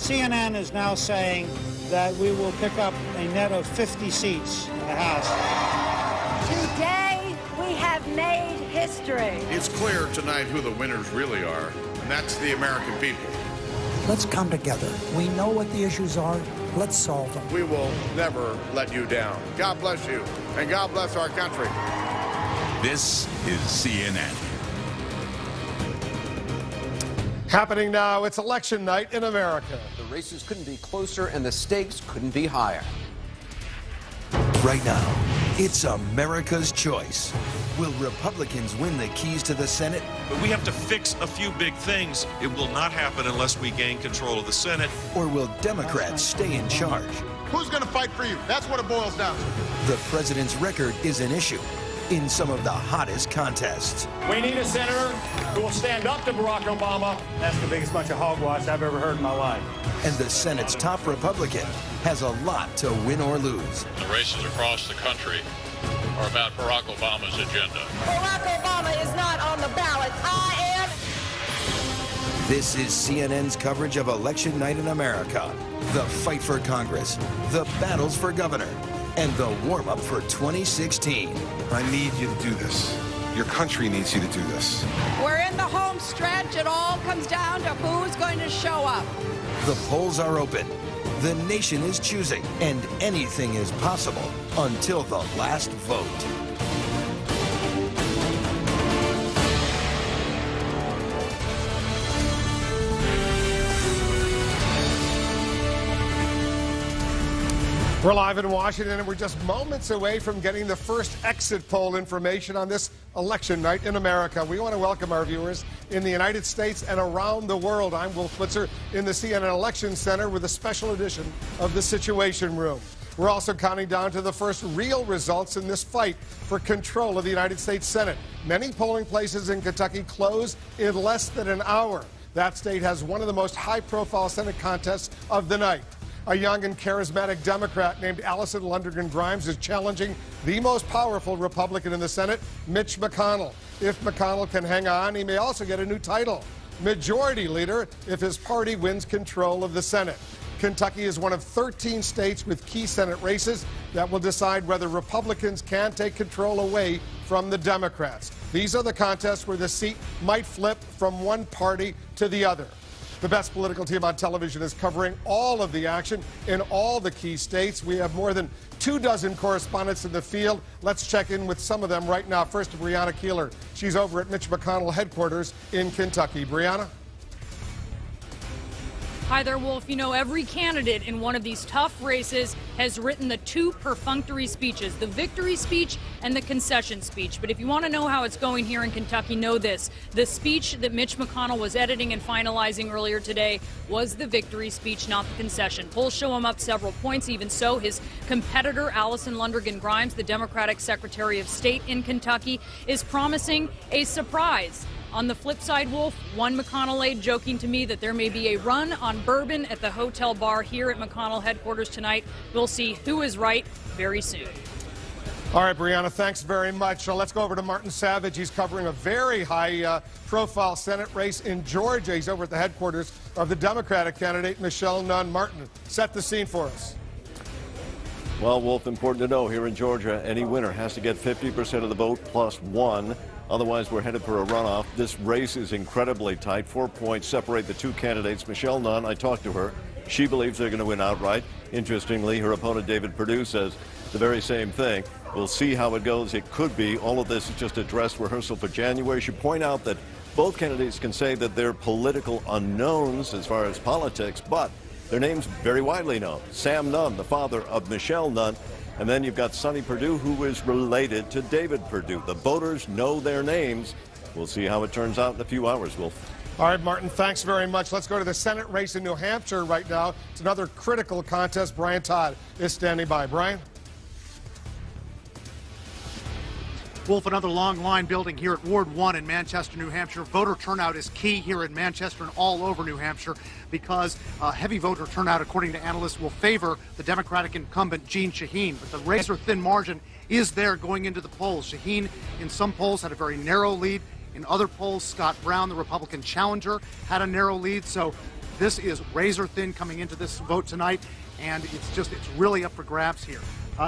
CNN is now saying that we will pick up a net of 50 seats in the House. Today, we have made history. It's clear tonight who the winners really are, and that's the American people. Let's come together. We know what the issues are. Let's solve them. We will never let you down. God bless you, and God bless our country. This is CNN. Happening now, it's election night in America. The races couldn't be closer and the stakes couldn't be higher. Right now, it's America's choice. Will Republicans win the keys to the Senate? But we have to fix a few big things. It will not happen unless we gain control of the Senate. Or will Democrats stay in charge? Who's going to fight for you? That's what it boils down to. The president's record is an issue in some of the hottest contests. We need a senator who will stand up to Barack Obama. That's the biggest bunch of hogwash I've ever heard in my life. And the Senate's top Republican has a lot to win or lose. The races across the country are about Barack Obama's agenda. Barack Obama is not on the ballot. I am. This is CNN's coverage of Election Night in America. The fight for Congress, the battles for governor, and the warm-up for 2016. I need you to do this. Your country needs you to do this. We're in the home stretch. It all comes down to who's going to show up. The polls are open. The nation is choosing, and anything is possible until the last vote. We're live in Washington, and we're just moments away from getting the first exit poll information on this election night in America. We want to welcome our viewers in the United States and around the world. I'm Wolf Blitzer in the CNN Election Center with a special edition of the Situation Room. We're also counting down to the first real results in this fight for control of the United States Senate. Many polling places in Kentucky close in less than an hour. That state has one of the most high-profile Senate contests of the night. A young and charismatic Democrat named Allison Lundergan Grimes is challenging the most powerful Republican in the Senate, Mitch McConnell. If McConnell can hang on, he may also get a new title, Majority Leader, if his party wins control of the Senate. Kentucky is one of 13 states with key Senate races that will decide whether Republicans can take control away from the Democrats. These are the contests where the seat might flip from one party to the other. The best political team on television is covering all of the action in all the key states. We have more than 24 correspondents in the field. Let's check in with some of them right now. First to Brianna Keeler. She's over at Mitch McConnell headquarters in Kentucky. Brianna? Hi there, Wolf. You know, every candidate in one of these tough races has written the two perfunctory speeches, the victory speech and the concession speech. But if you want to know how it's going here in Kentucky, know this. The speech that Mitch McConnell was editing and finalizing earlier today was the victory speech, not the concession. Polls show him up several points. Even so, his competitor, Allison Lundergan Grimes, the Democratic Secretary of State in Kentucky, is promising a surprise. On the flip side, Wolf, one McConnell aide joking to me that there may be a run on bourbon at the hotel bar here at McConnell headquarters tonight. We'll see who is right very soon. All right, Brianna, thanks very much. Let's go over to Martin Savage. He's covering a very high-profile Senate race in Georgia. He's over at the headquarters of the Democratic candidate, Michelle Nunn. Martin, set the scene for us. Well, Wolf, important to know here in Georgia, any winner has to get 50% of the vote plus one. Otherwise, we're headed for a runoff. This race is incredibly tight. 4 points separate the two candidates. Michelle Nunn, I talked to her. She believes they're going to win outright. Interestingly, her opponent, David Perdue, says the very same thing. We'll see how it goes. It could be. All of this is just a dress rehearsal for January. She point out that both candidates can say that they're political unknowns as far as politics, but their names very widely known. Sam Nunn, the father of Michelle Nunn. And then you've got Sonny Perdue, who is related to David Perdue. The voters know their names. We'll see how it turns out in a few hours, Wolf. All right, Martin, thanks very much. Let's go to the Senate race in New Hampshire right now. It's another critical contest. Brian Todd is standing by. Brian? Wolf, another long line building here at Ward 1 in Manchester, New Hampshire. Voter turnout is key here in Manchester and all over New Hampshire because heavy voter turnout, according to analysts, will favor the Democratic incumbent Jeanne Shaheen. But the razor-thin margin is there going into the polls. Shaheen, in some polls, had a very narrow lead. In other polls, Scott Brown, the Republican challenger, had a narrow lead. So This is razor thin coming into this vote tonight, and it's really up for grabs here.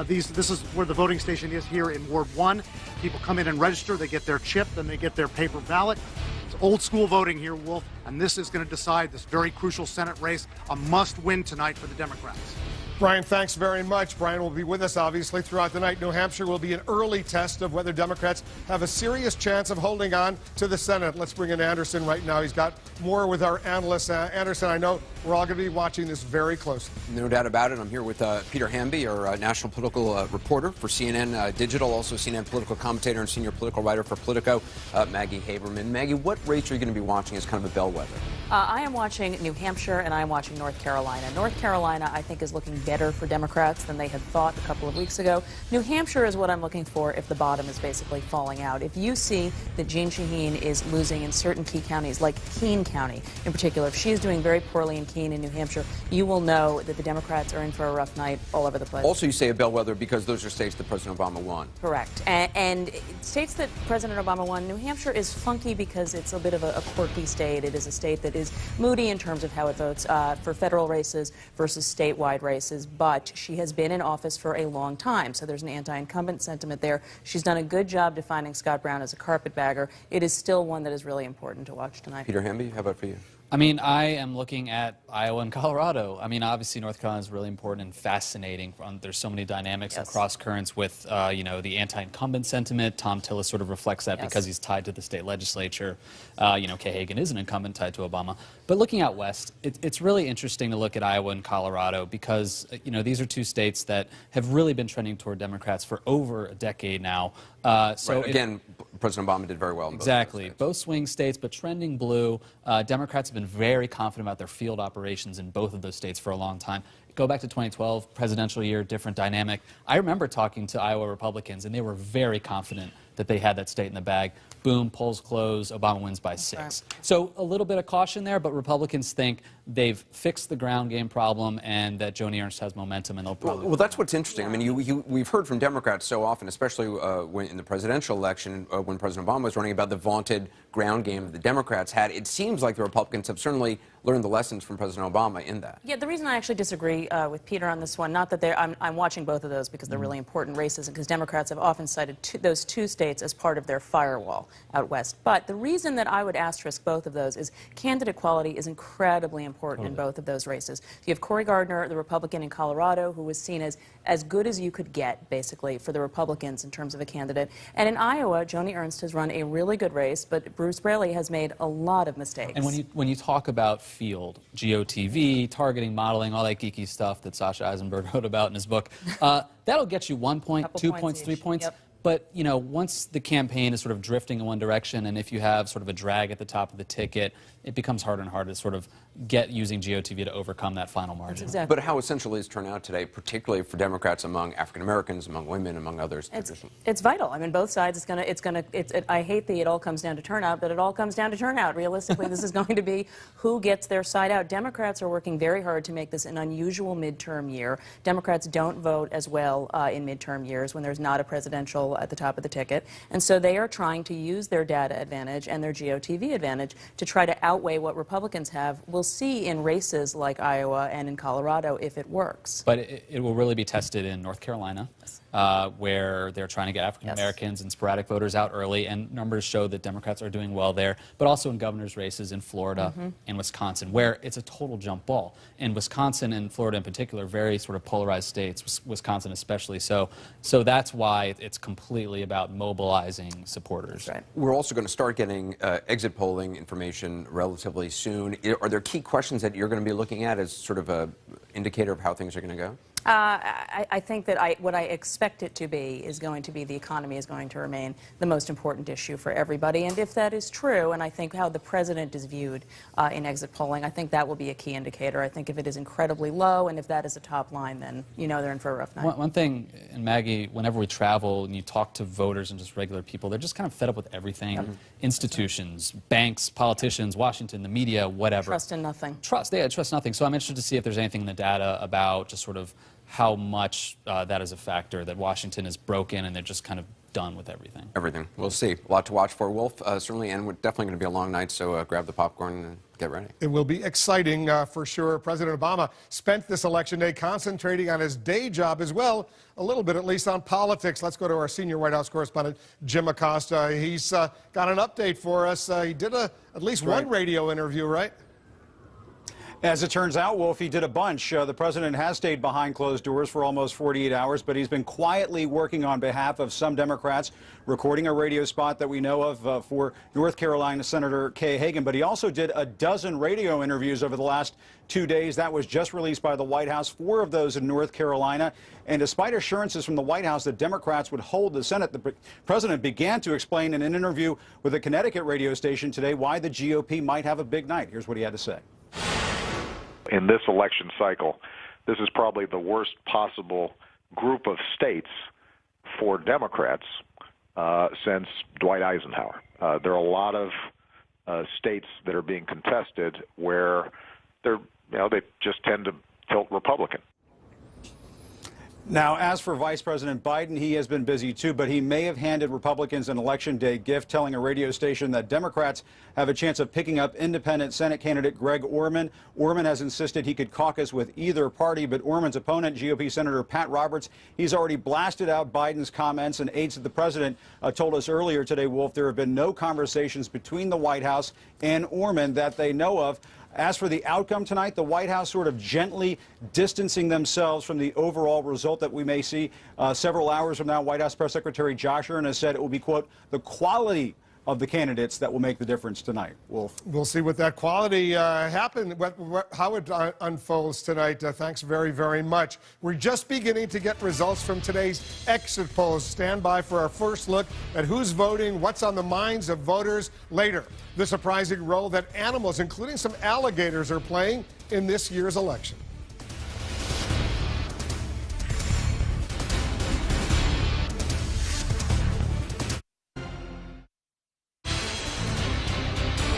This is where the voting station is here in Ward 1. People come in and register, they get their chip, then they get their paper ballot. It's old school voting here, Wolf, and this is going to decide this very crucial Senate race, a must-win tonight for the Democrats. Brian, thanks very much. Brian will be with us, obviously, throughout the night. New Hampshire will be an early test of whether Democrats have a serious chance of holding on to the Senate. Let's bring in Anderson right now. He's got more with our analysts. Anderson, I know we're all going to be watching this very closely. No doubt about it. I'm here with Peter Hamby, our national political reporter for CNN Digital, also CNN political commentator and senior political writer for Politico, Maggie Haberman. Maggie, what race are you going to be watching as kind of a bellwether? I am watching New Hampshire, and I am watching North Carolina. North Carolina, I think, is looking better for Democrats than they had thought a couple of weeks ago. New Hampshire is what I'm looking for if the bottom is basically falling out. If you see that Jeanne Shaheen is losing in certain key counties, like Keene County in particular, if she is doing very poorly in Keene in New Hampshire, you will know that the Democrats are in for a rough night all over the place. Also, you say a bellwether because those are states that President Obama won. Correct. And states that President Obama won, New Hampshire is funky because it's a bit of a quirky state. It is a state that is moody in terms of how it votes for federal races versus statewide races, but she has been in office for a long time, so there's an anti-incumbent sentiment there. She's done a good job defining Scott Brown as a carpetbagger. It is still one that is really important to watch tonight. Peter Hamby, how about for you? I mean, I am looking at Iowa and Colorado. I mean, obviously, North Carolina is really important and fascinating. There's so many dynamics and cross currents with, you know, the anti-incumbent sentiment. Tom Tillis sort of reflects that because he's tied to the state legislature. You know, Kay Hagan is an incumbent tied to Obama. But looking out west, it's really interesting to look at Iowa and Colorado because, you know, these are two states that have really been trending toward Democrats for over a decade now. So right. Again, President Obama did very well in both exactly. Both swing states, but trending blue. Democrats have been very confident about their field operations in both of those states for a long time. Go back to 2012, presidential year, different dynamic. I remember talking to Iowa Republicans, and they were very confident that they had that state in the bag. Boom, polls close, Obama wins by 6. Right. So a little bit of caution there, but Republicans think they've fixed the ground game problem and that Joni Ernst has momentum, and they'll probably... Well, that's what's interesting. I mean, we've heard from Democrats so often, especially when in the presidential election, when President Obama was running, about the vaunted ground game that the Democrats had. It seems like the Republicans have certainly learned the lessons from President Obama in that. Yeah, the reason I actually disagree with Peter on this one, not that I'm watching both of those because they're really important races, and because Democrats have often cited those two states as part of their firewall out west. But the reason that I would asterisk both of those is candidate quality is incredibly important in both of those races. You have Cory Gardner, the Republican in Colorado, who was seen as good as you could get, basically, for the Republicans in terms of a candidate. And in Iowa, Joni Ernst has run a really good race, but Bruce Braley has made a lot of mistakes. And when you talk about field, GOTV, targeting, modeling, all that geeky stuff that Sasha Eisenberg wrote about in his book, that'll get you 1 point, 2 points, 3 points. Yep. But, you know, once the campaign is sort of drifting in one direction, and if you have sort of a drag at the top of the ticket, it becomes harder and harder to sort of get using GOTV to overcome that final margin. Exactly. But how essential is turnout today, particularly for Democrats among African Americans, among women, among others? It's vital. I mean, both sides. I hate that it all comes down to turnout, but it all comes down to turnout. Realistically, this is going to be who gets their side out. Democrats are working very hard to make this an unusual midterm year. Democrats don't vote as well in midterm years when there's not a presidential at the top of the ticket, and so they are trying to use their data advantage and their GOTV advantage to try to outweigh what Republicans have. We'll see in races like Iowa and in Colorado if it works. But it will really be tested in North Carolina, where they're trying to get African Americans and sporadic voters out early, and numbers show that Democrats are doing well there, but also in governor's races in Florida and Wisconsin, where it's a total jump ball. In Wisconsin and Florida in particular, very sort of polarized states, Wisconsin especially. So that's why it's completely about mobilizing supporters. Right. We're also going to start getting exit polling information relatively soon. Are there key questions that you're going to be looking at as sort of an indicator of how things are going to go? I think that what I expect it to be is going to be the economy is going to remain the most important issue for everybody. And if that is true, and I think how the president is viewed in exit polling, I think that will be a key indicator. I think if it is incredibly low and if that is a top line, then you know they're in for a rough night. One thing, and Maggie, whenever we travel and you talk to voters and just regular people, they're just kind of fed up with everything. Institutions, banks, politicians, Washington, the media, whatever. Trust in nothing. Trust nothing. So I'm interested to see if there's anything in the data about just sort of how much that is a factor, that Washington is broken and they're just kind of done with everything. Everything. We'll see. A lot to watch for, Wolf. Certainly, and we're definitely going to be a long night, so grab the popcorn and get ready. It will be exciting for sure. President Obama spent this election day concentrating on his day job as well, a little bit at least on politics. Let's go to our senior White House correspondent, Jim Acosta. He's got an update for us. He did at least one radio interview, right? As it turns out, Wolf, he did a bunch. The president has stayed behind closed doors for almost 48 hours, but he's been quietly working on behalf of some Democrats, recording a radio spot that we know of for North Carolina Senator Kay Hagan. But he also did a dozen radio interviews over the last 2 days. That was just released by the White House, 4 of those in North Carolina. And despite assurances from the White House that Democrats would hold the Senate, the president began to explain in an interview with a Connecticut radio station today why the GOP might have a big night. Here's what he had to say. In this election cycle, this is probably the worst possible group of states for Democrats since Dwight Eisenhower. There are a lot of states that are being contested where they just tend to tilt Republican. Now, as for Vice President Biden, he has been busy too, but he may have handed Republicans an election day gift, telling a radio station that Democrats have a chance of picking up independent Senate candidate Greg Orman. Orman has insisted he could caucus with either party, but Orman's opponent, GOP Senator Pat Roberts, he's already blasted out Biden's comments, and aides of the president told us earlier today, Wolf, there have been no conversations between the White House and Orman that they know of. As for the outcome tonight, the White House sort of gently distancing themselves from the overall result that we may see several hours from now. White House Press Secretary Josh Earn has said it will be, quote, the quality of the candidates that will make the difference tonight. Wolf. We'll see what that quality happens, how it unfolds tonight. Thanks very, very much. We're just beginning to get results from today's exit polls. Stand by for our first look at who's voting, what's on the minds of voters later. The surprising role that animals, including some alligators, are playing in this year's election.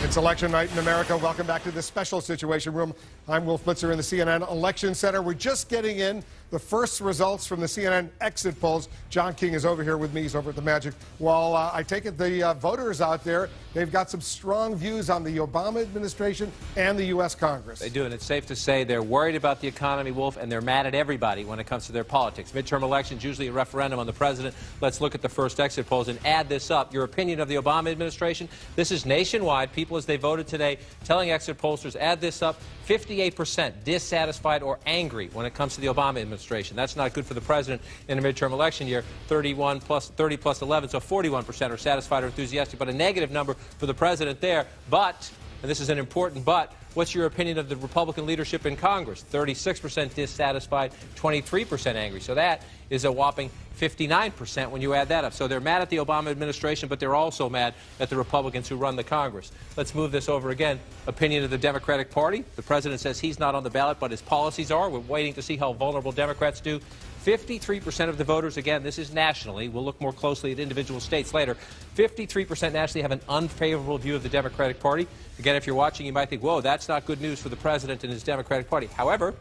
It's election night in America. Welcome back to the special situation room. I'm Wolf Blitzer in the CNN Election Center. We're just getting in the first results from the CNN exit polls. John King is over here with me. He's over at the Magic Wall. I take it the voters out there, they've got some strong views on the Obama administration and the U.S. Congress. They do, and it's safe to say they're worried about the economy, Wolf, and they're mad at everybody when it comes to their politics. Midterm elections, usually a referendum on the president. Let's look at the first exit polls and add this up. Your opinion of the Obama administration? This is nationwide. People, as they voted today, telling exit pollsters, add this up, 58% dissatisfied or angry when it comes to the Obama administration. That's not good for the president in a midterm election year. 30 plus 11, so 41% are satisfied or enthusiastic, but a negative number for the president there. But, and this is an important but, what's your opinion of the Republican leadership in Congress? 36% dissatisfied, 23% angry. So that is a whopping 59% when you add that up. So they're mad at the Obama administration, but they're also mad at the Republicans who run the Congress. Let's move this over again. Opinion of the Democratic Party. The president says he's not on the ballot, but his policies are. We're waiting to see how vulnerable Democrats do. 53% of the voters, again, this is nationally. We'll look more closely at individual states later. 53% nationally have an unfavorable view of the Democratic Party. Again, if you're watching, you might think, whoa, that's not good news for the president and his Democratic Party. However,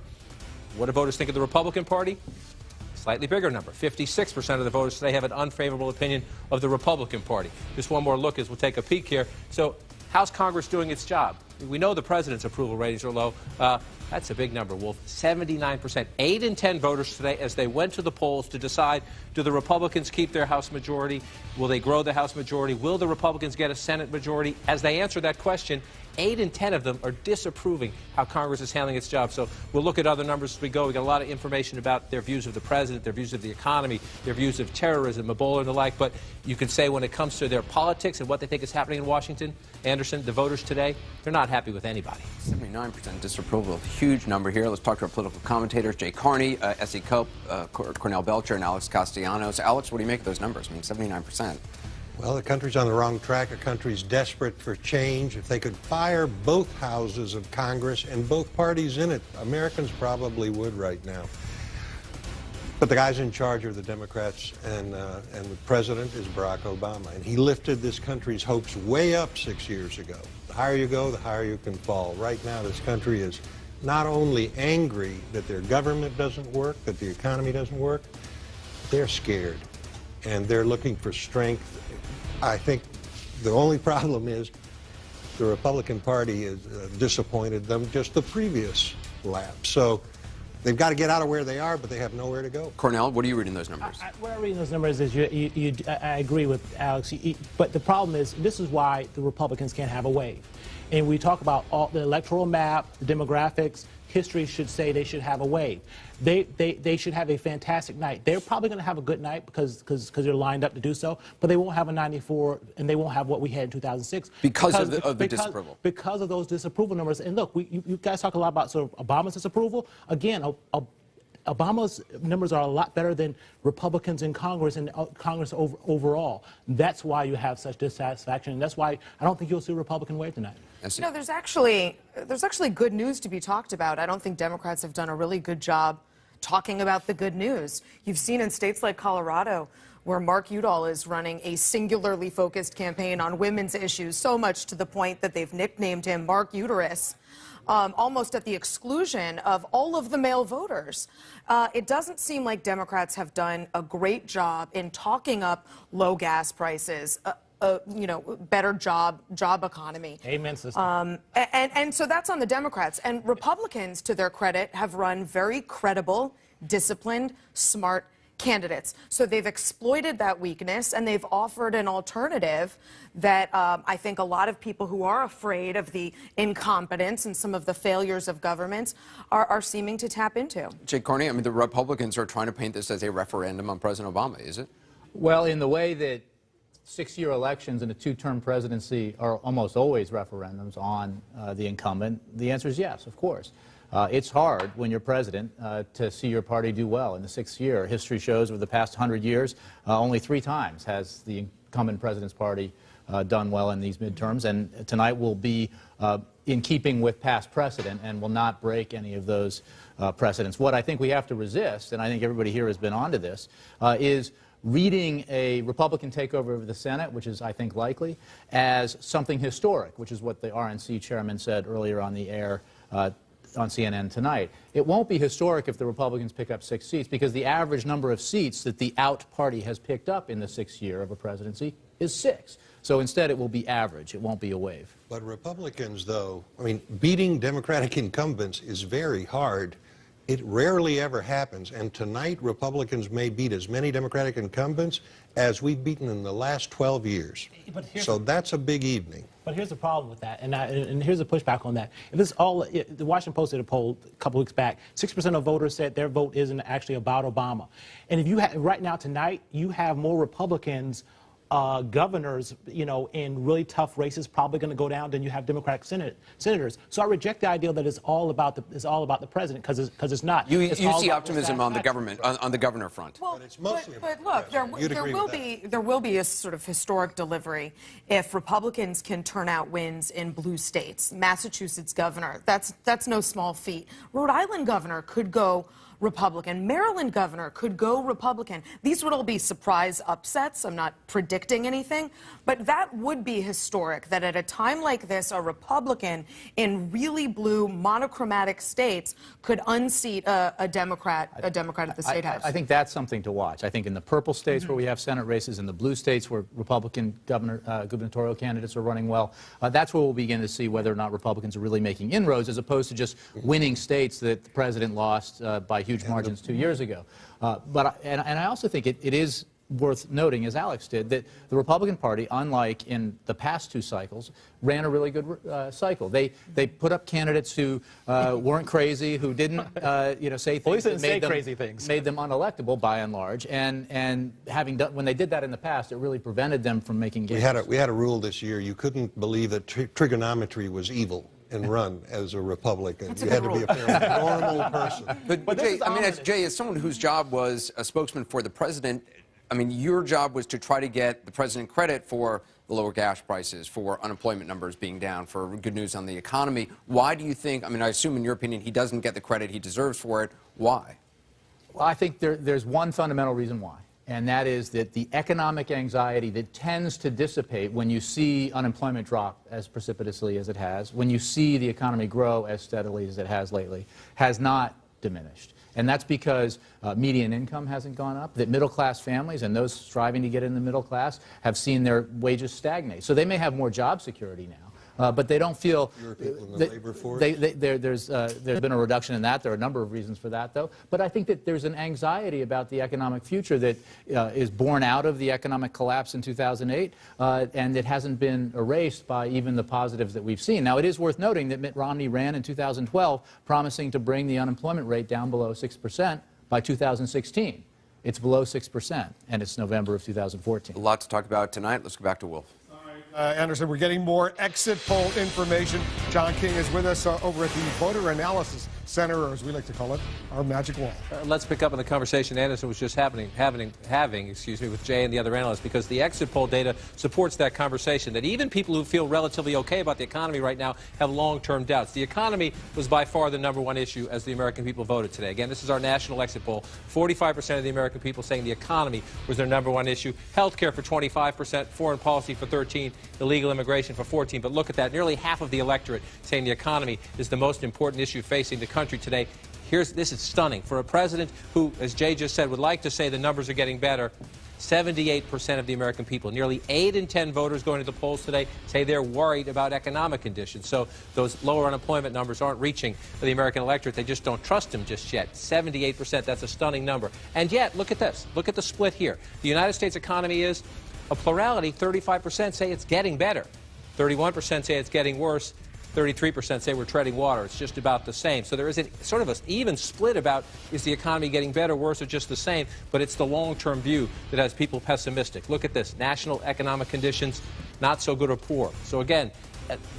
what do voters think of the Republican Party? Slightly bigger number. 56% of the voters today have an unfavorable opinion of the Republican Party. Just one more look as we'll take a peek here. So how's Congress doing its job? We know the president's approval ratings are low. That's a big number, Wolf. 79%. 8 in 10 voters today, as they went to the polls to decide, do the Republicans keep their House majority? Will they grow the House majority? Will the Republicans get a Senate majority? As they answer that question, 8 in 10 of them are disapproving how Congress is handling its job. So we'll look at other numbers as we go. We got a lot of information about their views of the president, their views of the economy, their views of terrorism, Ebola, and the like. But you can say when it comes to their politics and what they think is happening in Washington, Anderson, the voters today, they're not happy with anybody. 79% disapproval, huge number here. Let's talk to our political commentators, Jay Carney, S.E. Cope, Cornell Belcher, and Alex Castellanos. Alex, what do you make of those numbers? I mean, 79%. Well, the country's on the wrong track. The country's desperate for change. If they could fire both houses of Congress and both parties in it, Americans probably would right now. But the guys in charge are the Democrats, and the president is Barack Obama. And he lifted this country's hopes way up 6 years ago. The higher you go, the higher you can fall. Right now, this country is not only angry that their government doesn't work, that the economy doesn't work, they're scared. and they're looking for strength. I think the only problem is the Republican Party has disappointed them just the previous lap. So they've got to get out of where they are, but they have nowhere to go. Cornell, what are you reading those numbers? What I'm reading those numbers is I agree with Alex, but the problem is this is why the Republicans can't have a wave. And we talk about all the electoral map, the demographics. History should say they should have a wave. They should have a fantastic night. They're probably going to have a good night because they're lined up to do so, but they won't have a 94, and they won't have what we had in 2006. Because of the disapproval. Because of those disapproval numbers. And look, you guys talk a lot about sort of Obama's disapproval. Again, Obama's numbers are a lot better than Republicans in Congress and Congress overall. That's why you have such dissatisfaction, and that's why I don't think you'll see a Republican wave tonight. You know, there's actually good news to be talked about. I don't think Democrats have done a really good job talking about the good news. You've seen in states like Colorado, where Mark Udall is running a singularly focused campaign on women's issues, so much to the point that they've nicknamed him Mark Uterus. Almost at the exclusion of all of the male voters. It doesn't seem like Democrats have done a great job in talking up low gas prices, you know, better job economy. Amen, sister. And so that's on the Democrats. And Republicans, to their credit, have run very credible, disciplined, smart candidates. So they've exploited that weakness, and they've offered an alternative that I think a lot of people who are afraid of the incompetence and some of the failures of governments are seeming to tap into. Jay Carney, I mean, the Republicans are trying to paint this as a referendum on President Obama, is it? Well, in the way that 6-year elections and a 2-term presidency are almost always referendums on the incumbent, the answer is yes, of course. It's hard when you're president to see your party do well in the 6th year. History shows over the past 100 years, only 3 times has the incumbent president's party done well in these midterms, and tonight will be in keeping with past precedent and will not break any of those precedents. What I think we have to resist, and I think everybody here has been onto this, is reading a Republican takeover of the Senate, which is, I think, likely, as something historic, which is what the RNC chairman said earlier on the air on CNN tonight. It won't be historic if the Republicans pick up 6 seats, because the average number of seats that the out party has picked up in the 6th year of a presidency is 6. So instead it will be average. It won't be a wave. But Republicans, though, I mean, beating Democratic incumbents is very hard. It rarely ever happens, and tonight Republicans may beat as many Democratic incumbents as we've beaten in the last 12 years. So that's a big evening. But here's the problem with that, and here's a pushback on that. If it's all, the Washington Post did a poll a couple weeks back. 6% of voters said their vote isn't actually about Obama. And if you right now tonight, you have more Republicans governors, you know, in really tough races, probably going to go down than you have Democratic senators. So I reject the idea that it's all about the president, because it's not. You see optimism on the government, on the governor front. Well, but look, there will be a sort of historic delivery if Republicans can turn out wins in blue states. Massachusetts governor, that's no small feat. Rhode Island governor could go Republican. Maryland governor could go Republican. These would all be surprise upsets. I'm not predicting anything, but that would be historic, that at a time like this, a Republican in really blue monochromatic states could unseat a Democrat at the State House. I think that's something to watch. I think in the purple states where we have Senate races, in the blue states where Republican gubernatorial candidates are running well, that's where we'll begin to see whether or not Republicans are really making inroads, as opposed to just winning states that the president lost by huge margins 2 years ago. And I also think it is worth noting, as Alex did, that the Republican Party, unlike in the past 2 cycles, ran a really good cycle. They put up candidates who weren't crazy, who didn't say things that made them unelectable by and large. And having done, when they did that in the past, it really prevented them from making gains. We had a rule this year. You couldn't believe that trigonometry was evil and run as a Republican. You had to be a fairly normal person. But Jay, I mean, as someone whose job was a spokesman for the president, I mean, your job was to try to get the president credit for the lower gas prices, for unemployment numbers being down, for good news on the economy. Why do you think, I mean, I assume in your opinion he doesn't get the credit he deserves for it. Why? Well, I think there's one fundamental reason why, and that is that the economic anxiety that tends to dissipate when you see unemployment drop as precipitously as it has, when you see the economy grow as steadily as it has lately, has not diminished. And that's because median income hasn't gone up, that middle-class families and those striving to get in the middle class have seen their wages stagnate. So they may have more job security now. But they don't feel labor force? there's been a reduction in that. There are a number of reasons for that, though. But I think that there's an anxiety about the economic future that is born out of the economic collapse in 2008, and it hasn't been erased by even the positives that we've seen. Now, it is worth noting that Mitt Romney ran in 2012 promising to bring the unemployment rate down below 6% by 2016. It's below 6%, and it's November of 2014. A lot to talk about tonight. Let's go back to Wolf. Anderson, we're getting more exit poll information. John King is with us over at the Voter Analysis Center, or as we like to call it, our magic wall. Let's pick up on the conversation Anderson was just having with Jay and the other analysts, because the exit poll data supports that conversation, that even people who feel relatively okay about the economy right now have long-term doubts. The economy was by far the #1 issue as the American people voted today. Again, this is our national exit poll. 45% of the American people saying the economy was their #1 issue. Health care for 25%, foreign policy for 13%, illegal immigration for 14%. But look at that, nearly half of the electorate saying the economy is the most important issue facing the country today. This is stunning. For a president who, as Jay just said, would like to say the numbers are getting better, 78% of the American people, nearly 8 in 10 voters going to the polls today, say they're worried about economic conditions. So those lower unemployment numbers aren't reaching the American electorate. They just don't trust him just yet. 78%, that's a stunning number. And yet, look at this. Look at the split here. The United States economy is a plurality. 35% say it's getting better. 31% say it's getting worse. 33% say we're treading water. It's just about the same. So there is sort of an even split about, is the economy getting better, worse, or just the same? But it's the long-term view that has people pessimistic. Look at this. National economic conditions, not so good or poor. So again,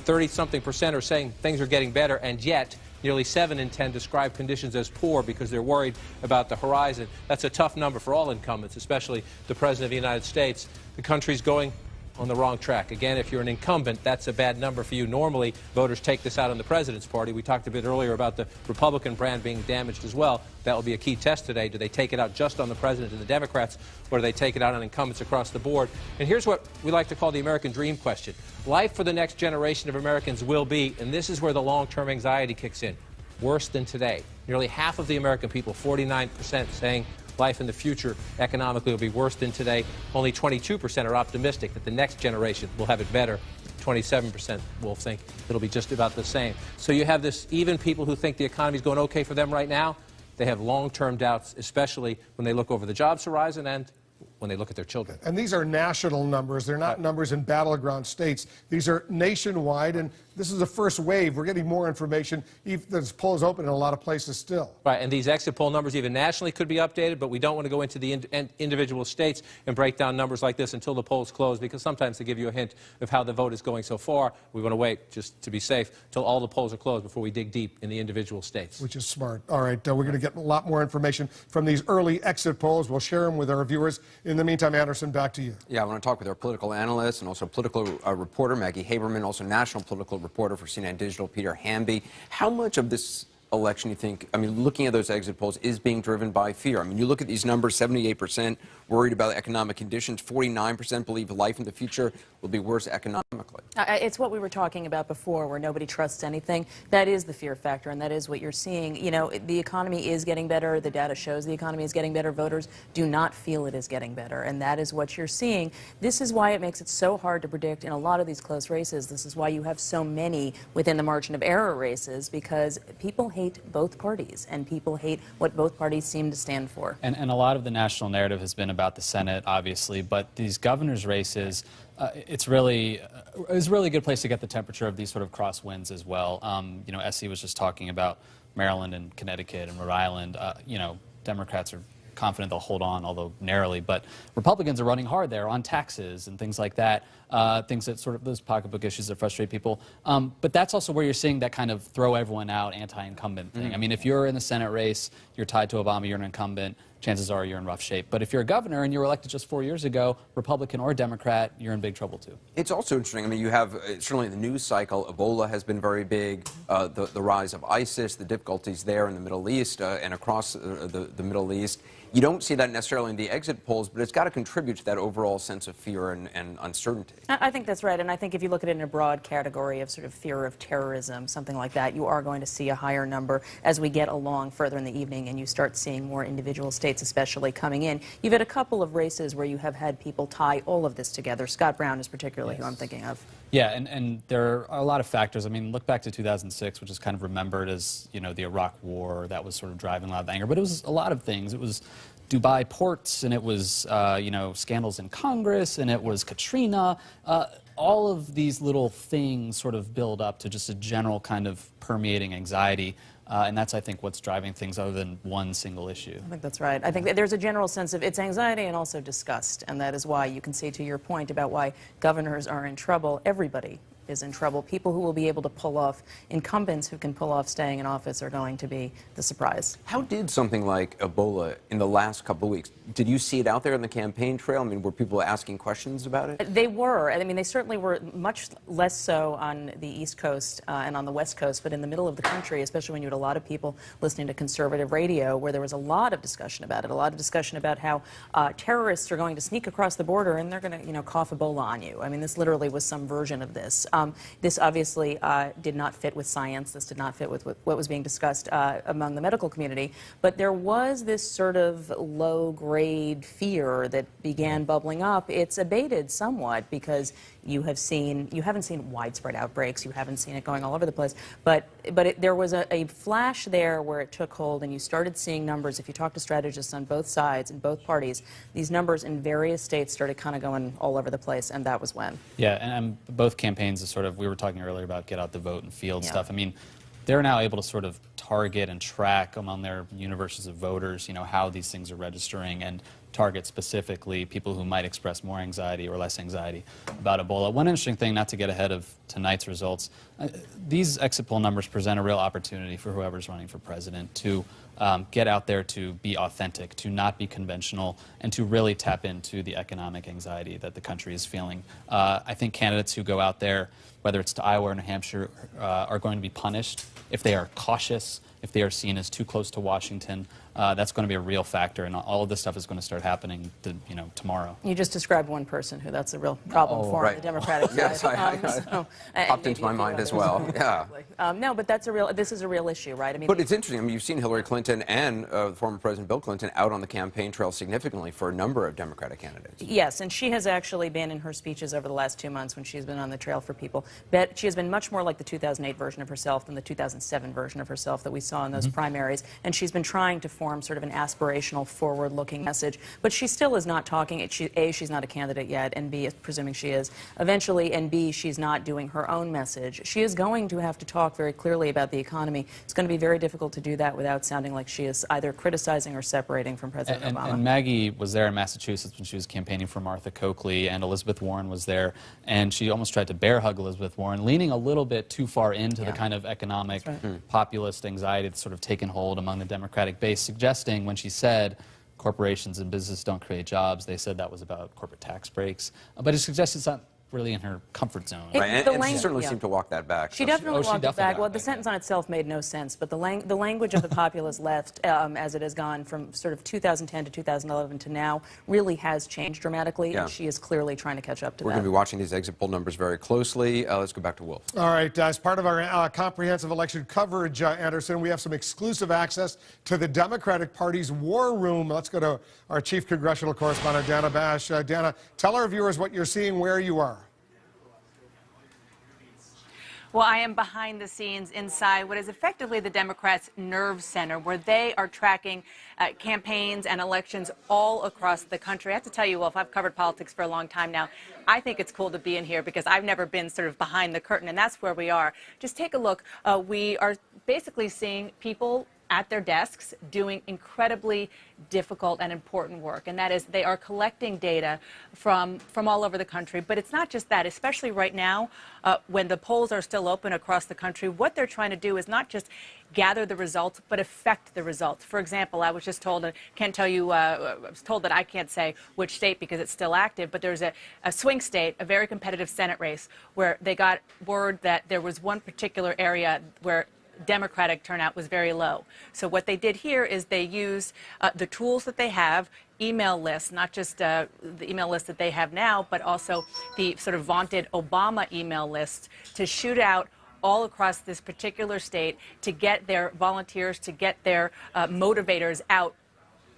30-something% are saying things are getting better, and yet nearly 7 in 10 describe conditions as poor because they're worried about the horizon. That's a tough number for all incumbents, especially the President of the United States. The country's going on the wrong track. Again, if you're an incumbent, that's a bad number for you. Normally, voters take this out on the president's party. We talked a bit earlier about the Republican brand being damaged as well. That will be a key test today. Do they take it out just on the president and the Democrats, or do they take it out on incumbents across the board? And here's what we like to call the American dream question. Life for the next generation of Americans will be, and this is where the long-term anxiety kicks in, worse than today. Nearly half of the American people, 49%, saying life in the future economically will be worse than today. Only 22% are optimistic that the next generation will have it better. 27% will think it'll be just about the same. So you have this, even people who think the economy is going okay for them right now, they have long-term doubts, especially when they look over the jobs horizon and when they look at their children. And these are national numbers. They're not numbers in battleground states. These are nationwide, and this is the first wave. We're getting more information. There's polls open in a lot of places still. Right, and these exit poll numbers even nationally could be updated, but we don't want to go into the individual states and break down numbers like this until the polls close, because sometimes they give you a hint of how the vote is going so far. We want to wait, just to be safe, until all the polls are closed before we dig deep in the individual states. Which is smart. All right, we're going to get a lot more information from these early exit polls. We'll share them with our viewers. In the meantime, Anderson, back to you. Yeah, I want to talk with our political analyst and also political reporter, Maggie Haberman, also national political reporter for CNN Digital, Peter Hamby. How much of this election you think, I mean, looking at those exit polls, is being driven by fear? I mean, you look at these numbers, 78% worried about economic conditions, 49% believe life in the future will be worse economically. It's what we were talking about before, where nobody trusts anything. That is the fear factor, and that is what you're seeing. You know, the economy is getting better. The data shows the economy is getting better. Voters do not feel it is getting better, and that is what you're seeing. This is why it makes it so hard to predict in a lot of these close races. This is why you have so many within the margin of error races, because people hate both parties, and people hate what both parties seem to stand for. And a lot of the national narrative has been about the Senate, obviously, but these governor's races, it's really a good place to get the temperature of these sort of crosswinds as well. You know, Essie was just talking about Maryland and Connecticut and Rhode Island. You know, Democrats are confident they'll hold on, although narrowly, but Republicans are running hard there on taxes and things like that, things that sort of, those pocketbook issues that frustrate people. But that's also where you're seeing that kind of throw everyone out anti-incumbent thing. I mean, if you're in the Senate race, you're tied to Obama, you're an incumbent, chances are you're in rough shape. But if you're a governor and you were elected just 4 years ago, Republican or Democrat, you're in big trouble too. It's also interesting. I mean, you have certainly in the news cycle, Ebola has been very big. The rise of ISIS, the difficulties there in the Middle East and across the Middle East. You don't see that necessarily in the exit polls, but it's got to contribute to that overall sense of fear and uncertainty. I think that's right, and I think if you look at it in a broad category of sort of fear of terrorism, something like that, you are going to see a higher number as we get along further in the evening and you start seeing more individual states especially coming in. You've had a couple of races where you have had people tie all of this together. Scott Brown is particularly who I'm thinking of. Yeah, and there are a lot of factors. I mean, look back to 2006, which is kind of remembered as, you know, the Iraq War. That was sort of driving a lot of anger. But it was a lot of things. It was Dubai ports, and it was, you know, scandals in Congress, and it was Katrina. All of these little things sort of build up to just a general kind of permeating anxiety. And that's, I think, what's driving things other than one single issue. I think that's right. I think that there's a general sense of it's anxiety and also disgust, and that is why you can see to your point about why governors are in trouble. Everybody is in trouble. People who will be able to pull off, incumbents who can pull off staying in office are going to be the surprise. How did something like Ebola in the last couple of weeks, did you see it out there on the campaign trail? I mean, were people asking questions about it? They were. I mean, they certainly were much less so on the East Coast and on the West Coast, but in the middle of the country, especially when you had a lot of people listening to conservative radio, where there was a lot of discussion about it, a lot of discussion about how terrorists are going to sneak across the border and they're going to, you know, cough Ebola on you. I mean, this literally was some version of this. This obviously did not fit with science. This did not fit with what was being discussed among the medical community. But there was this sort of low-grade fear that began bubbling up. It's abated somewhat because you haven't seen widespread outbreaks. You haven't seen it going all over the place. But there was a flash there where it took hold, and you started seeing numbers. If you talk to strategists on both sides and both parties, these numbers in various states started kind of going all over the place, and that was when. Yeah, and both campaigns are sort of, we were talking earlier about get out the vote and field stuff. I mean, they're now able to sort of target and track among their universes of voters, you know, how these things are registering and target specifically people who might express more anxiety or less anxiety about Ebola. One interesting thing, not to get ahead of tonight's results, these exit poll numbers present a real opportunity for whoever's running for president to get out there, to be authentic, to not be conventional, and to really tap into the economic anxiety that the country is feeling. I think candidates who go out there, whether it's to Iowa or New Hampshire, are going to be punished if they are cautious, if they are seen as too close to Washington. That's going to be a real factor, and all of this stuff is going to start happening, tomorrow. You just described one person who that's a real problem for on the Democratic side. Yes, popped into my mind as well. Yeah. No, but this is a real issue, right? I mean, but it's interesting. I mean, you've seen Hillary Clinton and former President Bill Clinton out on the campaign trail significantly for a number of Democratic candidates. Yes, and she has actually been in her speeches over the last 2 months when she's been on the trail for people. But she has been much more like the 2008 version of herself than the 2007 version of herself that we saw in those primaries. And she's been trying to form sort of an aspirational, forward-looking message. But she still is not talking. A, she's not a candidate yet, and B, presuming she is, eventually, and B, she's not doing her own message. She is going to have to talk very clearly about the economy. It's going to be very difficult to do that without sounding like she is either criticizing or separating from President Obama. And Maggie was there in Massachusetts when she was campaigning for Martha Coakley, and Elizabeth Warren was there, and she almost tried to bear hug Elizabeth Warren, leaning a little bit too far into the kind of economic populist anxiety that's sort of taken hold among the Democratic base, suggesting when she said corporations and business don't create jobs, they said that was about corporate tax breaks. But it suggests it's not really in her comfort zone. Right, and she certainly seemed to walk that back. She definitely walked it back. Well, the sentence on itself made no sense, but the language of the populist left, as it has gone from sort of 2010 to 2011 to now, really has changed dramatically, and she is clearly trying to catch up to that. We're going to be watching these exit poll numbers very closely. Let's go back to Wolf. All right, as part of our comprehensive election coverage, Anderson, we have some exclusive access to the Democratic Party's war room. Let's go to our chief congressional correspondent, Dana Bash. Dana, tell our viewers what you're seeing, where you are. Well, I am behind the scenes inside what is effectively the Democrats' nerve center, where they are tracking campaigns and elections all across the country. I have to tell you, Wolf, I've covered politics for a long time now. I think it's cool to be in here because I've never been sort of behind the curtain, and that's where we are. Just take a look. We are basically seeing people at their desks doing incredibly difficult and important work, and that is they are collecting data from all over the country. But it's not just that, especially right now when the polls are still open across the country. What they're trying to do is not just gather the results, but affect the results. For example, I was just told, I can't tell you, I was told that I can't say which state because it's still active, but there's a swing state, a very competitive Senate race, where they got word that there was one particular area where Democratic turnout was very low. So what they did here is they used the tools that they have, email lists, not just the email list that they have now, but also the sort of vaunted Obama email list, to shoot out all across this particular state to get their volunteers, to get their motivators out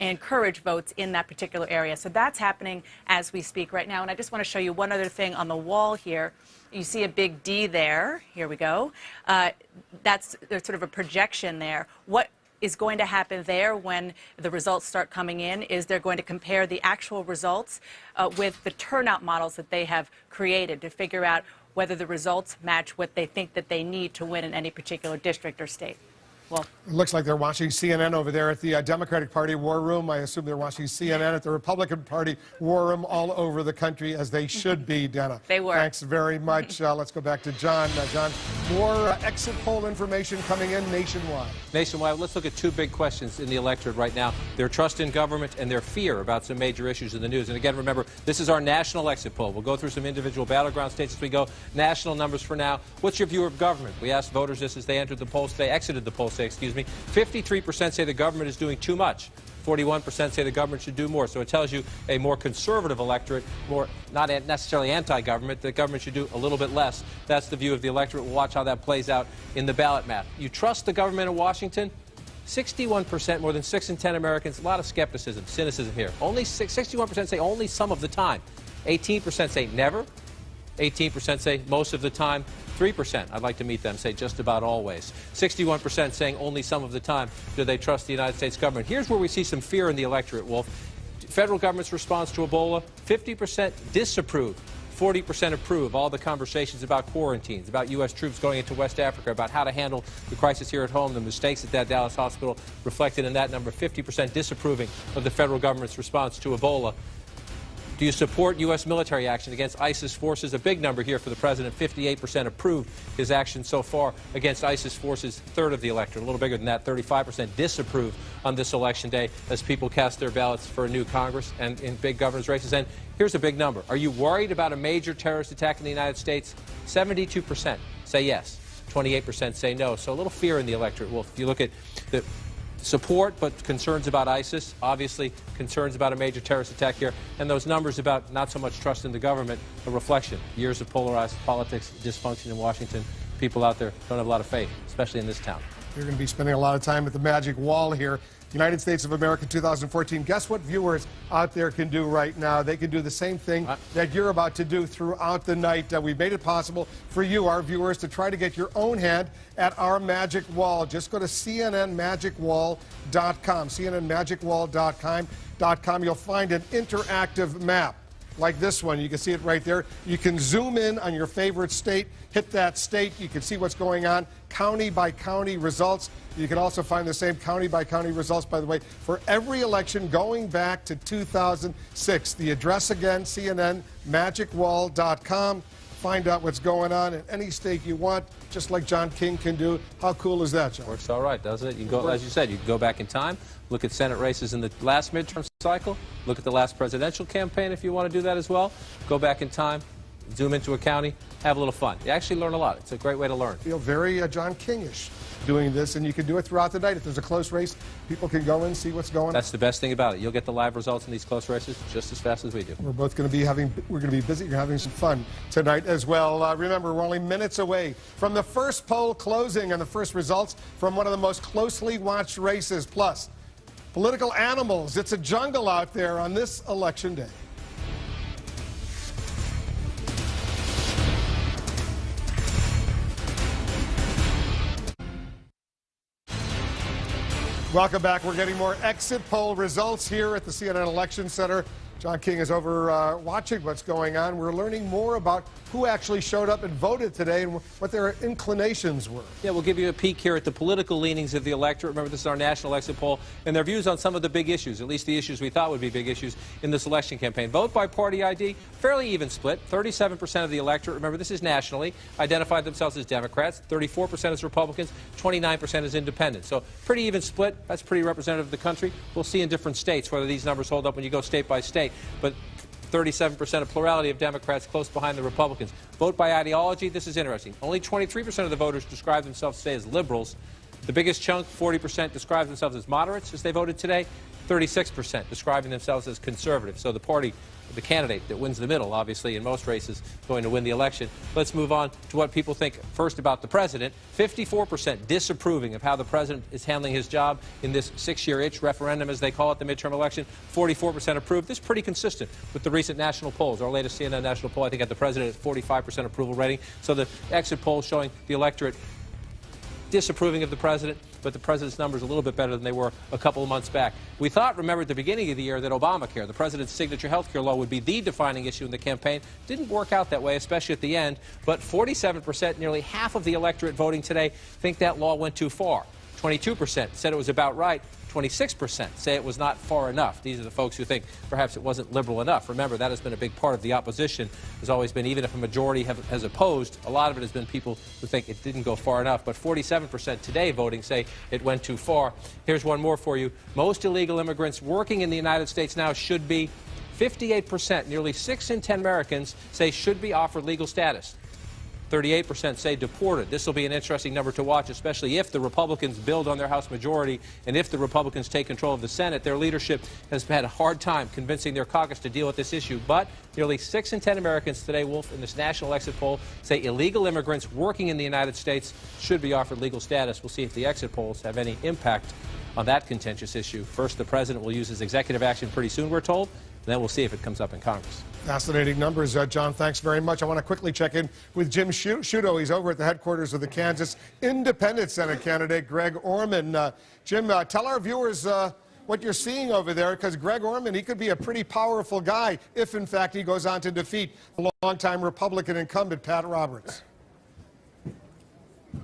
and encourage votes in that particular area. So that's happening as we speak right now. And I just want to show you one other thing on the wall here. You see a big D there. Here we go. There's sort of a projection there. What is going to happen there when the results start coming in is they're going to compare the actual results with the turnout models that they have created to figure out whether the results match what they think that they need to win in any particular district or state. Well, it looks like they're watching CNN over there at the Democratic Party war room. I assume they're watching CNN at the Republican Party war room all over the country, as they should be, Dana. They were. Thanks very much. Let's go back to John. John, more exit poll information coming in nationwide. Nationwide, let's look at two big questions in the electorate right now. Their trust in government and their fear about some major issues in the news. And again, remember, this is our national exit poll. We'll go through some individual battleground states as we go. National numbers for now. What's your view of government? We asked voters this as they entered the polls. They exited the polls. Excuse me, 53% say the government is doing too much. 41% say the government should do more. So it tells you a more conservative electorate, more not necessarily anti-government, the government should do a little bit less. That's the view of the electorate. We'll watch how that plays out in the ballot map. You trust the government in Washington? 61%, more than 6 in 10 Americans, a lot of skepticism, cynicism here. Only 61% say only some of the time. 18% say never. 18% say most of the time. 3%, I'd like to meet them, say just about always. 61% saying only some of the time do they trust the United States government. Here's where we see some fear in the electorate, Wolf. Federal government's response to Ebola, 50% disapprove, 40% approve. All the conversations about quarantines, about U.S. troops going into West Africa, about how to handle the crisis here at home, the mistakes at that Dallas hospital reflected in that number, 50% disapproving of the federal government's response to Ebola. Do you support U.S. military action against ISIS forces? A big number here for the president. 58% approved his action so far against ISIS forces. Third of the electorate, a little bigger than that. 35% disapprove on this election day as people cast their ballots for a new Congress and in big governor's races. And here's a big number. Are you worried about a major terrorist attack in the United States? 72% say yes. 28% say no. So a little fear in the electorate. Well, if you look at the support, but concerns about ISIS, obviously concerns about a major terrorist attack here, and those numbers about not so much trust in the government, a reflection. Years of polarized politics, dysfunction in Washington, people out there don't have a lot of faith, especially in this town. You're going to be spending a lot of time at the Magic Wall here. United States of America 2014. Guess what viewers out there can do right now? They can do the same thing that you're about to do throughout the night. We've made it possible for you, our viewers, to try to get your own hand at our Magic Wall. Just go to cnnmagicwall.com, cnnmagicwall.com. You'll find an interactive map like this one. You can see it right there. You can zoom in on your favorite state, hit that state. You can see what's going on, county by county results. You can also find the same county by county results, by the way, for every election going back to 2006. The address again, cnnmagicwall.com. Find out what's going on in any state you want, just like John King can do. How cool is that, John? Works all right, doesn't it? You can go, as you said, you can go back in time, look at Senate races in the last midterm cycle, look at the last presidential campaign if you want to do that as well. Go back in time, zoom into a county, have a little fun. You actually learn a lot. It's a great way to learn. Feel very John King-ish doing this, and you can do it throughout the night. If there's a close race, people can go in, see what's going on. That's the best thing about it. You'll get the live results in these close races just as fast as we do. We're both going to be busy. You're having some fun tonight as well. Remember, we're only minutes away from the first poll closing and the first results from one of the most closely watched races. Plus, political animals. It's a jungle out there on this election day. Welcome back. We're getting more exit poll results here at the CNN Election Center. John King is over watching what's going on. We're learning more about who actually showed up and voted today and what their inclinations were. Yeah, we'll give you a peek here at the political leanings of the electorate. Remember, this is our national exit poll, and their views on some of the big issues, at least the issues we thought would be big issues in this election campaign. Vote by party ID, fairly even split. 37% of the electorate, remember this is nationally, identified themselves as Democrats, 34% as Republicans, 29% as independents. So pretty even split. That's pretty representative of the country. We'll see in different states whether these numbers hold up when you go state by state. But 37% of plurality of Democrats close behind the Republicans. Vote by ideology, this is interesting. Only 23% of the voters describe themselves today as liberals. The biggest chunk, 40%, describe themselves as moderates as they voted today. 36% describing themselves as conservative. So the party, the candidate that wins the middle, obviously, in most races, going to win the election. Let's move on to what people think first about the president. 54% disapproving of how the president is handling his job in this 6-year itch referendum, as they call it, the midterm election. 44% approve. This is pretty consistent with the recent national polls. Our latest CNN national poll, I think, had the president at 45% approval rating. So the exit poll showing the electorate disapproving of the president, but the president's numbers a little bit better than they were a couple of months back. We thought, remember, at the beginning of the year that Obamacare, the president's signature health care law, would be the defining issue in the campaign. Didn't work out that way, especially at the end. But 47%, nearly half of the electorate voting today, think that law went too far. 22% said it was about right. 26% say it was not far enough. These are the folks who think perhaps it wasn't liberal enough. Remember, that has been a big part of the opposition. Has always been, even if a majority has opposed, a lot of it has been people who think it didn't go far enough. But 47% today voting say it went too far. Here's one more for you. Most illegal immigrants working in the United States now should be 58%. Nearly 6 in 10 Americans say should be offered legal status. 38% say deported. This will be an interesting number to watch, especially if the Republicans build on their House majority and if the Republicans take control of the Senate. Their leadership has had a hard time convincing their caucus to deal with this issue. But nearly 6 in 10 Americans today, Wolf, in this national exit poll, say illegal immigrants working in the United States should be offered legal status. We'll see if the exit polls have any impact on that contentious issue. First, the president will use his executive action pretty soon, we're told. And then we'll see if it comes up in Congress. Fascinating numbers, John. Thanks very much. I want to quickly check in with Jim Sciutto. He's over at the headquarters of the Kansas Independent Senate candidate, Greg Orman. Jim, tell our viewers what you're seeing over there, because Greg Orman, he could be a pretty powerful guy if, in fact, he goes on to defeat the longtime Republican incumbent, Pat Roberts.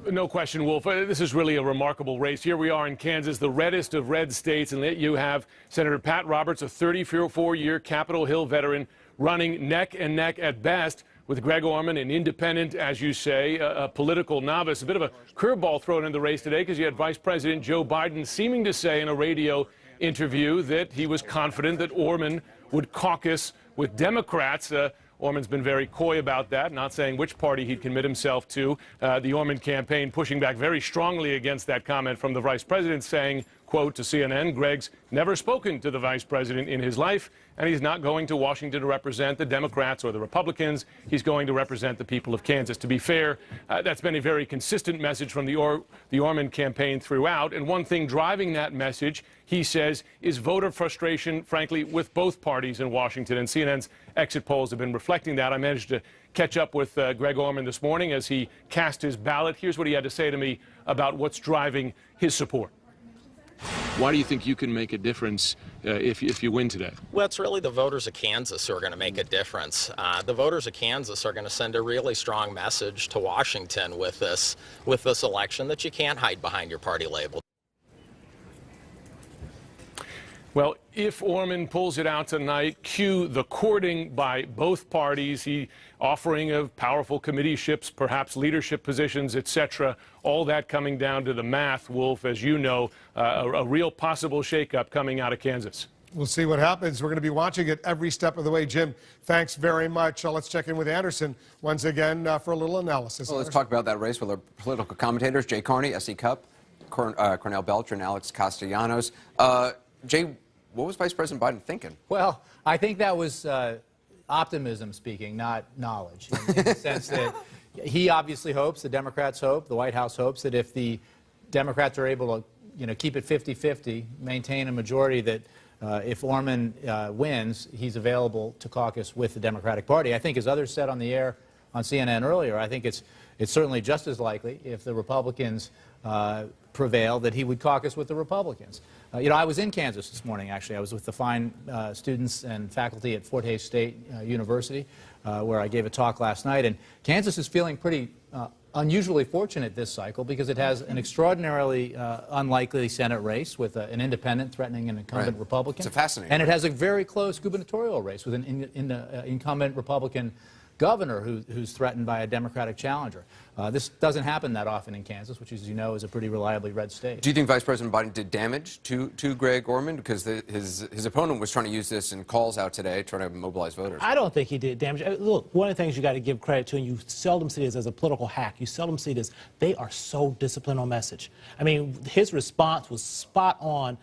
No question, Wolf. This is really a remarkable race. Here we are in Kansas, the reddest of red states, and you have Senator Pat Roberts, a 34-year Capitol Hill veteran, running neck and neck at best with Greg Orman, an independent, as you say, a political novice. A bit of a curveball thrown in the race today because you had Vice President Joe Biden seeming to say in a radio interview that he was confident that Orman would caucus with Democrats. Orman's been very coy about that, not saying which party he'd commit himself to. The Orman campaign pushing back very strongly against that comment from the vice president, saying, quote, to CNN, Greg's never spoken to the vice president in his life, and he's not going to Washington to represent the Democrats or the Republicans. He's going to represent the people of Kansas. To be fair, that's been a very consistent message from the Orman campaign throughout. And one thing driving that message, he says, is voter frustration, frankly, with both parties in Washington. And CNN's exit polls have been reflecting that. I managed to catch up with Greg Orman this morning as he cast his ballot. Here's what he had to say to me about what's driving his support. Why do you think you can make a difference if you win today? Well, it's really the voters of Kansas who are going to make a difference. The voters of Kansas are going to send a really strong message to Washington with this election that you can't hide behind your party label. Well, if Orman pulls it out tonight, cue the courting by both parties, he offering of powerful committeeships, perhaps leadership positions, etc., all that coming down to the math, Wolf, as you know, a real possible shakeup coming out of Kansas. We'll see what happens. We're going to be watching it every step of the way. Jim, thanks very much. Let's check in with Anderson once again for a little analysis. Well, let's talk about that race with our political commentators, Jay Carney, S.E. Cupp, Cornell Belcher, and Alex Castellanos. Jay, what was Vice President Biden thinking? Well, I think that was optimism speaking, not knowledge, in the sense that he obviously hopes, the Democrats hope, the White House hopes that if the Democrats are able to, keep it 50-50, maintain a majority, that if Orman wins, he's available to caucus with the Democratic Party. I think, as others said on the air on CNN earlier, I think it's certainly just as likely if the Republicans prevail, that he would caucus with the Republicans. You know, I was in Kansas this morning, actually. I was with the fine students and faculty at Fort Hays State University, where I gave a talk last night. And Kansas is feeling pretty unusually fortunate this cycle because it has an extraordinarily unlikely Senate race with an independent threatening an incumbent Republican. It's a fascinating And it race. has a very close gubernatorial race with an incumbent Republican governor who's threatened by a Democratic challenger. This doesn't happen that often in Kansas, which, as you know, is a pretty reliably red state. Do you think Vice President Biden did damage to Greg Orman? Because his opponent was trying to use this in calls out today, trying to mobilize voters. I don't think he did damage. Look, one of the things you got to give credit to, and you seldom see this as a political hack, you seldom see this, they are so disciplined on message. I mean, his response was spot on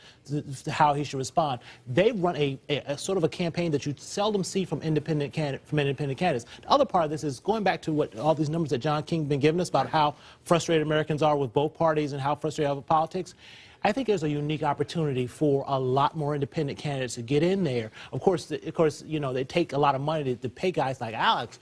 to how he should respond. They run a sort of a campaign that you seldom see from independent candidates. The other part of this is going back to what all these numbers that John King been giving us about how frustrated Americans are with both parties and how frustrated they are with politics. I think there's a unique opportunity for a lot more independent candidates to get in there. Of course, you know, they take a lot of money to pay guys like Alex,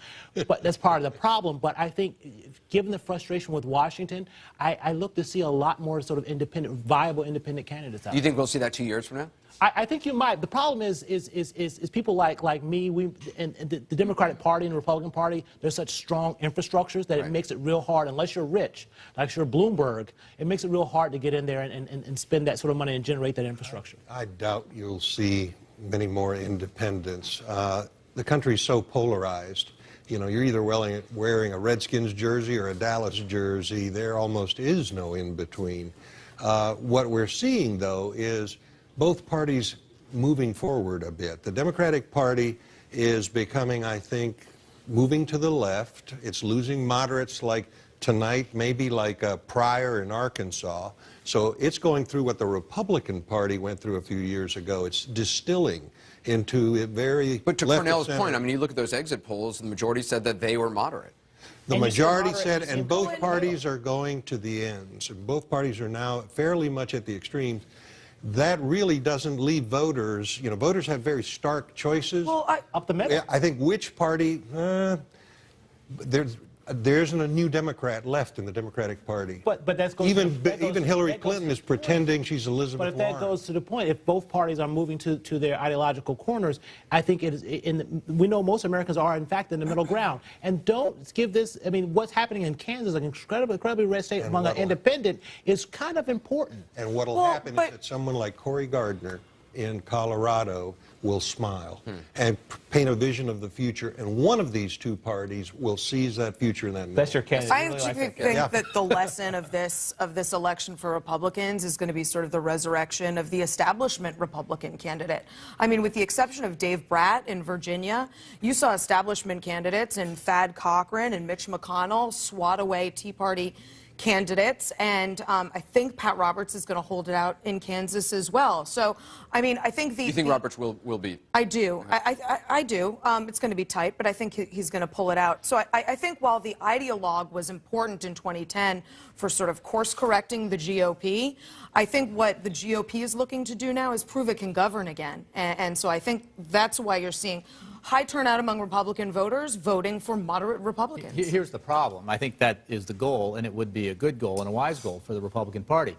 but that's part of the problem. But I think, given the frustration with Washington, I look to see a lot more sort of independent, viable independent candidates out Do you think we'll see that 2 years from now? I think you might. The problem is people like me, and the Democratic Party and the Republican Party, there's such strong infrastructures that it makes it real hard, unless you're rich, like you're Bloomberg, it makes it real hard to get in there and spend that sort of money and generate that infrastructure. I doubt you'll see many more independents. The country's so polarized. You know, you're either wearing a Redskins jersey or a Dallas jersey. There almost is no in-between. What we're seeing, though, is both parties moving forward a bit. The Democratic Party is becoming, I think, moving to the left. It's losing moderates like tonight, maybe like Pryor in Arkansas. So it's going through what the Republican Party went through a few years ago. It's distilling into a very But to left of Cornell's center. point, I mean, you look at those exit polls, the majority said that they were moderate. The majority said, and both parties are going to the ends. And both parties are now fairly much at the extremes. That really doesn't leave voters. You know, voters have very stark choices. Well, up the middle. I think which party, there isn't a new Democrat left in the Democratic Party. But that goes even Hillary Clinton is pretending she's Elizabeth But if that Warren. goes to the point, if both parties are moving to their ideological corners, I think it is. We know most Americans are, in fact, in the middle ground. And don't give this. I mean, what's happening in Kansas, an incredibly red state among an independent, is kind of important. And what will happen is that someone like Cory Gardner in Colorado will smile and paint a vision of the future, and one of these two parties will seize that future in that middle. That's your candidate. I actually think that the lesson of this election for Republicans is going to be sort of the resurrection of the establishment Republican candidate. I mean, with the exception of Dave Bratt in Virginia, you saw establishment candidates in Thad Cochran and Mitch McConnell swat away Tea Party candidates, and I think Pat Roberts is going to hold it out in Kansas as well. So, I mean, I think You think Roberts will be? I do. I do. It's going to be tight, but I think he's going to pull it out. So I think while the ideologue was important in 2010 for sort of course-correcting the GOP, I think what the GOP is looking to do now is prove it can govern again. And so I think that's why you're seeing high turnout among Republican voters voting for moderate Republicans. Here's the problem. I think that is the goal, and it would be a good goal and a wise goal for the Republican Party.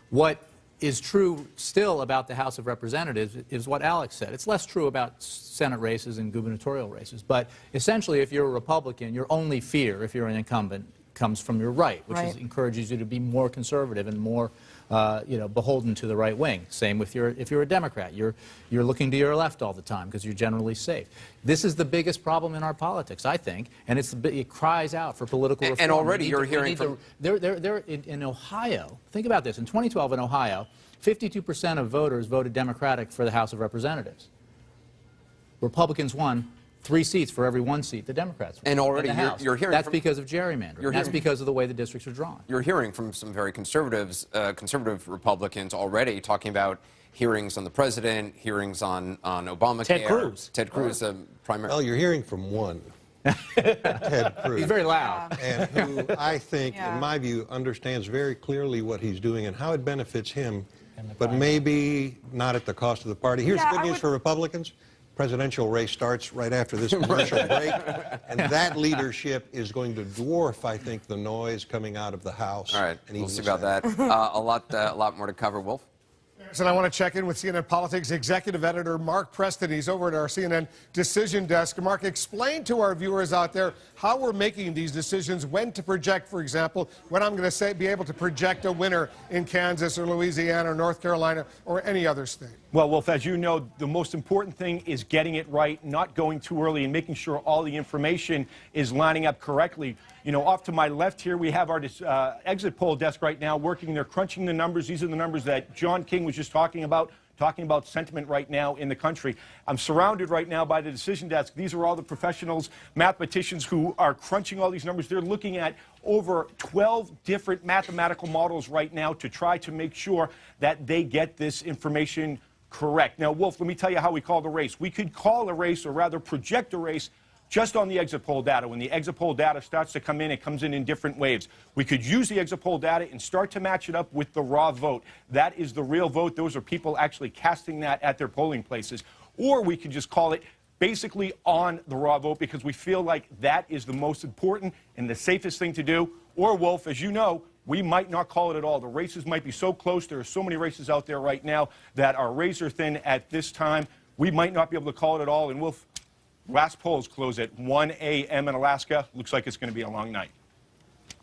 What is true still about the House of Representatives is what Alex said. It's less true about Senate races and gubernatorial races. But essentially, if you're a Republican, your only fear, if you're an incumbent, comes from your right, which encourages you to be more conservative and more beholden to the right wing. Same if you're a Democrat. You're looking to your left all the time because you're generally safe. This is the biggest problem in our politics, I think, and it cries out for political reform. And already you're hearing from... In Ohio, think about this. In 2012 in Ohio, 52% of voters voted Democratic for the House of Representatives. Republicans won 3 seats for every 1 seat the Democrats won. And already in the House. you're hearing That's from, because of gerrymandering. That's because of the way the districts are drawn. You're hearing from some very conservative Republicans already talking about hearings on the president, hearings on Obamacare. Ted Cruz. Ted Cruz, primary. Well, you're hearing from one. Ted Cruz. He's very loud. And who I think, in my view, understands very clearly what he's doing and how it benefits him, but maybe not at the cost of the party. Here's good news for Republicans. presidential race starts right after this commercial break, and that leadership is going to dwarf, I think, the noise coming out of the House. All right, we'll see about that. A lot more to cover, Wolf. And I want to check in with CNN Politics executive editor Mark Preston. He's over at our CNN decision desk. Mark, explain to our viewers out there how we're making these decisions, when to project, for example, when I'm going to be able to project a winner in Kansas or Louisiana or North Carolina or any other state. Well, Wolf, as you know, the most important thing is getting it right, not going too early, and making sure all the information is lining up correctly. You know, off to my left here, we have our exit poll desk right now working. They're crunching the numbers. These are the numbers that John King was just talking about sentiment right now in the country. I'm surrounded right now by the decision desk. These are all the professionals, mathematicians who are crunching all these numbers. They're looking at over 12 different mathematical models right now to try to make sure that they get this information correct. Now, Wolf, let me tell you how we call the race. We could call a race, or rather project a race, just on the exit poll data. When the exit poll data starts to come in, it comes in different waves. We could use the exit poll data and start to match it up with the raw vote. That is the real vote. Those are people actually casting that at their polling places. Or we could just call it basically on the raw vote, because we feel like that is the most important and the safest thing to do. Or, Wolf, as you know, we might not call it at all. The races might be so close. There are so many races out there right now that are razor thin at this time. We might not be able to call it at all. And Wolf, last polls close at 1 a.m. in Alaska. Looks like it's going to be a long night.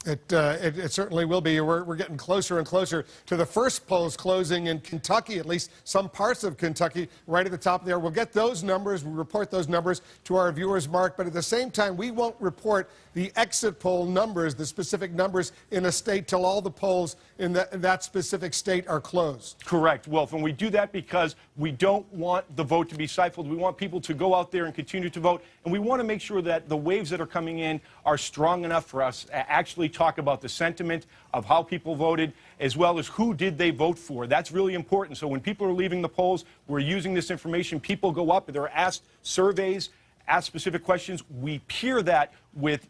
It certainly will be. We're getting closer and closer to the first polls closing in Kentucky, at least some parts of Kentucky, right at the top there. We'll get those numbers. We'll report those numbers to our viewers, Mark. But at the same time, we won't report the exit poll numbers, the specific numbers in a state, till all the polls in that specific state are closed. Correct, Wolf. And we do that because we don't want the vote to be stifled. We want people to go out there and continue to vote. And we want to make sure that the waves that are coming in are strong enough for us to actually talk about the sentiment of how people voted, as well as who did they vote for. That's really important. So when people are leaving the polls, we're using this information. People go up, they're asked surveys, ask specific questions. We peer that with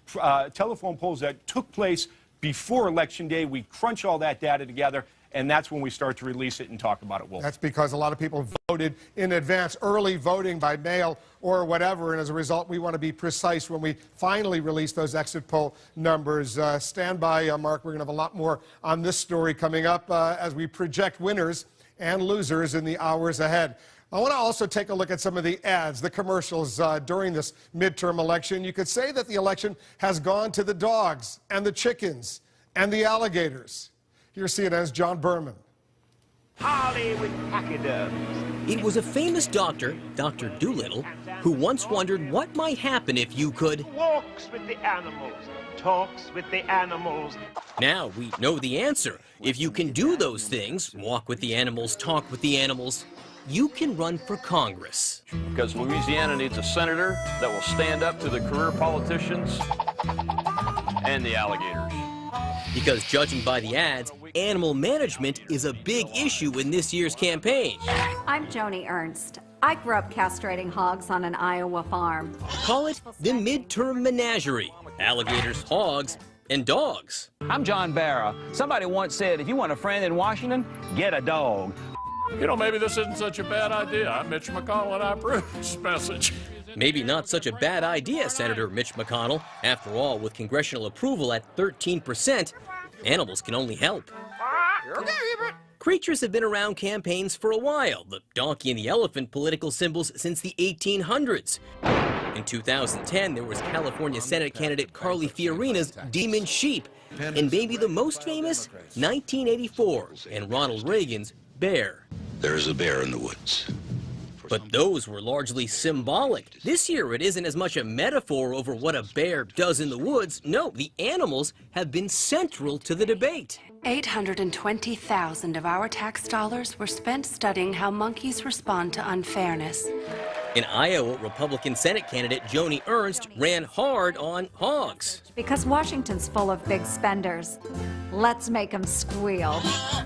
telephone polls that took place before Election Day. We crunch all that data together, and that's when we start to release it and talk about it, Wolf. That's because a lot of people voted in advance, early voting by mail or whatever, and as a result, we want to be precise when we finally release those exit poll numbers. Stand by, Mark. We're going to have a lot more on this story coming up as we project winners and losers in the hours ahead. I want to also take a look at some of the ads, the commercials during this midterm election. You could say that the election has gone to the dogs and the chickens and the alligators. Here's CNN's John Berman. Hollywood pachyderms. It was a famous doctor, Dr. Dolittle, who once wondered what might happen if you could walks with the animals, talks with the animals. Now we know the answer. If you can do those things, walk with the animals, talk with the animals, you can run for Congress. Because Louisiana needs a senator that will stand up to the career politicians and the alligators. Because judging by the ads, animal management is a big issue in this year's campaign. I'm Joni Ernst. I grew up castrating hogs on an Iowa farm. Call it the midterm menagerie. Alligators, hogs, and dogs. I'm John Barra. Somebody once said, if you want a friend in Washington, get a dog. You know, maybe this isn't such a bad idea. I'm Mitch McConnell, and I approve this message. Maybe not such a bad idea, Senator Mitch McConnell. After all, with congressional approval at 13%, animals can only help. Creatures have been around campaigns for a while, the donkey and the elephant political symbols since the 1800s. In 2010, there was California Senate candidate Carly Fiorina's demon sheep, and maybe the most famous, 1984, and Ronald Reagan's bear. There's a bear in the woods. But those were largely symbolic. This year, it isn't as much a metaphor over what a bear does in the woods. No, the animals have been central to the debate. 820,000 of our tax dollars were spent studying how monkeys respond to unfairness. In Iowa, Republican Senate candidate Joni Ernst ran hard on hogs. Because Washington's full of big spenders. Let's make them squeal.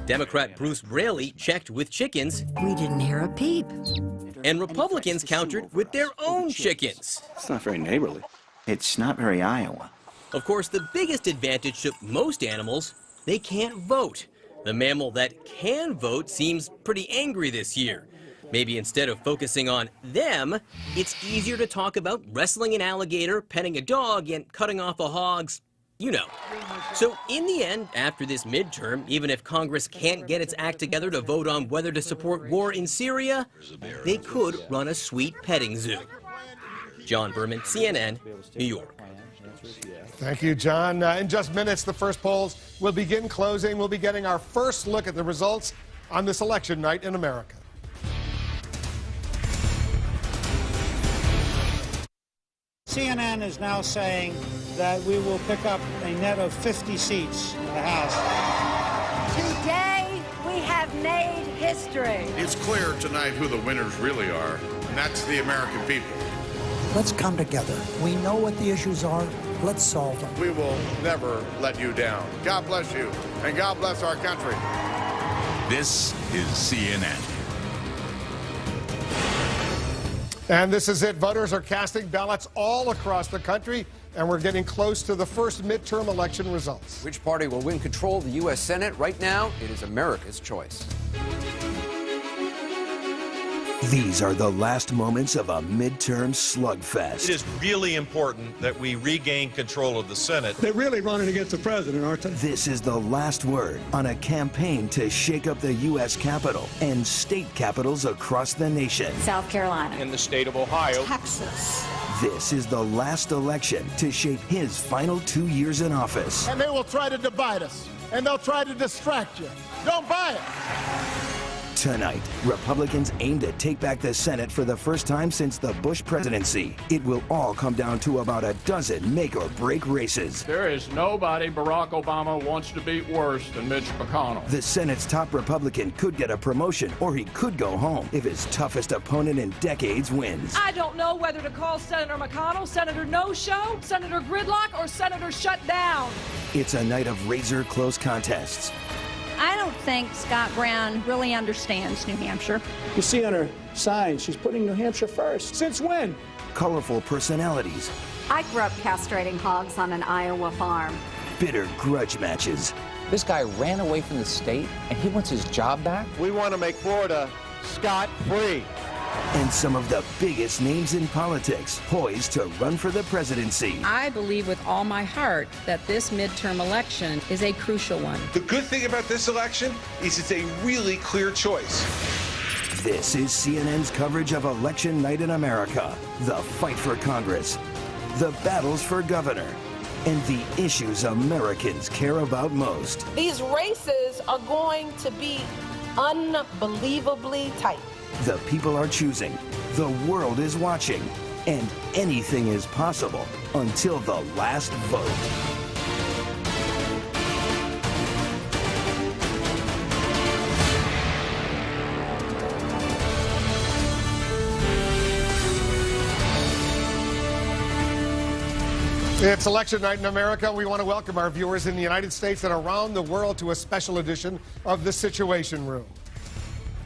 Democrat Bruce Braley checked with chickens. We didn't hear a peep. And Republicans countered with their own chickens. It's not very neighborly. It's not very Iowa. Of course, the biggest advantage to most animals, they can't vote. The mammal that can vote seems pretty angry this year. Maybe instead of focusing on them, it's easier to talk about wrestling an alligator, petting a dog, and cutting off a hog's, you know. So in the end, after this midterm, even if Congress can't get its act together to vote on whether to support war in Syria, they could run a sweet petting zoo. John Berman, CNN, New York. Thank you, John. In just minutes, the first polls will begin closing. We'll be getting our first look at the results on this election night in America. CNN is now saying that we will pick up a net of 50 seats in the House. Today, we have made history. It's clear tonight who the winners really are, and that's the American people. Let's come together. We know what the issues are. Let's solve them. We will never let you down. God bless you, and God bless our country. This is CNN. And this is it. Voters are casting ballots all across the country, and we're getting close to the first midterm election results. Which party will win control of the U.S. Senate? Right now, it is America's choice. These are the last moments of a midterm slugfest. It is really important that we regain control of the Senate. They're really running against the president, aren't they? This is the last word on a campaign to shake up the U.S. Capitol and state capitals across the nation. South Carolina. In the state of Ohio. Texas. This is the last election to shape his final 2 years in office. And they will try to divide us, and they'll try to distract you. Don't buy it. Tonight, Republicans aim to take back the Senate for the first time since the Bush presidency. It will all come down to about a dozen make-or-break races. There is nobody Barack Obama wants to beat worse than Mitch McConnell. The Senate's top Republican could get a promotion, or he could go home if his toughest opponent in decades wins. I don't know whether to call Senator McConnell Senator No-Show, Senator Gridlock, or Senator Shut Down. It's a night of razor-close contests. I don't think Scott Brown really understands New Hampshire. You see on her sign, she's putting New Hampshire first. Since when? Colorful personalities. I grew up castrating hogs on an Iowa farm. Bitter grudge matches. This guy ran away from the state, and he wants his job back? We want to make Florida scot-free. And some of the biggest names in politics poised to run for the presidency. I believe with all my heart that this midterm election is a crucial one. The good thing about this election is it's a really clear choice. This is CNN's coverage of Election Night in America. The fight for Congress, the battles for governor, and the issues Americans care about most. These races are going to be unbelievably tight. The people are choosing, the world is watching, and anything is possible until the last vote. It's election night in America. We want to welcome our viewers in the United States and around the world to a special edition of The Situation Room.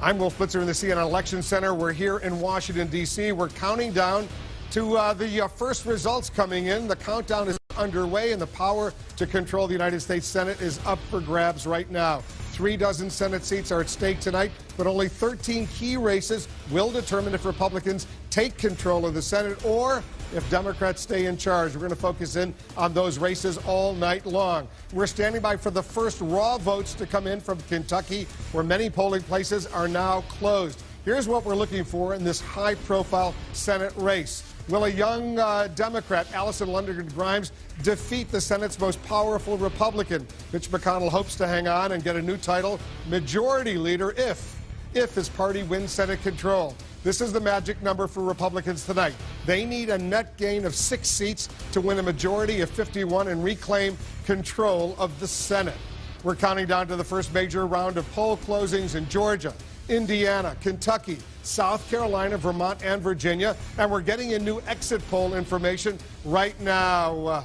I'm Wolf Blitzer in the CNN Election Center. We're here in Washington, D.C. We're counting down to the first results coming in. The countdown is underway, and the power to control the United States Senate is up for grabs right now. 36 Senate seats are at stake tonight, but only 13 key races will determine if Republicans take control of the Senate or if Democrats stay in charge. We're going to focus in on those races all night long. We're standing by for the first raw votes to come in from Kentucky, where many polling places are now closed. Here's what we're looking for in this high-profile Senate race. Will a young Democrat, Allison Lundgren Grimes, defeat the Senate's most powerful Republican? Mitch McConnell hopes to hang on and get a new title, Majority Leader, if his party wins Senate control. This is the magic number for Republicans tonight. They need a net gain of 6 seats to win a majority of 51 and reclaim control of the Senate. We're counting down to the first major round of poll closings in Georgia, Indiana, Kentucky, South Carolina, Vermont, and Virginia. And we're getting in new exit poll information right now.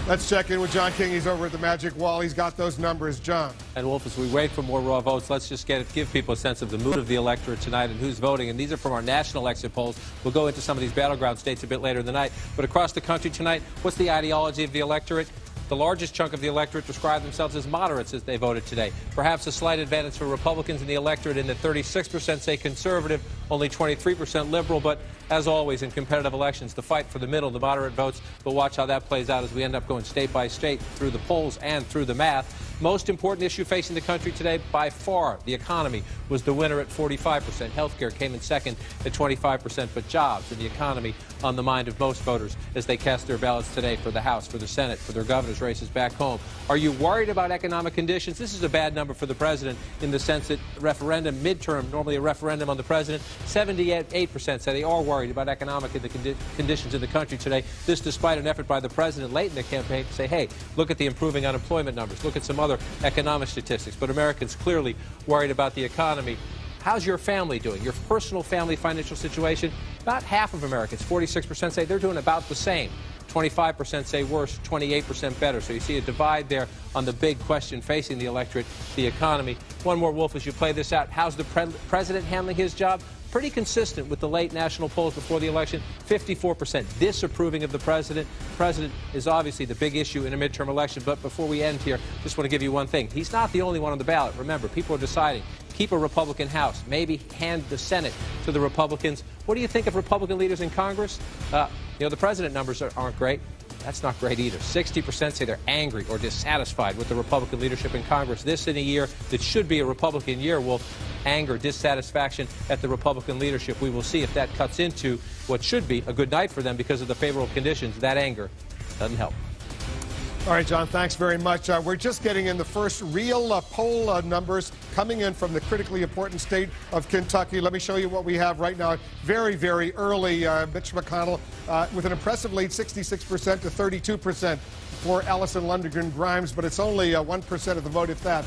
Let's check in with John King. He's over at the Magic Wall. He's got those numbers. John. And Wolf, as we wait for more raw votes, let's just give people a sense of the mood of the electorate tonight and who's voting. And these are from our national exit polls. We'll go into some of these battleground states a bit later in the night. But across the country tonight, what's the ideology of the electorate? The largest chunk of the electorate described themselves as moderates as they voted today. Perhaps a slight advantage for Republicans in the electorate in that 36% say conservative, only 23% liberal, but as always in competitive elections, the fight for the middle, the moderate votes. But watch how that plays out as we end up going state by state through the polls and through the math. Most important issue facing the country today, by far, the economy was the winner at 45%. Healthcare came in second at 25%, but jobs and the economy on the mind of most voters as they cast their ballots today for the House, for the Senate, for their governor's races back home. Are you worried about economic conditions? This is a bad number for the president in the sense that referendum, midterm, normally a referendum on the president, 78% say they are worried about economic conditions in the country today. This despite an effort by the president late in the campaign to say, hey, look at the improving unemployment numbers, look at some other economic statistics. But Americans clearly worried about the economy. How's your family doing? Your personal family financial situation? About half of Americans, 46%, say they're doing about the same. 25% say worse, 28% better. So you see a divide there on the big question facing the electorate, the economy. One more, Wolf, as you play this out. How's the president handling his job? Pretty consistent with the late national polls before the election. 54% disapproving of the president. The president is obviously the big issue in a midterm election. But before we end here, just want to give you one thing. He's not the only one on the ballot. Remember, people are deciding. Keep a Republican House. Maybe hand the Senate to the Republicans. What do you think of Republican leaders in Congress? The president numbers aren't great. That's not great either. 60% say they're angry or dissatisfied with the Republican leadership in Congress. This in a year that should be a Republican year, Wolf. Anger, dissatisfaction at the Republican leadership. We will see if that cuts into what should be a good night for them because of the favorable conditions. That anger doesn't help. All right, John, thanks very much. We're just getting in the first real poll numbers coming in from the critically important state of Kentucky. Let me show you what we have right now. Very, very early, Mitch McConnell with an impressive lead, 66% to 32% for Allison Lundgren Grimes, but it's only 1% of the vote, if that,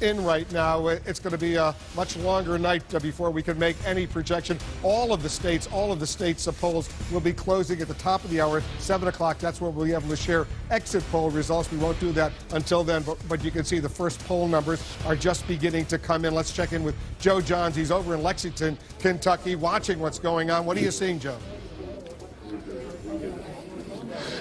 in right now. It's going to be a much longer night before we can make any projection. All of the states' polls will be closing at the top of the hour, 7 o'clock. That's where we'll be able to share exit poll results. We won't do that until then, but you can see the first poll numbers are just beginning to come in. Let's check in with Joe Johns. He's over in Lexington, Kentucky, watching what's going on. What are you seeing, Joe?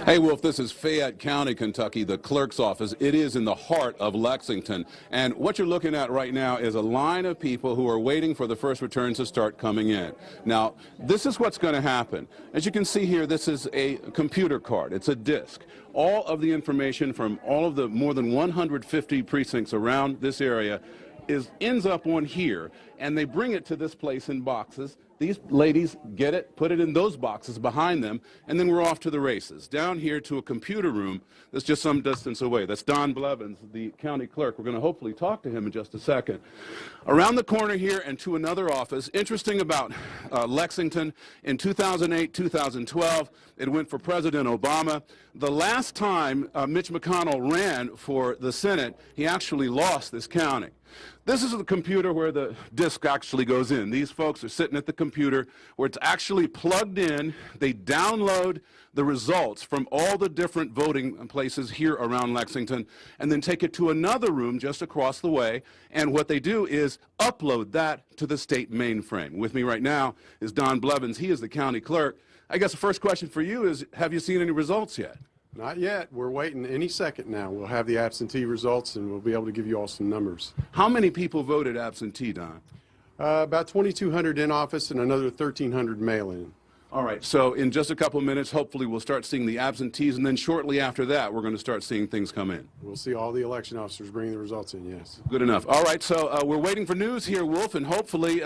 Hey, Wolf, this is Fayette County, Kentucky, the clerk's office. It is in the heart of Lexington. And what you're looking at right now is a line of people who are waiting for the first returns to start coming in. Now, this is what's going to happen. As you can see here, this is a computer card. It's a disk. All of the information from all of the more than 150 precincts around this area ends up on here, and they bring it to this place in boxes. These ladies get it, put it in those boxes behind them, and then we're off to the races. Down here to a computer room that's just some distance away. That's Don Blevins, the county clerk. We're going to hopefully talk to him in just a second. Around the corner here and to another office. Interesting about Lexington, in 2008, 2012, it went for President Obama. The last time Mitch McConnell ran for the Senate, he actually lost this county. This is the computer where the disk actually goes in. These folks are sitting at the computer where it's actually plugged in. They download the results from all the different voting places here around Lexington and then take it to another room just across the way. And what they do is upload that to the state mainframe. With me right now is Don Blevins. He is the county clerk. I guess the first question for you is, have you seen any results yet? Not yet. We're waiting any second now. We'll have the absentee results, and we'll be able to give you all some numbers. How many people voted absentee, Don? About 2,200 in office and another 1,300 mail-in. All right, so in just a couple of minutes, hopefully we'll start seeing the absentees, and then shortly after that, we're going to start seeing things come in. We'll see all the election officers bringing the results in, yes. Good enough. All right, so we're waiting for news here, Wolf, and hopefully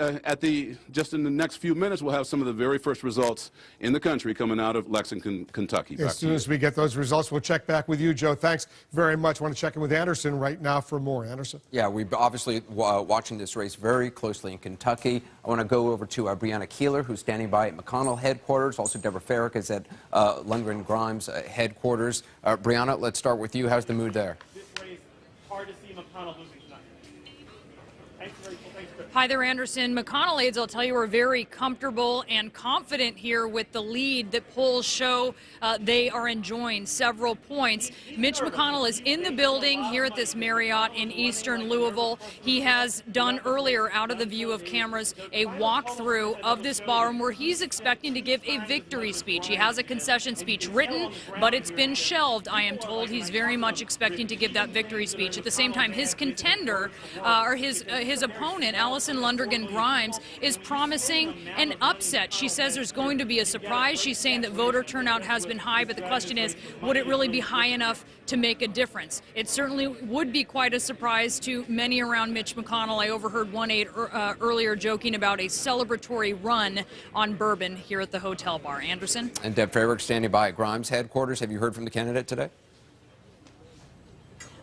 just in the next few minutes, we'll have some of the very first results in the country coming out of Lexington, Kentucky. As soon as we get those results, we'll check back with you, Joe. Thanks very much. I want to check in with Anderson right now for more. Anderson? Yeah, we're obviously watching this race very closely in Kentucky. I want to go over to Brianna Keeler, who's standing by at McConnell headquarters. Also, Deborah Farrick is at Lundgren Grimes headquarters. Brianna, let's start with you. How's the mood there? This race, hard to see McConnell losing tonight. Thanks, Rachel. Thanks, Chris. Hi there, Anderson. McConnell aides, I'll tell you, are very comfortable and confident here with the lead that polls show they are enjoying several points. Mitch McConnell is in the building here at this Marriott in eastern Louisville. He has done earlier, out of the view of cameras, a walkthrough of this ballroom where he's expecting to give a victory speech. He has a concession speech written, but it's been shelved, I am told. He's very much expecting to give that victory speech. At the same time, his contender, or his opponent, Allison Lundergan Grimes, is promising an upset. She says there's going to be a surprise. She's saying that voter turnout has been high, but the question is, would it really be high enough to make a difference? It certainly would be quite a surprise to many around Mitch McConnell. I overheard one aide earlier joking about a celebratory run on bourbon here at the hotel bar. Anderson? And Deb Freyberg standing by at Grimes headquarters. Have you heard from the candidate today?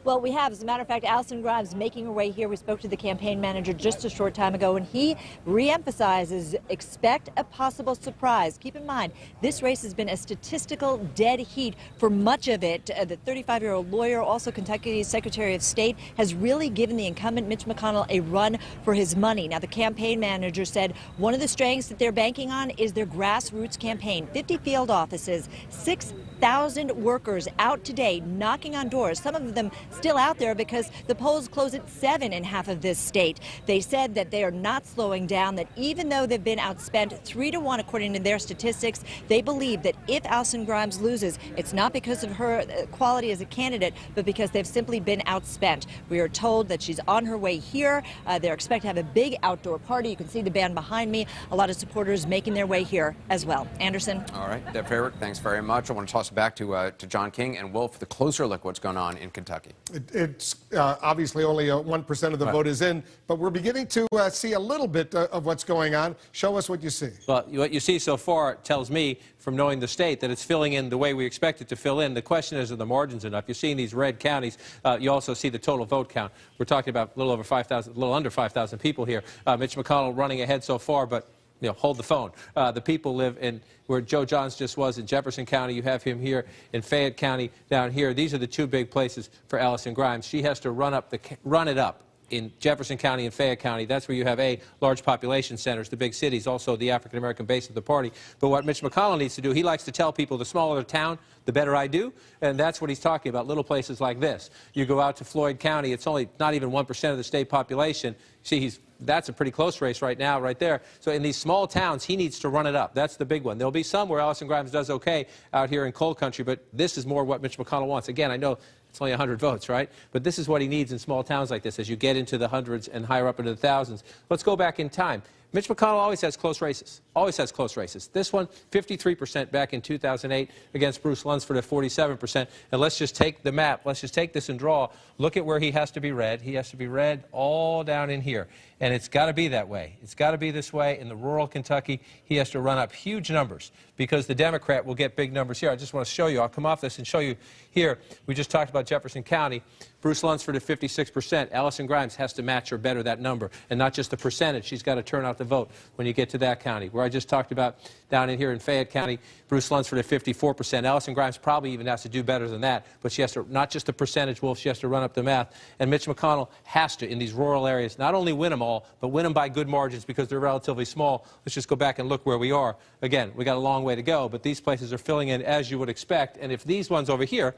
Well, we have. As a matter of fact, Allison Grimes making her way here. We spoke to the campaign manager just a short time ago, and he reemphasizes expect a possible surprise. Keep in mind, this race has been a statistical dead heat for much of it. The 35-year-old lawyer, also Kentucky's Secretary of State, has really given the incumbent Mitch McConnell a run for his money. Now, the campaign manager said one of the strengths that they're banking on is their grassroots campaign. 50 field offices, 6,000 workers out today knocking on doors, some of them still out there because the polls close at 7 in half of this state. They said that they are not slowing down, that even though they've been outspent 3-1 according to their statistics, they believe that if Allison Grimes loses, it's not because of her quality as a candidate, but because they've simply been outspent. We are told that she's on her way here. They're expected to have a big outdoor party. You can see the band behind me. A lot of supporters making their way here as well. Anderson? All right. Deb Freyberg, thanks very much. I want to toss it back to John King and Wolf for the closer look at what's going on in Kentucky. It's obviously only 1% of the vote is in, but we're beginning to see a little bit of what's going on. Show us what you see. Well, what you see so far tells me, from knowing the state, that it's filling in the way we expect it to fill in. The question is, are the margins enough? You're seeing these red counties. You also see the total vote count. We're talking about a little over 5,000, a little under 5,000 people here. Mitch McConnell running ahead so far, but hold the phone. The people live in where Joe Johns just was in Jefferson County. You have him here in Fayette County down here. These are the two big places for Allison Grimes. She has to run it up in Jefferson County and Fayette County. That's where you have large population centers, the big cities, also the African-American base of the party. But what Mitch McConnell needs to do, he likes to tell people the smaller the town, the better I do, and that's what he's talking about, little places like this. You go out to Floyd County, it's only not even 1% of the state population. See, that's a pretty close race right now, right there. So in these small towns, he needs to run it up. That's the big one. There'll be some where Allison Grimes does okay out here in coal country, but this is more what Mitch McConnell wants. Again, I know it's only 100 votes, right? But this is what he needs in small towns like this as you get into the hundreds and higher up into the thousands. Let's go back in time. Mitch McConnell always has close races. Always has close races. This one, 53% back in 2008 against Bruce Lunsford at 47%. And let's just take the map. Let's just take this and draw. Look at where he has to be red. He has to be red all down in here. And it's got to be that way. It's got to be this way. In the rural Kentucky, he has to run up huge numbers because the Democrat will get big numbers here. I just want to show you. I'll come off this and show you here. We just talked about Jefferson County. Bruce Lunsford at 56%. Allison Grimes has to match or better that number. And not just the percentage. She's got to turn out the vote when you get to that county. Where I just talked about down in here in Fayette County, Bruce Lunsford at 54%. Allison Grimes probably even has to do better than that. But she has to, not just the percentage, Wolf, she has to run up the math. And Mitch McConnell has to, in these rural areas, not only win them all, but win them by good margins because they're relatively small. Let's just go back and look where we are. Again, we got a long way to go, but these places are filling in as you would expect. And if these ones over here,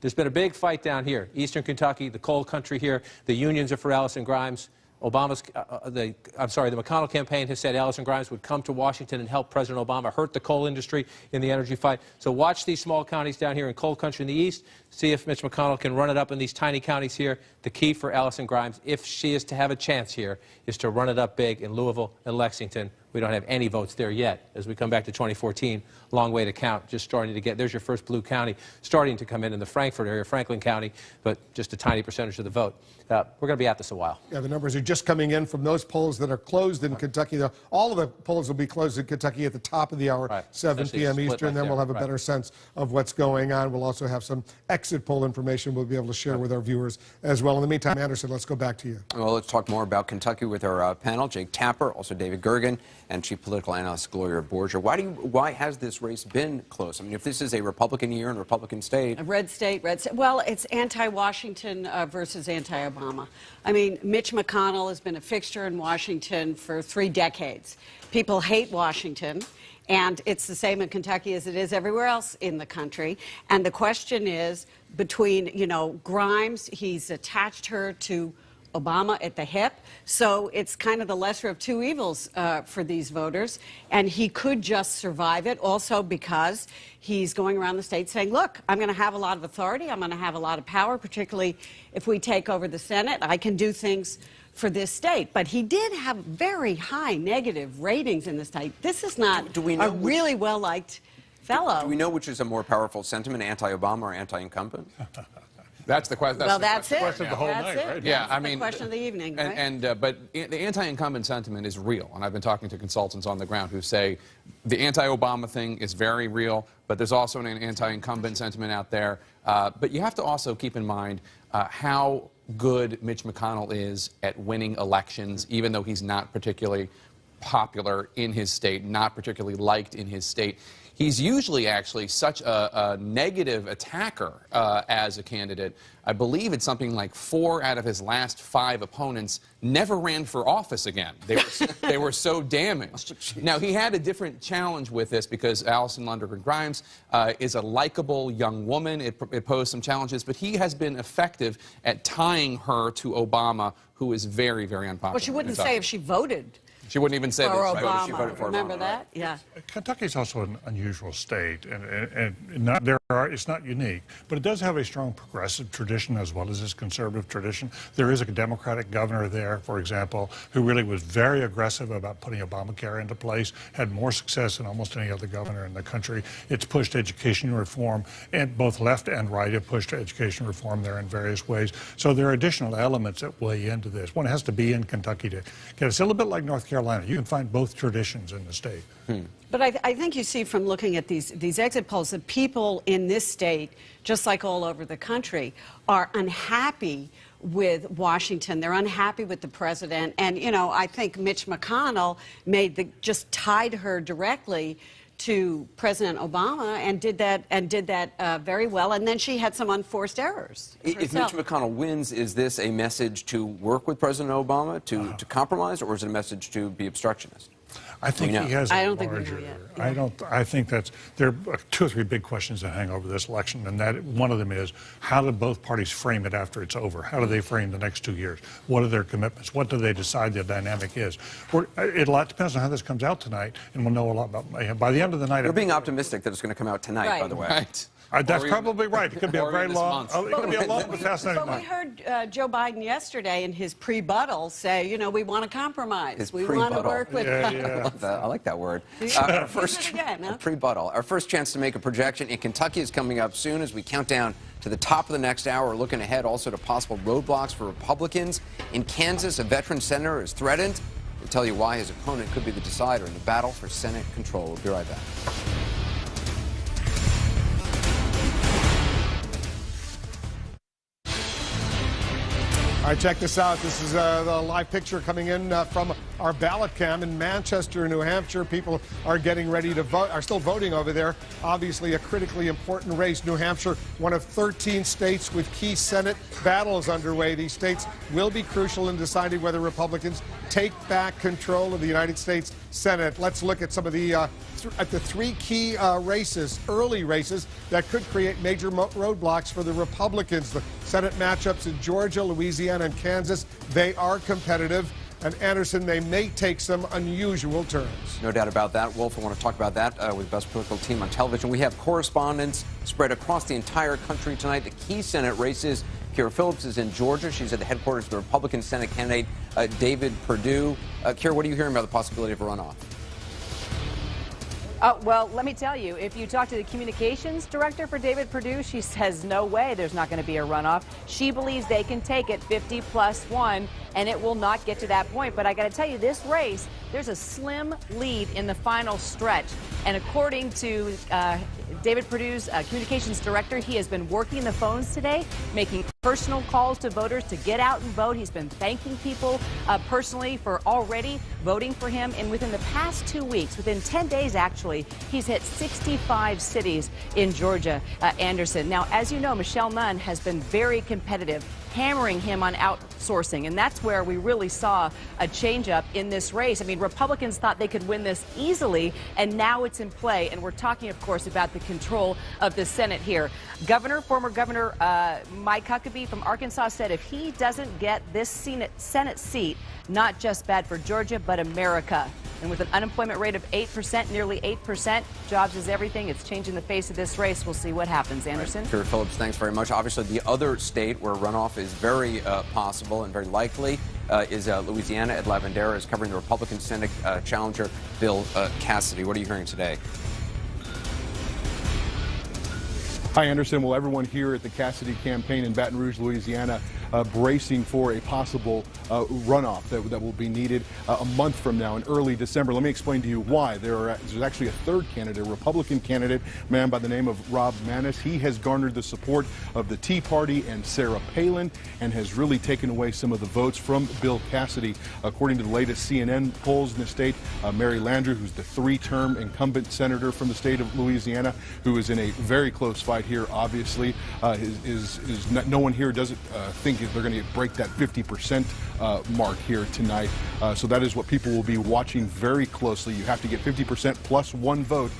there's been a big fight down here. Eastern Kentucky, the coal country here. The unions are for Allison Grimes. The McConnell campaign has said Allison Grimes would come to Washington and help President Obama hurt the coal industry in the energy fight. So watch these small counties down here in coal country in the east. See if Mitch McConnell can run it up in these tiny counties here. The key for Allison Grimes, if she is to have a chance here, is to run it up big in Louisville and Lexington. We don't have any votes there yet. As we come back to 2014, long way to count. Just starting to get, there's your first blue county starting to come in the Frankfort area, Franklin County, but just a tiny percentage of the vote. We're going to be at this a while. Yeah, the numbers are just coming in from those polls that are closed in Kentucky. All of the polls will be closed in Kentucky at the top of the hour, 7 p.m. Eastern. Then we'll have a better sense of what's going on. We'll also have some exit poll information we'll be able to share with our viewers as well. In the meantime, Anderson, let's go back to you. Well, let's talk more about Kentucky with our panel. Jake Tapper, also David Gergen, and chief political analyst Gloria Borger. Why has this race been close? I mean, if this is a Republican year in a Republican state. A red state. Well, it's anti-Washington versus anti-Obama. I mean, Mitch McConnell has been a fixture in Washington for 3 decades. People hate Washington. And it's the same in Kentucky as it is everywhere else in the country. And the question is, between, Grimes, he's attached her to Obama at the hip. So it's kind of the lesser of 2 evils for these voters. And he could just survive it also because he's going around the state saying, look, I'm going to have a lot of authority. I'm going to have a lot of power, particularly if we take over the Senate. I can do things for this state. But he did have very high negative ratings in the state. This is not a really well-liked fellow. Do we know which is a more powerful sentiment, anti-Obama or anti-incumbent? That's the question. That's the question of the whole night, right? Yeah, I mean, the question of the evening, right? But the anti-incumbent sentiment is real, and I've been talking to consultants on the ground who say the anti-Obama thing is very real, but there's also an anti-incumbent sentiment out there. But you have to also keep in mind how good Mitch McConnell is at winning elections, even though he's not particularly popular in his state, not particularly liked in his state. He's usually actually such a negative attacker as a candidate. I believe it's something like 4 out of his last 5 opponents never ran for office again. They were so damaged. Now, he had a different challenge with this because Alison Lundergan Grimes is a likable young woman. It posed some challenges, but he has been effective at tying her to Obama, who is very, very unpopular. Well, she wouldn't say if she voted. She wouldn't even say for this. Obama. She voted for Remember Obama, that? right? Yeah. Kentucky is also an unusual state, and it's not unique, but it does have a strong progressive tradition as well as its conservative tradition. There is a Democratic governor there, for example, who really was very aggressive about putting Obamacare into place, had more success than almost any other governor in the country. It's pushed education reform, and both left and right have pushed education reform there in various ways. So there are additional elements that weigh into this. One has to be in Kentucky to get it. It's a little bit like North Carolina. You can find both traditions in the state. But I think you see from looking at these exit polls that people in this state, just like all over the country, are unhappy with Washington. They're unhappy with the president. And, I think Mitch McConnell just tied her directly to President Obama and did that very well. And then she had some unforced errors If Mitch McConnell wins, is this a message to work with President Obama, to compromise, or is it a message to be obstructionist? I think he has I a don't think we larger. know yet. I think there are 2 or 3 big questions that hang over this election, and that one of them is how do both parties frame it after it's over? How do they frame the next 2 years? What are their commitments? What do they decide the dynamic is? It a lot depends on how this comes out tonight, and we'll know a lot about. By the end of the night, you're being optimistic that it's going to come out tonight, by the way. Right. That's probably right. It could be a very long. It could be a long but fascinating But we heard Joe Biden yesterday in his pre-buttal say, we want to compromise. We want to work with. I like that word. Our first pre-buttal. Our first chance to make a projection in Kentucky is coming up soon as we count down to the top of the next hour. We're looking ahead also to possible roadblocks for Republicans. In Kansas, a veteran senator is threatened. We'll tell you why his opponent could be the decider in the battle for Senate control. We'll be right back. All right, check this out. This is the live picture coming in from our ballot cam in Manchester, New Hampshire. People are getting ready to vote, are still voting over there. Obviously, a critically important race. New Hampshire, one of 13 states with key Senate battles underway. These states will be crucial in deciding whether Republicans take back control of the United States Senate. Let's look at some of the 3 key races, early races, that could create major roadblocks for the Republicans. The Senate matchups in Georgia, Louisiana, and Kansas, they are competitive. And Anderson, they may take some unusual turns. No doubt about that. Wolf, I want to talk about that with the best political team on television. We have correspondents spread across the entire country tonight. The key Senate races. Kira Phillips is in Georgia. She's at the headquarters of the Republican Senate candidate, David Perdue. Kira, what are you hearing about the possibility of a runoff? Well, let me tell you, if you talk to the communications director for David Perdue, she says no way there's not going to be a runoff. She believes they can take it 50+1, and it will not get to that point. But I got to tell you, this race, there's a slim lead in the final stretch. And according to David Perdue's communications director. He has been working the phones today, making personal calls to voters to get out and vote. He's been thanking people personally for already voting for him. And within the past 2 weeks, within 10 days actually, he's hit 65 cities in Georgia, Anderson. Now, as you know, Michelle Nunn has been very competitive, hammering him on outsourcing, and that's where we really saw a change-up in this race. I mean, Republicans thought they could win this easily, and now it's in play, and we're talking, of course, about the control of the Senate here. Former Governor Mike Huckabee from Arkansas said if he doesn't get this Senate seat, not just bad for Georgia, but America. And with an unemployment rate of 8%, nearly 8%, jobs is everything. It's changing the face of this race. We'll see what happens. Anderson? Right. Kira Phillips, thanks very much. Obviously, the other state where runoff is very possible and very likely is Louisiana. Ed Lavandera is covering the Republican Senate challenger, Bill Cassidy. What are you hearing today? Hi, Anderson. Well, everyone here at the Cassidy campaign in Baton Rouge, Louisiana, bracing for a possible runoff that will be needed a month from now in early December. Let me explain to you why. There's actually a third candidate, a Republican candidate, a man by the name of Rob Maness. He has garnered the support of the Tea Party and Sarah Palin and has really taken away some of the votes from Bill Cassidy. According to the latest CNN polls in the state, Mary Landrieu, who's the three-term incumbent senator from the state of Louisiana, who is in a very close fight here, obviously, no one here doesn't think they're going to break that 50% mark here tonight. So that is what people will be watching very closely. You have to get 50% plus one vote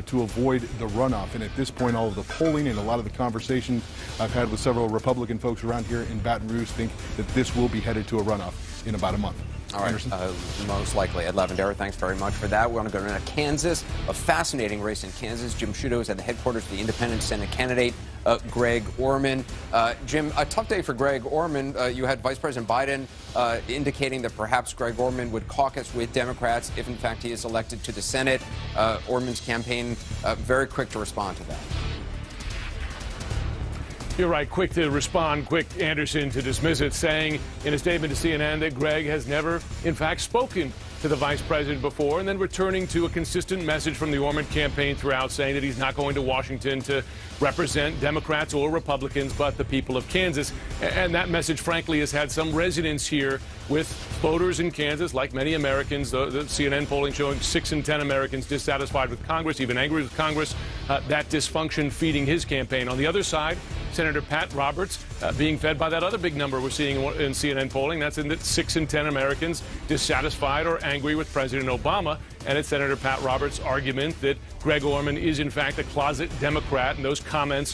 to avoid the runoff. And at this point, all of the polling and a lot of the conversations I've had with several Republican folks around here in Baton Rouge think that this will be headed to a runoff in about a month. All right, most likely. Ed Lavandera, thanks very much for that. We're going to go to Kansas, a fascinating race in Kansas. Jim Sciutto is at the headquarters of the independent Senate candidate, Greg Orman. Jim, a tough day for Greg Orman. You had Vice President Biden indicating that perhaps Greg Orman would caucus with Democrats if, in fact, he is elected to the Senate. Orman's campaign very quick to respond to that. You're right, quick to respond, quick, Anderson, to dismiss it, saying in a statement to CNN that Greg has never, in fact, spoken to the vice president before, and then returning to a consistent message from the Orman campaign throughout, saying that he's not going to Washington to represent Democrats or Republicans, but the people of Kansas. And that message, frankly, has had some resonance here with voters in Kansas, like many Americans. The CNN polling showing 6 in 10 Americans dissatisfied with Congress, even angry with Congress. That dysfunction feeding his campaign. On the other side, Senator Pat Roberts being fed by that other big number we're seeing in CNN polling. That's in that 6 in 10 Americans dissatisfied or angry with President Obama. And it's Senator Pat Roberts' argument that Greg Orman is, in fact, a closet Democrat, and those comments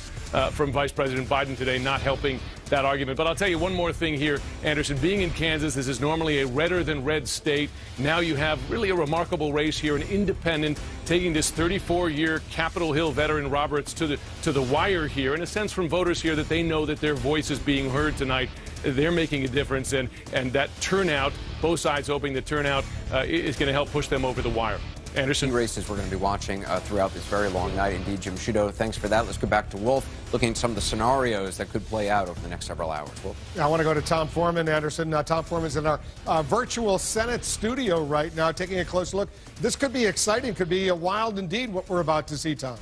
from Vice President Biden today not helping that argument. But I'll tell you one more thing here, Anderson. Being in Kansas, this is normally a redder than red state. Now you have really a remarkable race here, an independent taking this 34-year Capitol Hill veteran Roberts to the wire here, in a sense from voters here that they know that their voice is being heard tonight. They're making a difference, and that turnout, both sides hoping the turnout is going to help push them over the wire. Anderson. Races we're going to be watching throughout this very long night. Indeed, Jim Sciutto, thanks for that. Let's go back to Wolf, looking at some of the scenarios that could play out over the next several hours. Wolf. I want to go to Tom Foreman, Anderson. Tom Foreman's in our virtual Senate studio right now, taking a close look. This could be exciting, could be wild indeed, what we're about to see, Tom.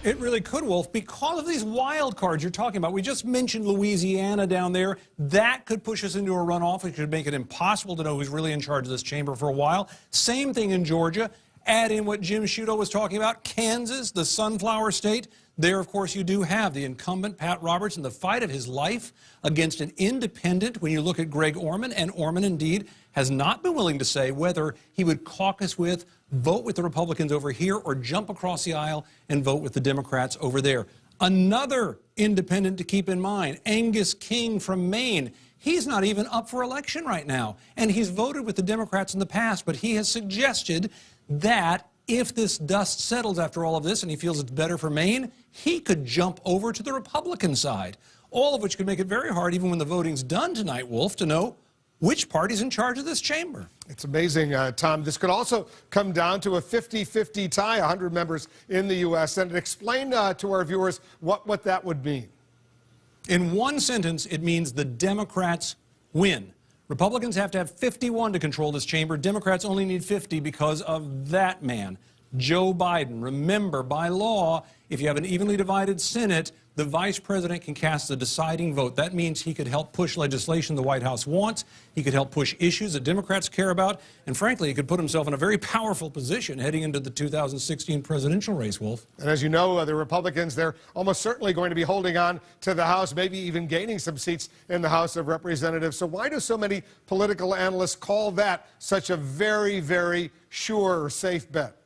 It really could, Wolf, because of these wild cards you're talking about. We just mentioned Louisiana down there. That could push us into a runoff. It could make it impossible to know who's really in charge of this chamber for a while. Same thing in Georgia. Add in what Jim Sciutto was talking about, Kansas, the sunflower state. There, of course, you do have the incumbent, Pat Roberts, in the fight of his life against an independent when you look at Greg Orman. And Orman, indeed, has not been willing to say whether he would caucus with, vote with the Republicans over here, or jump across the aisle and vote with the Democrats over there. Another independent to keep in mind, Angus King from Maine. He's not even up for election right now. And he's voted with the Democrats in the past, but he has suggested that if this dust settles after all of this and he feels it's better for Maine, he could jump over to the Republican side. All of which could make it very hard, even when the voting's done tonight, Wolf, to know which party's in charge of this chamber. It's amazing, Tom. This could also come down to a 50-50 tie, 100 members in the U.S. Senate. Explain to our viewers what that would mean. In one sentence, it means the Democrats win. Republicans have to have 51 to control this chamber. Democrats only need 50 because of that man. Joe Biden. Remember, by law, if you have an evenly divided Senate, the vice president can cast the deciding vote. That means he could help push legislation the White House wants. He could help push issues that Democrats care about. And frankly, he could put himself in a very powerful position heading into the 2016 presidential race, Wolf. And as you know, the Republicans, they're almost certainly going to be holding on to the House, maybe even gaining some seats in the House of Representatives. So why do so many political analysts call that such a very, very sure or safe bet?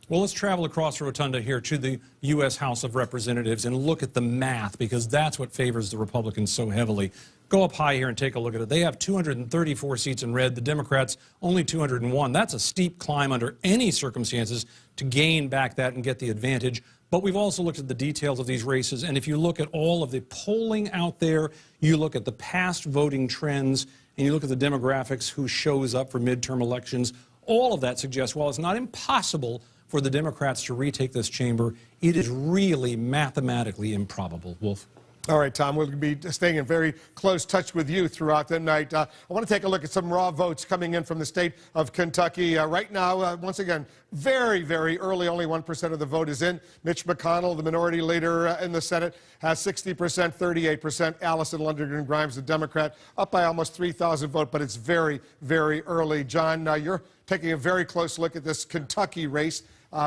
Well, let's travel across the rotunda here to the U.S. House of Representatives and look at the math, because that's what favors the Republicans so heavily. Go up high here and take a look at it. They have 234 seats in red. The Democrats only 201. That's a steep climb under any circumstances to gain back that and get the advantage. But we've also looked at the details of these races, and if you look at all of the polling out there, you look at the past voting trends, and you look at the demographics, who shows up for midterm elections, all of that suggests, while it's not impossible for the Democrats to retake this chamber, it is really mathematically improbable. Wolf. All right, Tom, we'll be staying in very close touch with you throughout the night. I want to take a look at some raw votes coming in from the state of Kentucky. Right now, once again, very, very early, only 1% of the vote is in. Mitch McConnell, the minority leader in the Senate, has 60%, 38%. Allison Lundgren Grimes, the Democrat, up by almost 3,000 votes, but it's very, very early. John, you're taking a very close look at this Kentucky race.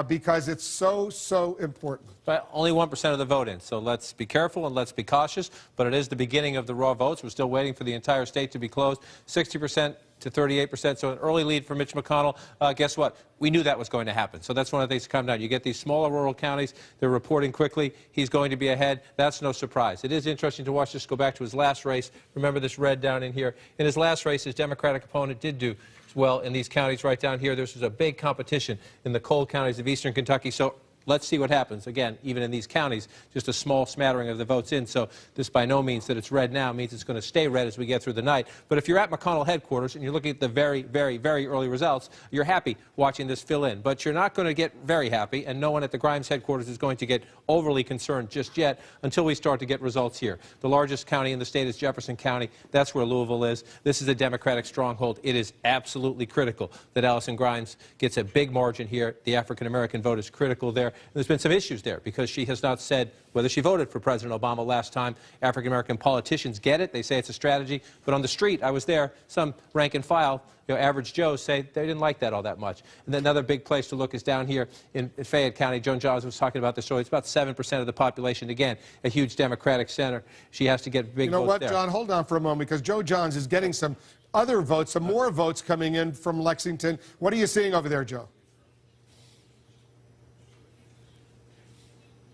Because it's so important. But only 1% of the vote in, so let's be careful and let's be cautious. But it is the beginning of the raw votes. We're still waiting for the entire state to be closed. 60% to 38%, so an early lead for Mitch McConnell. Guess what? We knew that was going to happen. So that's one of the things to come down. You get these smaller rural counties, they're reporting quickly. He's going to be ahead. That's no surprise. It is interesting to watch this go back to his last race. Remember this red down in here. In his last race, his Democratic opponent did do well in these counties right down here. This was a big competition in the coal counties of eastern Kentucky. So let's see what happens. Again, even in these counties, just a small smattering of the votes in. So this by no means that it's red now means it's going to stay red as we get through the night. But if you're at McConnell headquarters and you're looking at the very, very, very early results, you're happy watching this fill in. But you're not going to get very happy, and no one at the Grimes headquarters is going to get overly concerned just yet until we start to get results here. The largest county in the state is Jefferson County. That's where Louisville is. This is a Democratic stronghold. It is absolutely critical that Allison Grimes gets a big margin here. The African-American vote is critical there. And there's been some issues there because she has not said whether she voted for President Obama last time. African-American politicians get it. They say it's a strategy. But on the street, I was there, some rank and file, average Joes say they didn't like that all that much. And then another big place to look is down here in Fayette County. Joan Johns was talking about this earlier. It's about 7% of the population. Again, a huge Democratic center. She has to get big votes there. You know what, John? Hold on for a moment, because Joe Johns is getting some other votes, some more votes coming in from Lexington. What are you seeing over there, Joe?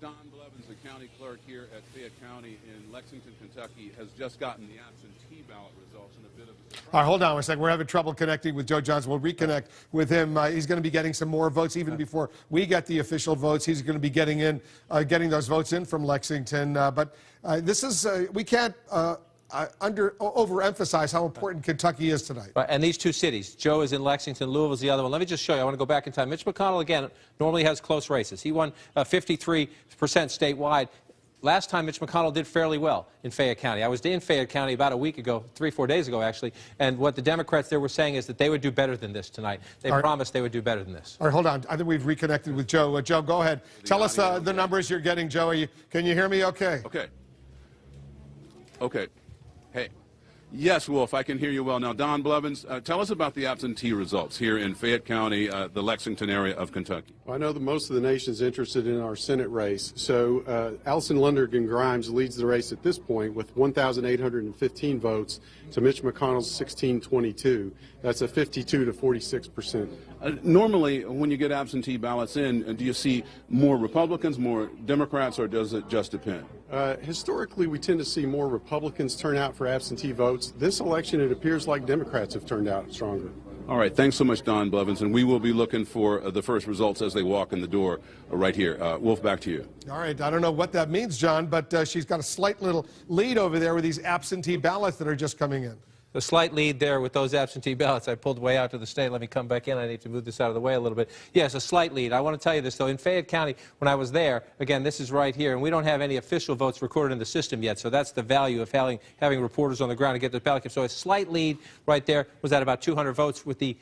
Don Blevins, the county clerk here at Fayette County in Lexington, Kentucky, has just gotten the absentee ballot results in a bit of a surprise. All right, hold on a second. We're having trouble connecting with Joe Johns. We'll reconnect with him. He's going to be getting some more votes even before we get the official votes. He's going to be getting those votes in from Lexington. But this is we can't overemphasize how important Kentucky is tonight. Right, and these two cities, Joe is in Lexington, Louisville's the other one. Let me just show you. I want to go back in time. Mitch McConnell, again, normally has close races. He won 53% statewide. Last time, Mitch McConnell did fairly well in Fayette County. I was in Fayette County about a week ago, 3-4 days ago, actually, and what the Democrats there were saying is that they would do better than this tonight. They promised they would do better than this. All right, hold on. I think we've reconnected with Joe. Joe, go ahead. Tell us the numbers you're getting, Joe. Can you hear me okay? Okay. Hey. Yes, Wolf, I can hear you well. Now, Don Blevins, tell us about the absentee results here in Fayette County, the Lexington area of Kentucky. Well, I know that most of the nation is interested in our Senate race. So Allison Lundgren Grimes leads the race at this point with 1,815 votes to Mitch McConnell's 1,622. That's a 52 to 46%. Normally, when you get absentee ballots in, do you see more Republicans, more Democrats, or does it just depend? Historically, we tend to see more Republicans turn out for absentee votes. This election, it appears like Democrats have turned out stronger. All right, thanks so much, Don Blevins, and we will be looking for the first results as they walk in the door right here. Wolf, back to you. All right, I don't know what that means, John, but she's got a slight little lead over there with these absentee ballots that are just coming in. A slight lead there with those absentee ballots. I pulled way out to the state. Let me come back in. I need to move this out of the way a little bit. Yes, a slight lead. I want to tell you this, though. In Fayette County, when I was there, again, this is right here, and we don't have any official votes recorded in the system yet, so that's the value of having reporters on the ground to get the ballot. So a slight lead right there was at about 200 votes with the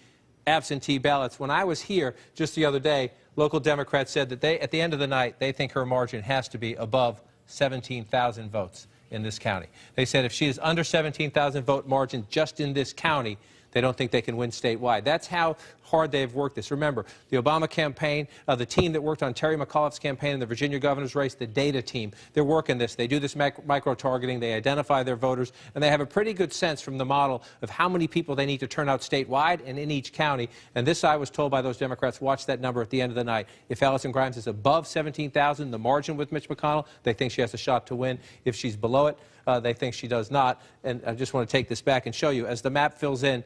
absentee ballots. When I was here just the other day, local Democrats said that at the end of the night, they think her margin has to be above 17,000 votes in this county. They said if she is under 17,000 vote margin just in this county, they don't think they can win statewide. That's how hard they've worked this. Remember, the Obama campaign, the team that worked on Terry McAuliffe's campaign in the Virginia governor's race, the data team, they're working this. They do this micro-targeting. They identify their voters, and they have a pretty good sense from the model of how many people they need to turn out statewide and in each county. And this, I was told by those Democrats, watch that number at the end of the night. If Allison Grimes is above 17,000, the margin with Mitch McConnell, they think she has a shot to win. If she's below it, they think she does not. And I just want to take this back and show you, as the map fills in,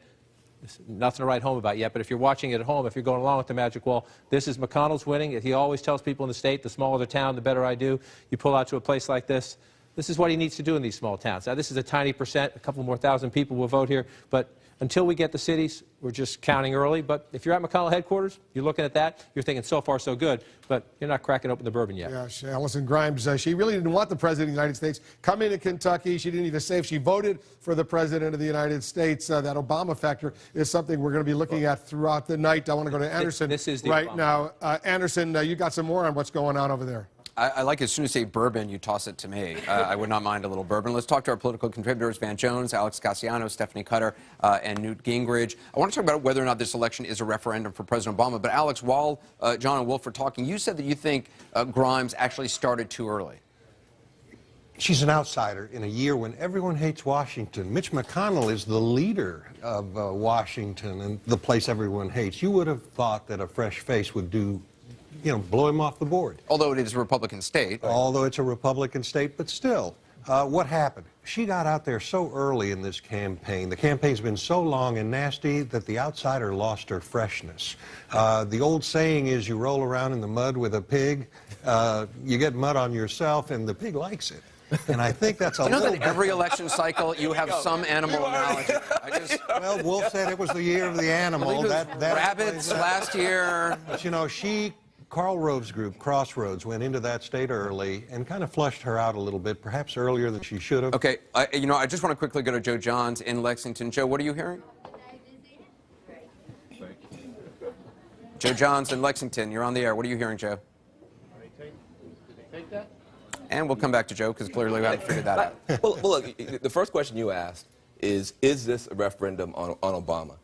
nothing to write home about yet, but if you're watching it at home, if you're going along with the magic wall, this is McConnell's winning. He always tells people in the state, the smaller the town, the better I do. You pull out to a place like this, this is what he needs to do in these small towns. Now, this is a tiny percent. A couple more thousand people will vote here, but until we get the cities, we're just counting early. But if you're at McConnell headquarters, you're looking at that, you're thinking so far so good, but you're not cracking open the bourbon yet. Yeah, Allison Grimes, she really didn't want the President of the United States coming to Kentucky. She didn't even say if she voted for the President of the United States. That Obama factor is something we're going to be looking at throughout the night. I want to go to Anderson this is the right Obama. Now. Anderson, you got some more on what's going on over there. I like as soon as you say bourbon, you toss it to me. I would not mind a little bourbon. Let's talk to our political contributors, Van Jones, Alex Cassiano, Stephanie Cutter, and Newt Gingrich. I want to talk about whether or not this election is a referendum for President Obama. But Alex, while John and Wolf were talking, you said that you think Grimes actually started too early. She's an outsider in a year when everyone hates Washington. Mitch McConnell is the leader of Washington and the place everyone hates. You would have thought that a fresh face would do, blow him off the board. Although it is a Republican state. Although it's a Republican state, but still, what happened? She got out there so early in this campaign. The campaign's been so long and nasty that the outsider lost her freshness. The old saying is you roll around in the mud with a pig, you get mud on yourself, and the pig likes it. And I think that's a you know little that every election cycle you have some animal analogy. Well, Wolf said it was the year of the animal. Rabbits last year. But Karl Rove's group, Crossroads, went into that state early and kind of flushed her out a little bit, perhaps earlier than she should have. Okay, I just want to quickly go to Joe Johns in Lexington. Joe, what are you hearing? Joe Johns in Lexington, you're on the air. What are you hearing, Joe? And we'll come back to Joe, because clearly we haven't figured that out. Well, look, the first question you asked is this a referendum on Obama?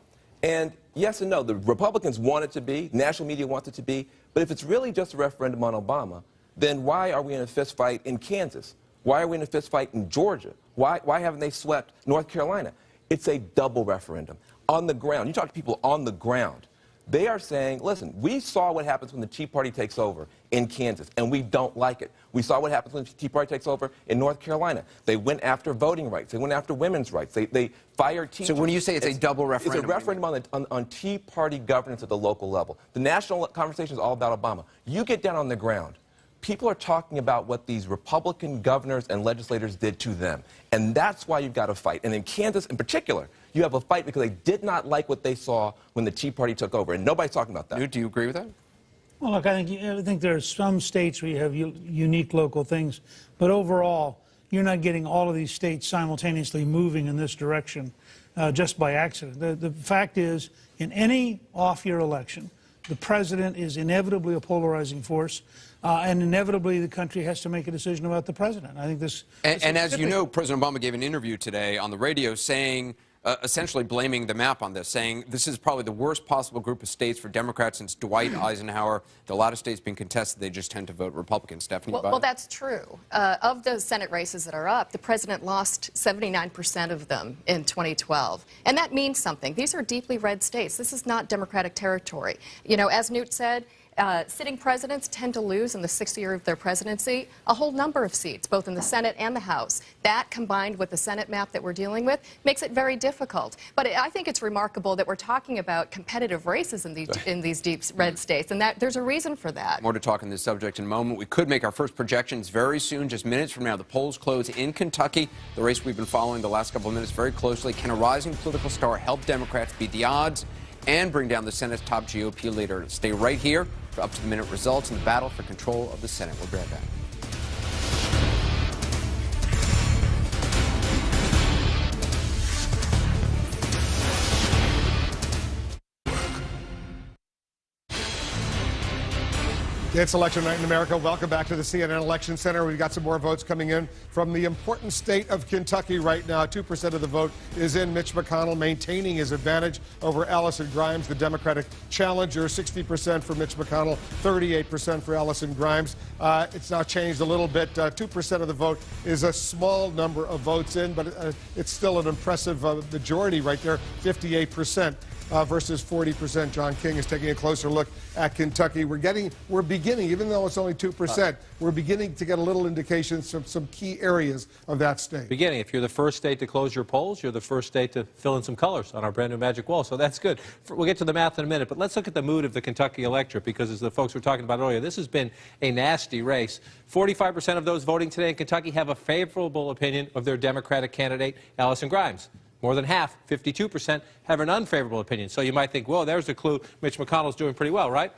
And yes and no. The Republicans want it to be, national media wants it to be, but if it's really just a referendum on Obama, then why are we in a fist fight in Kansas? Why are we in a fist fight in Georgia? Why haven't they swept North Carolina? It's a double referendum. On the ground, you talk to people on the ground, they are saying, listen, we saw what happens when the Tea Party takes over in Kansas, and we don't like it. We saw what happens when the Tea Party takes over in North Carolina. They went after voting rights. They went after women's rights. They fired teachers. So when you say it's a double referendum? It's a referendum on Tea Party governance at the local level. The national conversation is all about Obama. You get down on the ground. People are talking about what these Republican governors and legislators did to them. And that's why you've got to fight. And in Kansas in particular, you have a fight because they did not like what they saw when the Tea Party took over. And nobody's talking about that. Newt, do you agree with that? Well, look, I think there are some states where you have unique local things. But overall, you're not getting all of these states simultaneously moving in this direction just by accident. The fact is, in any off-year election, the president is inevitably a polarizing force, and inevitably the country has to make a decision about the president. I think this... And as you know, President Obama gave an interview today on the radio saying, essentially blaming the map on this, saying this is probably the worst possible group of states for Democrats since Dwight Eisenhower. There are a lot of states being contested. They just tend to vote Republican. Stephanie? Well, that's true. Of the Senate races that are up, the president lost 79% of them in 2012. And that means something. These are deeply red states. This is not Democratic territory. You know, as Newt said, sitting presidents tend to lose in the 6th year of their presidency a whole number of seats, both in the Senate and the House. That, combined with the Senate map that we're dealing with, makes it very difficult. But I think it's remarkable that we're talking about competitive races in these deep red states, and that there's a reason for that. More to talk on this subject in a moment. We could make our first projections very soon, just minutes from now. The polls close in Kentucky, the race we've been following the last couple of minutes very closely. Can a rising political star help Democrats beat the odds and bring down the Senate's top GOP leader? Stay right here for up-to-the-minute results in the battle for control of the Senate. We'll be right back. It's election night in America. Welcome back to the CNN Election Center. We've got some more votes coming in from the important state of Kentucky right now. 2% of the vote is in Mitch McConnell, maintaining his advantage over Allison Grimes, the Democratic challenger. 60% for Mitch McConnell, 38% for Allison Grimes. It's now changed a little bit. 2% of the vote is a small number of votes in, but it's still an impressive majority right there, 58%. Versus 40%. John King is taking a closer look at Kentucky. We're beginning, even though it's only 2%, we're beginning to get a little indications from some key areas of that state. Beginning. If you're the first state to close your polls, you're the first state to fill in some colors on our brand new magic wall. So that's good. We'll get to the math in a minute, but let's look at the mood of the Kentucky electorate, because as the folks were talking about earlier, this has been a nasty race. 45% of those voting today in Kentucky have a favorable opinion of their Democratic candidate, Allison Grimes. More than half, 52%, have an unfavorable opinion. So you might think, well, there's a clue. Mitch McConnell's doing pretty well, right?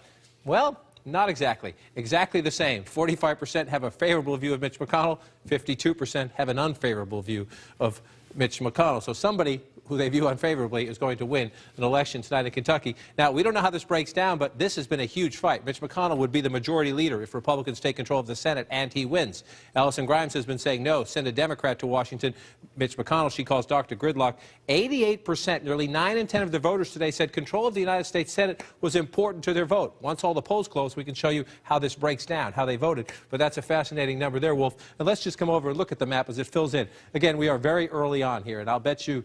Well, not exactly. Exactly the same. 45% have a favorable view of Mitch McConnell. 52% have an unfavorable view of Mitch McConnell. So somebody who they view unfavorably is going to win an election tonight in Kentucky. Now, we don't know how this breaks down, but this has been a huge fight. Mitch McConnell would be the majority leader if Republicans take control of the Senate and he wins. Allison Grimes has been saying, no, send a Democrat to Washington. Mitch McConnell, she calls Dr. Gridlock. 88%, nearly 9 in 10 of the voters today said control of the United States Senate was important to their vote. Once all the polls close, we can show you how this breaks down, how they voted. But that's a fascinating number there, Wolf. And let's just come over and look at the map as it fills in. Again, we are very early on here, and I'll bet you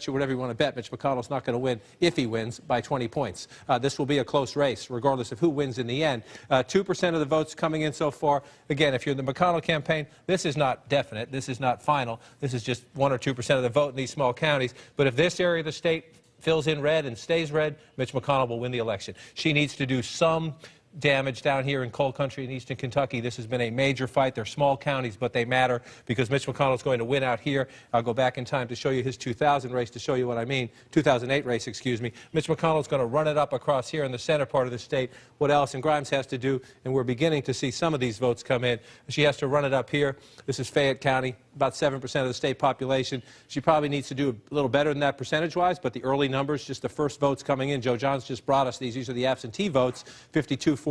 whatever you want to bet, Mitch McConnell's not going to win, if he wins, by 20 points. This will be a close race, regardless of who wins in the end. 2% of the votes coming in so far. Again, if you're the McConnell campaign, this is not definite. This is not final. This is just 1 or 2% of the vote in these small counties. But if this area of the state fills in red and stays red, Mitch McConnell will win the election. She needs to do some damage down here in coal country in eastern Kentucky. This has been a major fight. They're small counties, but they matter because Mitch McConnell's going to win out here. I'll go back in time to show you his 2000 race to show you what I mean. 2008 race, excuse me. Mitch McConnell's going to run it up across here in the center part of the state. What Allison Grimes has to do, and we're beginning to see some of these votes come in, she has to run it up here. This is Fayette County, about 7% of the state population. She probably needs to do a little better than that percentage-wise, but the early numbers, just the first votes coming in, Joe Johns just brought us these. These are the absentee votes, 52-47.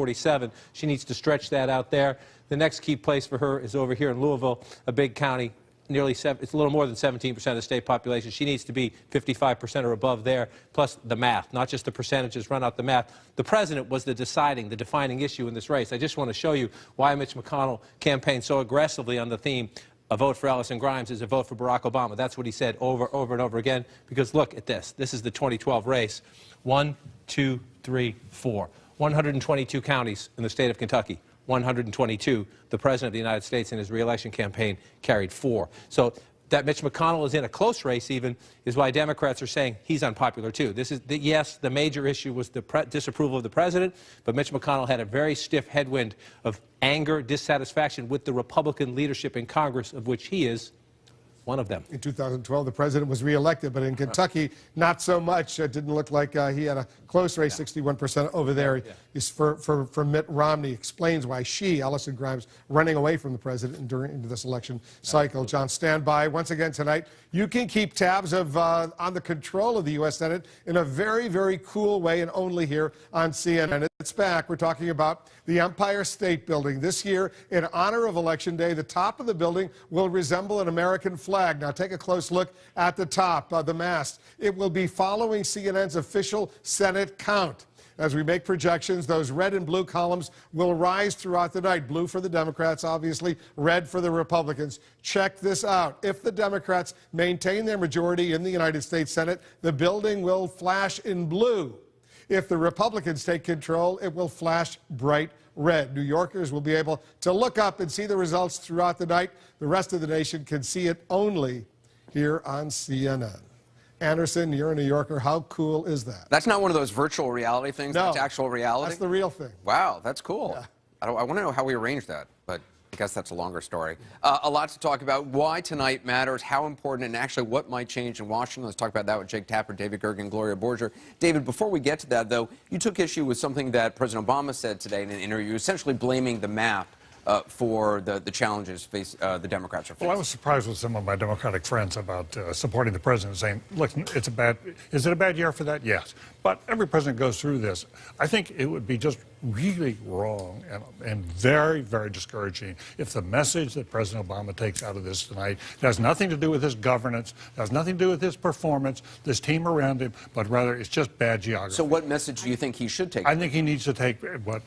She needs to stretch that out there. The next key place for her is over here in Louisville, a big county, it's a little more than 17% of the state population. She needs to be 55% or above there, plus the math, not just the percentages, run out the math. The president was the defining issue in this race. I just want to show you why Mitch McConnell campaigned so aggressively on the theme a vote for Allison Grimes is a vote for Barack Obama. That's what he said over and over again, because look at this. This is the 2012 race. 1, 2, 3, 4. 122 counties in the state of Kentucky. 122. The President of the United States in his re-election campaign carried 4. So that Mitch McConnell is in a close race even is why Democrats are saying he's unpopular too. Yes, the major issue was the disapproval of the president, but Mitch McConnell had a very stiff headwind of anger, dissatisfaction with the Republican leadership in Congress, of which he is one of them. In 2012, the president was reelected, but in Kentucky, not so much. It didn't look like he had a close race, 61% over there. Is for Mitt Romney. Explains why she, Allison Grimes, running away from the president into this election cycle. John, stand by. Once again tonight, you can keep tabs on the control of the U.S. Senate in a very, very cool way, and only here on CNN. It's back. We're talking about the Empire State Building. This year, in honor of Election Day, the top of the building will resemble an American flag. Now, take a close look at the top, the mast. It will be following CNN's official Senate count. As we make projections, those red and blue columns will rise throughout the night. Blue for the Democrats, obviously, red for the Republicans. Check this out. If the Democrats maintain their majority in the United States Senate, the building will flash in blue. If the Republicans take control, it will flash bright red. New Yorkers will be able to look up and see the results throughout the night. The rest of the nation can see it only here on CNN. Anderson, you're a New Yorker. How cool is that? That's not one of those virtual reality things. No, that's actual reality? That's the real thing. Wow, that's cool. Yeah. I want to know how we arranged that, but I guess that's a longer story. A lot to talk about. Why tonight matters, how important, and actually what might change in Washington. Let's talk about that with Jake Tapper, David Gergen, Gloria Borger. David, before we get to that, though, you took issue with something that President Obama said today in an interview, essentially blaming the map for the challenges the Democrats are facing. Well, I was surprised with some of my Democratic friends about supporting the president, saying, look, is it a bad year for that? Yes. But every president goes through this. I think it would be just really wrong and very, very discouraging if the message that President Obama takes out of this tonight has nothing to do with his governance, has nothing to do with his performance, this team around him, but rather it's just bad geography. So what message do you think he should take? I think he needs to take what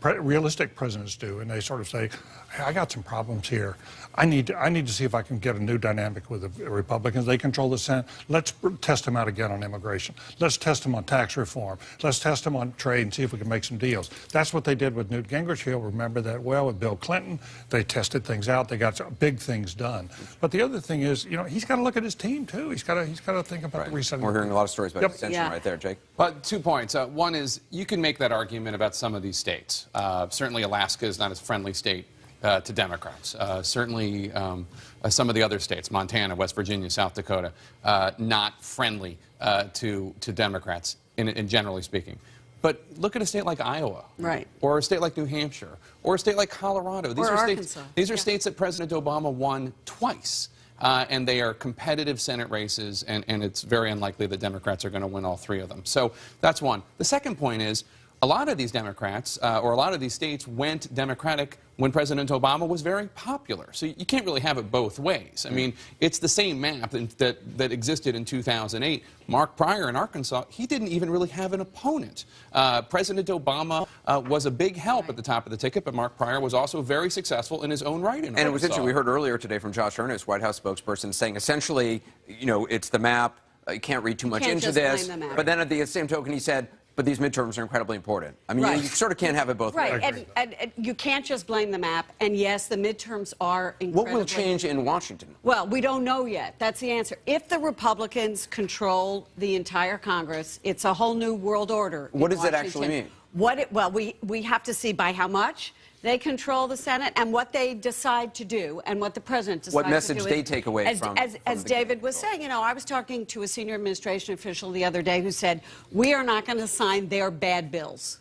realistic presidents do, and they sort of say, hey, I got some problems here. I need to see if I can get a new dynamic with the Republicans. They control the Senate. Let's test them out again on immigration. Let's test them on tax reform. Let's test them on trade and see if we can make some deals. That's what they did with Newt Gingrich. You'll remember that well with Bill Clinton. They tested things out. They got some big things done. But the other thing is, you know, he's got to look at his team too. He's got to think about the resetting. We're hearing a lot of stories about extension right there, Jake. But 2 points. One is you can make that argument about some of these states. Certainly Alaska is not a friendly state to Democrats. Certainly some of the other states, Montana, West Virginia, South Dakota, not friendly to Democrats, in generally speaking. But look at a state like Iowa, right, or a state like New Hampshire, or a state like Colorado. These or are Arkansas. states. These are states that President Obama won twice. And they are competitive Senate races, and it's very unlikely that Democrats are going to win all 3 of them. So that's one. The second point is, a lot of these Democrats, or a lot of these states, went Democratic when President Obama was very popular. So you can't really have it both ways. I mean, it's the same map that existed in 2008. Mark Pryor in Arkansas, he didn't even really have an opponent. President Obama was a big help at the top of the ticket, but Mark Pryor was also very successful in his own right in Arkansas. And it was interesting, we heard earlier today from Josh Earnest, White House spokesperson, saying essentially, you know, it's the map, you can't read too much into this. But then at the same token, he said, but these midterms are incredibly important. I mean, you sort of can't have it both ways. Right, and you can't just blame the map. And yes, the midterms are incredibly... What will change in Washington? Well, we don't know yet. That's the answer. If the Republicans control the entire Congress, it's a whole new world order. What does that actually mean? Well, we have to see by how much they control the Senate and what they decide to do and what the president decides to do. What message they take away from As David was saying, you know, I was talking to a senior administration official the other day who said, we are not going to sign their bad bills.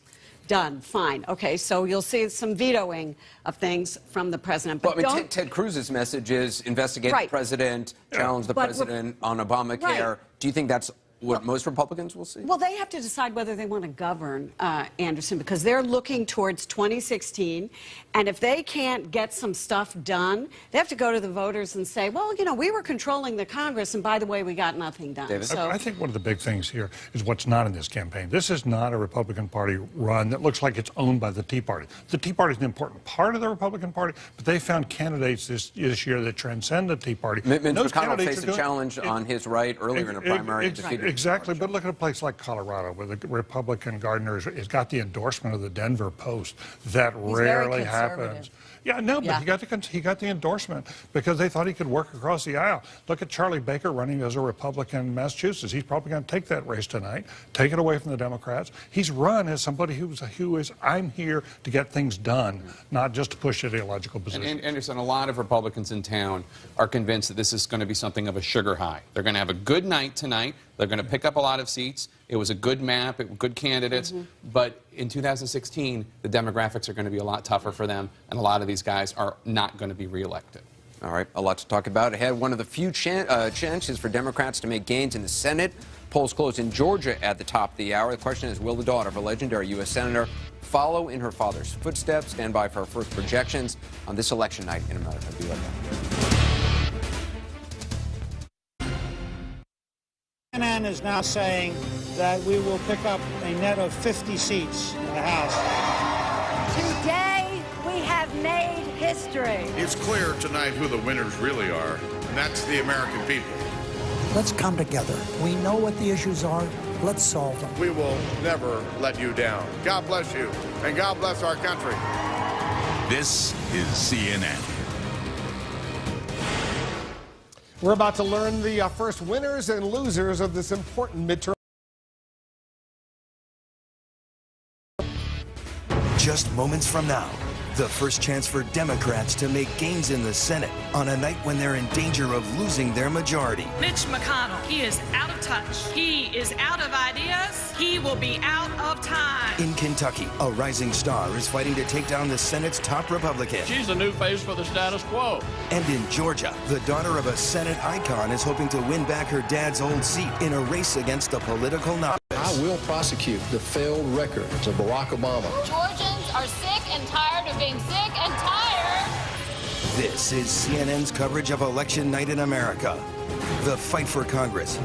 Done. Fine. Okay, so you'll see some vetoing of things from the president. But well, I mean, Ted Cruz's message is investigate the president, challenge the president on Obamacare. Do you think that's what most Republicans will see? Well, they have to decide whether they want to govern, Anderson, because they're looking towards 2016, and if they can't get some stuff done, they have to go to the voters and say, well, you know, we were controlling the Congress, and by the way, we got nothing done. So, I think one of the big things here is what's not in this campaign. This is not a Republican Party run that looks like it's owned by the Tea Party. The Tea Party is an important part of the Republican Party, but they found candidates this year that transcend the Tea Party. Mitch McConnell faced a challenge on his right earlier in a primary and defeated. Exactly, but look at a place like Colorado, where the Republican Gardner has got the endorsement of the Denver Post. That rarely happens. Yeah, no, but he got the endorsement because they thought he could work across the aisle. Look at Charlie Baker running as a Republican in Massachusetts. He's probably going to take that race tonight, take it away from the Democrats. He's run as somebody who is I'm here to get things done, not just to push ideological positions. And Anderson, a lot of Republicans in town are convinced that this is going to be something of a sugar high. They're going to have a good night tonight. They're going to pick up a lot of seats. It was a good map, good candidates, but in 2016, the demographics are going to be a lot tougher for them, and a lot of these guys are not going to be reelected. All right, a lot to talk about ahead. One of the few chances for Democrats to make gains in the Senate. Polls close in Georgia at the top of the hour. The question is, will the daughter of a legendary U.S. Senator follow in her father's footsteps? Stand by for our first projections on this election night in America. Be right back. CNN is now saying that we will pick up a net of 50 seats in the House. Today, we have made history. It's clear tonight who the winners really are, and that's the American people. Let's come together. We know what the issues are. Let's solve them. We will never let you down. God bless you, and God bless our country. This is CNN. We're about to learn the first winners and losers of this important midterm. Just moments from now, The first chance for Democrats to make gains in the Senate on a night when they're in danger of losing their majority. Mitch McConnell, he is out of touch. He is out of ideas. He will be out of time. In Kentucky, a rising star is fighting to take down the Senate's top Republican. She's a new face for the status quo. And in Georgia, the daughter of a Senate icon is hoping to win back her dad's old seat in a race against a political novice. I will prosecute the failed records of Barack Obama. Georgians are sick and tired of being sick and tired. This is CNN's coverage of Election Night in America. The fight for Congress,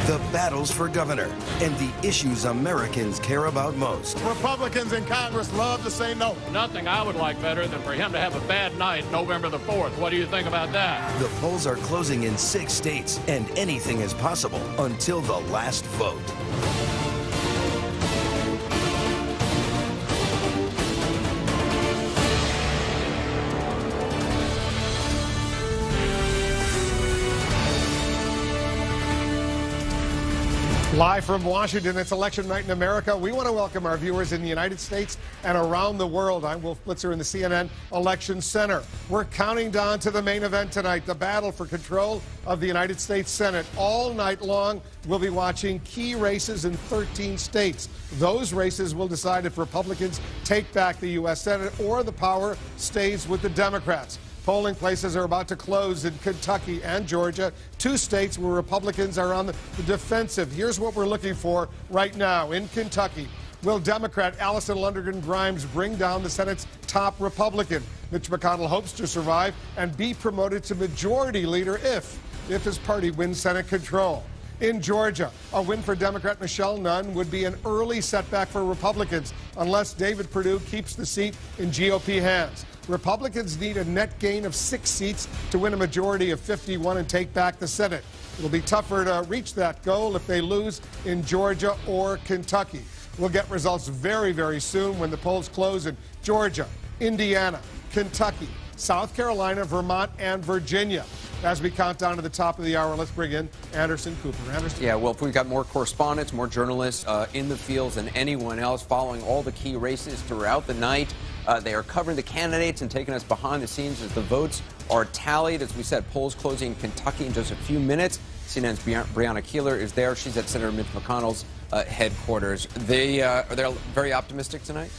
the battles for governor, and the issues Americans care about most. Republicans in Congress love to say no. Nothing I would like better than for him to have a bad night November the 4th. What do you think about that? The polls are closing in 6 states, and anything is possible until the last vote. Live from Washington, it's Election Night in America. We want to welcome our viewers in the United States and around the world. I'm Wolf Blitzer in the CNN Election Center. We're counting down to the main event tonight, the battle for control of the United States Senate. All night long, we'll be watching key races in 13 states. Those races will decide if Republicans take back the U.S. Senate or the power stays with the Democrats. Polling places are about to close in Kentucky and Georgia, 2 states where Republicans are on the defensive. Here's what we're looking for right now in Kentucky. Will Democrat Allison Lundergan Grimes bring down the Senate's top Republican? Mitch McConnell hopes to survive and be promoted to majority leader if his party wins Senate control. In Georgia, a win for Democrat Michelle Nunn would be an early setback for Republicans unless David Perdue keeps the seat in GOP hands. Republicans need a net gain of 6 seats to win a majority of 51 and take back the Senate. It'll be tougher to reach that goal if they lose in Georgia or Kentucky. We'll get results very, very soon when the polls close in Georgia, Indiana, Kentucky, South Carolina, Vermont, and Virginia. As we count down to the top of the hour, let's bring in Anderson Cooper. Anderson? Yeah, well, we've got more correspondents, more journalists in the fields than anyone else, following all the key races throughout the night. They are covering the candidates and taking us behind the scenes as the votes are tallied. As we said, polls closing in Kentucky in just a few minutes. CNN's Brianna Keilar is there. She's at Senator Mitch McConnell's headquarters. Are they very optimistic tonight?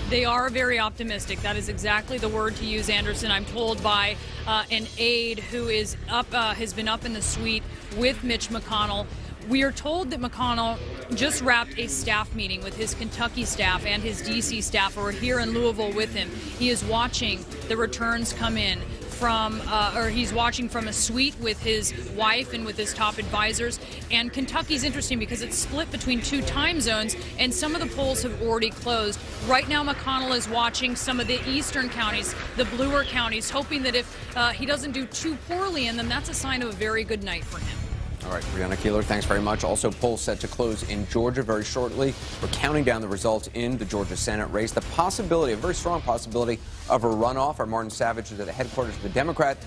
They are very optimistic. That is exactly the word to use, Anderson. I'm told by an aide who is up, has been up in the suite with Mitch McConnell. We are told that McConnell just wrapped a staff meeting with his Kentucky staff and his D.C. staff who are here in Louisville with him. He is watching the returns come in from, or he's watching from a suite with his wife and with his top advisors. And Kentucky's interesting because it's split between 2 time zones, and some of the polls have already closed. Right now, McConnell is watching some of the eastern counties, the bluer counties, hoping that if he doesn't do too poorly in them, that's a sign of a very good night for him. All right, Brianna Keilar, thanks very much. Also, polls set to close in Georgia very shortly. We're counting down the results in the Georgia Senate race. The possibility, a very strong possibility, of a runoff. Our Martin Savage is at the headquarters of the Democrat,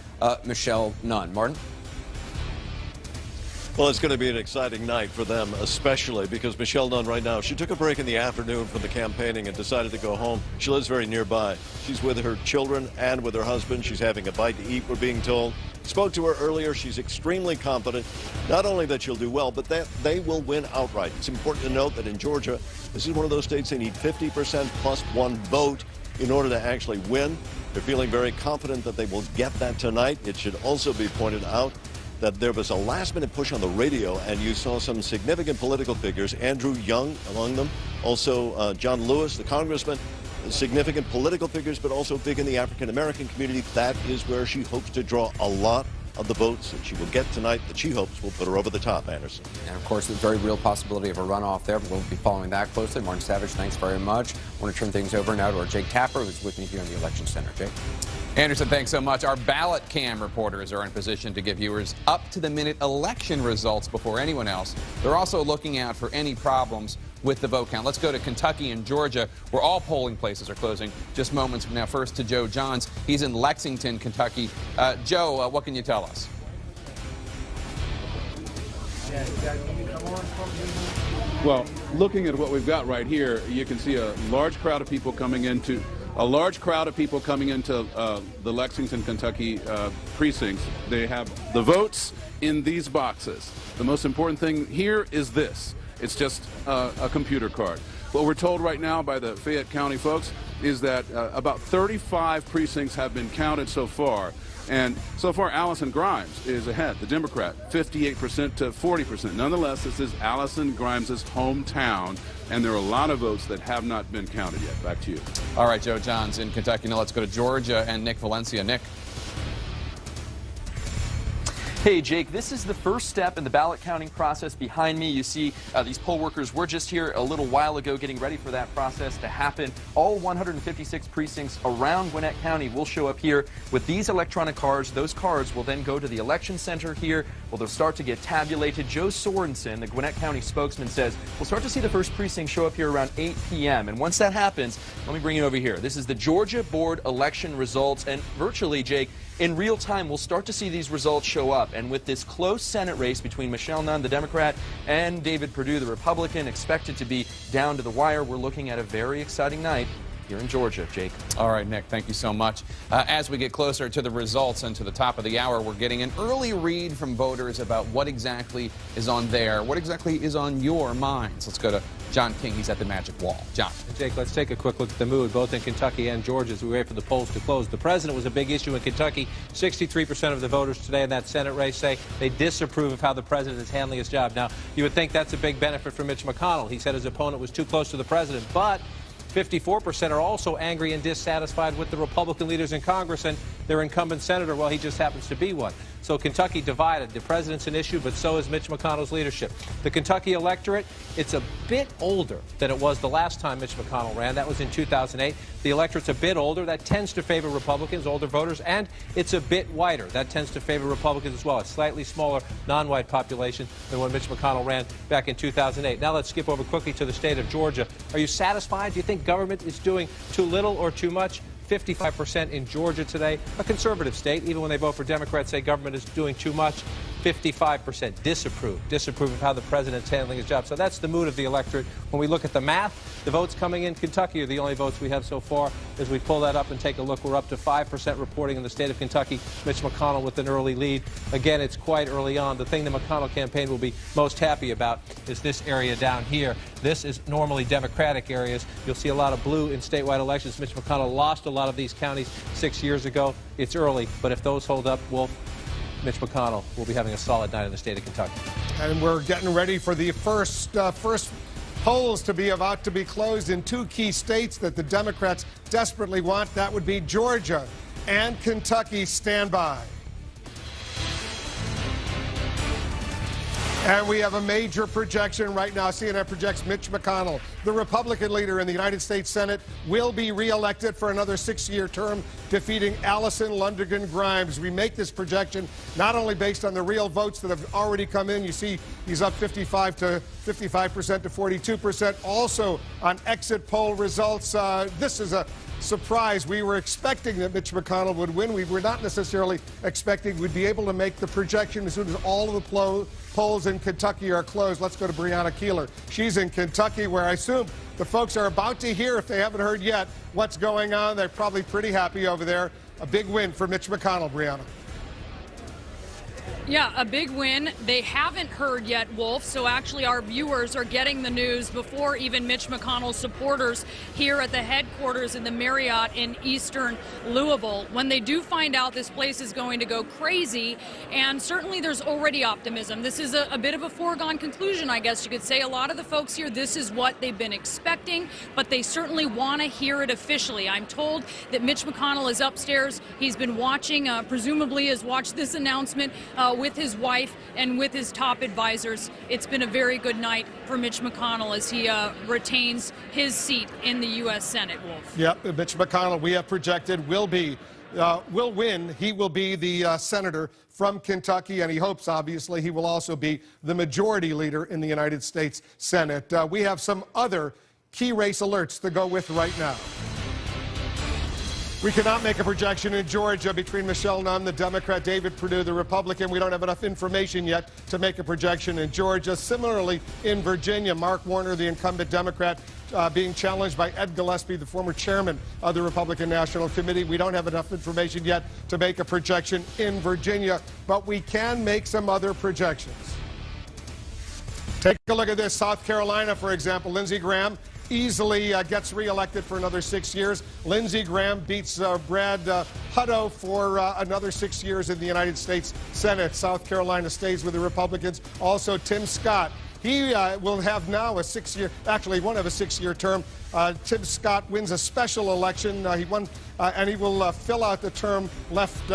Michelle Nunn. Martin? Well, it's going to be an exciting night for them, especially because Michelle Nunn right now, she took a break in the afternoon from the campaigning and decided to go home. She lives very nearby. She's with her children and with her husband. She's having a bite to eat, we're being told. Spoke to her earlier. She's extremely confident, not only that she'll do well, but that they will win outright. It's important to note that in Georgia, this is one of those states they need 50% plus 1 vote in order to actually win. They're feeling very confident that they will get that tonight. It should also be pointed out that there was a last-minute push on the radio, and you saw some significant political figures, Andrew Young among them, also John Lewis, the congressman, significant political figures, but also big in the African-American community. That is where she hopes to draw a lot of the votes that she will get tonight that she hopes will put her over the top, Anderson. And, of course, the very real possibility of a runoff there. We'll be following that closely. Martin Savage, thanks very much. I want to turn things over now to our Jake Tapper, who's with me here in the Election Center. Jake? Anderson, thanks so much. Our ballot cam reporters are in position to give viewers up-to-the-minute election results before anyone else. They're also looking out for any problems with the vote count. Let's go to Kentucky and Georgia, where all polling places are closing just moments from now. First to Joe Johns. He's in Lexington, Kentucky. Joe, what can you tell us? Well, looking at what we've got right here, you can see a large crowd of people coming into the Lexington, Kentucky precincts. They have the votes in these boxes. The most important thing here is this. It's just a computer card. What we're told right now by the Fayette County folks is that about 35 precincts have been counted so far. And so far, Allison Grimes is ahead, the Democrat, 58% to 40%. Nonetheless, this is Allison Grimes' hometown, and there are a lot of votes that have not been counted yet. Back to you. All right, Joe Johns in Kentucky. Now let's go to Georgia and Nick Valencia. Nick. Hey, Jake, this is the first step in the ballot counting process. Behind me, you see these poll workers were just here a little while ago getting ready for that process to happen. All 156 precincts around Gwinnett County will show up here with these electronic cards. Those cards will then go to the election center here. Well, they'll start to get tabulated. Joe Sorensen, the Gwinnett County spokesman, says we'll start to see the first precinct show up here around 8 p.m. And once that happens, let me bring you over here. This is the Georgia Board election results. And virtually, Jake, in real time, we'll start to see these results show up. And with this close Senate race between Michelle Nunn, the Democrat, and David Perdue, the Republican, expected to be down to the wire, we're looking at a very exciting night here in Georgia, Jake. All right, Nick, thank you so much. As we get closer to the results and to the top of the hour, we're getting an early read from voters about what exactly is on what exactly is on your minds. Let's go to John King. He's at the Magic Wall. John. Jake, let's take a quick look at the mood, both in Kentucky and Georgia, as we wait for the polls to close. The president was a big issue in Kentucky. 63% of the voters today in that Senate race say they disapprove of how the president is handling his job. Now, you would think that's a big benefit for Mitch McConnell. He said his opponent was too close to the president, but 54% are also angry and dissatisfied with the Republican leaders in Congress and their incumbent senator. Well, he just happens to be one. So Kentucky divided. The president's an issue, but so is Mitch McConnell's leadership. The Kentucky electorate, it's a bit older than it was the last time Mitch McConnell ran. That was in 2008. The electorate's a bit older. That tends to favor Republicans, older voters, and it's a bit whiter. That tends to favor Republicans as well. A slightly smaller non-white population than when Mitch McConnell ran back in 2008. Now let's skip over quickly to the state of Georgia. Are you satisfied? Do you think government is doing too little or too much? 55% in Georgia today, a conservative state. Even when they vote for Democrats, say government is doing too much. 55% disapprove of how the president's handling his job. So that's the mood of the electorate. When we look at the math, the votes coming in Kentucky are the only votes we have so far. As we pull that up and take a look, we're up to 5% reporting in the state of Kentucky. Mitch McConnell with an early lead. Again, it's quite early on. The thing the McConnell campaign will be most happy about is this area down here. This is normally Democratic areas. You'll see a lot of blue in statewide elections. Mitch McConnell lost a lot of these counties 6 years ago. It's early, but if those hold up, Mitch McConnell will be having a solid night in the state of Kentucky. And we're getting ready for the first polls to be about to be closed in two key states that the Democrats desperately want. That would be Georgia and Kentucky. Stand by. And we have a major projection right now. CNN projects Mitch McConnell, the Republican leader in the United States Senate, will be reelected for another 6-year term, defeating Allison Lundergan Grimes. We make this projection not only based on the real votes that have already come in. You see he's up 55% to 42%. Also on exit poll results. This is a surprise. We were expecting that Mitch McConnell would win. We were not necessarily expecting we'd be able to make the projection as soon as all of the polls in Kentucky are closed. Let's go to Brianna Keeler. She's in Kentucky, where I assume the folks are about to hear, if they haven't heard yet, what's going on. They're probably pretty happy over there. A big win for Mitch McConnell, Brianna. Yeah, a big win. They haven't heard yet, Wolf, so actually our viewers are getting the news before even Mitch McConnell's supporters here at the headquarters in the Marriott in eastern Louisville. When they do find out, this place is going to go crazy, and certainly there's already optimism. This is a bit of a foregone conclusion, I guess you could say. A lot of the folks here, this is what they've been expecting, but they certainly want to hear it officially. I'm told that Mitch McConnell is upstairs. He's been watching, presumably has watched this announcement with his wife and with his top advisors. It's been a very good night for Mitch McConnell as he retains his seat in the U.S. Senate, Wolf. Yep, Mitch McConnell, we have projected, will win. He will be the senator from Kentucky, and he hopes, obviously, he will also be the majority leader in the United States Senate. We have some other key race alerts to go with right now. We cannot make a projection in Georgia between Michelle Nunn, the Democrat, David Perdue, the Republican. We don't have enough information yet to make a projection in Georgia. Similarly, in Virginia, Mark Warner, the incumbent Democrat, being challenged by Ed Gillespie, the former chairman of the Republican National Committee. We don't have enough information yet to make a projection in Virginia, but we can make some other projections. Take a look at this. South Carolina, for example, Lindsey Graham easily gets reelected for another 6 years. Lindsey Graham beats Brad Hutto for another 6 years in the United States Senate. South Carolina stays with the Republicans. Also, Tim Scott. He will have now a 6-year, actually won't have a 6-year term. Tim Scott wins a special election. He won, and he will fill out the term left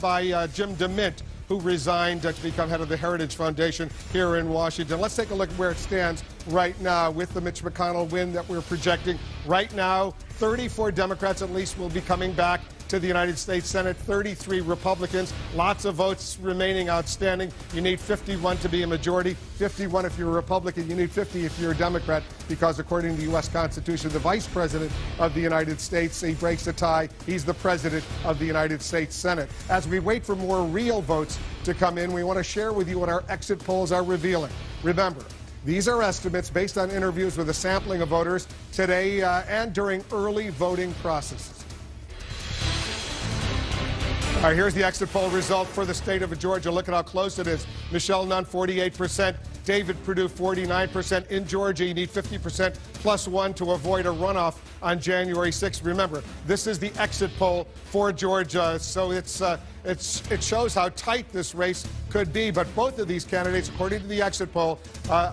by Jim DeMint, who resigned to become head of the Heritage Foundation here in Washington. Let's take a look at where it stands right now with the Mitch McConnell win that we're projecting. Right now, 34 Democrats at least will be coming back to the United States Senate, 33 Republicans. Lots of votes remaining outstanding. You need 51 to be a majority, 51 if you're a Republican. You need 50 if you're a Democrat, because according to the U.S. Constitution, the Vice President of the United States, he breaks a tie. He's the President of the United States Senate. As we wait for more real votes to come in, we want to share with you what our exit polls are revealing. Remember, these are estimates based on interviews with a sampling of voters today and during early voting processes. All right, here's the exit poll result for the state of Georgia. Look at how close it is. Michelle Nunn, 48%. David Perdue, 49%. In Georgia, you need 50% plus 1 to avoid a runoff on January 6th. Remember, this is the exit poll for Georgia, so it shows how tight this race could be. But both of these candidates, according to the exit poll, are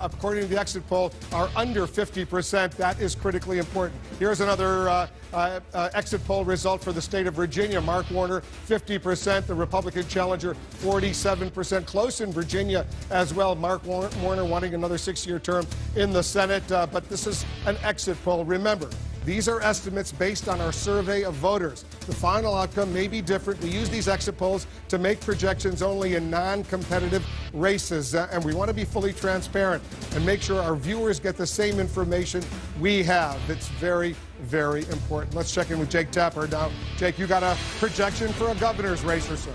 under 50%. That is critically important. Here's another exit poll result for the state of Virginia. Mark Warner, 50%. The Republican challenger, 47%. Close in Virginia as well. Mark Warner wanting another 6-year term in the Senate. But this is an exit poll. Remember, these are estimates based on our survey of voters. The final outcome may be different. We use these exit polls to make projections only in non-competitive races. And we want to be fully transparent and make sure our viewers get the same information we have. It's very, very important. Let's check in with Jake Tapper now. Jake, you got a projection for a governor's race or so?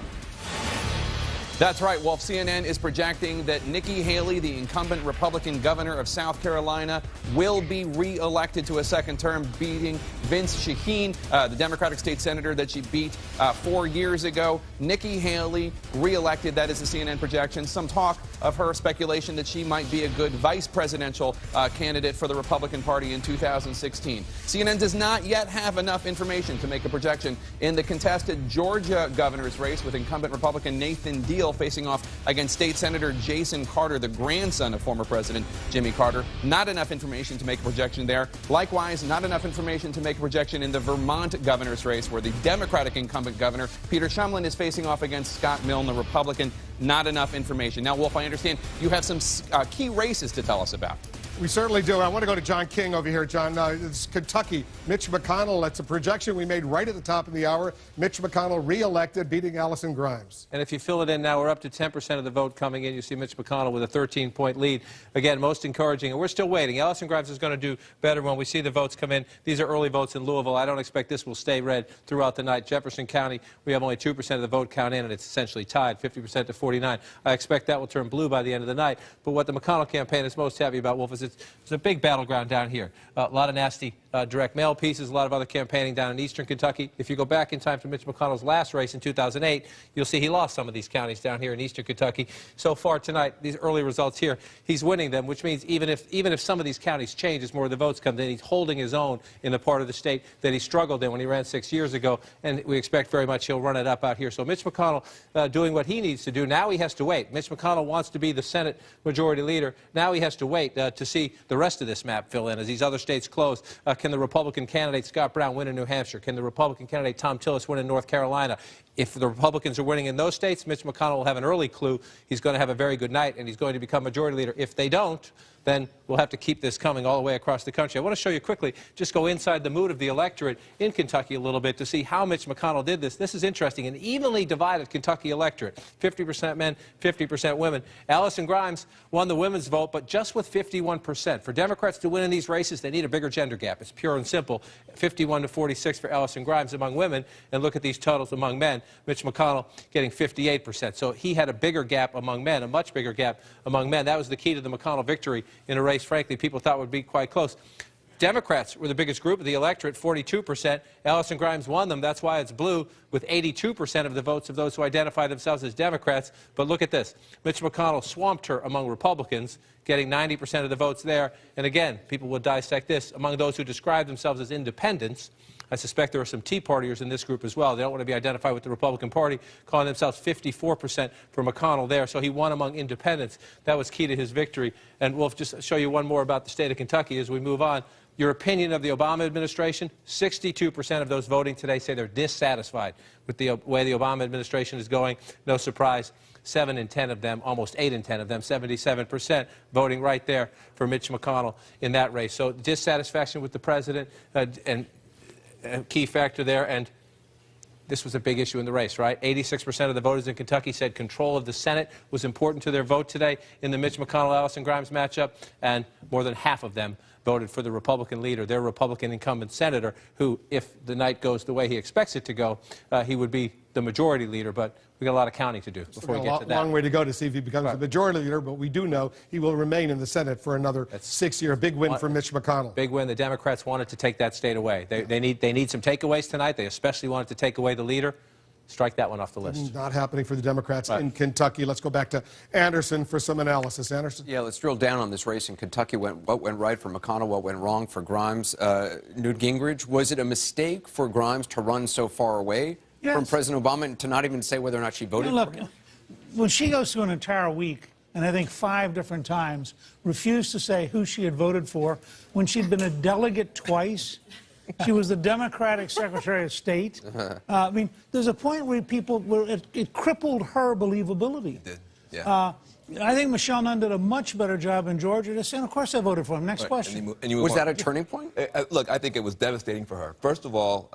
That's right, Wolf. CNN is projecting that Nikki Haley, the incumbent Republican governor of South Carolina, will be re-elected to a second term, beating Vince Shaheen, the Democratic state senator that she beat 4 years ago. Nikki Haley re-elected. That is the CNN projection. Some talk of her speculation that she might be a good vice presidential candidate for the Republican Party in 2016. CNN does not yet have enough information to make a projection in the contested Georgia governor's race with incumbent Republican Nathan Deal facing off against State Senator Jason Carter, the grandson of former President Jimmy Carter. Not enough information to make a projection there. Likewise, not enough information to make a projection in the Vermont governor's race, where the Democratic incumbent governor, Peter Shumlin, is facing off against Scott Milne, the Republican. Not enough information. Now, Wolf, I understand you have some key races to tell us about. We certainly do. I want to go to John King over here. John, it's Kentucky. Mitch McConnell, that's a projection we made right at the top of the hour. Mitch McConnell re-elected, beating Allison Grimes. And if you fill it in now, we're up to 10% of the vote coming in. You see Mitch McConnell with a 13-point lead. Again, most encouraging. And we're still waiting. Allison Grimes is going to do better when we see the votes come in. These are early votes in Louisville. I don't expect this will stay red throughout the night. Jefferson County, we have only 2% of the vote count in, and it's essentially tied, 50% to 49. I expect that will turn blue by the end of the night. But what the McConnell campaign is most happy about, Wolf, is it's a big battleground down here. A lot of nasty direct mail pieces, a lot of other campaigning down in eastern Kentucky. If you go back in time to Mitch McConnell's last race in 2008, you'll see he lost some of these counties down here in eastern Kentucky. So far tonight, these early results here, he's winning them, which means even if some of these counties change as more of the votes come in, he's holding his own in the part of the state that he struggled in when he ran 6 years ago, and we expect very much he'll run it up out here. So Mitch McConnell doing what he needs to do. Now he has to wait. Mitch McConnell wants to be the Senate Majority Leader. Now he has to wait to see the rest of this map fill in as these other states close. Can the Republican candidate Scott Brown win in New Hampshire? Can the Republican candidate Tom Tillis win in North Carolina? If the Republicans are winning in those states, Mitch McConnell will have an early clue. He's going to have a very good night, and he's going to become Majority Leader. If they don't, then we'll have to keep this coming all the way across the country. I want to show you quickly, just go inside the mood of the electorate in Kentucky a little bit to see how Mitch McConnell did this. This is interesting. An evenly divided Kentucky electorate, 50% men, 50% women. Allison Grimes won the women's vote, but just with 51%. For Democrats to win in these races, they need a bigger gender gap. It's pure and simple. 51 to 46 for Ellison Grimes among women. And look at these totals among men. Mitch McConnell getting 58%. So he had a bigger gap among men, a much bigger gap among men. That was the key to the McConnell victory in a race, frankly, people thought would be quite close. Democrats were the biggest group of the electorate, 42%. Ellison Grimes won them. That's why it's blue, with 82% of the votes of those who identify themselves as Democrats. But look at this. Mitch McConnell swamped her among Republicans, getting 90% of the votes there. And again, people will dissect this. Among those who describe themselves as independents, I suspect there are some Tea Partiers in this group as well. They don't want to be identified with the Republican Party, calling themselves 54% for McConnell there. So he won among independents. That was key to his victory. And we'll just show you one more about the state of Kentucky as we move on. Your opinion of the Obama administration, 62% of those voting today say they're dissatisfied with the way the Obama administration is going. No surprise, 7 in 10 of them, almost 8 in 10 of them, 77% voting right there for Mitch McConnell in that race. So dissatisfaction with the president and a key factor there. And this was a big issue in the race, right? 86% of the voters in Kentucky said control of the Senate was important to their vote today in the Mitch McConnell-Ellison Grimes matchup, and more than half of them voted for the Republican leader, their Republican incumbent senator, who, if the night goes the way he expects it to go, he would be the majority leader. But we got a lot of counting to do before we get to that. Long way to go to see if he becomes the majority leader, but we do know he will remain in the Senate for another 6 years. Big win for Mitch McConnell. Big win. The Democrats wanted to take that state away. They need some takeaways tonight. They especially wanted to take away the leader. Strike that one off the list. Not happening for the Democrats in Kentucky. Let's go back to Anderson for some analysis. Anderson? Yeah, let's drill down on this race in Kentucky. What went right for McConnell, what went wrong for Grimes. Newt Gingrich, was it a mistake for Grimes to run so far away from President Obama and to not even say whether or not she voted for him? When she goes through an entire week, and I think 5 different times, refused to say who she had voted for, when she'd been a delegate twice, she was the Democratic Secretary of State. I mean, there's a point where it crippled her believability. It did, yeah. I think Michelle Nunn did a much better job in Georgia. And of course I voted for him. Next question. Was that a turning point? Look, I think it was devastating for her. First of all,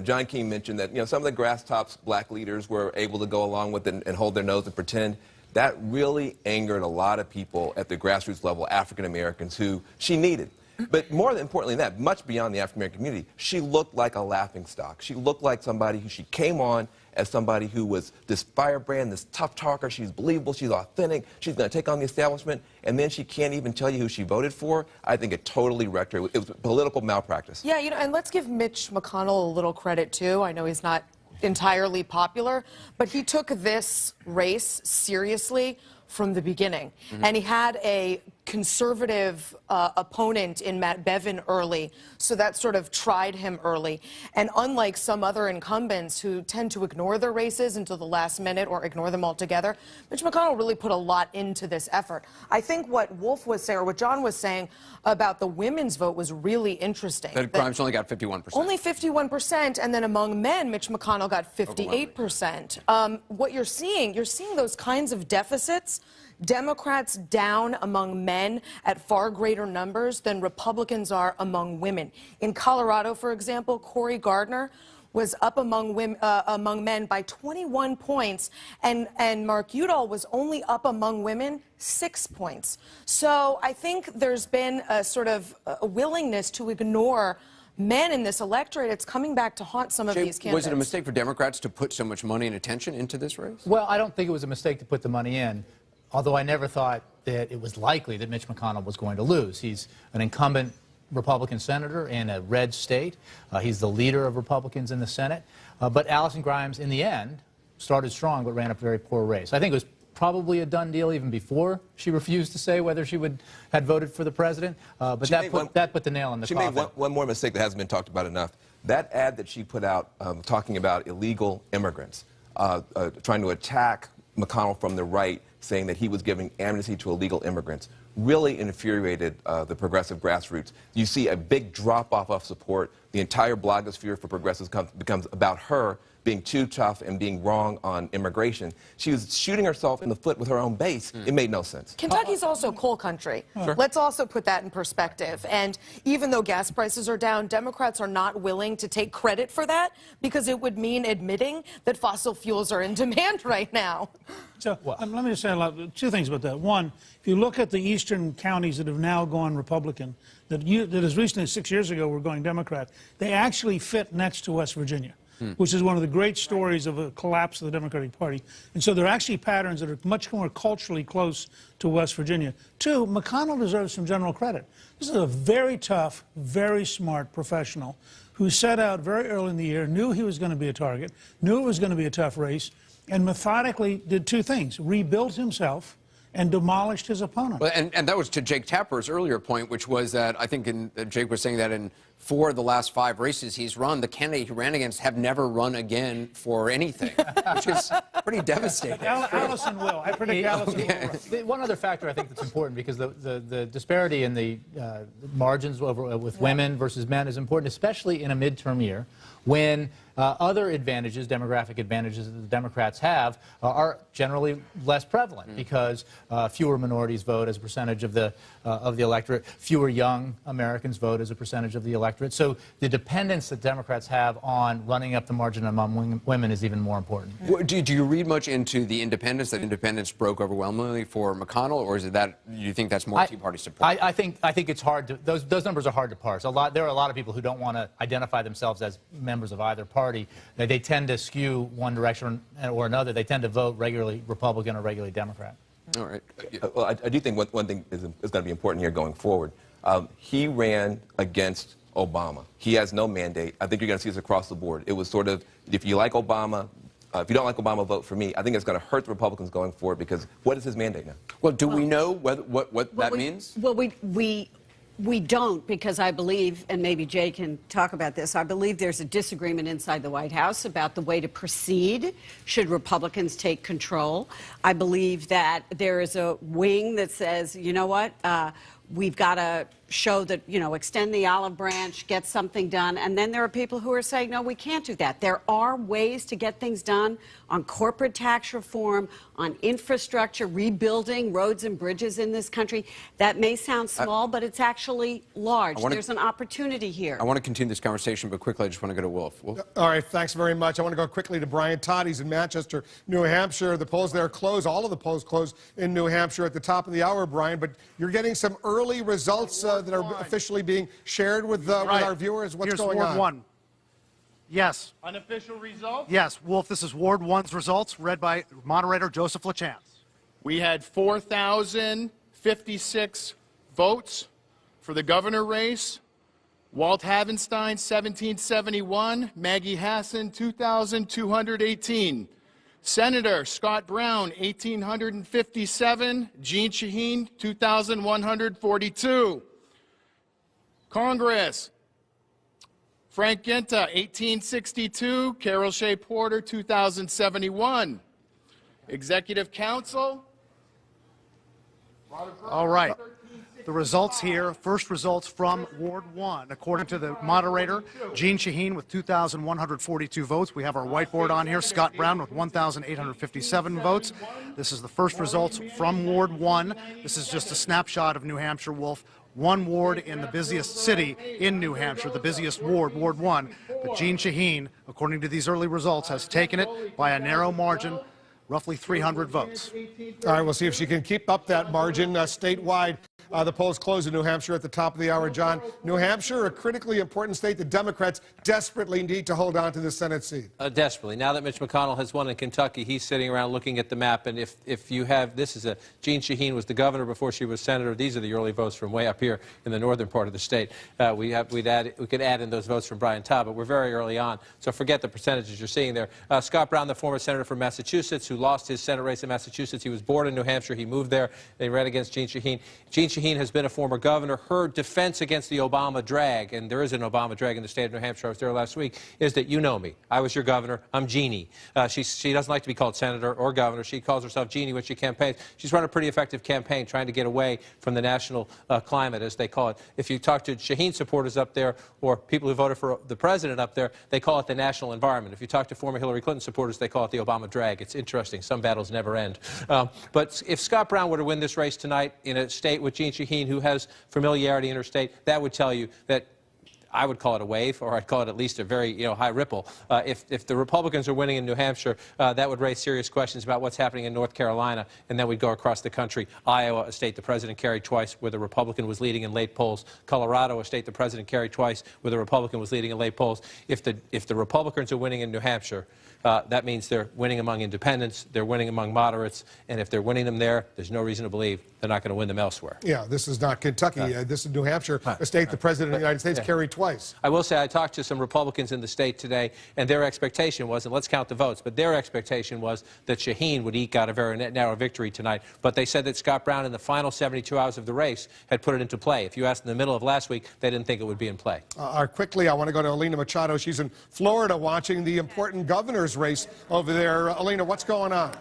John King mentioned that some of the grasstops black leaders were able to go along with it and hold their nose and pretend. That really angered a lot of people at the grassroots level, African Americans, who she needed. But more importantly than that, much beyond the African-American community, she looked like a laughingstock. She looked like somebody who she came on as somebody who was this firebrand, this tough talker. She's believable. She's authentic. She's going to take on the establishment. And then she can't even tell you who she voted for. I think it totally wrecked her. It was political malpractice. Yeah, and let's give Mitch McConnell a little credit, too. I know he's not entirely popular, but he took this race seriously from the beginning. And he had a conservative opponent in Matt Bevin early, so that sort of tried him early. And unlike some other incumbents who tend to ignore their races until the last minute or ignore them altogether, Mitch McConnell really put a lot into this effort. I think what Wolf was saying, or what John was saying about the women's vote was really interesting. That Grimes only got 51%. Only 51%, and then among men, Mitch McConnell got 58%. What you're seeing those kinds of deficits. Democrats down among men at far greater numbers than Republicans are among women. In Colorado, for example, Cory Gardner was up among men by 21 points, and Mark Udall was only up among women 6 points. So I think there's been a sort of a willingness to ignore men in this electorate. It's coming back to haunt some of these candidates. Was it a mistake for Democrats to put so much money and attention into this race? Well, I don't think it was a mistake to put the money in, although I never thought that it was likely that Mitch McConnell was going to lose. He's an incumbent Republican senator in a red state. He's the leader of Republicans in the Senate. But Ellison Grimes, in the end, started strong but ran a very poor race. I think it was probably a done deal even before she refused to say whether she had voted for the president. But that put the nail in the coffin. She made one more mistake that hasn't been talked about enough. That ad that she put out talking about illegal immigrants, trying to attack McConnell from the right, saying that he was giving amnesty to illegal immigrants, really infuriated the progressive grassroots. You see a big drop-off of support. The entire blogosphere for progressives becomes about her being too tough and being wrong on immigration. She was shooting herself in the foot with her own base. It made no sense. Kentucky's also coal country. Let's also put that in perspective. And even though gas prices are down, Democrats are not willing to take credit for that because it would mean admitting that fossil fuels are in demand right now. So let me just say two things about that. One, if you look at the eastern counties that have now gone Republican, that as recently as 6 years ago were going Democrat, they actually fit next to West Virginia, which is one of the great stories of a collapse of the Democratic Party. And so there are actually patterns that are much more culturally close to West Virginia. Two, McConnell deserves some general credit. This is a very tough, very smart professional who set out very early in the year, knew he was going to be a target, knew it was going to be a tough race, and methodically did two things: rebuilt himself and demolished his opponent. Well, and that was to Jake Tapper's earlier point, which was that I think Jake was saying that in 4 of the last 5 races he's run, the candidate he ran against have never run again for anything, which is pretty devastating. Allison will. I predict Allison will. One other factor I think that's important, because the disparity in the margins with women versus men is important, especially in a midterm year when other advantages, demographic advantages that the Democrats have, are generally less prevalent because fewer minorities vote as a percentage of the electorate, fewer young Americans vote as a percentage of the electorate. So the dependence that Democrats have on running up the margin among women is even more important. Do you read much into the independents, that independents broke overwhelmingly for McConnell, or is it that you think that's more Tea Party support? I think it's hard to, those numbers are hard to parse. There are a lot of people who don't want to identify themselves as members of either party. They tend to skew one direction or another. They tend to vote regularly Republican or regularly Democrat. All right. Well, I do think one thing is going to be important here going forward. He ran against Obama. He has no mandate. I think you're going to see this across the board. It was sort of, if you like Obama, if you don't like Obama, vote for me. I think it's going to hurt the Republicans going forward, because what is his mandate now? Well, do we know what that means? Well, we don't, because I believe, and maybe Jay can talk about this, I believe there's a disagreement inside the White House about the way to proceed should Republicans take control. I believe that there is a wing that says, you know what, we've got to show that, extend the olive branch, get something done. And then there are people who are saying, no, we can't do that. There are ways to get things done on corporate tax reform, on infrastructure, rebuilding roads and bridges in this country. That may sound small, but it's actually large. There's an opportunity here. I want to continue this conversation, but quickly I just want to go to Wolf. All right, thanks very much. I want to go quickly to Brian Todd. He's in Manchester, New Hampshire. The polls there close. All of the polls close in New Hampshire at the top of the hour, Brian. But you're getting some early results that are officially being shared with our viewers. What's going on? Ward 1. Yes. Unofficial results? Yes, Wolf, this is Ward 1's results, read by moderator Joseph LaChance. We had 4,056 votes for the governor race. Walt Havenstein, 1,771. Maggie Hassan, 2,218. Senator Scott Brown, 1,857. Jeanne Shaheen, 2,142. Congress, Frank Ginta, 1862. Carol Shea Porter, 2071. Executive Council. All right. The results here, first results from Ward 1. According to the moderator, Jeanne Shaheen with 2,142 votes. We have our whiteboard on here. Scott Brown with 1,857 votes. This is the first results from Ward 1. This is just a snapshot of New Hampshire, Wolf. One ward in the busiest city in New Hampshire, the busiest ward, Ward 1. But Jeanne Shaheen, according to these early results, has taken it by a narrow margin, roughly 300 votes. All right, we'll see if she can keep up that margin statewide. The polls close in New Hampshire at the top of the hour. John, New Hampshire, a critically important state. The Democrats desperately need to hold on to the Senate seat. Desperately. Now that Mitch McConnell has won in Kentucky, he's sitting around looking at the map. And if you have, Jeanne Shaheen was the governor before she was senator. These are the early votes from way up here in the northern part of the state. We could add in those votes from Brian Todd, but we're very early on. So forget the percentages you're seeing there. Scott Brown, the former senator from Massachusetts, who lost his Senate race in Massachusetts. He was born in New Hampshire. He moved there. They ran against Jeanne Shaheen. Jeanne Shaheen has been a former governor. Her defense against the Obama drag, and there is an Obama drag in the state of New Hampshire, I was there last week, is that you know me. I was your governor. I'm Jeannie. She doesn't like to be called senator or governor. She calls herself Jeannie when she campaigns. She's run a pretty effective campaign trying to get away from the national climate, as they call it. If you talk to Shaheen supporters up there or people who voted for the president up there, they call it the national environment. If you talk to former Hillary Clinton supporters, they call it the Obama drag. It's interesting. Some battles never end. But if Scott Brown were to win this race tonight in a state with Jeanne Shaheen, who has familiarity in her state, that would tell you that I would call it a wave, or I'd call it at least a very high ripple. If the Republicans are winning in New Hampshire, that would raise serious questions about what's happening in North Carolina, and then we'd go across the country. Iowa, a state the president carried twice, where the Republican was leading in late polls. Colorado, a state the president carried twice, where the Republican was leading in late polls. If the Republicans are winning in New Hampshire, that means they're winning among independents, they're winning among moderates, and if they're winning them there, there's no reason to believe they're not going to win them elsewhere. Yeah, this is not Kentucky. This is New Hampshire, a state the president of the United States carried twice. I will say I talked to some Republicans in the state today, and their expectation was, and let's count the votes, but their expectation was that Shaheen would eke out a very narrow victory tonight. But they said that Scott Brown, in the final 72 hours of the race, had put it into play. If you asked in the middle of last week, they didn't think it would be in play. Quickly, I want to go to Alina Machado. She's in Florida watching the important governor's race over there. Alina, what's going on?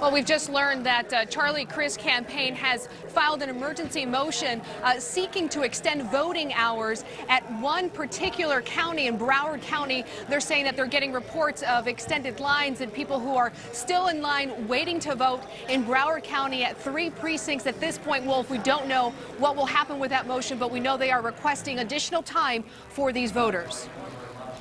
Well, we've just learned that Charlie Crist's campaign has filed an emergency motion seeking to extend voting hours at one particular county in Broward County. They're saying that they're getting reports of extended lines and people who are still in line waiting to vote in Broward County at 3 precincts at this point. Wolf, we don't know what will happen with that motion, but we know they are requesting additional time for these voters.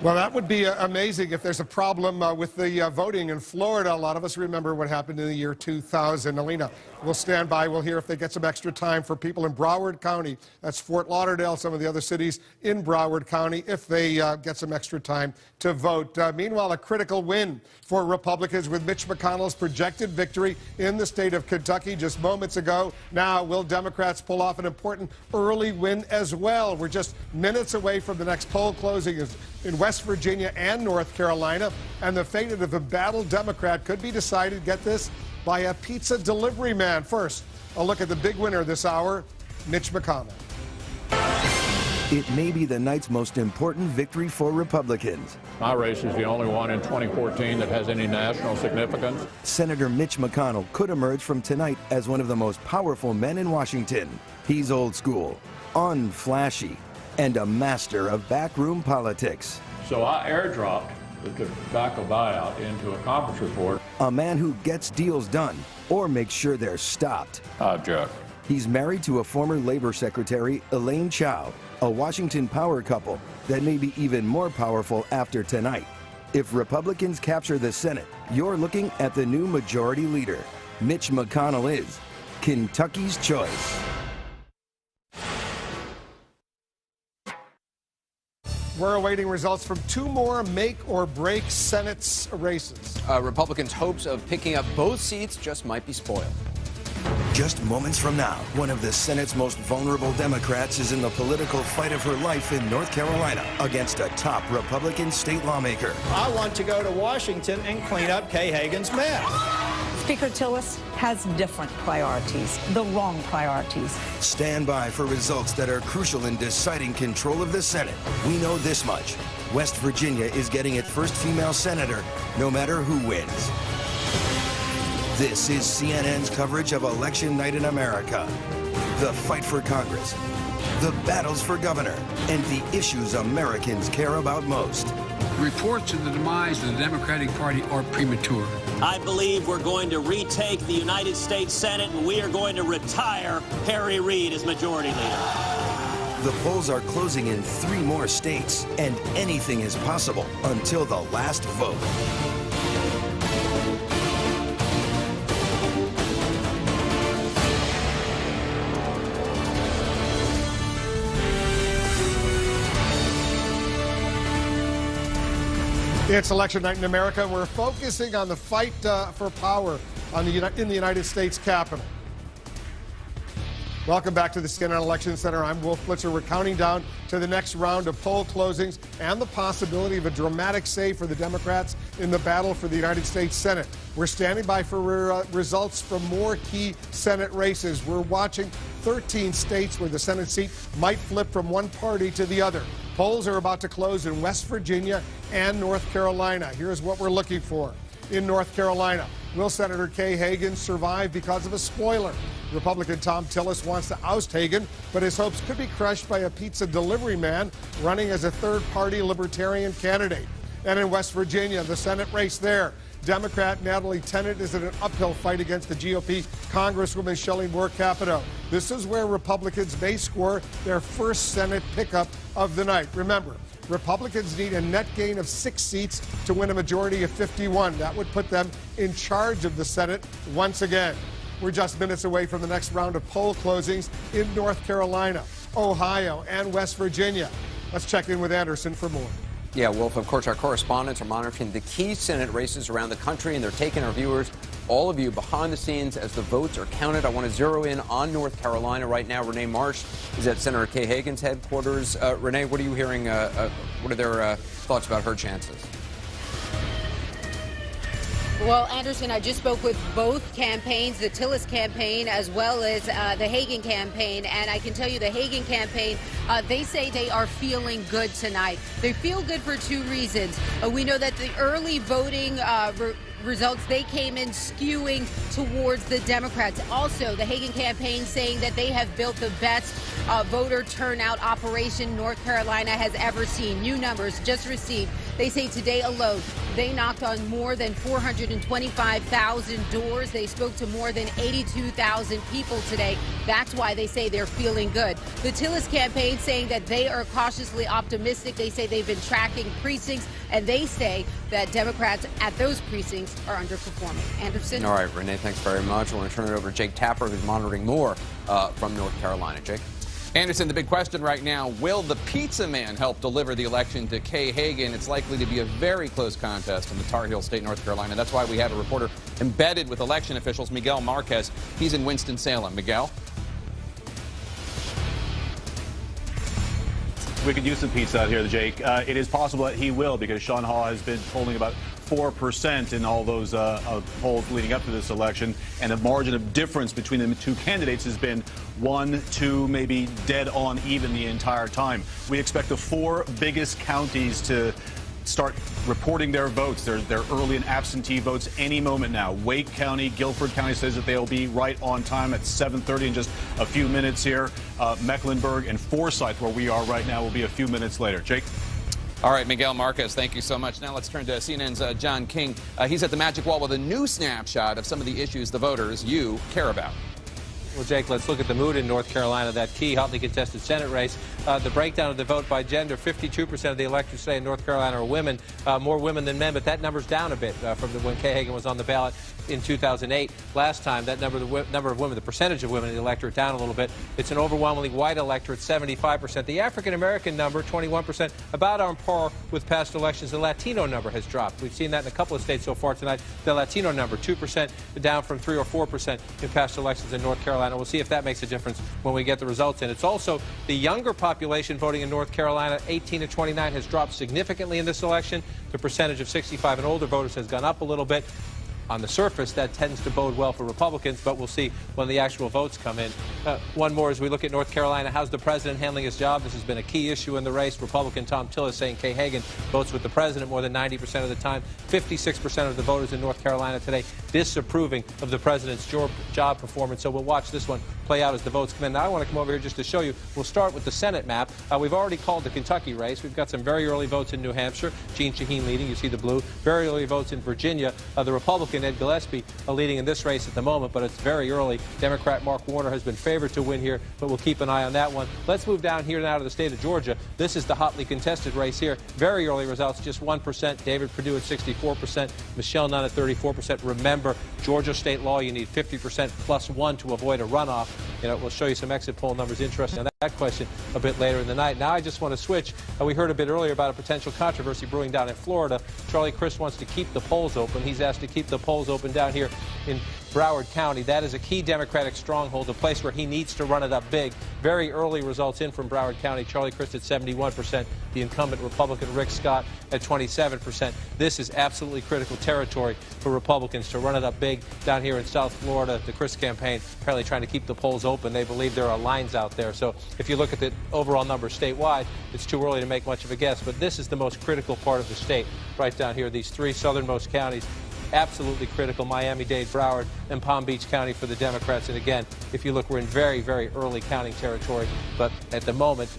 Well, that would be amazing if there's a problem with the voting in Florida. A lot of us remember what happened in the year 2000. Alina, we'll stand by. We'll hear if they get some extra time for people in Broward County. That's Fort Lauderdale, some of the other cities in Broward County, if they get some extra time to vote. Meanwhile, a critical win for Republicans with Mitch McConnell's projected victory in the state of Kentucky just moments ago. Now, will Democrats pull off an important early win as well? We're just minutes away from the next poll closing in West Virginia and North Carolina, and the fate of the embattled Democrat could be decided, get this, by a pizza delivery man. First, a look at the big winner this hour, Mitch McConnell. It may be the night's most important victory for Republicans. My race is the only one in 2014 that has any national significance. Senator Mitch McConnell could emerge from tonight as one of the most powerful men in Washington. He's old school, unflashy, and a master of backroom politics. So I airdropped the tobacco buyout into a conference report. A man who gets deals done or makes sure they're stopped. I object. He's married to a former labor secretary, Elaine Chao, a Washington power couple that may be even more powerful after tonight. If Republicans capture the Senate, you're looking at the new majority leader. Mitch McConnell is Kentucky's choice. We're awaiting results from 2 more make-or-break Senate races. Republicans' hopes of picking up both seats just might be spoiled. Just moments from now, one of the Senate's most vulnerable Democrats is in the political fight of her life in North Carolina against a top Republican state lawmaker. I want to go to Washington and clean up Kay Hagan's mess. Speaker Tillis has different priorities, the wrong priorities. Stand by for results that are crucial in deciding control of the Senate. We know this much. West Virginia is getting its first female senator, no matter who wins. This is CNN's coverage of Election Night in America. The fight for Congress, the battles for governor, and the issues Americans care about most. Reports of the demise of the Democratic Party are premature. I believe we're going to retake the United States Senate, and we are going to retire Harry Reid as majority leader. The polls are closing in 3 more states, and anything is possible until the last vote. It's election night in America. We're focusing on the fight for power in the United States Capitol. Welcome back to the CNN Election Center. I'm Wolf Blitzer. We're counting down to the next round of poll closings and the possibility of a dramatic save for the Democrats in the battle for the United States Senate. We're standing by for results from more key Senate races. We're watching 13 states where the Senate seat might flip from one party to the other. Polls are about to close in West Virginia and North Carolina. Here's what we're looking for. In North Carolina, will Senator Kay Hagan survive because of a spoiler? Republican Tom Tillis wants to oust Hagan, but his hopes could be crushed by a pizza delivery man running as a third-party libertarian candidate. And in West Virginia, the Senate race there, Democrat Natalie Tennant is in an uphill fight against the GOP Congresswoman Shelley Moore Capito. This is where Republicans may score their first Senate pickup of the night. Remember, Republicans need a net gain of 6 seats to win a majority of 51. That would put them in charge of the Senate once again. We're just minutes away from the next round of poll closings in North Carolina, Ohio, and West Virginia. Let's check in with Anderson for more. Yeah, Wolf, of course, our correspondents are monitoring the key Senate races around the country, and they're taking our viewers, all of you, behind the scenes as the votes are counted. I want to zero in on North Carolina right now. Renee Marsh is at Senator Kay Hagan's headquarters. Renee, what are you hearing? What are their thoughts about her chances? Well, Anderson, I just spoke with both campaigns, the Tillis campaign as well as the Hagan campaign, and I can tell you the Hagan campaign, they say they are feeling good tonight. They feel good for 2 reasons. We know that the early voting results, they came in skewing towards the Democrats. Also, the Hagan campaign saying that they have built the best voter turnout operation North Carolina has ever seen. New numbers just received. They say today alone, they knocked on more than 425,000 doors. They spoke to more than 82,000 people today. That's why they say they're feeling good. The Tillis campaign saying that they are cautiously optimistic. They say they've been tracking precincts, and they say that Democrats at those precincts are underperforming. Anderson? All right, Renee, thanks very much. I want to turn it over to Jake Tapper, who's monitoring more from North Carolina. Jake? Anderson, the big question right now, will the pizza man help deliver the election to Kay Hagan? It's likely to be a very close contest in the Tar Heel State, North Carolina. That's why we have a reporter embedded with election officials, Miguel Marquez. He's in Winston-Salem. Miguel? We could use some pizza out here, Jake. It is possible that he will, because Sean Hall has been polling about 4% in all those polls leading up to this election, and the margin of difference between the 2 candidates has been 1, 2, maybe dead on even the entire time. We expect the 4 biggest counties to start reporting their votes, their early and absentee votes any moment now. Wake County, Guilford County says that they'll be right on time at 7:30 in just a few minutes here. Mecklenburg and Forsyth, where we are right now, will be a few minutes later. Jake? All right, Miguel Marquez, thank you so much. Now let's turn to CNN's John King. He's at the Magic Wall with a new snapshot of some of the issues the voters you care about. Well, Jake, let's look at the mood in North Carolina, that key hotly contested Senate race. The breakdown of the vote by gender, 52% of the electors today in North Carolina are women, more women than men, but that number's down a bit from when Kay Hagan was on the ballot in 2008. Last time, that number of women, the percentage of women in the electorate, down a little bit. It's an overwhelmingly white electorate, 75%. The African-American number, 21%, about on par with past elections. The Latino number has dropped. We've seen that in a couple of states so far tonight. The Latino number, 2%, down from 3 or 4% in past elections in North Carolina. We'll see if that makes a difference when we get the results in. It's also the younger population voting in North Carolina, 18 to 29, has dropped significantly in this election. The percentage of 65 and older voters has gone up a little bit. On the surface, that tends to bode well for Republicans, but we'll see when the actual votes come in. One more as we look at North Carolina. How's the president handling his job? This has been a key issue in the race. Republican Tom Tillis saying Kay Hagan votes with the president more than 90% of the time. 56% of the voters in North Carolina today disapproving of the president's job performance. So we'll watch this one play out as the votes come in. Now I want to come over here just to show you. We'll start with the Senate map. We've already called the Kentucky race. We've got some very early votes in New Hampshire. Jeanne Shaheen leading. You see the blue. Very early votes in Virginia. The Republican Ed Gillespie leading in this race at the moment, but it's very early. Democrat Mark Warner has been favored to win here, but we'll keep an eye on that one. Let's move down here now to the state of Georgia. This is the hotly contested race here. Very early results, just 1%. David Perdue at 64%. Michelle Nunn at 34%. Remember, Georgia state law, you need 50% plus 1 to avoid a runoff. We'll show you some exit poll numbers interesting on that question a bit later in the night. Now I just want to switch. We heard a bit earlier about a potential controversy brewing down in Florida. Charlie Crist wants to keep the polls open. He's asked to keep the polls open down here in Broward County. That is a key Democratic stronghold, a place where he needs to run it up big. Very early results in from Broward County. Charlie Crist at 71%, the incumbent Republican Rick Scott at 27%. This is absolutely critical territory for Republicans to run it up big down here in South Florida. The Crist campaign apparently trying to keep the polls open. They believe there are lines out there. So if you look at the overall numbers statewide, it's too early to make much of a guess. But this is the most critical part of the state right down here. These three southernmost counties, absolutely critical: Miami-Dade, Broward, and Palm Beach County for the Democrats. And again, if you look, we're in very, very early counting territory. But at the moment,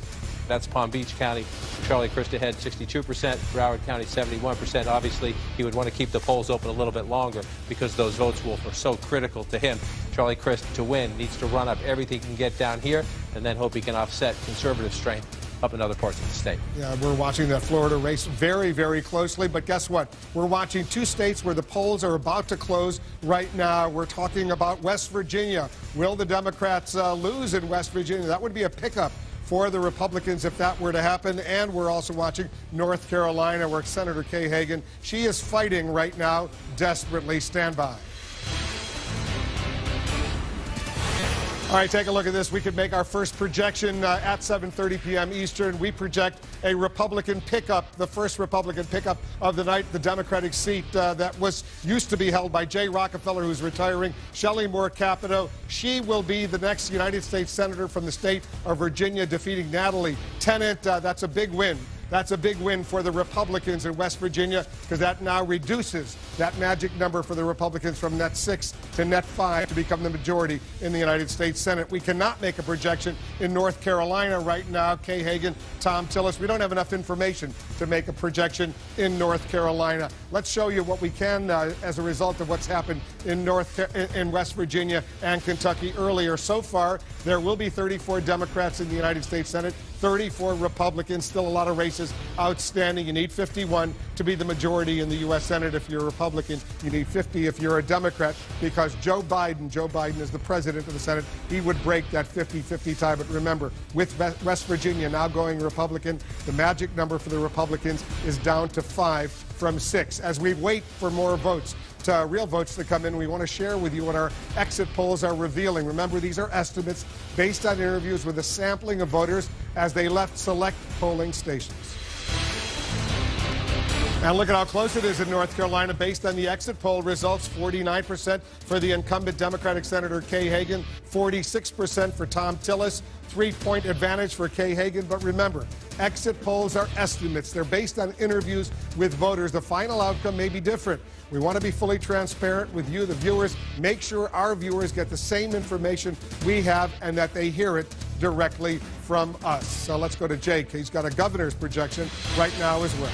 that's Palm Beach County. Charlie Crist ahead 62%, Broward County 71%. Obviously, he would want to keep the polls open a little bit longer because those votes, Wolf, are so critical to him. Charlie Crist, to win, needs to run up everything he can get down here and then hope he can offset conservative strength up in other parts of the state. Yeah, we're watching that Florida race very, very closely. But guess what? We're watching two states where the polls are about to close right now. We're talking about West Virginia. Will the Democrats lose in West Virginia? That would be a pickup for the Republicans if that were to happen. And we're also watching North Carolina, where Senator Kay Hagan, she is fighting right now desperately. Stand by. All right, take a look at this. We could make our first projection at 7:30 p.m. Eastern. We project a Republican pickup, the first Republican pickup of the night, the Democratic seat that used to be held by Jay Rockefeller, who's retiring. Shelley Moore Capito, she will be the next United States Senator from the state of Virginia, defeating Natalie Tennant. That's a big win. That's a big win for the Republicans in West Virginia, because that now reduces that magic number for the Republicans from net 6 to net 5 to become the majority in the United States Senate. We cannot make a projection in North Carolina right now. Kay Hagan, Tom Tillis, we don't have enough information to make a projection in North Carolina. Let's show you what we can as a result of what's happened in West Virginia and Kentucky earlier. So far, there will be 34 Democrats in the United States Senate, 34 Republicans, still a lot of races outstanding. You need 51 to be the majority in the U.S. Senate if you're a Republican. You need 50 if you're a Democrat, because Joe Biden is the president of the Senate. He would break that 50-50 tie. But remember, with West Virginia now going Republican, the magic number for the Republicans is down to 5 from 6. As we wait for more votes, real votes to come in, we want to share with you what our exit polls are revealing. Remember, these are estimates based on interviews with a sampling of voters as they left select polling stations. And look at how close it is in North Carolina based on the exit poll results. 49% for the incumbent Democratic Senator Kay Hagan, 46% for Tom Tillis. 3-point advantage for Kay Hagan. But remember, exit polls are estimates. They're based on interviews with voters. The final outcome may be different. We want to be fully transparent with you, the viewers. Make sure our viewers get the same information we have and that they hear it directly from us. So let's go to Jake. He's got a governor's projection right now as well.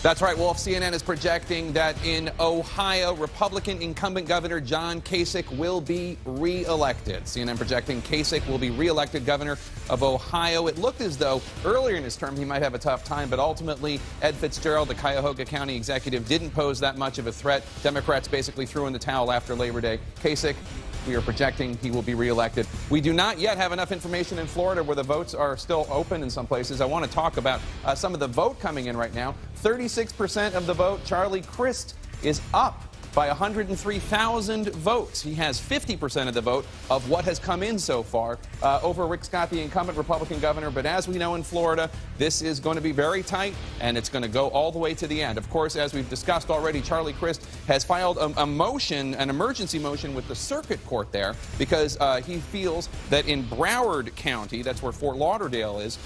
That's right, Wolf. CNN is projecting that in Ohio, Republican incumbent Governor John Kasich will be re-elected. CNN projecting Kasich will be re-elected governor of Ohio. It looked as though earlier in his term he might have a tough time, but ultimately Ed Fitzgerald, the Cuyahoga County executive, didn't pose that much of a threat. Democrats basically threw in the towel after Labor Day. Kasich, we are projecting he will be reelected. We do not yet have enough information in Florida, where the votes are still open in some places. I want to talk about some of the vote coming in right now. 36% of the vote. Charlie Crist is up by 103,000 votes. He has 50% of the vote of what has come in so far over Rick Scott, the incumbent Republican governor. But as we know in Florida, this is going to be very tight, and it's going to go all the way to the end. Of course, as we've discussed already, Charlie Crist has filed a motion, an emergency motion with the circuit court there, because he feels that in Broward County, that's where Fort Lauderdale is,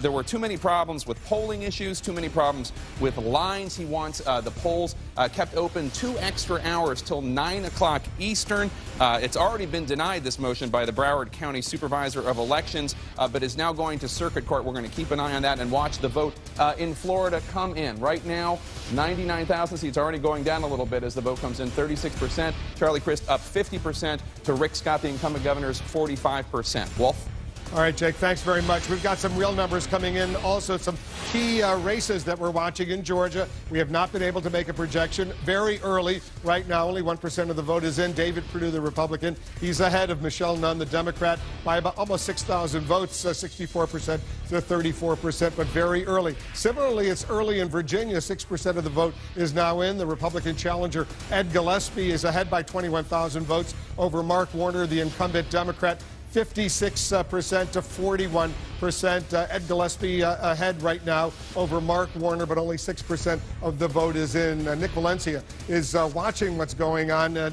there were too many problems with polling issues, too many problems with lines. He wants the polls kept open 2 extra hours till 9 o'clock Eastern. It's already been denied, this motion, by the Broward County Supervisor of Elections, but is now going to circuit court. We're going to keep an eye on that and watch the vote in Florida come in. Right now, 99,000 seats, already going down a little bit as the vote comes in. 36%. Charlie Crist up 50% to Rick Scott, the incumbent governor's 45%. Wolf? All right, Jake, thanks very much. We've got some real numbers coming in. Also, some key races that we're watching in Georgia. We have not been able to make a projection. Very early. Right now, only 1% of the vote is in. David Perdue, the Republican, he's ahead of Michelle Nunn, the Democrat, by about almost 6,000 votes, 64% to 34%, but very early. Similarly, it's early in Virginia. 6% of the vote is now in. The Republican challenger, Ed Gillespie, is ahead by 21,000 votes over Mark Warner, the incumbent Democrat. 56% to 41%. Ed Gillespie ahead right now over Mark Warner, but only 6% of the vote is in. Nick Valencia is watching what's going on in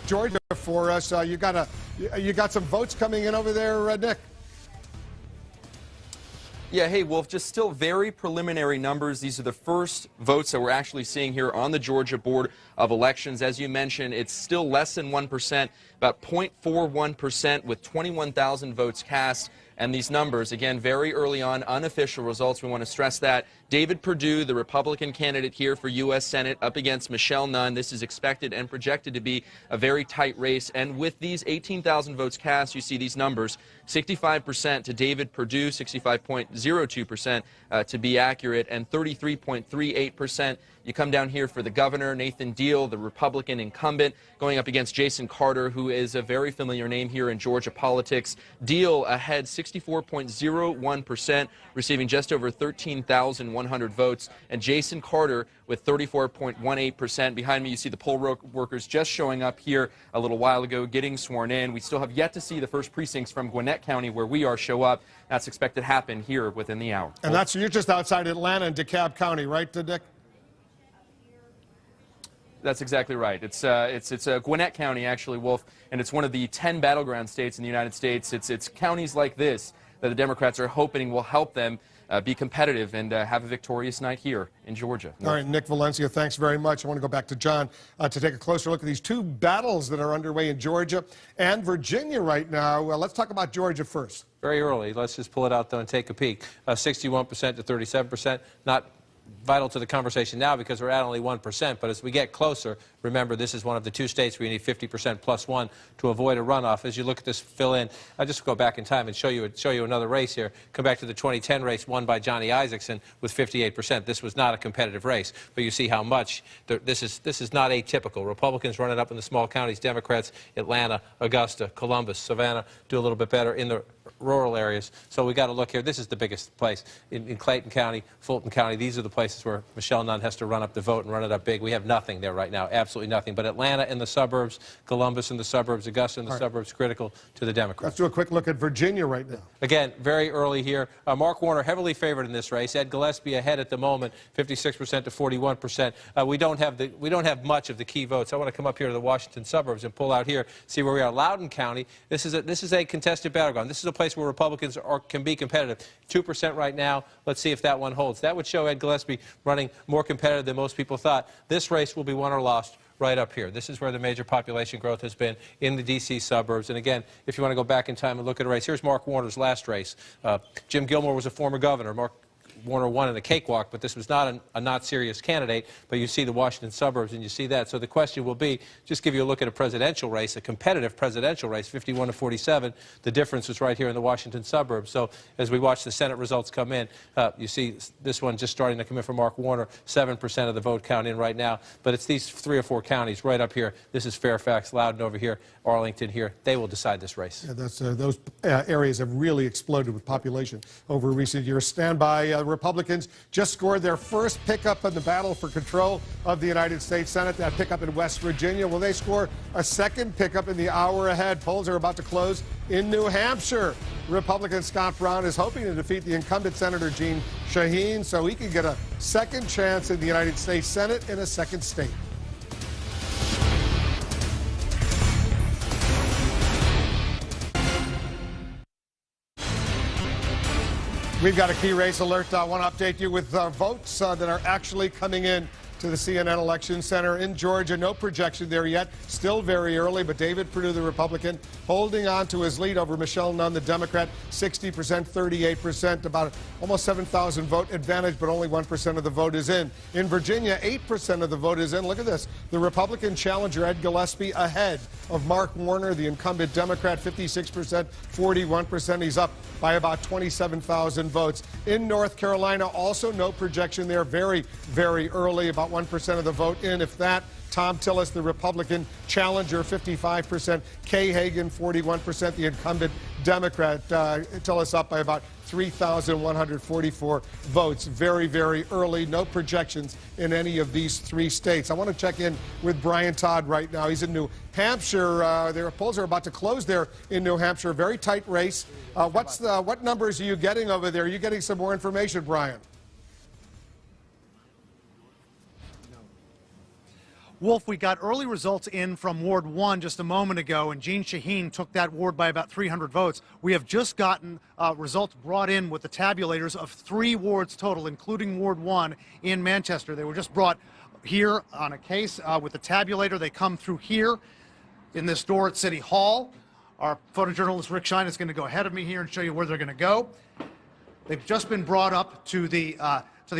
Georgia for us. You got some votes coming in over there, Nick. Yeah, hey, Wolf, just still very preliminary numbers. These are the first votes that we're actually seeing here on the Georgia Board of Elections. As you mentioned, it's still less than 1%, about 0.41% with 21,000 votes cast. And these numbers, again, very early on, unofficial results. We want to stress that. David Perdue, the Republican candidate here for U.S. Senate, up against Michelle Nunn. This is expected and projected to be a very tight race. And with these 18,000 votes cast, you see these numbers, 65% to David Perdue, 65.02% to be accurate, and 33.38%. You come down here for the governor, Nathan Deal, the Republican incumbent, going up against Jason Carter, who is a very familiar name here in Georgia politics. Deal ahead 64.01%, receiving just over 13,100 votes, and Jason Carter with 34.18%. Behind me, you see the poll workers just showing up here a little while ago, getting sworn in. We still have yet to see the first precincts from Gwinnett County, where we are, show up. That's expected to happen here within the hour. And you're just outside Atlanta in DeKalb County, right, Dick? That's exactly right. It's Gwinnett County, actually, Wolf, and it's one of the 10 battleground states in the United States. It's counties like this that the Democrats are hoping will help them be competitive and have a victorious night here in Georgia. All right, Nick Valencia, thanks very much. I want to go back to John to take a closer look at these two battles that are underway in Georgia and Virginia right now. Let's talk about Georgia first. Very early. Let's just pull it out, though, and take a peek. 61% to 37%. Not vital to the conversation now because we're at only 1%, but as we get closer, remember this is one of the two states where you need 50% plus one to avoid a runoff. As you look at this fill-in, I'll just go back in time and show you another race here. Come back to the 2010 race won by Johnny Isakson with 58%. This was not a competitive race, but you see how much this is not atypical. Republicans run it up in the small counties, Democrats, Atlanta, Augusta, Columbus, Savannah do a little bit better in the rural areas. So we got to look here. This is the biggest place in Clayton County, Fulton County. These are the places where Michelle Nunn has to run up the vote and run it up big. We have nothing there right now, absolutely nothing. But Atlanta in the suburbs, Columbus in the suburbs, Augusta in the suburbs, critical to the Democrats. Let's do a quick look at Virginia right now. Again, very early here. Mark Warner heavily favored in this race. Ed Gillespie ahead at the moment, 56% to 41%. We don't have much of the key votes. I want to come up here to the Washington suburbs and pull out here, see where we are. Loudoun County. This is a contested battleground. This is a place where Republicans can be competitive. 2% right now. Let's see if that one holds. That would show Ed Gillespie running more competitive than most people thought. This race will be won or lost right up here. This is where the major population growth has been in the D.C. suburbs. And again, if you want to go back in time and look at a race, here's Mark Warner's last race. Jim Gilmore was a former governor. Mark Warner won in a cakewalk, but this was not a not serious candidate. But you see the Washington suburbs, and you see that. So the question will be, just give you a look at a presidential race, a competitive presidential race, 51 to 47. The difference was right here in the Washington suburbs. So as we watch the Senate results come in, you see this one just starting to come in for Mark Warner, 7% of the vote count in right now. But it's these 3 or 4 counties right up here. This is Fairfax, Loudoun over here, Arlington here. They will decide this race. Yeah, those areas have really exploded with population over recent years. Stand by. Republicans just scored their first pickup in the battle for control of the United States Senate. That pickup in West Virginia. Will they score a second pickup in the hour ahead? Polls are about to close in New Hampshire. Republican Scott Brown is hoping to defeat the incumbent Senator Jeanne Shaheen so he can get a second chance in the United States Senate in a second state. We've got a key race alert. I want to update you with votes that are actually coming in to the CNN Election Center in Georgia. No projection there yet. Still very early, but David Perdue, the Republican, holding on to his lead over Michelle Nunn, the Democrat, 60%, 38%, about almost 7,000 vote advantage, but only 1% of the vote is in. In Virginia, 8% of the vote is in. Look at this. The Republican challenger, Ed Gillespie, ahead of Mark Warner, the incumbent Democrat, 56%, 41%. He's up by about 27,000 votes. In North Carolina, also no projection there. Very, very early, about 1% of the vote in, if that. Tom Tillis, the Republican challenger, 55%. Kay Hagan, 41%. The incumbent Democrat, Tillis up by about 3,144 votes. Very, very early. No projections in any of these three states. I want to check in with Brian Todd right now. He's in New Hampshire. Their polls are about to close there in New Hampshire. Very tight race. What numbers are you getting over there? Are you getting some more information, Brian? Wolf, we got early results in from Ward 1 just a moment ago, and Jeanne Shaheen took that ward by about 300 votes. We have just gotten results brought in with the tabulators of 3 wards total, including Ward 1 in Manchester. They were just brought here on a case with the tabulator. They come through here in this door at City Hall. Our photojournalist Rick Shine is going to go ahead of me here and show you where they're going to go. They've just been brought up to the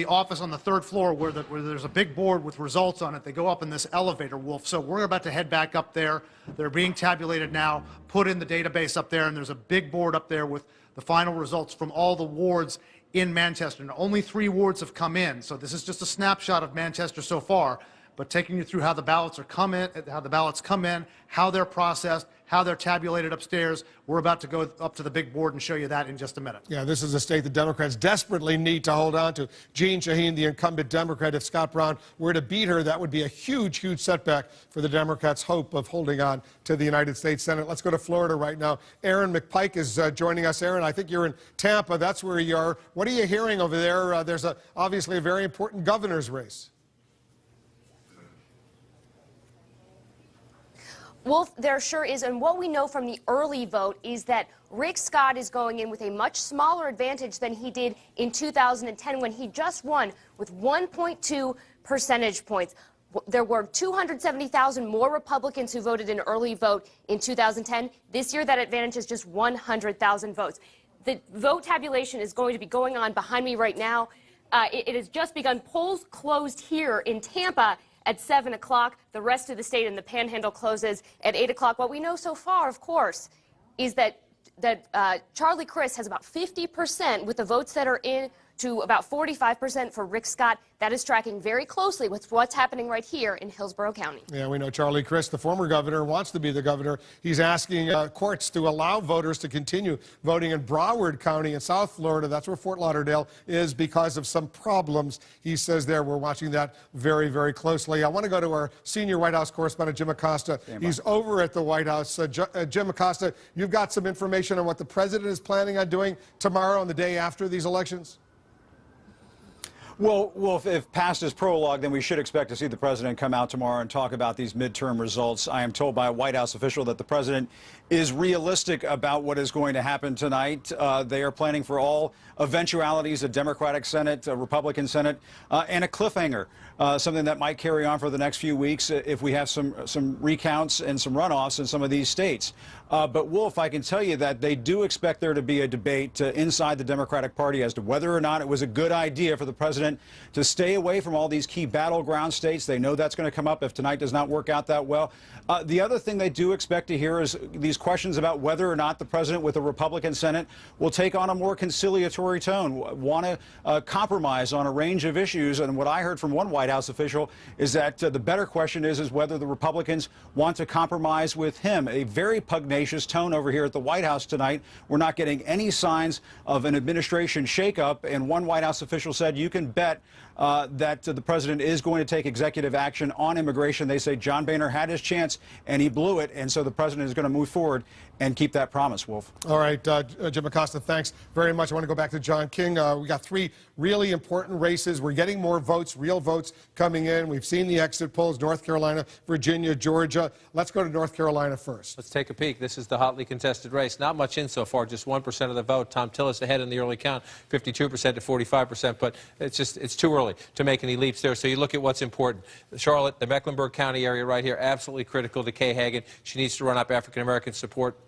office on the 3rd floor where there's a big board with results on it. They go up in this elevator, Wolf. So we're about to head back up there. They're being tabulated now, put in the database up there, and there's a big board up there with the final results from all the wards in Manchester. And only 3 wards have come in. So this is just a snapshot of Manchester so far, but taking you through how the ballots come in, how they're processed, how they're tabulated upstairs. We're about to go up to the big board and show you that in just a minute. Yeah, this is a state the Democrats desperately need to hold on to. Jeanne Shaheen, the incumbent Democrat, if Scott Brown were to beat her, that would be a huge, huge setback for the Democrats' hope of holding on to the United States Senate. Let's go to Florida right now. Aaron McPike is joining us. Aaron, I think you're in Tampa. That's where you are. What are you hearing over there? There's obviously a very important governor's race. Wolf, there sure is, and what we know from the early vote is that Rick Scott is going in with a much smaller advantage than he did in 2010 when he just won with 1.2 percentage points. There were 270,000 more Republicans who voted in early vote in 2010. This year, that advantage is just 100,000 votes. The vote tabulation is going to be going on behind me right now. It has just begun. Polls closed here in Tampa at 7 o'clock. The rest of the state and the Panhandle closes at 8 o'clock. What we know so far, of course, is that Charlie Crist has about 50% with the votes that are in to about 45% for Rick Scott. That is tracking very closely with what's happening right here in Hillsborough County. Yeah, we know Charlie Crist, the former governor, wants to be the governor. He's asking courts to allow voters to continue voting in Broward County in South Florida. That's where Fort Lauderdale is because of some problems, he says there. We're watching that very, very closely. I want to go to our senior White House correspondent, Jim Acosta. He's over at the White House. Jim Acosta, you've got some information on what the president is planning on doing tomorrow and the day after these elections? Well, if past is prologue, then we should expect to see the president come out tomorrow and talk about these midterm results. I am told by a White House official that the president is realistic about what is going to happen tonight. They are planning for all eventualities, a Democratic Senate, a Republican Senate, and a cliffhanger, something that might carry on for the next few weeks if we have some recounts and some runoffs in some of these states. But, Wolf, I can tell you that they do expect there to be a debate inside the Democratic Party as to whether or not it was a good idea for the president to stay away from all these key battleground states. They know that's going to come up if tonight does not work out that well. The other thing they do expect to hear is these questions about whether or not the president with a Republican Senate will take on a more conciliatory tone, want to compromise on a range of issues. And what I heard from one White House official is that the better question is whether the Republicans want to compromise with him. A very pugnacious tone over here at the White House tonight. We're not getting any signs of an administration shakeup. And one White House official said you can bet that the president is going to take executive action on immigration. They say John Boehner had his chance and he blew it. And so the president is going to move forward forward and keep that promise, Wolf. All right, Jim Acosta, thanks very much. I want to go back to John King. We got three really important races. We're getting more votes, real votes coming in. We've seen the exit polls, North Carolina, Virginia, Georgia. Let's go to North Carolina first. Let's take a peek. This is the hotly contested race. Not much in so far, just 1% of the vote. Thom Tillis ahead in the early count, 52% to 45%, but it's too early to make any leaps there. So you look at what's important. Charlotte, the Mecklenburg County area right here, absolutely critical to Kay Hagan. She needs to run up African-American support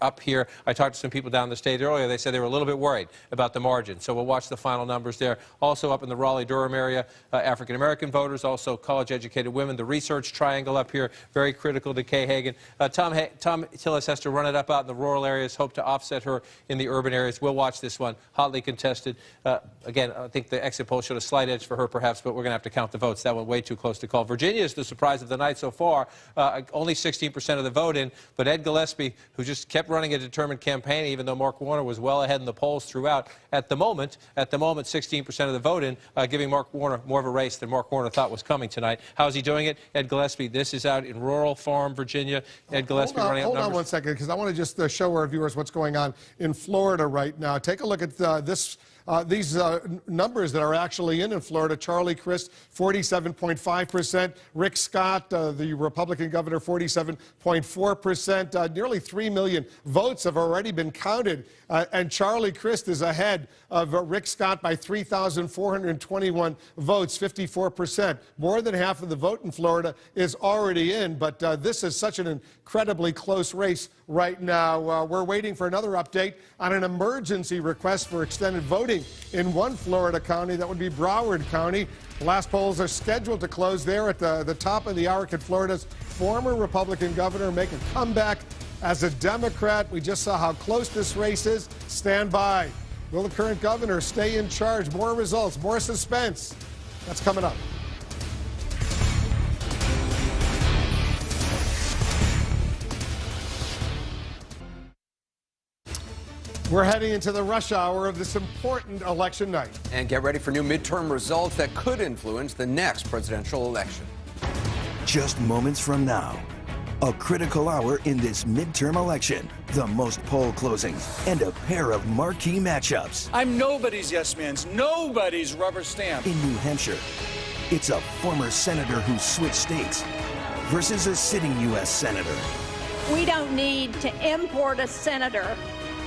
up here. I talked to some people down the state earlier. They said they were a little bit worried about the margin. So we'll watch the final numbers there. Also up in the Raleigh-Durham area, African-American voters, also college-educated women. The research triangle up here, very critical to Kay Hagan. Thom Tillis has to run it up out in the rural areas, hope to offset her in the urban areas. We'll watch this one, hotly contested. Again, I think the exit poll showed a slight edge for her, perhaps, but we're going to have to count the votes. That one way too close to call. Virginia is the surprise of the night so far. Only 16% of the vote in, but Ed Gillespie, who just kept running a determined campaign, even though Mark Warner was well ahead in the polls throughout. At the moment, 16% of the vote in, giving Mark Warner more of a race than Mark Warner thought was coming tonight. How's he doing it? Ed Gillespie, this is out in rural Farm, Virginia. Ed Gillespie running up numbers. Hold on one second, because I want to just show our viewers what's going on in Florida right now. Take a look at these numbers that are actually in Florida. Charlie Crist, 47.5%. Rick Scott, the Republican governor, 47.4%. Nearly 3 million votes have already been counted, and Charlie Crist is ahead of Rick Scott by 3,421 votes, 54%. More than half of the vote in Florida is already in, but this is such an incredibly close race right now. We're waiting for another update on an emergency request for extended voting in one Florida county. That would be Broward County. The last polls are scheduled to close there at the top of the hour. Can Florida's former Republican governor make a comeback as a Democrat? We just saw how close this race is. Stand by. Will the current governor stay in charge? More results, more suspense. That's coming up. We're heading into the rush hour of this important election night. And get ready for new midterm results that could influence the next presidential election. Just moments from now, a critical hour in this midterm election, the most poll closings, and a pair of marquee matchups. I'm nobody's yes man's, nobody's rubber stamp. In New Hampshire, it's a former senator who switched states versus a sitting U.S. senator. We don't need to import a senator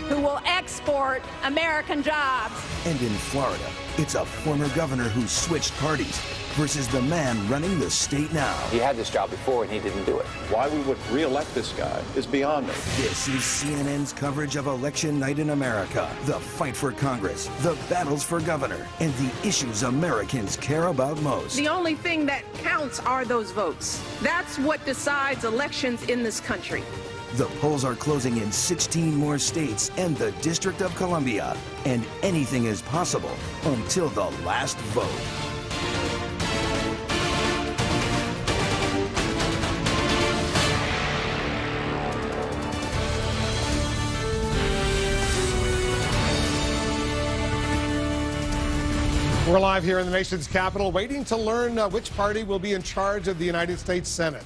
who will export American jobs. And in Florida, it's a former governor who switched parties versus the man running the state now. He had this job before and he didn't do it. Why we would re-elect this guy is beyond me. This is CNN's coverage of Election Night in America, the fight for Congress, the battles for governor, and the issues Americans care about most. The only thing that counts are those votes. That's what decides elections in this country. The polls are closing in 16 more states and the District of Columbia, and anything is possible until the last vote. We're live here in the nation's capital, waiting to learn which party will be in charge of the United States Senate.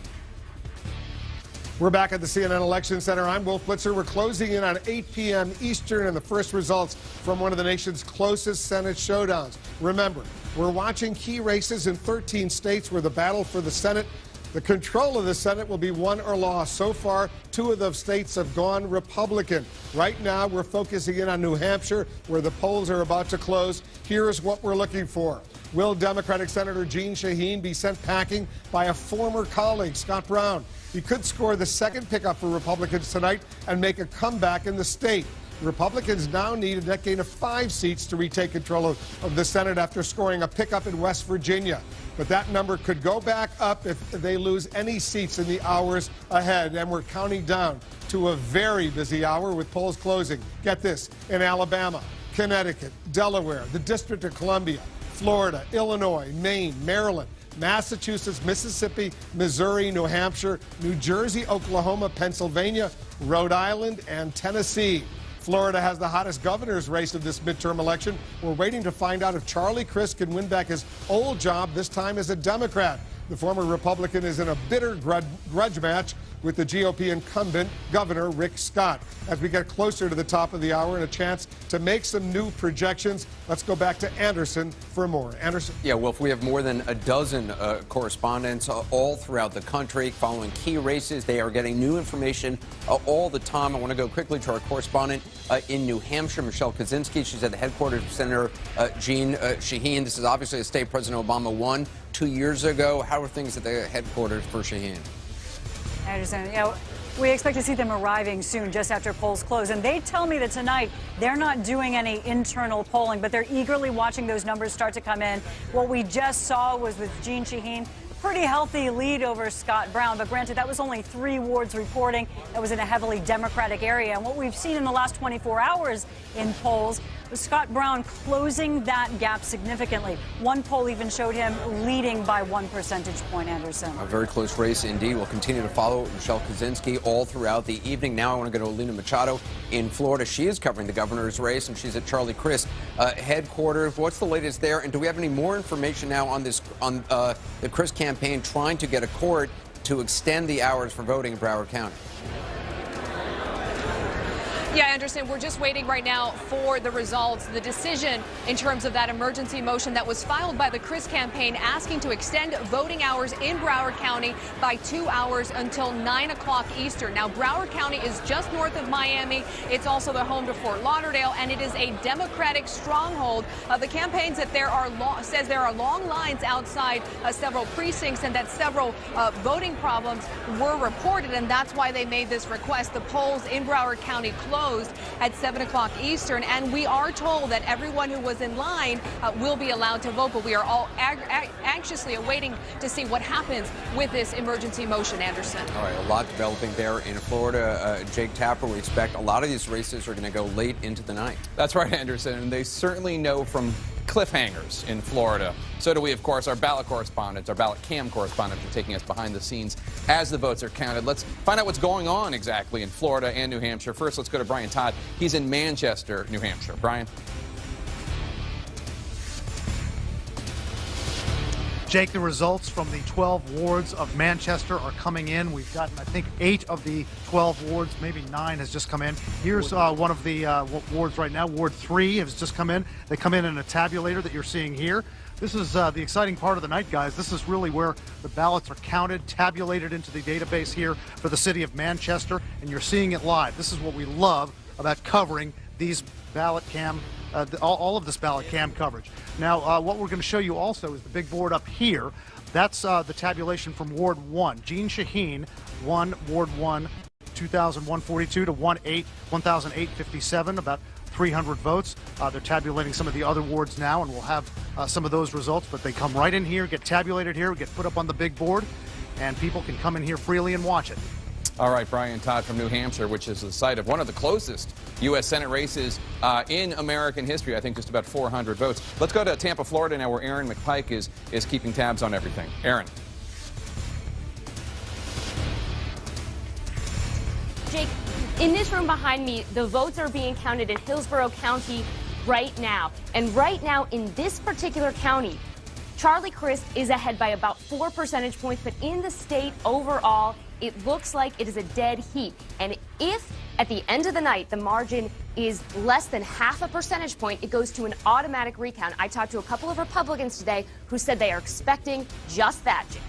We're back at the CNN Election Center. I'm Wolf Blitzer. We're closing in on 8 p.m. Eastern and the first results from one of the nation's closest Senate showdowns. Remember, we're watching key races in 13 states where the battle for the Senate, the control of the Senate, will be won or lost. So far, 2 of those states have gone Republican. Right now, we're focusing in on New Hampshire, where the polls are about to close. Here's what we're looking for. Will Democratic Senator Jeanne Shaheen be sent packing by a former colleague, Scott Brown? He could score the second pickup for Republicans tonight and make a comeback in the state. Republicans now need a net gain of 5 seats to retake control of the Senate after scoring a pickup in West Virginia. But that number could go back up if they lose any seats in the hours ahead. And we're counting down to a very busy hour with polls closing. Get this, in Alabama, Connecticut, Delaware, the District of Columbia, Florida, Illinois, Maine, Maryland, Massachusetts, Mississippi, Missouri, New Hampshire, New Jersey, Oklahoma, Pennsylvania, Rhode Island, and Tennessee. Florida has the hottest governor's race of this midterm election. We're waiting to find out if Charlie Crist can win back his old job, this time as a Democrat. The former Republican is in a bitter grudge match with the GOP incumbent Governor Rick Scott. As we get closer to the top of the hour and a chance to make some new projections, let's go back to Anderson for more. Anderson? Yeah, Wolf, we have more than a dozen correspondents all throughout the country following key races. They are getting new information all the time. I want to go quickly to our correspondent in New Hampshire, Michelle Kaczynski. She's at the headquarters of Senator Jeanne Shaheen. This is obviously a state President Obama won 2 years ago. How are things at the headquarters for Shaheen? Anderson, we expect to see them arriving soon, just after polls close. And they tell me that tonight they're not doing any internal polling, but they're eagerly watching those numbers start to come in. What we just saw was with Jeanne Shaheen, pretty healthy lead over Scott Brown. But granted, that was only 3 wards reporting. That was in a heavily Democratic area. And what we've seen in the last 24 hours in polls was Scott Brown closing that gap significantly. One poll even showed him leading by 1 percentage point, Anderson. A very close race indeed. We'll continue to follow Michelle Kaczynski all throughout the evening. Now I want to go to Alina Machado in Florida. She is covering the governor's race, and she's at Charlie Crist headquarters. What's the latest there? And do we have any more information now on this, on the Crist campaign trying to get a court to extend the hours for voting in Broward County? Yeah, Anderson, we're just waiting right now for the results, the decision in terms of that emergency motion that was filed by the Crist campaign asking to extend voting hours in Broward County by 2 hours until 9 o'clock Eastern. Now, Broward County is just north of Miami. It's also the home to Fort Lauderdale, and it is a Democratic stronghold. The campaign says there are long lines outside several precincts and that several voting problems were reported, and that's why they made this request. The polls in Broward County closed at 7 o'clock Eastern, and we are told that everyone who was in line will be allowed to vote, but we are all anxiously awaiting to see what happens with this emergency motion, Anderson. All right, a lot developing there in Florida. Jake Tapper, we expect a lot of these races are going to go late into the night. That's right, Anderson, and they certainly know from cliffhangers in Florida. So do we, of course. Our ballot correspondents, our ballot cam correspondents are taking us behind the scenes as the votes are counted. Let's find out what's going on exactly in Florida and New Hampshire. First, let's go to Brian Todd. He's in Manchester, New Hampshire. Brian? Jake, the results from the 12 wards of Manchester are coming in. We've gotten, I think, 8 of the 12 wards, maybe 9 has just come in. Here's one of the wards right now. Ward 3 has just come in. They come in a tabulator that you're seeing here. This is the exciting part of the night, guys. This is really where the ballots are counted, tabulated into the database here for the city of Manchester, and you're seeing it live. This is what we love about covering these ballot cam all of this ballot cam coverage. Now, what we're going to show you also is the big board up here. That's the tabulation from Ward 1. Jeanne Shaheen won Ward 1, 2,142 to 1,857, about 300 votes. They're tabulating some of the other wards now, and we'll have some of those results, but they come right in here, get tabulated here, get put up on the big board, and people can come in here freely and watch it. All right, Brian Todd from New Hampshire, which is the site of one of the closest U.S. Senate races in American history. I think just about 400 votes. Let's go to Tampa, Florida now, where Aaron McPike is keeping tabs on everything. Aaron. Jake, in this room behind me, the votes are being counted in Hillsborough County right now. And right now, in this particular county, Charlie Crist is ahead by about 4 percentage points, but in the state overall, it looks like it is a dead heat. And if at the end of the night the margin is less than half a percentage point, it goes to an automatic recount. I talked to a couple of Republicans today who said they are expecting just that, Jake.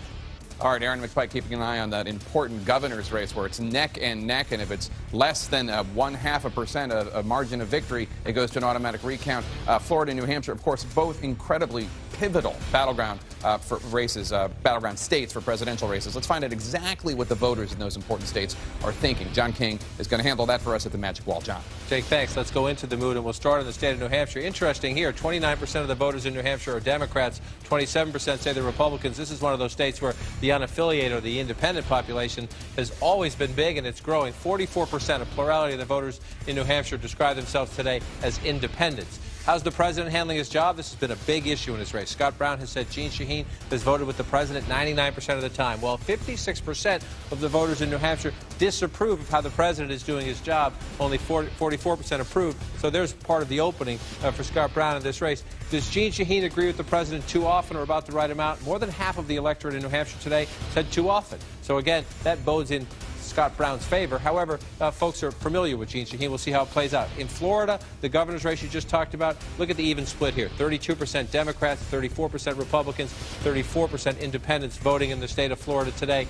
All right, Aaron McPike keeping an eye on that important governor's race where it's neck and neck, and if it's less than 0.5%, a margin of victory, it goes to an automatic recount. Florida and New Hampshire, of course, both incredibly pivotal battleground for races, battleground states for presidential races. Let's find out exactly what the voters in those important states are thinking. John King is going to handle that for us at the Magic Wall. John. Jake, thanks. Let's go into the mood, and we'll start in the state of New Hampshire. Interesting here, 29% of the voters in New Hampshire are Democrats, 27% say they're Republicans. This is one of those states where the unaffiliated or the independent population has always been big, and it's growing. 44%, a plurality of the voters in New Hampshire describe themselves today as independents. How's the president handling his job? This has been a big issue in his race. Scott Brown has said Jeanne Shaheen has voted with the president 99% of the time. Well, 56% of the voters in New Hampshire disapprove of how the president is doing his job. Only 44% approve. So there's part of the opening for Scott Brown in this race. Does Jeanne Shaheen agree with the president too often or about the right amount? More than half of the electorate in New Hampshire today said too often. So again, that bodes in Scott Brown's favor. However, folks are familiar with Jeanne Shaheen. We'll see how it plays out. In Florida, the governor's race you just talked about, look at the even split here. 32% Democrats, 34% Republicans, 34% independents voting in the state of Florida today.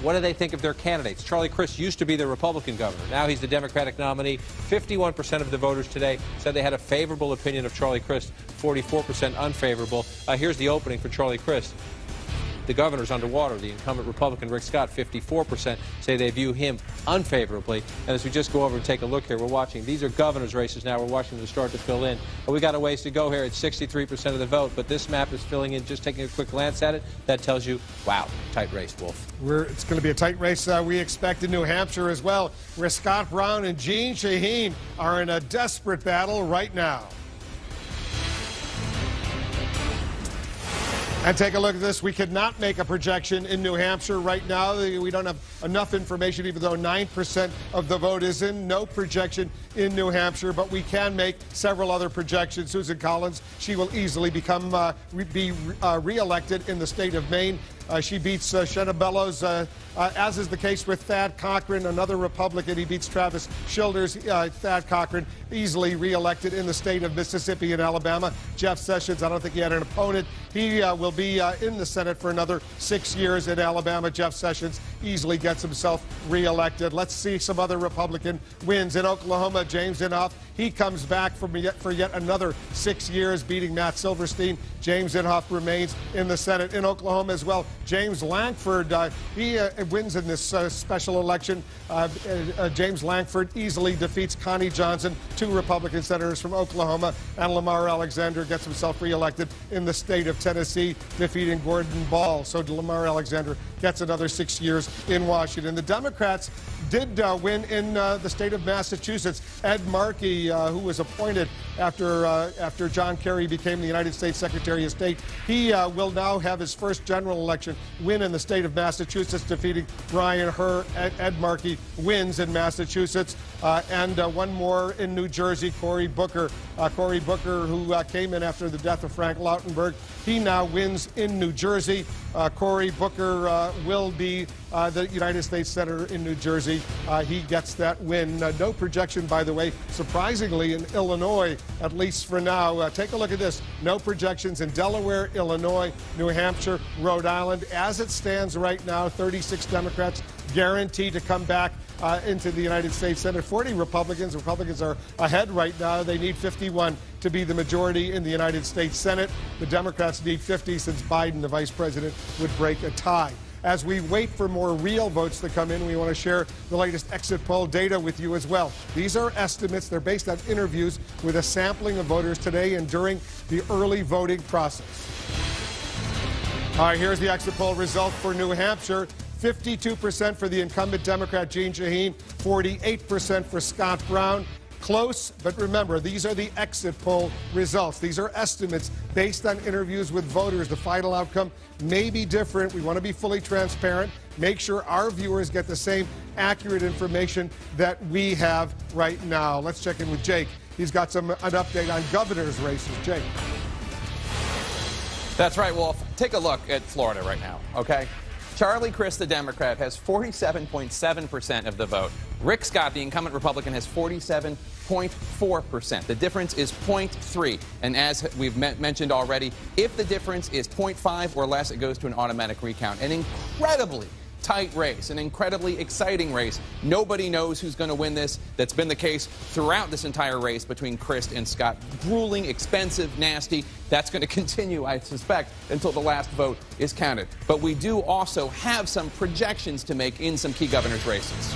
What do they think of their candidates? Charlie Crist used to be the Republican governor. Now he's the Democratic nominee. 51% of the voters today said they had a favorable opinion of Charlie Crist, 44% unfavorable. Here's the opening for Charlie Crist. The governor's underwater. The incumbent Republican Rick Scott, 54%, say they view him unfavorably. And as we just go over and take a look here, we're watching. These are governor's races now. We're watching them start to fill in. We got a ways to go here. It's 63% of the vote, but this map is filling in. Just taking a quick glance at it, that tells you, wow, tight race, Wolf. It's going to be a tight race we expect in New Hampshire as well, where Scott Brown and Jeanne Shaheen are in a desperate battle right now. And take a look at this. We could not make a projection in New Hampshire right now. We don't have enough information, even though 9% of the vote is in. No projection in New Hampshire, but we can make several other projections. Susan Collins, she will easily become re-elected in the state of Maine. She beats Shenna Bellows, as is the case with Thad Cochran, another Republican. He beats Travis Childers. Thad Cochran easily re-elected in the state of Mississippi and Alabama. Jeff Sessions, I don't think he had an opponent. He will be in the Senate for another 6 years in Alabama. Jeff Sessions easily gets himself re-elected. Let's see some other Republican wins. In Oklahoma, James Inhofe, he comes back for yet another 6 years, beating Matt Silverstein. James Inhofe remains in the Senate. In Oklahoma as well, James Lankford, he wins in this special election. James Lankford easily defeats Connie Johnson, two Republican senators from Oklahoma, and Lamar Alexander gets himself reelected in the state of Tennessee, defeating Gordon Ball. So Lamar Alexander gets another 6 years in Washington. The Democrats did win in the state of Massachusetts. Ed Markey, who was appointed after John Kerry became the United States Secretary of State, he will now have his first general election win in the state of Massachusetts, defeating Brian Herr. Ed Markey wins in Massachusetts. And one more in New Jersey, Cory Booker. Cory Booker, who came in after the death of Frank Lautenberg, he now wins in New Jersey. Cory Booker will be the United States Senator in New Jersey. He gets that win. No projection, by the way, surprisingly, in Illinois, at least for now. Take a look at this. No projections in Delaware, Illinois, New Hampshire, Rhode Island. As it stands right now, 36 Democrats guaranteed to come back into the United States Senate. 40 Republicans. Republicans are ahead right now. They need 51 to be the majority in the United States Senate. The Democrats need 50 since Biden, the vice president, would break a tie. As we wait for more real votes to come in, we want to share the latest exit poll data with you as well. These are estimates. They're based on interviews with a sampling of voters today and during the early voting process. All right, here's the exit poll result for New Hampshire. 52% for the incumbent Democrat Jeanne Shaheen, 48% for Scott Brown. Close, but remember, these are the exit poll results. These are estimates based on interviews with voters. The final outcome may be different. We want to be fully transparent. Make sure our viewers get the same accurate information that we have right now. Let's check in with Jake. He's got an update on governor's races. Jake. That's right, Wolf. Take a look at Florida right now, okay? Charlie Crist, the Democrat, has 47.7% of the vote. Rick Scott, the incumbent Republican, has 47.4%. The difference is 0.3. And as we've mentioned already, if the difference is 0.5 or less, it goes to an automatic recount. An incredibly tight race, an incredibly exciting race. Nobody knows who's going to win this. That's been the case throughout this entire race between Crist and Scott. Grueling, expensive, nasty. That's going to continue, I suspect, until the last vote is counted. But we do also have some projections to make in some key governor's races.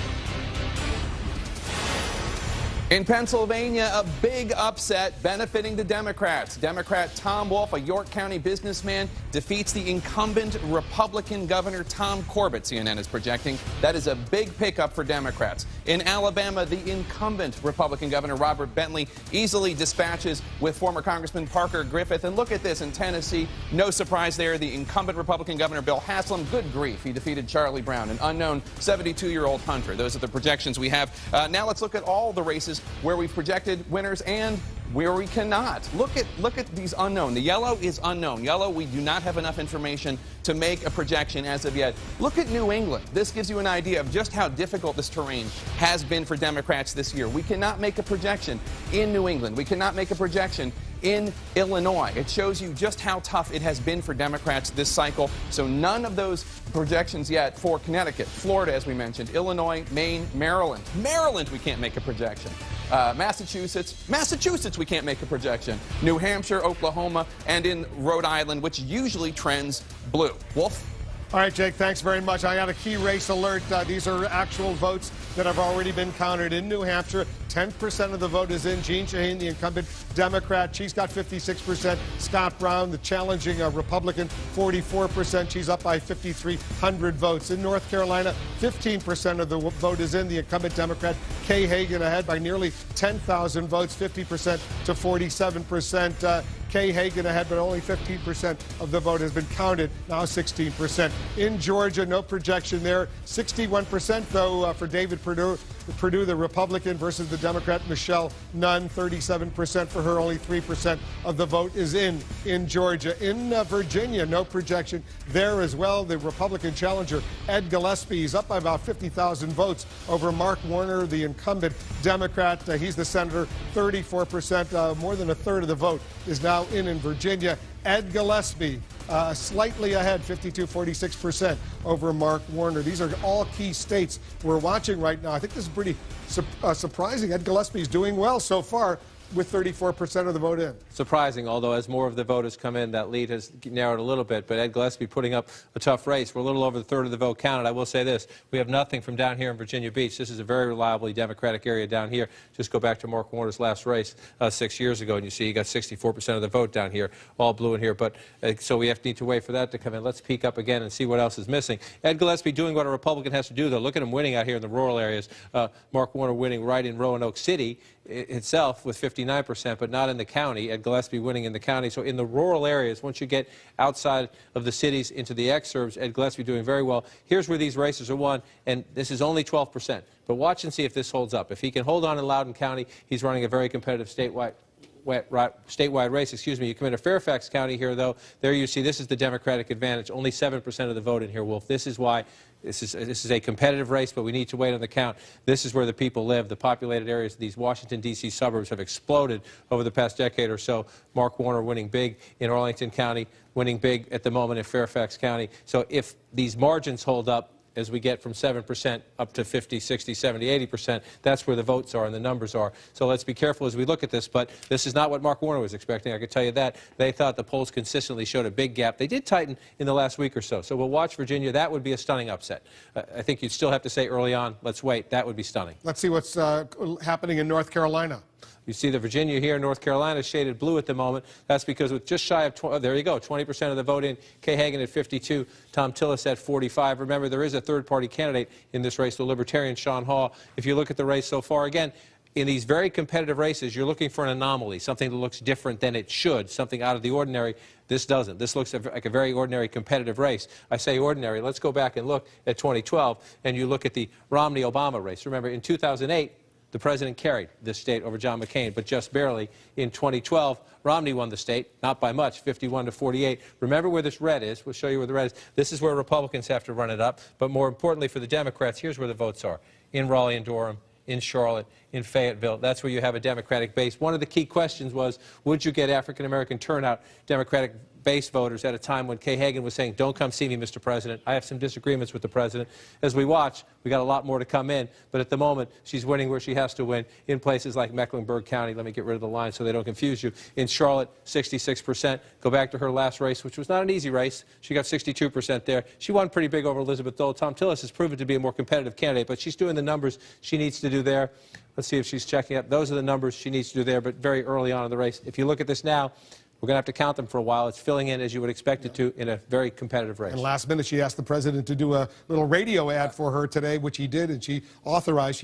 In Pennsylvania, a big upset benefiting the Democrats. Democrat Tom Wolf, a York County businessman, defeats the incumbent Republican Governor Tom Corbett, CNN is projecting. That is a big pickup for Democrats. In Alabama, the incumbent Republican Governor Robert Bentley easily dispatches with former Congressman Parker Griffith. And look at this in Tennessee. No surprise there. The incumbent Republican Governor Bill Haslam, good grief, he defeated Charlie Brown, an unknown 72-year-old hunter. Those are the projections we have. Now let's look at all the races races where we've projected winners and where we cannot. Look at these unknown. The yellow is unknown. Yellow, we do not have enough information to make a projection as of yet. Look at New England. This gives you an idea of just how difficult this terrain has been for Democrats this year. We cannot make a projection in New England. We cannot make a projection in Illinois. It shows you just how tough it has been for Democrats this cycle. So none of those projections yet for Connecticut, Florida, as we mentioned, Illinois, Maine, Maryland. Maryland, we can't make a projection. Massachusetts, we can't make a projection. New Hampshire, Oklahoma, and in Rhode Island, which usually trends blue. Wolf? All right, Jake, thanks very much. I got a key race alert. These are actual votes that have already been counted in New Hampshire. 10% of the vote is in. Jeanne Shaheen, the incumbent Democrat, she's got 56%. Scott Brown, the challenging Republican, 44%. She's up by 5,300 votes. In North Carolina, 15% of the vote is in. The incumbent Democrat, Kay Hagan, ahead by nearly 10,000 votes, 50% to 47%. Kay Hagan ahead, but only 15% of the vote has been counted, now 16%. In Georgia, no projection there. 61%, though, for David Perdue, the Republican, versus the Democrat, Michelle Nunn. 37% for her, only 3% of the vote is in Georgia. In Virginia, no projection there as well. The Republican challenger, Ed Gillespie, is up by about 50,000 votes over Mark Warner, the incumbent Democrat. He's the senator, 34%. More than a third of the vote is now in Virginia. Ed Gillespie slightly ahead, 52-46% over Mark Warner. These are all key states we're watching right now. I think this is pretty surprising. Ed Gillespie is doing well so far, with 34% of the vote in. Surprising, although as more of the vote has come in, that lead has narrowed a little bit. But Ed Gillespie putting up a tough race. We're a little over the third of the vote counted. I will say this. We have nothing from down here in Virginia Beach. This is a very reliably Democratic area down here. Just go back to Mark Warner's last race 6 years ago, and you see he got 64% of the vote down here, all blue in here. But so we need to wait for that to come in. Let's peek up again and see what else is missing. Ed Gillespie doing what a Republican has to do, though. Look at him winning out here in the rural areas. Mark Warner winning right in Roanoke City itself with 59%, but not in the county. Ed Gillespie winning in the county. So in the rural areas, once you get outside of the cities into the exurbs, Ed Gillespie doing very well. Here's where these races are won, and this is only 12%. But watch and see if this holds up. If he can hold on in Loudoun County, he's running a very competitive statewide race, excuse me. You come into Fairfax County here, though. There you see this is the Democratic advantage. Only 7% of the vote in here, Wolf. This is why this is a competitive race, but we need to wait on the count. This is where the people live. The populated areas of these Washington, D.C. suburbs have exploded over the past decade or so. Mark Warner winning big in Arlington County, winning big at the moment in Fairfax County. So if these margins hold up, as we get from 7% up to 50, 60, 70, 80%, that's where the votes are and the numbers are. So let's be careful as we look at this, but this is not what Mark Warner was expecting, I can tell you that. They thought the polls consistently showed a big gap. They did tighten in the last week or so. So we'll watch Virginia. That would be a stunning upset. I think you'd still have to say early on, let's wait. That would be stunning. Let's see what's happening in North Carolina. You see the Virginia here, North Carolina shaded blue at the moment. That's because with just shy of, there you go, 20% of the vote in. Kay Hagan at 52, Tom Tillis at 45. Remember, there is a third-party candidate in this race, the Libertarian Sean Hall. If you look at the race so far, again, in these very competitive races, you're looking for an anomaly, something that looks different than it should, something out of the ordinary. This doesn't. This looks like a very ordinary competitive race. I say ordinary. Let's go back and look at 2012, and you look at the Romney-Obama race. Remember, in 2008, the president carried this state over John McCain, but just barely. In 2012, Romney won the state, not by much, 51 to 48. Remember where this red is. We'll show you where the red is. This is where Republicans have to run it up. But more importantly for the Democrats, here's where the votes are. In Raleigh and Durham, in Charlotte, in Fayetteville. That's where you have a Democratic base. One of the key questions was, would you get African-American turnout, Democratic base voters, at a time when Kay Hagan was saying, don't come see me, Mr. President. I have some disagreements with the president. As we watch, we got a lot more to come in, but at the moment, she's winning where she has to win in places like Mecklenburg County. Let me get rid of the line so they don't confuse you. In Charlotte, 66%. Go back to her last race, which was not an easy race. She got 62% there. She won pretty big over Elizabeth Dole. Tom Tillis has proven to be a more competitive candidate, but she's doing the numbers she needs to do there. Let's see if she's checking up. Those are the numbers she needs to do there, but very early on in the race. If you look at this now, we're going to have to count them for a while. It's filling in as you would expect it to in a very competitive race. And last minute, she asked the president to do a little radio ad for her today, which he did, and she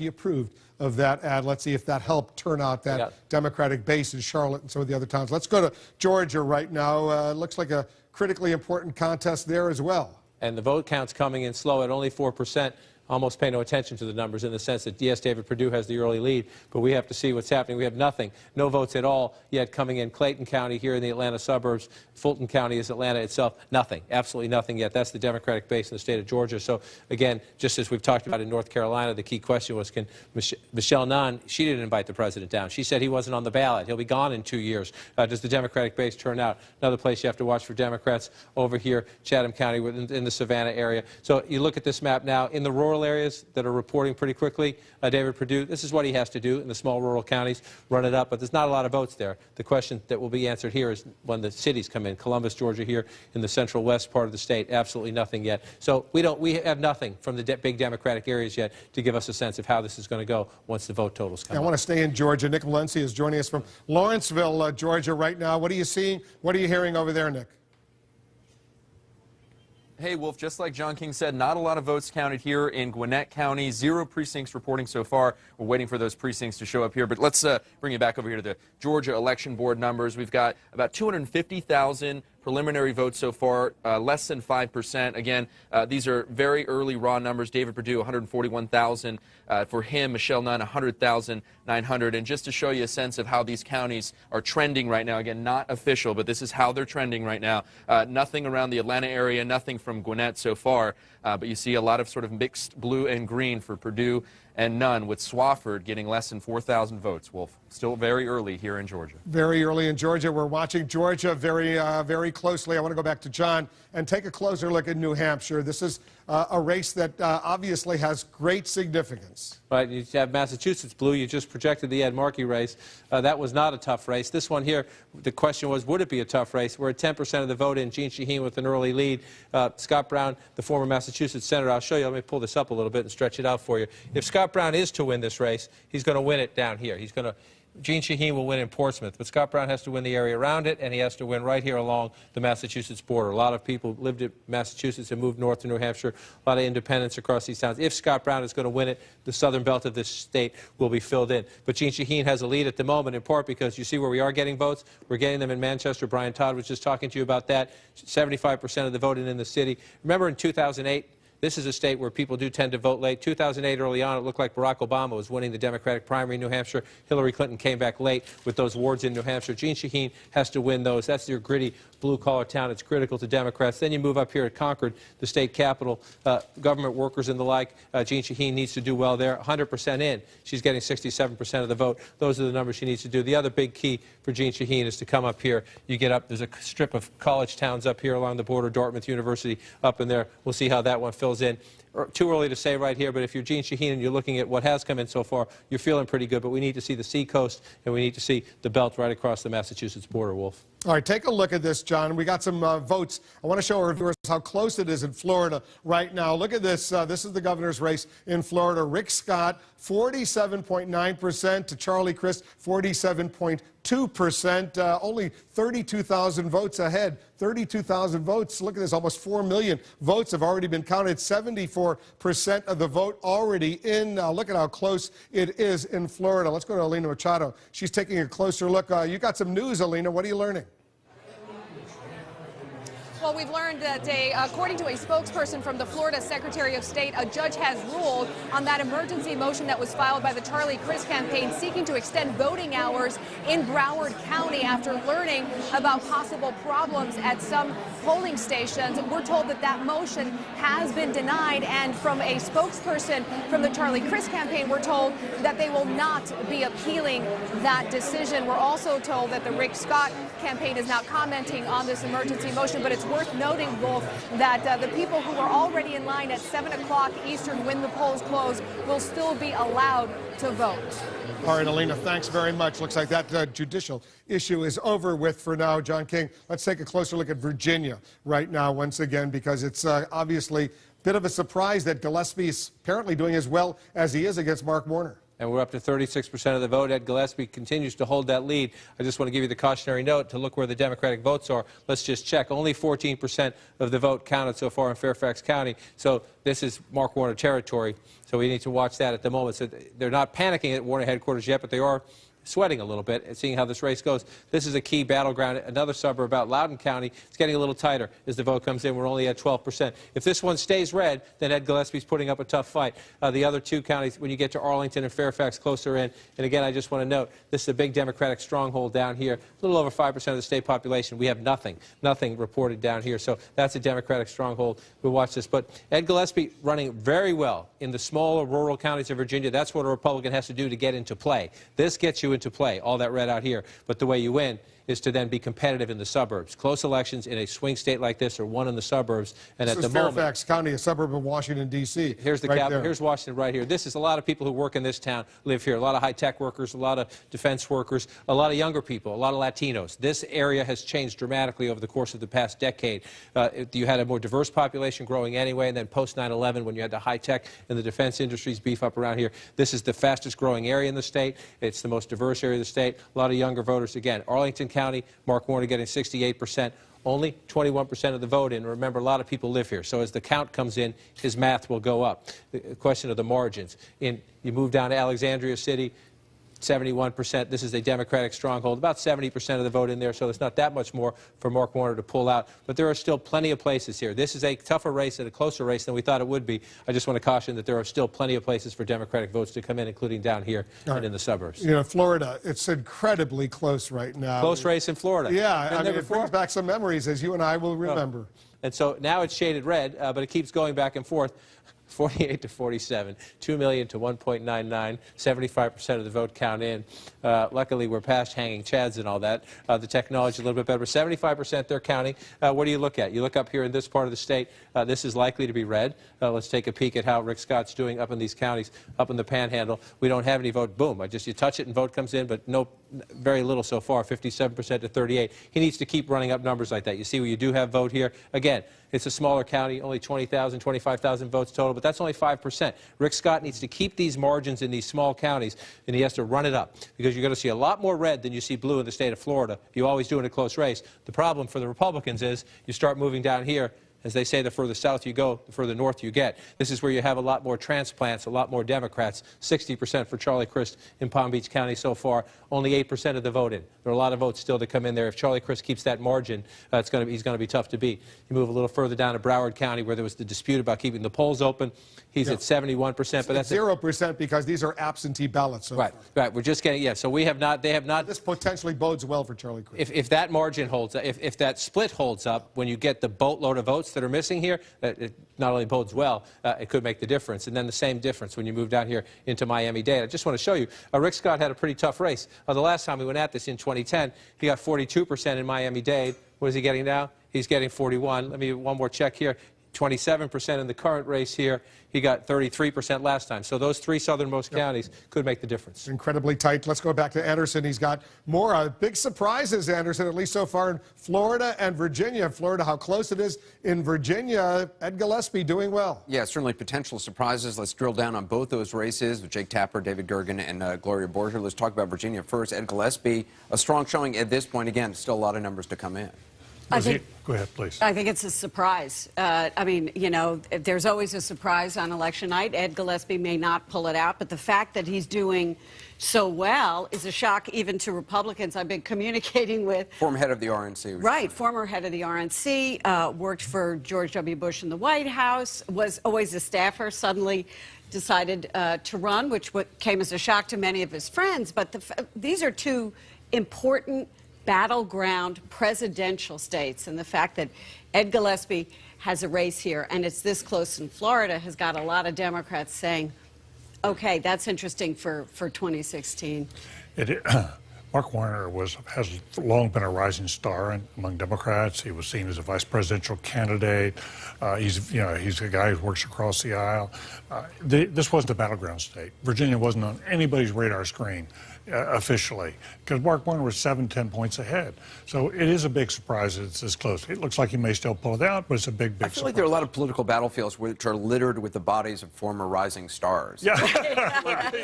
approved of that ad. Let's see if that helped turn out that Democratic base in Charlotte and some of the other towns. Let's go to Georgia right now. Looks like a critically important contest there as well. And the vote count's coming in slow at only 4%. almost pay no attention to the numbers in the sense that, yes, David Perdue has the early lead, but we have to see what's happening. We have nothing, no votes at all yet coming in. Clayton County here in the Atlanta suburbs, Fulton County is Atlanta itself, nothing, absolutely nothing yet. That's the Democratic base in the state of Georgia. So, again, just as we've talked about in North Carolina, the key question was, can Michelle Nunn, she didn't invite the president down. She said he wasn't on the ballot. He'll be gone in 2 years. Does the Democratic base turn out? Another place you have to watch for Democrats over here, Chatham County, in the Savannah area. So you look at this map now, in the rural areas that are reporting pretty quickly, David Perdue, this is what he has to do in the small rural counties, run it up, but there's not a lot of votes there. The question that will be answered here is when the cities come in. Columbus, Georgia here in the central west part of the state, absolutely nothing yet. So we have nothing from the big Democratic areas yet to give us a sense of how this is going to go once the vote totals come. I want to stay in Georgia. Nick Valencia is joining us from Lawrenceville, Georgia right now. What are you seeing? What are you hearing over there, Nick? Hey, Wolf, just like John King said, not a lot of votes counted here in Gwinnett County. 0 precincts reporting so far. We're waiting for those precincts to show up here. But let's bring you back over here to the Georgia Election Board numbers. We've got about 250,000 preliminary votes so far, less than 5%. Again, these are very early raw numbers. David Perdue, 141,000. For him, Michelle Nunn, 100,900. And just to show you a sense of how these counties are trending right now, again, not official, but this is how they're trending right now. Nothing around the Atlanta area, nothing from Gwinnett so far. But you see a lot of sort of mixed blue and green for Perdue and Nunn, with Swofford getting less than 4,000 votes. Wolf, still very early here in Georgia. Very early in Georgia. We're watching Georgia very closely. I want to go back to John and take a closer look at New Hampshire. This is a race that obviously has great significance. Right, you have Massachusetts blue. You just projected the Ed Markey race. That was not a tough race. This one here, the question was, would it be a tough race? We're at 10% of the vote in. Jeanne Shaheen with an early lead. Scott Brown, the former Massachusetts senator. I'll show you. Let me pull this up a little bit and stretch it out for you. If Scott Brown is to win this race, he's going to win it down here. Jeanne Shaheen will win in Portsmouth, but Scott Brown has to win the area around it, and he has to win right here along the Massachusetts border. A lot of people lived in Massachusetts and moved north to New Hampshire, a lot of independents across these towns. If Scott Brown is going to win it, the southern belt of this state will be filled in. But Jeanne Shaheen has a lead at the moment, in part because you see where we are getting votes. We're getting them in Manchester. Brian Todd was just talking to you about that. 75% of the vote in the city. Remember in 2008, this is a state where people do tend to vote late. 2008, early on, it looked like Barack Obama was winning the Democratic primary in New Hampshire. Hillary Clinton came back late with those wards in New Hampshire. Jeanne Shaheen has to win those. That's your gritty, blue-collar town. It's critical to Democrats. Then you move up here at Concord, the state capital, government workers and the like. Jeanne Shaheen needs to do well there. 100% in. She's getting 67% of the vote. Those are the numbers she needs to do. The other big key for Jeanne Shaheen is to come up here. You get up, there's a strip of college towns up here along the border, Dartmouth University up in there. We'll see how that one fills in. Too early to say right here, but if you're Jeanne Shaheen and you're looking at what has come in so far, you're feeling pretty good. But we need to see the seacoast, and we need to see the belt right across the Massachusetts border, Wolf. All right, take a look at this, John. We got some votes. I want to show our viewers how close it is in Florida right now. Look at this. This is the governor's race in Florida. Rick Scott, 47.9% to Charlie Crist, 47.2%. Only 32,000 votes ahead. 32,000 votes. Look at this. Almost 4 million votes have already been counted. 74% of the vote already in. Look at how close it is in Florida. Let's go to Alina Machado. She's taking a closer look. You got some news, Alina. What are you learning? Well, we've learned that, according to a spokesperson from the Florida Secretary of State, a judge has ruled on that emergency motion that was filed by the Charlie Crist campaign seeking to extend voting hours in Broward County after learning about possible problems at some polling stations. We're told that that motion has been denied, and from a spokesperson from the Charlie Crist campaign, we're told that they will not be appealing that decision. We're also told that the Rick Scott campaign is not commenting on this emergency motion, but it's worth noting, Wolf, that the people who are already in line at 7 o'clock Eastern when the polls close will still be allowed to vote. All right, Alina, thanks very much. Looks like that judicial issue is over with for now. John King, let's take a closer look at Virginia right now once again, because it's obviously a bit of a surprise that Gillespie is apparently doing as well as he is against Mark Warner. And we're up to 36% of the vote. Ed Gillespie continues to hold that lead. I just want to give you the cautionary note to look where the Democratic votes are. Let's just check. Only 14% of the vote counted so far in Fairfax County. So this is Mark Warner territory. So we need to watch that at the moment. So they're not panicking at Warner headquarters yet, but they are sweating a little bit and seeing how this race goes. This is a key battleground. Another suburb about Loudoun County. It's getting a little tighter as the vote comes in. We're only at 12%. If this one stays red, then Ed Gillespie's putting up a tough fight. The other two counties, when you get to Arlington and Fairfax, closer in. And again, I just want to note, this is a big Democratic stronghold down here. A little over 5% of the state population. We have nothing reported down here. So that's a Democratic stronghold. We'll watch this. But Ed Gillespie running very well in the smaller rural counties of Virginia. That's what a Republican has to do to get into play. This gets you into play, all that red out here. But the way you win is to then be competitive in the suburbs. Close elections in a swing state like this are won in the suburbs. And this at the is moment, Fairfax County, a suburb of Washington, D.C. Here's the right capital. there. Here's Washington right here. This is a lot of people who work in this town live here. A lot of high-tech workers, a lot of defense workers, a lot of younger people, a lot of Latinos. This area has changed dramatically over the course of the past decade. You had a more diverse population growing anyway, and then post 9/11, when you had the high-tech and the defense industries beef up around here, this is the fastest-growing area in the state. It's the most diverse area of the state. A lot of younger voters. Again, Arlington County, Mark Warner getting 68%. Only 21% of the vote in. Remember, a lot of people live here. So as the count comes in, his math will go up. The question of the margins. You move down to Alexandria City, 71%. This is a Democratic stronghold. About 70% of the vote in there, so there's not that much more for Mark Warner to pull out. But there are still plenty of places here. This is a tougher race and a closer race than we thought it would be. I just want to caution that there are still plenty of places for Democratic votes to come in, including down here and in the suburbs. You know, Florida, it's incredibly close right now. Close race in Florida. Yeah, I mean, it brings back some memories, as you and I will remember. And so now it's shaded red, but it keeps going back and forth. 48 to 47, 2 million to 1.99, 75% of the vote count in. Luckily, we're past hanging chads and all that. The technology a little bit better. 75% they're counting. What do you look at? You look up here in this part of the state. This is likely to be red. Let's take a peek at how Rick Scott's doing up in these counties, up in the Panhandle. We don't have any vote. Boom. You touch it and vote comes in, but very little so far, 57% to 38. He needs to keep running up numbers like that. You see where you do have vote here. Again, it's a smaller county, only 20,000, 25,000 votes total, but that's only 5%. Rick Scott needs to keep these margins in these small counties, and he has to run it up, because you're going to see a lot more red than you see blue in the state of Florida. You always do in a close race. The problem for the Republicans is you start moving down here. As they say, the further south you go, the further north you get. This is where you have a lot more transplants, a lot more Democrats. 60% for Charlie Crist in Palm Beach County so far. Only 8% of the vote in. There are a lot of votes still to come in there. If Charlie Crist keeps that margin, he's going to be tough to beat. You move a little further down to Broward County, where there was the dispute about keeping the polls open. He's at 71%, but that's 0% because these are absentee ballots. So right. We're just getting, so we have not, they have not. This potentially bodes well for Charlie Crist. If that margin holds, if that split holds up, when you get the boatload of votes that are missing here, it not only bodes well, it could make the difference. And then the same difference when you move down here into Miami-Dade. I just want to show you, Rick Scott had a pretty tough race. The last time we went at this in 2010, he got 42% in Miami-Dade. What is he getting now? He's getting 41. Let me one more check here. 27% in the current race here. He got 33% last time. So those three southernmost counties could make the difference. Incredibly tight. Let's go back to Anderson. He's got more big surprises, Anderson, at least so far in Florida and Virginia. Florida, how close it is. In Virginia, Ed Gillespie doing well. Yeah, certainly potential surprises. Let's drill down on both those races with Jake Tapper, David Gergen, and Gloria Borger. Let's talk about Virginia first. Ed Gillespie, a strong showing at this point. Again, still a lot of numbers to come in. Go ahead, please. I think it's a surprise. I mean, you know, there's always a surprise on election night. Ed Gillespie may not pull it out, but the fact that he's doing so well is a shock even to Republicans I've been communicating with. Former head of the RNC. Right, former head of the RNC, worked for George W. Bush in the White House, was always a staffer, suddenly decided to run, which came as a shock to many of his friends. But these are two important battleground presidential states, and the fact that Ed Gillespie has a race here and it's this close in Florida has got a lot of Democrats saying, okay, that's interesting for 2016. Mark Warner has long been a rising star among Democrats. He was seen as a vice presidential candidate. He's a guy who works across the aisle. This wasn't a battleground state. Virginia wasn't on anybody's radar screen officially, because Mark Warner was 7-10 points ahead. So it is a big surprise that it's this close. It looks like he may still pull it out, but it's a big I feel surprise. like there are a lot of political battlefields which are littered with the bodies of former rising stars. Yeah.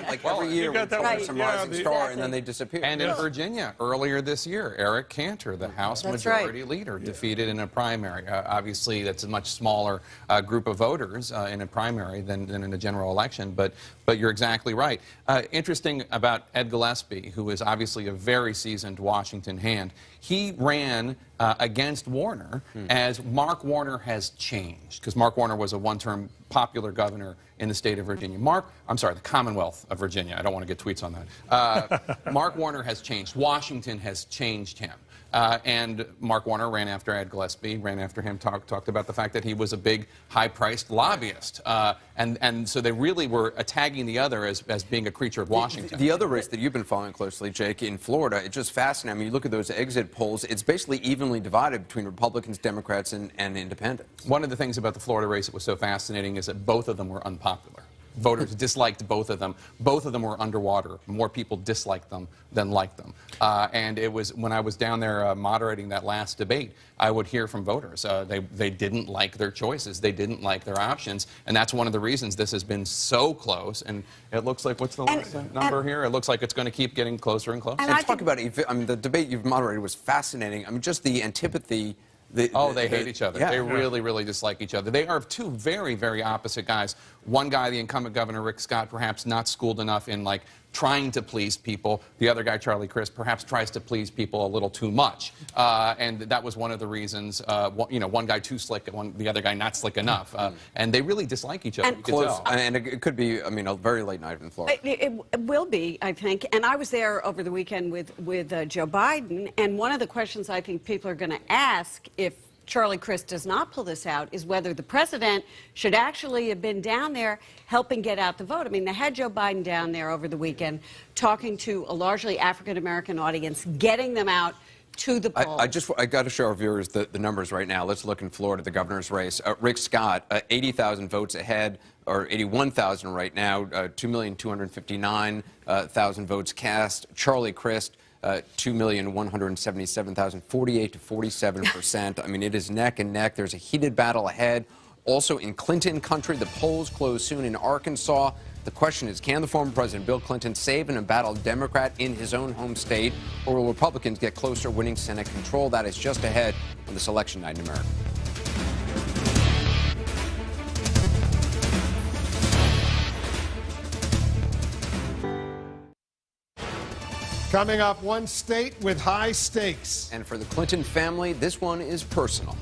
like every year there's some rising star and then they disappear. And in Virginia, earlier this year, Eric Cantor, the House Majority Leader, defeated in a primary. Obviously, that's a much smaller group of voters in a primary than in a general election, but you're exactly right. Interesting about Ed Gillespie Gillespie, who is obviously a very seasoned Washington hand, he ran against Warner as Mark Warner has changed, because Mark Warner was a one-term popular governor in the state of Virginia. the Commonwealth of Virginia. I don't want to get tweets on that. Mark Warner has changed. Washington has changed him. And Mark Warner ran after Ed Gillespie, ran after him, talked about the fact that he was a big, high-priced lobbyist. And so they really were tagging the other as being a creature of Washington. The other race that you've been following closely, Jake, in Florida, it's just fascinating. I mean, you look at those exit polls, it's basically evenly divided between Republicans, Democrats, and independents. One of the things about the Florida race that was so fascinating is that both of them were unpopular. Voters disliked both of them. Both of them were underwater. More people disliked them than liked them. And it was when I was down there moderating that last debate, I would hear from voters. They didn't like their choices. They didn't like their options. And that's one of the reasons this has been so close. And it looks like, what's the last number here? It looks like it's going to keep getting closer and closer. And talk about it. I mean, the debate you've moderated was fascinating. I mean, just the antipathy. They hate each other. Yeah. They really, really dislike each other. They are two very, very opposite guys. One guy, the incumbent governor, Rick Scott, perhaps not schooled enough in, like, trying to please people. The other guy, Charlie Crist, perhaps tries to please people a little too much. And that was one of the reasons, one guy too slick, the other guy not slick enough. And they really dislike each other. And it could be, I mean, a very late night in Florida. It will be, I think. And I was there over the weekend with Joe Biden. And one of the questions I think people are going to ask if Charlie Crist does not pull this out is whether the president should actually have been down there helping get out the vote. I mean, they had Joe Biden down there over the weekend talking to a largely African-American audience, getting them out to the polls. I got to show our viewers the numbers right now. Let's look in Florida, the governor's race. Rick Scott, 80,000 votes ahead, or 81,000 right now, 2,259,000 votes cast. Charlie Crist, 2,177,000, 48 to 47%. I mean, it is neck and neck. There's a heated battle ahead. Also in Clinton country, the polls close soon in Arkansas. The question is, can the former president, Bill Clinton, save an embattled Democrat in his own home state, or will Republicans get closer, winning Senate control? That is just ahead on this election night in America. Coming up, one state with high stakes. And for the Clinton family, this one is personal.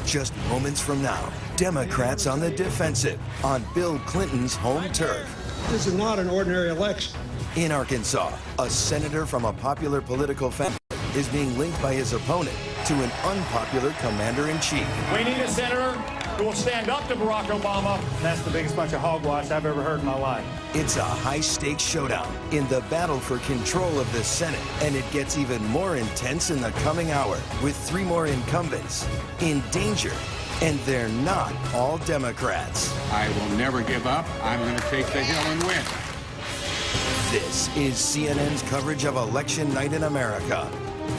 Just moments from now, Democrats on the defensive on Bill Clinton's home turf. This is not an ordinary election. In Arkansas, a senator from a popular political family is being linked by his opponent to an unpopular commander-in-chief. We need a senator who will stand up to Barack Obama. That's the biggest bunch of hogwash I've ever heard in my life. It's a high-stakes showdown in the battle for control of the Senate, and it gets even more intense in the coming hour with 3 more incumbents in danger, and they're not all Democrats. I will never give up. I'm going to take the hill and win. This is CNN's coverage of Election Night in America.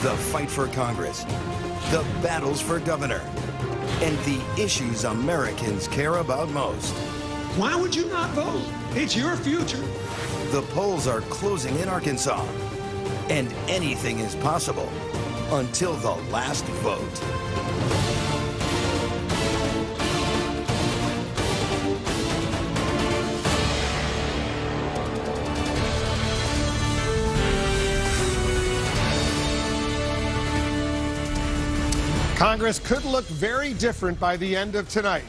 The fight for Congress, the battles for governor, and the issues Americans care about most. Why would you not vote? It's your future. The polls are closing in Arkansas, and anything is possible until the last vote. Congress could look very different by the end of tonight.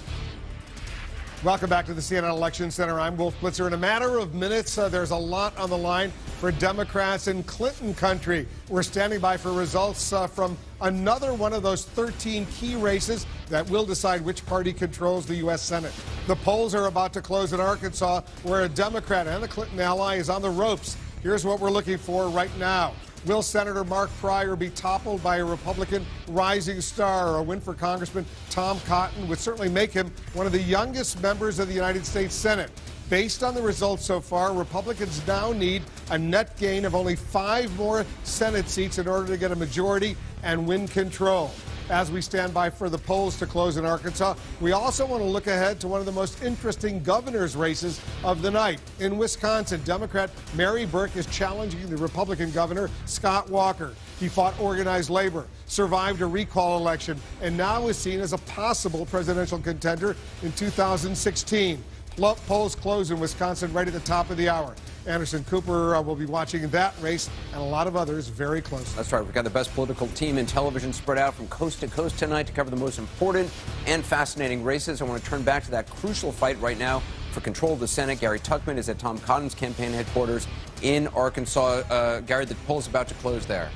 Welcome back to the CNN Election Center. I'm Wolf Blitzer. In a matter of minutes, there's a lot on the line for Democrats in Clinton country. We're standing by for results from another one of those 13 key races that will decide which party controls the U.S. Senate. The polls are about to close in Arkansas, where a Democrat and a Clinton ally is on the ropes. Here's what we're looking for right now. Will Senator Mark Pryor be toppled by a Republican rising star? A win for Congressman Tom Cotton would certainly make him one of the youngest members of the United States Senate. Based on the results so far, Republicans now need a net gain of only 5 more Senate seats in order to get a majority and win control. As we stand by for the polls to close in Arkansas, we also want to look ahead to one of the most interesting governor's races of the night. In Wisconsin, Democrat Mary Burke is challenging the Republican governor, Scott Walker. He fought organized labor, survived a recall election, and now is seen as a possible presidential contender in 2016. polls close in Wisconsin right at the top of the hour. Anderson Cooper will be watching that race and a lot of others very closely. That's right. We've got the best political team in television spread out from coast to coast tonight to cover the most important and fascinating races. I want to turn back to that crucial fight right now for control of the Senate. Gary Tuchman is at Tom Cotton's campaign headquarters in Arkansas. Gary, the poll's about to close there.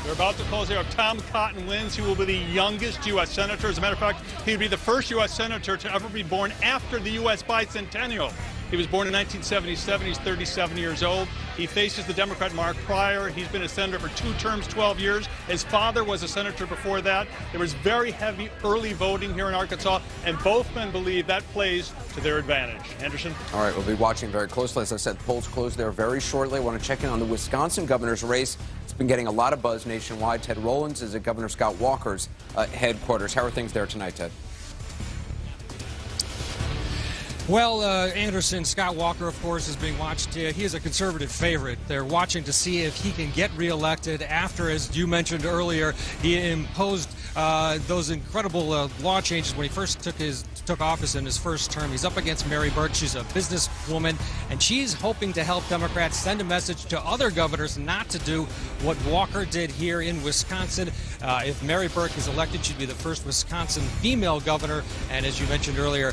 They're about to close here. If Tom Cotton wins, he will be the youngest U.S. senator. As a matter of fact, he would be the first U.S. senator to ever be born after the U.S. bicentennial. He was born in 1977. He's 37 years old. He faces the Democrat Mark Pryor. He's been a senator for 2 terms, 12 years. His father was a senator before that. There was very heavy early voting here in Arkansas, and both men believe that plays to their advantage. Anderson? All right, we'll be watching very closely. As I said, polls close there very shortly. I want to check in on the Wisconsin governor's race. It's been getting a lot of buzz nationwide. Ted Rollins is at Governor Scott Walker's headquarters. How are things there tonight, Ted? Well, Anderson, Scott Walker, of course, is being watched. He is a conservative favorite. They're watching to see if he can get reelected after, as you mentioned earlier, he imposed those incredible law changes when he first took office in his first term. He's up against Mary Burke. She's a businesswoman, and she's hoping to help Democrats send a message to other governors not to do what Walker did here in Wisconsin. If Mary Burke is elected, she'd be the first Wisconsin female governor. And as you mentioned earlier,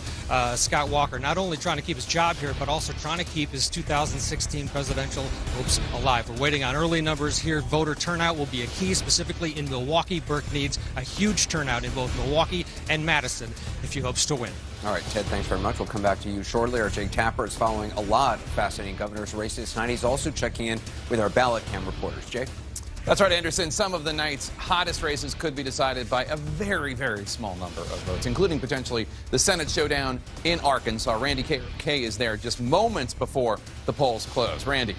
Scott Walker not only trying to keep his job here, but also trying to keep his 2016 presidential hopes alive. We're waiting on early numbers here. Voter turnout will be a key, specifically in Milwaukee. Burke needs a huge turnout in both Milwaukee and Madison if he hopes to win. All right, Ted, thanks very much. We'll come back to you shortly. Our Jake Tapper is following a lot of fascinating governor's races tonight. He's also checking in with our ballot cam reporters. Jake? That's right, Anderson. Some of the night's hottest races could be decided by a very, very small number of votes, including potentially the Senate showdown in Arkansas. Randy Kay is there just moments before the polls close. Randy.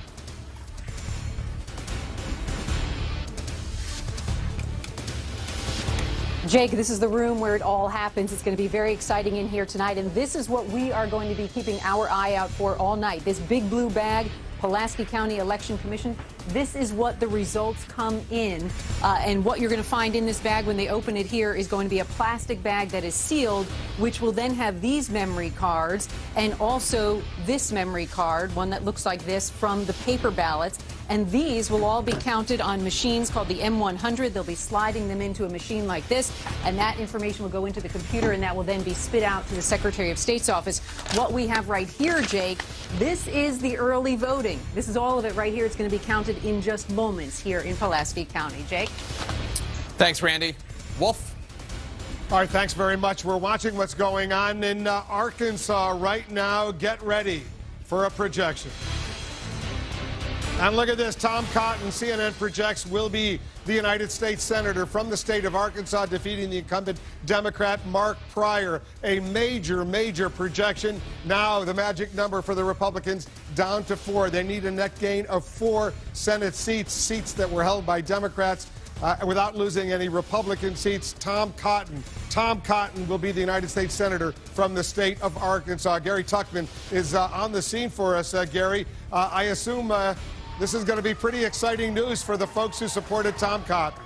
Jake, this is the room where it all happens. It's going to be very exciting in here tonight, and this is what we are going to be keeping our eye out for all night. This big blue bag, Pulaski County Election Commission. This is what the results come in, and what you're going to find in this bag when they open it here is going to be a plastic bag that is sealed, which will then have these memory cards and also this memory card, one that looks like this, from the paper ballots. And these will all be counted on machines called the M100. They'll be sliding them into a machine like this, and that information will go into the computer, and that will then be spit out to the Secretary of State's office. What we have right here, Jake, this is the early voting. This is all of it right here. It's going to be counted in just moments here in Pulaski County. Jake? Thanks, Randy. Wolf? All right, thanks very much. We're watching what's going on in Arkansas right now. Get ready for a projection. And look at this. Tom Cotton, CNN projects, will be the United States Senator from the state of Arkansas, defeating the incumbent Democrat Mark Pryor. A major, major projection. Now the magic number for the Republicans down to 4. They need a net gain of 4 Senate seats that were held by Democrats. Without losing any Republican seats. Tom Cotton will be the United States Senator from the state of Arkansas. Gary Tuchman is on the scene for us. Gary, I assume this is going to be pretty exciting news for the folks who supported Tom Cotton.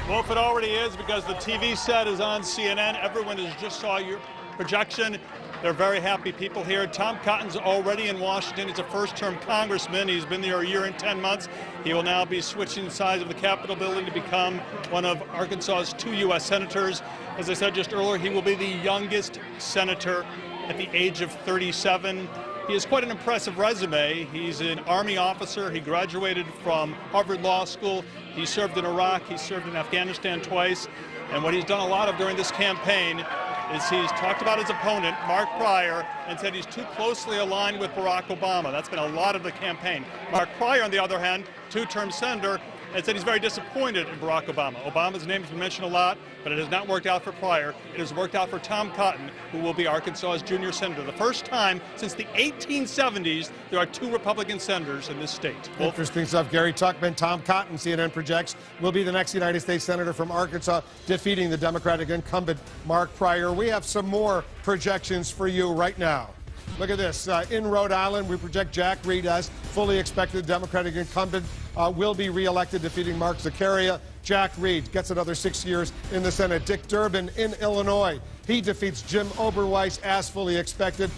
Well, if it already is, because the TV set is on CNN, everyone has just saw your projection. They're very happy people here. Tom Cotton's already in Washington. He's a first-term congressman. He's been there a year and 10 months. He will now be switching the size of the Capitol building to become one of Arkansas's 2 U.S. senators. As I said just earlier, he will be the youngest senator at the age of 37. He has quite an impressive resume. He's an Army officer. He graduated from Harvard Law School. He served in Iraq. He served in Afghanistan twice. And what he's done a lot of during this campaign is he's talked about his opponent, Mark Pryor, and said he's too closely aligned with Barack Obama. That's been a lot of the campaign. Mark Pryor, on the other hand, 2-term senator, and said he's very disappointed in Barack Obama. Obama's name has been mentioned a lot, but it has not worked out for Pryor. It has worked out for Tom Cotton, who will be Arkansas's junior senator. The first time since the 1870s there are 2 Republican senators in this state. Wolf? Interesting stuff. Gary Tuchman. Tom Cotton, CNN projects, will be the next United States Senator from Arkansas, defeating the Democratic incumbent Mark Pryor. We have some more projections for you right now. Look at this. In Rhode Island, we project Jack Reed as fully expected. Democratic incumbent will be reelected, defeating Mark Zakaria. Jack Reed gets another 6 years in the Senate. Dick Durbin in Illinois. He defeats Jim Oberweis as fully expected.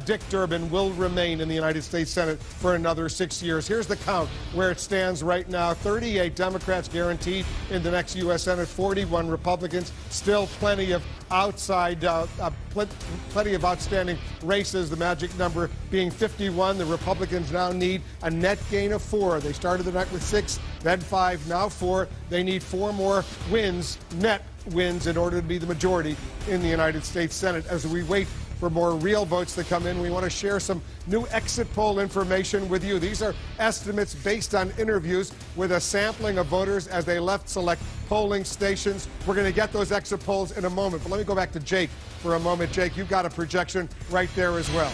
Dick Durbin will remain in the United States Senate for another 6 years. Here's the count where it stands right now. 38 Democrats guaranteed in the next U.S. Senate, 41 Republicans. Still plenty of plenty of outstanding races. The magic number being 51. The Republicans now need a net gain of 4. They started the night with 6, then 5, now 4. They need 4 more wins, net wins, in order to be the majority in the United States Senate. As we wait for more real votes to come in, we want to share some new exit poll information with you. These are estimates based on interviews with a sampling of voters as they left select polling stations. We're going to get those exit polls in a moment, but let me go back to Jake for a moment. Jake, you've got a projection right there as well.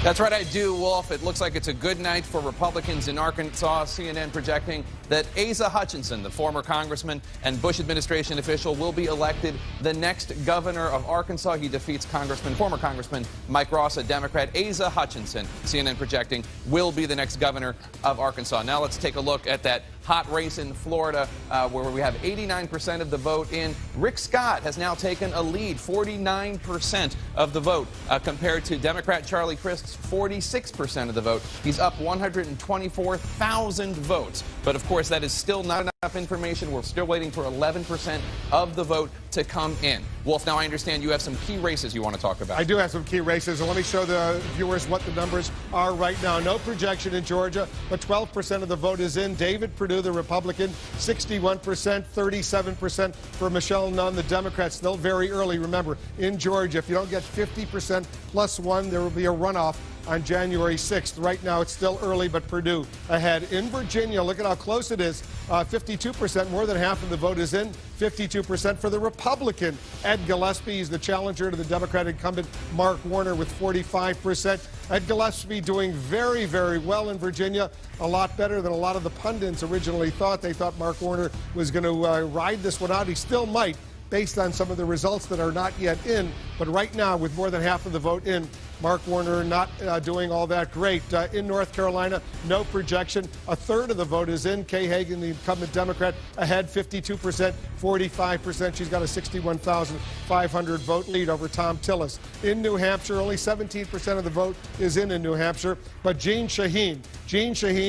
That's right, I do, Wolf. It looks like it's a good night for Republicans in Arkansas. CNN projecting that Asa Hutchinson, the former congressman and Bush administration official, will be elected the next governor of Arkansas. He defeats former Congressman Mike Ross, a Democrat. Asa Hutchinson, CNN projecting, will be the next governor of Arkansas. Now let's take a look at that hot race in Florida, where we have 89% of the vote in. Rick Scott has now taken a lead, 49% of the vote, compared to Democrat Charlie Crist's 46% of the vote. He's up 124,000 votes. But of course, that is still not enough information. We're still waiting for 11% of the vote to come in. Wolf, now I understand you have some key races you want to talk about. I do have some key races, and let me show the viewers what the numbers are right now. No projection in Georgia, but 12% of the vote is in. David Perdue, the Republican, 61%, 37% for Michelle Nunn, the Democrat. Still very early. Remember, in Georgia, if you don't get 50% plus 1, there will be a runoff on January 6th. Right now, it's still early, but Perdue ahead. In Virginia, look at how close it is. 52%, more than half of the vote is in. 52% for the Republican Ed Gillespie. He's the challenger to the Democratic incumbent Mark Warner with 45%. Ed Gillespie doing very, very well in Virginia. A lot better than a lot of the pundits originally thought. They thought Mark Warner was going to ride this one out. He still might, based on some of the results that are not yet in. But right now, with more than half of the vote in, Mark Warner not doing all that great. In North Carolina, no projection. A third of the vote is in. Kay Hagan, the incumbent Democrat, ahead 52%, 45%. She's got a 61,500 vote lead over Tom Tillis. In New Hampshire, only 17% of the vote is in New Hampshire. But Jeanne Shaheen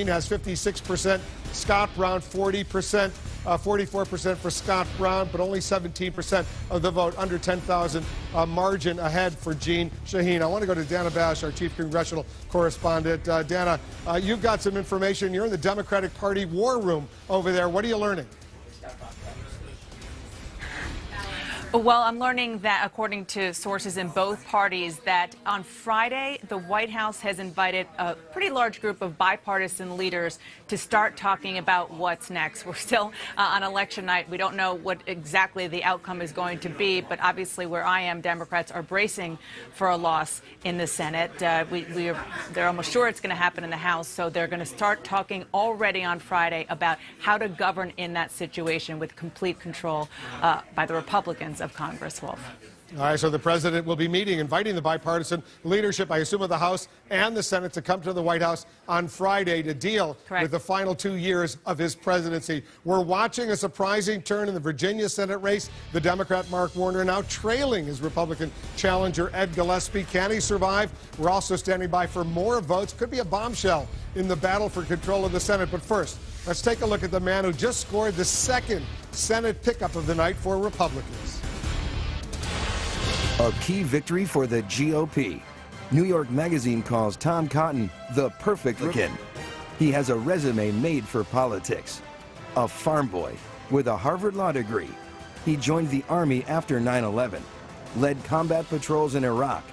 has 56%. Scott Brown, 40%. 44% for Scott Brown, but only 17% of the vote, under 10,000 margin ahead for Jeanne Shaheen. I want to go to Dana Bash, our chief congressional correspondent. Dana, you've got some information. You're in the Democratic Party war room over there. What are you learning? Well, I'm learning that, according to sources in both parties, that on Friday, the White House has invited a pretty large group of bipartisan leaders to start talking about what's next. We're still on election night. We don't know what exactly the outcome is going to be, but obviously where I am, Democrats are bracing for a loss in the Senate. They're almost sure it's going to happen in the House, so they're going to start talking already on Friday about how to govern in that situation with complete control by the Republicans of Congress. Wolf. All right, so the president will be inviting the bipartisan leadership, I assume, of the House and the Senate to come to the White House on Friday to deal with the final 2 years of his presidency. We're watching a surprising turn in the Virginia Senate race. The Democrat Mark Warner now trailing his Republican challenger Ed Gillespie. Can he survive? We're also standing by for more votes. Could be a bombshell in the battle for control of the Senate. But first, let's take a look at the man who just scored the second Senate pickup of the night for Republicans. A key victory for the GOP. New York Magazine calls Tom Cotton the perfect Republican. He has a resume made for politics. A farm boy with a Harvard Law degree. He joined the Army after 9/11, led combat patrols in Iraq,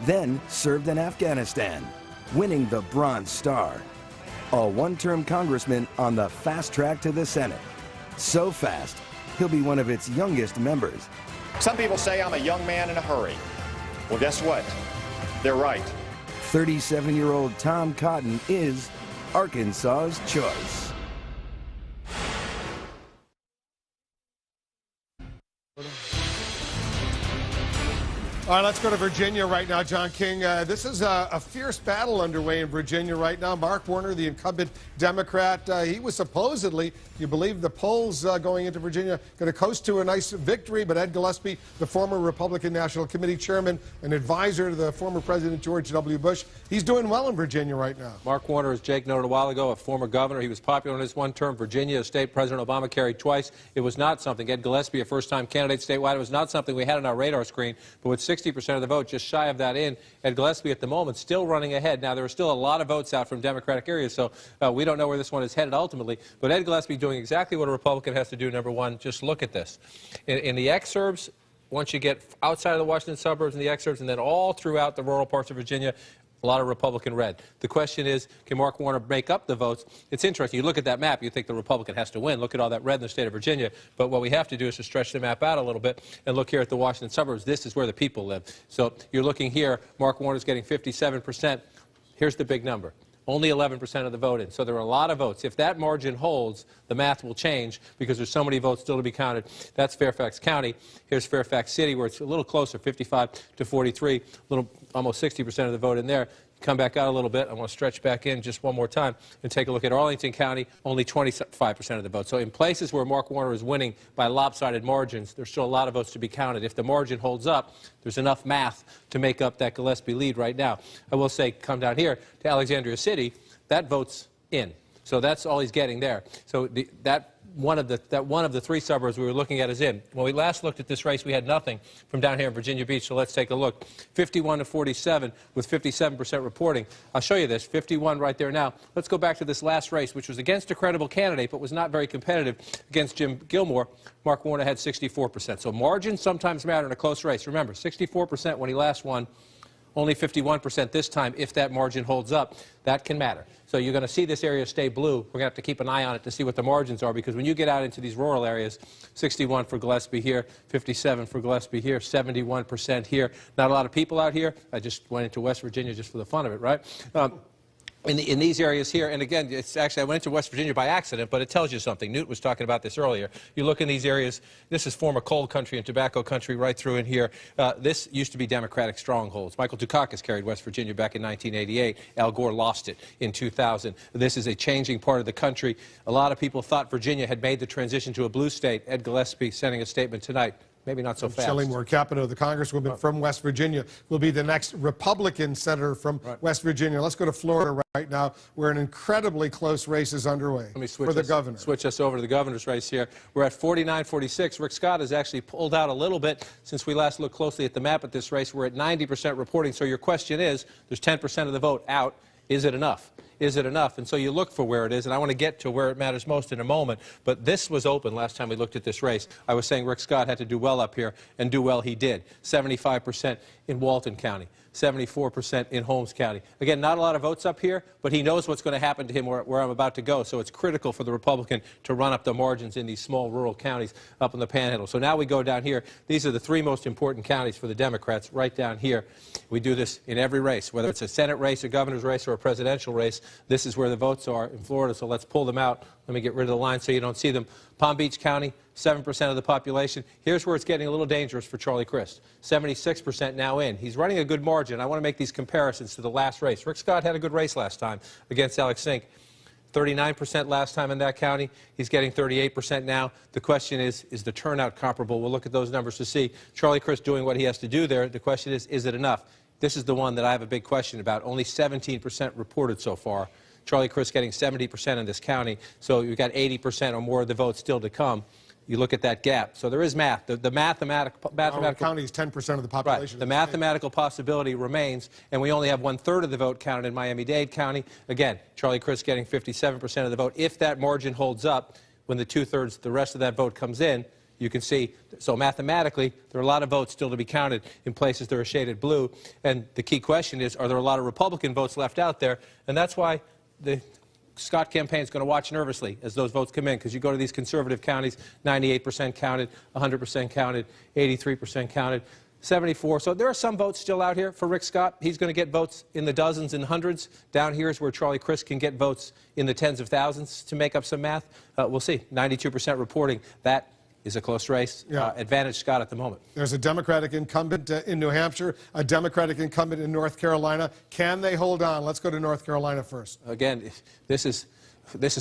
then served in Afghanistan, winning the Bronze Star. A one-term congressman on the fast track to the Senate. So fast, he'll be one of its youngest members. Some people say I'm a young man in a hurry. Well, guess what? They're right. 37-year-old Tom Cotton is Arkansas's choice. All right, let's go to Virginia right now, John King. This is a fierce battle underway in Virginia right now. Mark Warner, the incumbent Democrat, he was supposedly, you believe the polls going into Virginia, going to coast to a nice victory, but Ed Gillespie, the former Republican National Committee chairman and advisor to the former President George W. Bush, he's doing well in Virginia right now. Mark Warner, as Jake noted a while ago, a former governor. He was popular in his one term. Virginia, a state President Obama carried twice. It was not something. Ed Gillespie, a first-time candidate statewide, it was not something we had on our radar screen, but with 60% of the vote, just shy of that in, Ed Gillespie at the moment still running ahead. Now, there are still a lot of votes out from Democratic areas, so we don't know where this one is headed ultimately, but Ed Gillespie doing exactly what a Republican has to do, number one. Just look at this. In the exurbs, once you get outside of the Washington suburbs and the exurbs, and then all throughout the rural parts of Virginia, a lot of Republican red. The question is, can Mark Warner make up the votes? It's interesting. You look at that map, you think the Republican has to win. Look at all that red in the state of Virginia. But what we have to do is to stretch the map out a little bit and look here at the Washington suburbs. This is where the people live. So you're looking here, Mark Warner's getting 57%. Here's the big number. Only 11% of the vote in. So there are a lot of votes. If that margin holds, the math will change because there's so many votes still to be counted. That's Fairfax County. Here's Fairfax City, where it's a little closer, 55 to 43, almost 60% of the vote in there. Come back out a little bit. I want to stretch back in just one more time and take a look at Arlington County, only 25% of the vote. So in places where Mark Warner is winning by lopsided margins, there's still a lot of votes to be counted. If the margin holds up, there's enough math to make up that Gillespie lead right now. I will say, come down here to Alexandria City, that vote's in. So that's all he's getting there. So that one of the three suburbs we were looking at is in. When we last looked at this race, we had nothing from down here in Virginia Beach, so let's take a look. 51 to 47 with 57% reporting. I'll show you this, 51 right there now. Let's go back to this last race, which was against a credible candidate, but was not very competitive against Jim Gilmore. Mark Warner had 64%. So margins sometimes matter in a close race. Remember, 64% when he last won. Only 51% this time. If that margin holds up, that can matter. So you're going to see this area stay blue. We're going to have to keep an eye on it to see what the margins are, because when you get out into these rural areas, 61 for Gillespie here, 57 for Gillespie here, 71% here. Not a lot of people out here. I just went into West Virginia just for the fun of it, right? In these areas here, and again, it's actually, I went into West Virginia by accident, but it tells you something. Newt was talking about this earlier. You look in these areas, this is former coal country and tobacco country right through in here. This used to be Democratic strongholds. Michael Dukakis carried West Virginia back in 1988. Al Gore lost it in 2000. This is a changing part of the country. A lot of people thought Virginia had made the transition to a blue state. Ed Gillespie sending a statement tonight. Maybe not so fast. Shelley Capito, the congresswoman from West Virginia, will be the next Republican senator from West Virginia. Let's go to Florida right now, where an incredibly close race is underway for the governor. Switch us over to the governor's race here. We're at 49-46. Rick Scott has actually pulled out a little bit since we last looked closely at the map at this race. We're at 90% reporting. So your question is, there's 10% of the vote out. Is it enough? Is it enough? And so you look for where it is, and I want to get to where it matters most in a moment. But this was open last time we looked at this race. I was saying Rick Scott had to do well up here, and do well he did. 75% in Walton County. 74% in Holmes County. Again, not a lot of votes up here, but he knows what's going to happen to him where I'm about to go. So it's critical for the Republican to run up the margins in these small rural counties up in the Panhandle. So now we go down here. These are the three most important counties for the Democrats right down here. We do this in every race, whether it's a Senate race, a governor's race, or a presidential race. This is where the votes are in Florida, so let's pull them out. Let me get rid of the line so you don't see them. Palm Beach County, 7% of the population. Here's where it's getting a little dangerous for Charlie Crist. 76% now in. He's running a good margin. I want to make these comparisons to the last race. Rick Scott had a good race last time against Alex Sink. 39% last time in that county. He's getting 38% now. The question is the turnout comparable? We'll look at those numbers to see. Charlie Crist doing what he has to do there. The question is it enough? This is the one that I have a big question about. Only 17% reported so far. Charlie Crist getting 70% in this county, so you've got 80% or more of the votes still to come. You look at that gap. So there is math. The mathematical county is 10% of the population. Right. The mathematical possibility remains, and we only have 1/3 of the vote counted in Miami-Dade County. Again, Charlie Crist getting 57% of the vote. If that margin holds up, when the 2/3, the rest of that vote comes in, you can see, so mathematically, there are a lot of votes still to be counted in places that are shaded blue. And the key question is, are there a lot of Republican votes left out there? And that's why the Scott campaign is going to watch nervously as those votes come in, because you go to these conservative counties, 98% counted, 100% counted, 83% counted, 74. So there are some votes still out here for Rick Scott. He's going to get votes in the dozens and hundreds. Down here is where Charlie Crist can get votes in the tens of thousands to make up some math. We'll see. 92% reporting. That is a close race. Yeah. Advantage Scott at the moment. There's a Democratic incumbent in New Hampshire, a Democratic incumbent in North Carolina. Can they hold on? Let's go to North Carolina first. Again, this is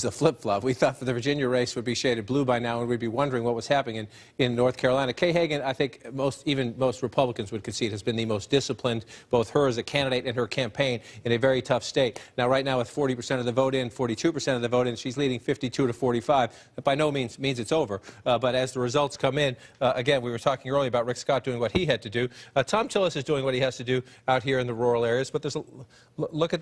a flip-flop. We thought the Virginia race would be shaded blue by now, and we'd be wondering what was happening in North Carolina. Kay Hagan, I think even most Republicans would concede, has been the most disciplined, both her as a candidate and her campaign, in a very tough state. Now, right now, with 40% of the vote in, 42% of the vote in, she's leading 52 to 45. That by no means it's over. But as the results come in, again, we were talking earlier about Rick Scott doing what he had to do. Tom Tillis is doing what he has to do out here in the rural areas. But there's look at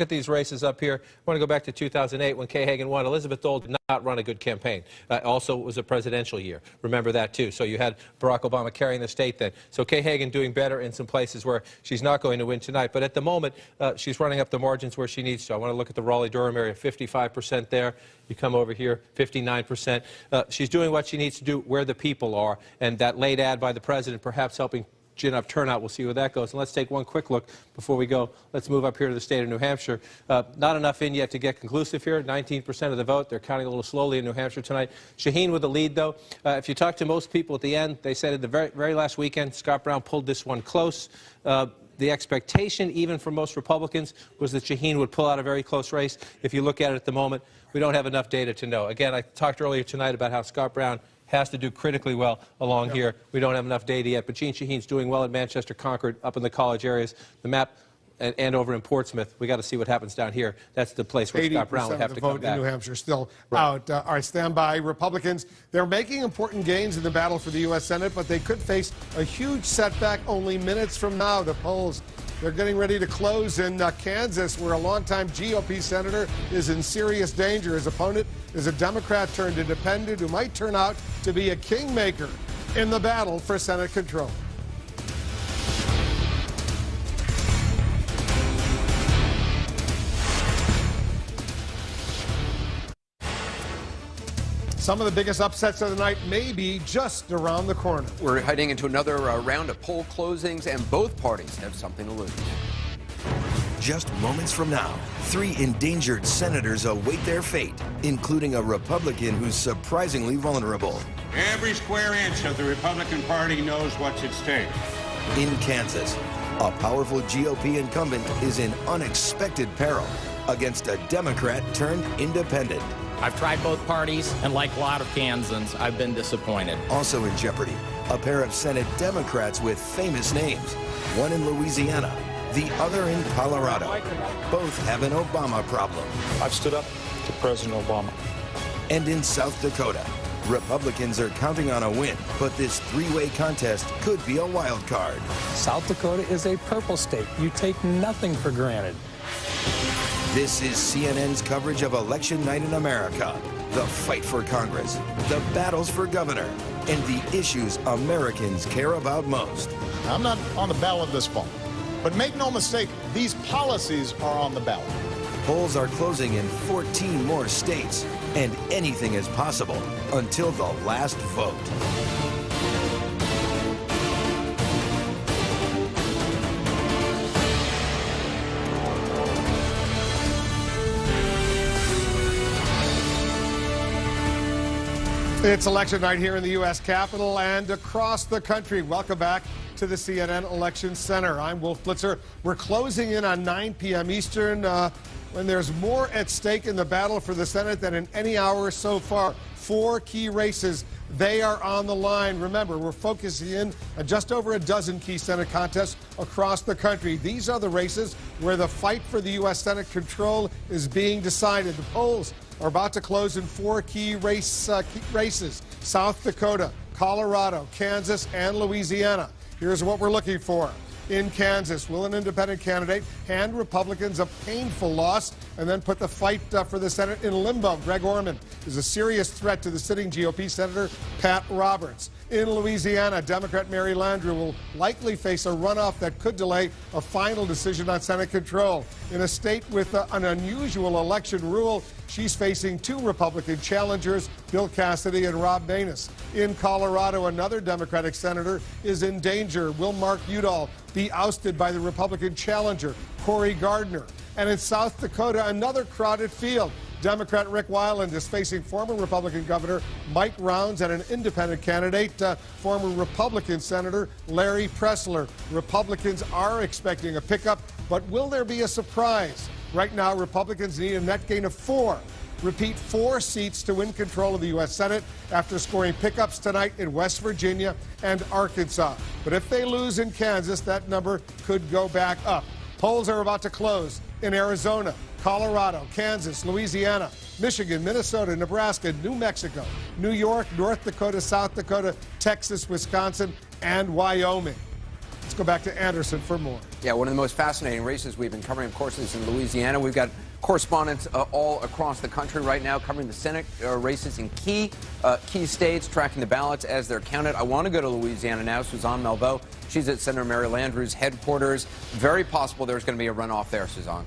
these races up here. I want to go back to 2008 when Kay Hagan won. Elizabeth Dole did not run a good campaign. Also, it was a presidential year. Remember that, too. So you had Barack Obama carrying the state then. So Kay Hagan doing better in some places where she's not going to win tonight. But at the moment, she's running up the margins where she needs to. I want to look at the Raleigh-Durham area, 55% there. You come over here, 59%. She's doing what she needs to do where the people are. And that late ad by the president perhaps helping gin up turnout. We'll see where that goes. And let's take one quick look before we go. Let's move up here to the state of New Hampshire. Not enough in yet to get conclusive here. 19% of the vote. They're counting a little slowly in New Hampshire tonight. Shaheen with the lead, though. If you talk to most people at the end, they said at the very last weekend, Scott Brown pulled this one close. The expectation, even for most Republicans, was that Shaheen would pull out a very close race. If you look at it at the moment, we don't have enough data to know. Again, I talked earlier tonight about how Scott Brown has to do critically well along here. We don't have enough data yet, but Jean Shaheen's doing well at Manchester, Concord, up in the college areas. The map and over in Portsmouth. We got to see what happens down here. That's the place where Scott Brown would have to come back. 80% of the vote in New Hampshire still out. All right, stand by. Republicans, they're making important gains in the battle for the U.S. Senate, but they could face a huge setback only minutes from now. The polls, they're getting ready to close in Kansas, where a longtime GOP senator is in serious danger. His opponent is a Democrat turned independent who might turn out to be a kingmaker in the battle for Senate control. Some of the biggest upsets of the night may be just around the corner. We're heading into another round of poll closings, and both parties have something to lose. Just moments from now, 3 endangered senators await their fate, including a Republican who's surprisingly vulnerable. Every square inch of the Republican Party knows what's at stake. In Kansas, a powerful GOP incumbent is in unexpected peril against a Democrat turned independent. I've tried both parties, and like a lot of Kansans, I've been disappointed. Also in jeopardy, a pair of Senate Democrats with famous names, one in Louisiana, the other in Colorado. Both have an Obama problem. I've stood up to President Obama. And in South Dakota, Republicans are counting on a win, but this 3-way contest could be a wild card. South Dakota is a purple state. You take nothing for granted. This is CNN's coverage of Election Night in America, the fight for Congress, the battles for governor, and the issues Americans care about most. I'm not on the ballot this fall, but make no mistake, these policies are on the ballot. Polls are closing in 14 more states, and anything is possible until the last vote. It's election night here in the U.S. Capitol and across the country. Welcome back to the CNN Election Center. I'm Wolf Blitzer. We're closing in on 9 p.m. Eastern when there's more at stake in the battle for the Senate than in any hour so far. 4 key races, they are on the line. Remember, we're focusing in on just over a dozen key Senate contests across the country. These are the races where the fight for the U.S. Senate control is being decided. The polls are about to close in 4 key races: South Dakota, Colorado, Kansas, and Louisiana. Here's what we're looking for. In Kansas, will an independent candidate hand Republicans a painful loss and then put the fight for the Senate in limbo? Greg Orman is a serious threat to the sitting GOP Senator Pat Roberts. In Louisiana, Democrat Mary Landrieu will likely face a runoff that could delay a final decision on Senate control. In a state with an unusual election rule, she's facing 2 Republican challengers, Bill Cassidy and Rob Maness. In Colorado, another Democratic senator is in danger. Will Mark Udall be ousted by the Republican challenger, Cory Gardner? And in South Dakota, another crowded field. Democrat Rick Weiland is facing former Republican Governor Mike Rounds and an independent candidate, former Republican Senator Larry Pressler. Republicans are expecting a pickup, but will there be a surprise? Right now, Republicans need a net gain of 4. Repeat, 4 seats to win control of the U.S. Senate after scoring pickups tonight in West Virginia and Arkansas. But if they lose in Kansas, that number could go back up. Polls are about to close in Arizona, Colorado, Kansas, Louisiana, Michigan, Minnesota, Nebraska, New Mexico, New York, North Dakota, South Dakota, Texas, Wisconsin, and Wyoming. Let's go back to Anderson for more. Yeah, one of the most fascinating races we've been covering, of course, is in Louisiana. We've got correspondents all across the country right now covering the Senate races in key states, tracking the ballots as they're counted. I want to go to Louisiana now. Suzanne Malveaux, she's at Senator Mary Landrieu's headquarters. Very possible there's going to be a runoff there, Suzanne.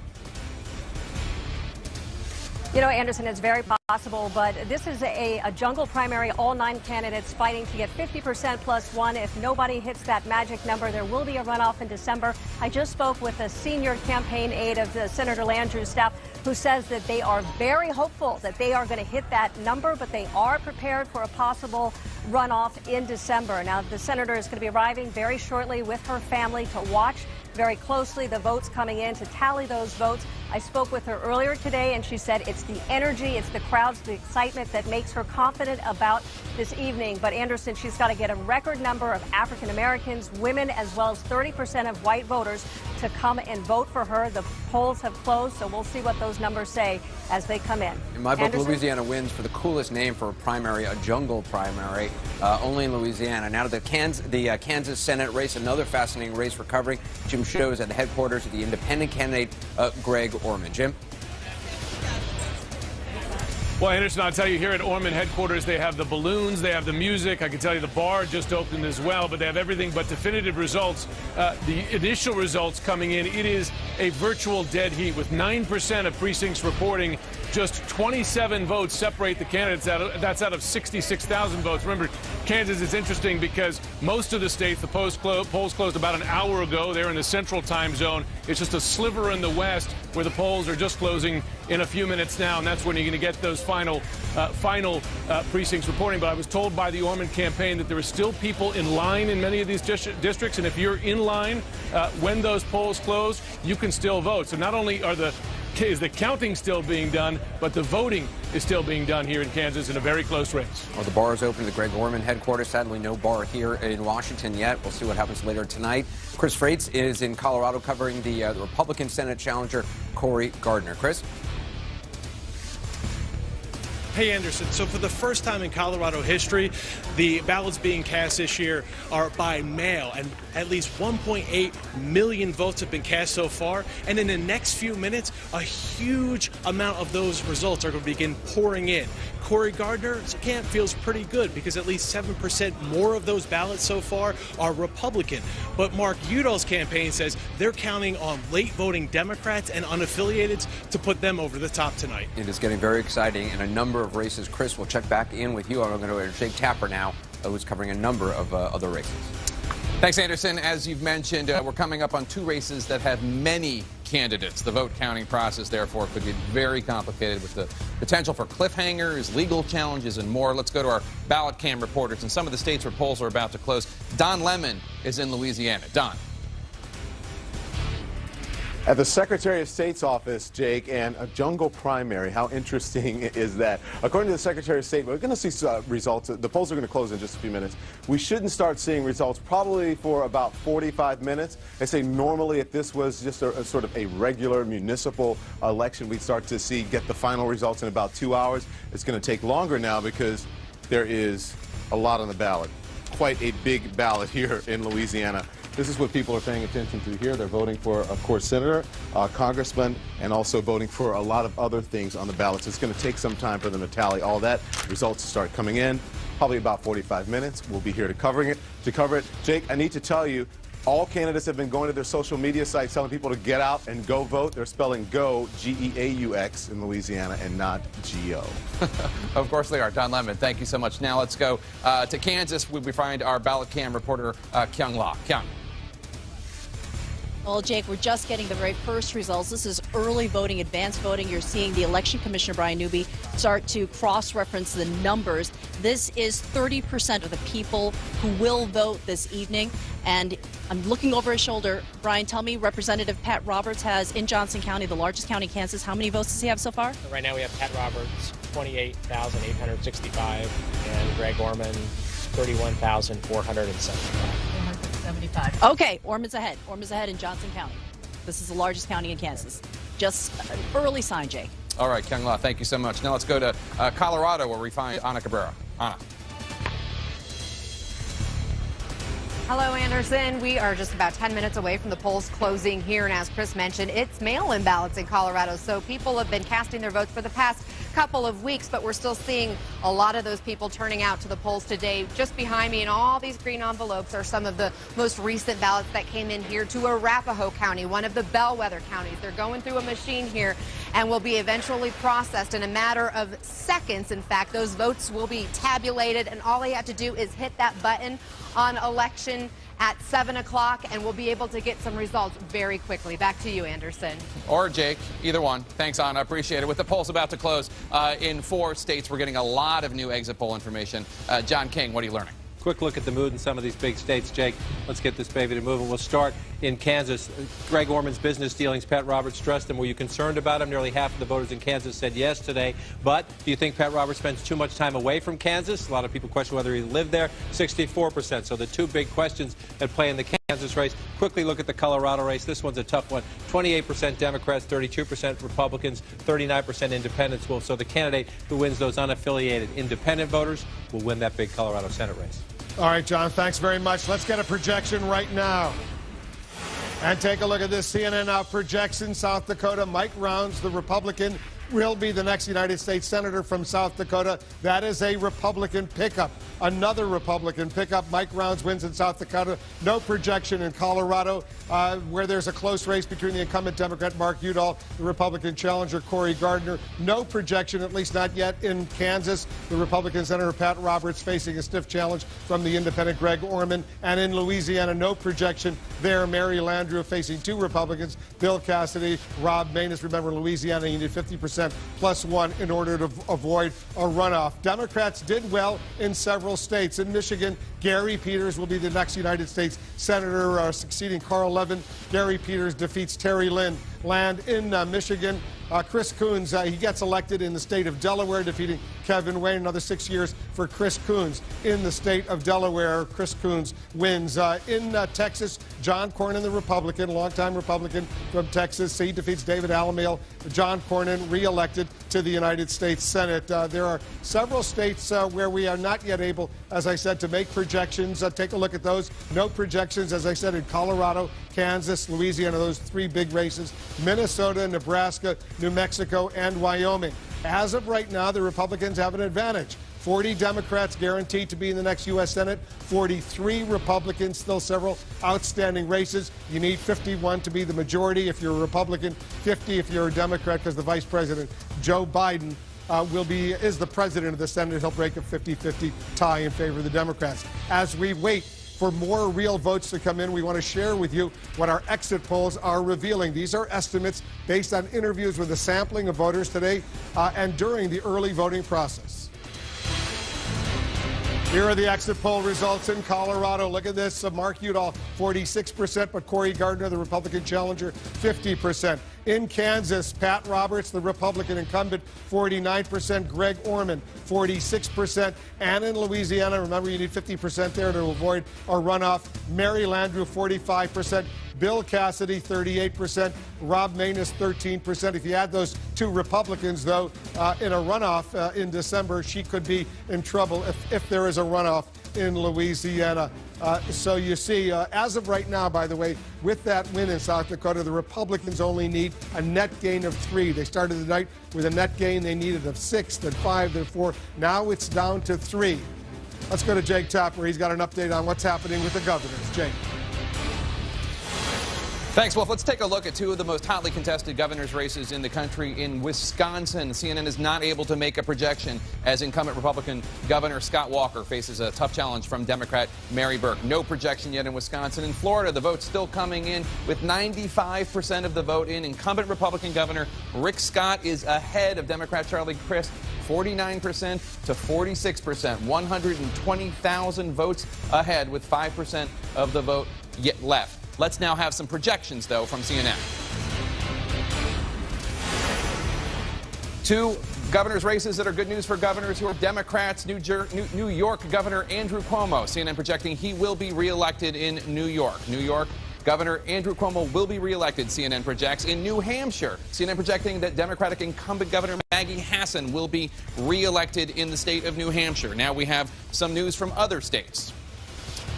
You know, Anderson, it's very possible, but this is a jungle primary, all 9 candidates fighting to get 50% plus 1. If nobody hits that magic number, there will be a runoff in December. I just spoke with a senior campaign aide of Senator Landrieu's staff who says that they are very hopeful that they are going to hit that number, but they are prepared for a possible runoff in December. Now, the senator is going to be arriving very shortly with her family to watch very closely the votes coming in, to tally those votes. I spoke with her earlier today, and she said it's the energy, it's the crowds, the excitement that makes her confident about this evening. But Anderson, she's got to get a record number of African Americans, women, as well as 30% of white voters to come and vote for her. The polls have closed, so we'll see what those numbers say as they come in. In my book, Anderson? Louisiana wins for the coolest name for a primary, a jungle primary, only in Louisiana. Now to the Kansas Senate race, another fascinating race for covering. Jim Show is at the headquarters of the independent candidate, Greg Orman. Jim? Well, Anderson, I'll tell you, here at Orman headquarters, they have the balloons, they have the music. I can tell you the bar just opened as well, but they have everything but definitive results. The initial results coming in, it is a virtual dead heat with 9% of precincts reporting. Just 27 votes separate the candidates. That's out of 66,000 votes. Remember, Kansas is interesting because most of the states, the polls closed about an hour ago. They're in the central time zone. It's just a sliver in the west where the polls are just closing in a few minutes now, and that's when you're going to get those final precincts reporting. But I was told by the Orman campaign that there are still people in line in many of these districts, and if you're in line when those polls close, you can still vote. So not only is the counting still being done, but the voting is still being done here in Kansas in a very close race. Well, the bar is open to the Greg Orman headquarters. Sadly, no bar here in Washington yet. We'll see what happens later tonight. Chris Freites is in Colorado covering the Republican Senate challenger, Cory Gardner. Chris? Hey, Anderson. So for the first time in Colorado history, the ballots being cast this year are by mail, and at least 1.8 million votes have been cast so far. And in the next few minutes, a huge amount of those results are going to begin pouring in. Cory Gardner's camp feels pretty good because at least 7% more of those ballots so far are Republican. But Mark Udall's campaign says they're counting on late voting Democrats and unaffiliateds to put them over the top tonight. It is getting very exciting in a number of races. Chris, we'll check back in with you. I'm going to go to Jake Tapper now, who's covering a number of other races. Thanks, Anderson. As you've mentioned, we're coming up on 2 races that have many candidates. The vote counting process, therefore, could get very complicated with the potential for cliffhangers, legal challenges, and more. Let's go to our ballot cam reporters in some of the states where polls are about to close. Don Lemon is in Louisiana. Don. At the Secretary of State's office, Jake, and a jungle primary. How interesting is that? According to the Secretary of State, we're going to see results. The polls are going to close in just a few minutes. We shouldn't start seeing results probably for about 45 minutes. They say normally if this was just a sort of a regular municipal election, we'd start to get the final results in about 2 hours. It's going to take longer now because there is a lot on the ballot. Quite a big ballot here in Louisiana. This is what people are paying attention to here. They're voting for, of course, senator, congressman, and also voting for a lot of other things on the ballots. It's going to take some time for them to tally all that. Results start coming in, probably about 45 minutes. We'll be here to cover it. Jake, I need to tell you, all candidates have been going to their social media sites telling people to get out and go vote. They're spelling GO, G-E-A-U-X, in Louisiana and not G-O. Of course they are. Don Lemon, thank you so much. Now let's go to Kansas, where we find our ballot cam reporter, Kyung La. Kyung. Well, Jake, we're just getting the very first results. This is early voting, advanced voting. You're seeing the Election Commissioner, Brian Newby, start to cross-reference the numbers. This is 30% of the people who will vote this evening. And I'm looking over his shoulder. Brian, tell me, Representative Pat Roberts has, in Johnson County, the largest county in Kansas, how many votes does he have so far? Right now we have Pat Roberts, 28,865, and Greg Orman, 31,475. Okay, Orman's ahead. Orman's ahead in Johnson County. This is the largest county in Kansas. Just an early sign, Jake. All right, Kyung La, thank you so much. Now let's go to Colorado, where we find Ana Cabrera. Ana. Hello, Anderson. We are just about 10 minutes away from the polls closing here, and as Chris mentioned, it's mail-in ballots in Colorado, so people have been casting their votes for the past couple of weeks, but we're still seeing a lot of those people turning out to the polls today. Just behind me in all these green envelopes are some of the most recent ballots that came in here to Arapahoe County, one of the bellwether counties. They're going through a machine here and will be eventually processed in a matter of seconds. In fact, those votes will be tabulated, and all they have to do is hit that button on election at 7 o'clock, and we'll be able to get some results very quickly. Back to you, Anderson. Or Jake, either one. Thanks, Anna. Appreciate it. With the polls about to close in 4 states, we're getting a lot of new exit poll information. John King, what are you learning? Quick look at the mood in some of these big states, Jake. Let's get this baby to move, and we'll start in Kansas. Greg Orman's business dealings, Pat Roberts stressed them. Were you concerned about him? Nearly half of the voters in Kansas said yes today. But do you think Pat Roberts spends too much time away from Kansas? A lot of people question whether he lived there. 64%. So the two big questions at play in the Kansas race. Quickly look at the Colorado race. This one's a tough one. 28% Democrats, 32% Republicans, 39% independents. Well, so the candidate who wins those unaffiliated independent voters will win that big Colorado Senate race. All right, John, thanks very much. Let's get a projection right now. And take a look at this CNN Now projection. South Dakota, Mike Rounds, the Republican, will be the next United States Senator from South Dakota. That is a Republican pickup. Another Republican pickup. Mike Rounds wins in South Dakota. No projection in Colorado, where there's a close race between the incumbent Democrat Mark Udall, the Republican challenger Cory Gardner. No projection, at least not yet, in Kansas. The Republican Senator Pat Roberts facing a stiff challenge from the independent Greg Orman. And in Louisiana, no projection there. Mary Landrieu facing 2 Republicans, Bill Cassidy, Rob Maness. Remember, Louisiana, you need 50% plus 1 in order to avoid a runoff. Democrats did well in several states. In Michigan, Gary Peters will be the next United States Senator, succeeding Carl Levin. Gary Peters defeats Terry Land in Michigan. Chris Coons, he gets elected in the state of Delaware, defeating Kevin Wayne. Another 6 years for Chris Coons in the state of Delaware. Chris Coons wins. In Texas, John Cornyn, the Republican, longtime Republican from Texas. He defeats David Alamale. John Cornyn reelected to the United States Senate. There are several states where we are not yet able, as I said, to make projections. Take a look at those. No projections, as I said, in Colorado, Kansas, Louisiana, those 3 big races. Minnesota, Nebraska, New Mexico, and Wyoming. As of right now, the Republicans have an advantage. 40 Democrats guaranteed to be in the next U.S. Senate, 43 Republicans, still several outstanding races. You need 51 to be the majority if you're a Republican, 50 if you're a Democrat, because the Vice President, Joe Biden, is the president of the Senate. He'll break a 50-50 tie in favor of the Democrats. As we wait for more real votes to come in, we want to share with you what our exit polls are revealing. These are estimates based on interviews with a sampling of voters today and during the early voting process. Here are the exit poll results in Colorado. Look at this. Mark Udall, 46%, but Cory Gardner, the Republican challenger, 50%. In Kansas, Pat Roberts, the Republican incumbent, 49%. Greg Orman, 46%. And in Louisiana, remember, you need 50% there to avoid a runoff. Mary Landrieu, 45%. Bill Cassidy, 38%. Rob Maness, 13%. If you add those 2 Republicans, though, in a runoff in December, she could be in trouble if there is a runoff in Louisiana. So you see, as of right now, by the way, with that win in South Dakota, the Republicans only need a net gain of 3. They started the night with a net gain they needed of 6, then 5, then 4. Now it's down to 3. Let's go to Jake Tapper. He's got an update on what's happening with the governors. Jake. Thanks, Wolf. Let's take a look at two of the most hotly contested governor's races in the country. In Wisconsin, CNN is not able to make a projection as incumbent Republican Governor Scott Walker faces a tough challenge from Democrat Mary Burke. No projection yet in Wisconsin. In Florida, the vote's still coming in with 95% of the vote in. Incumbent Republican Governor Rick Scott is ahead of Democrat Charlie Crist, 49% to 46%, 120,000 votes ahead with 5% of the vote yet left. Let's now have some projections, though, from CNN. Two governor's races that are good news for governors who are Democrats. New York Governor Andrew Cuomo, CNN projecting he will be reelected in New York. New York Governor Andrew Cuomo will be reelected, CNN projects. In New Hampshire, CNN projecting that Democratic incumbent Governor Maggie Hassan will be reelected in the state of New Hampshire. Now we have some news from other states.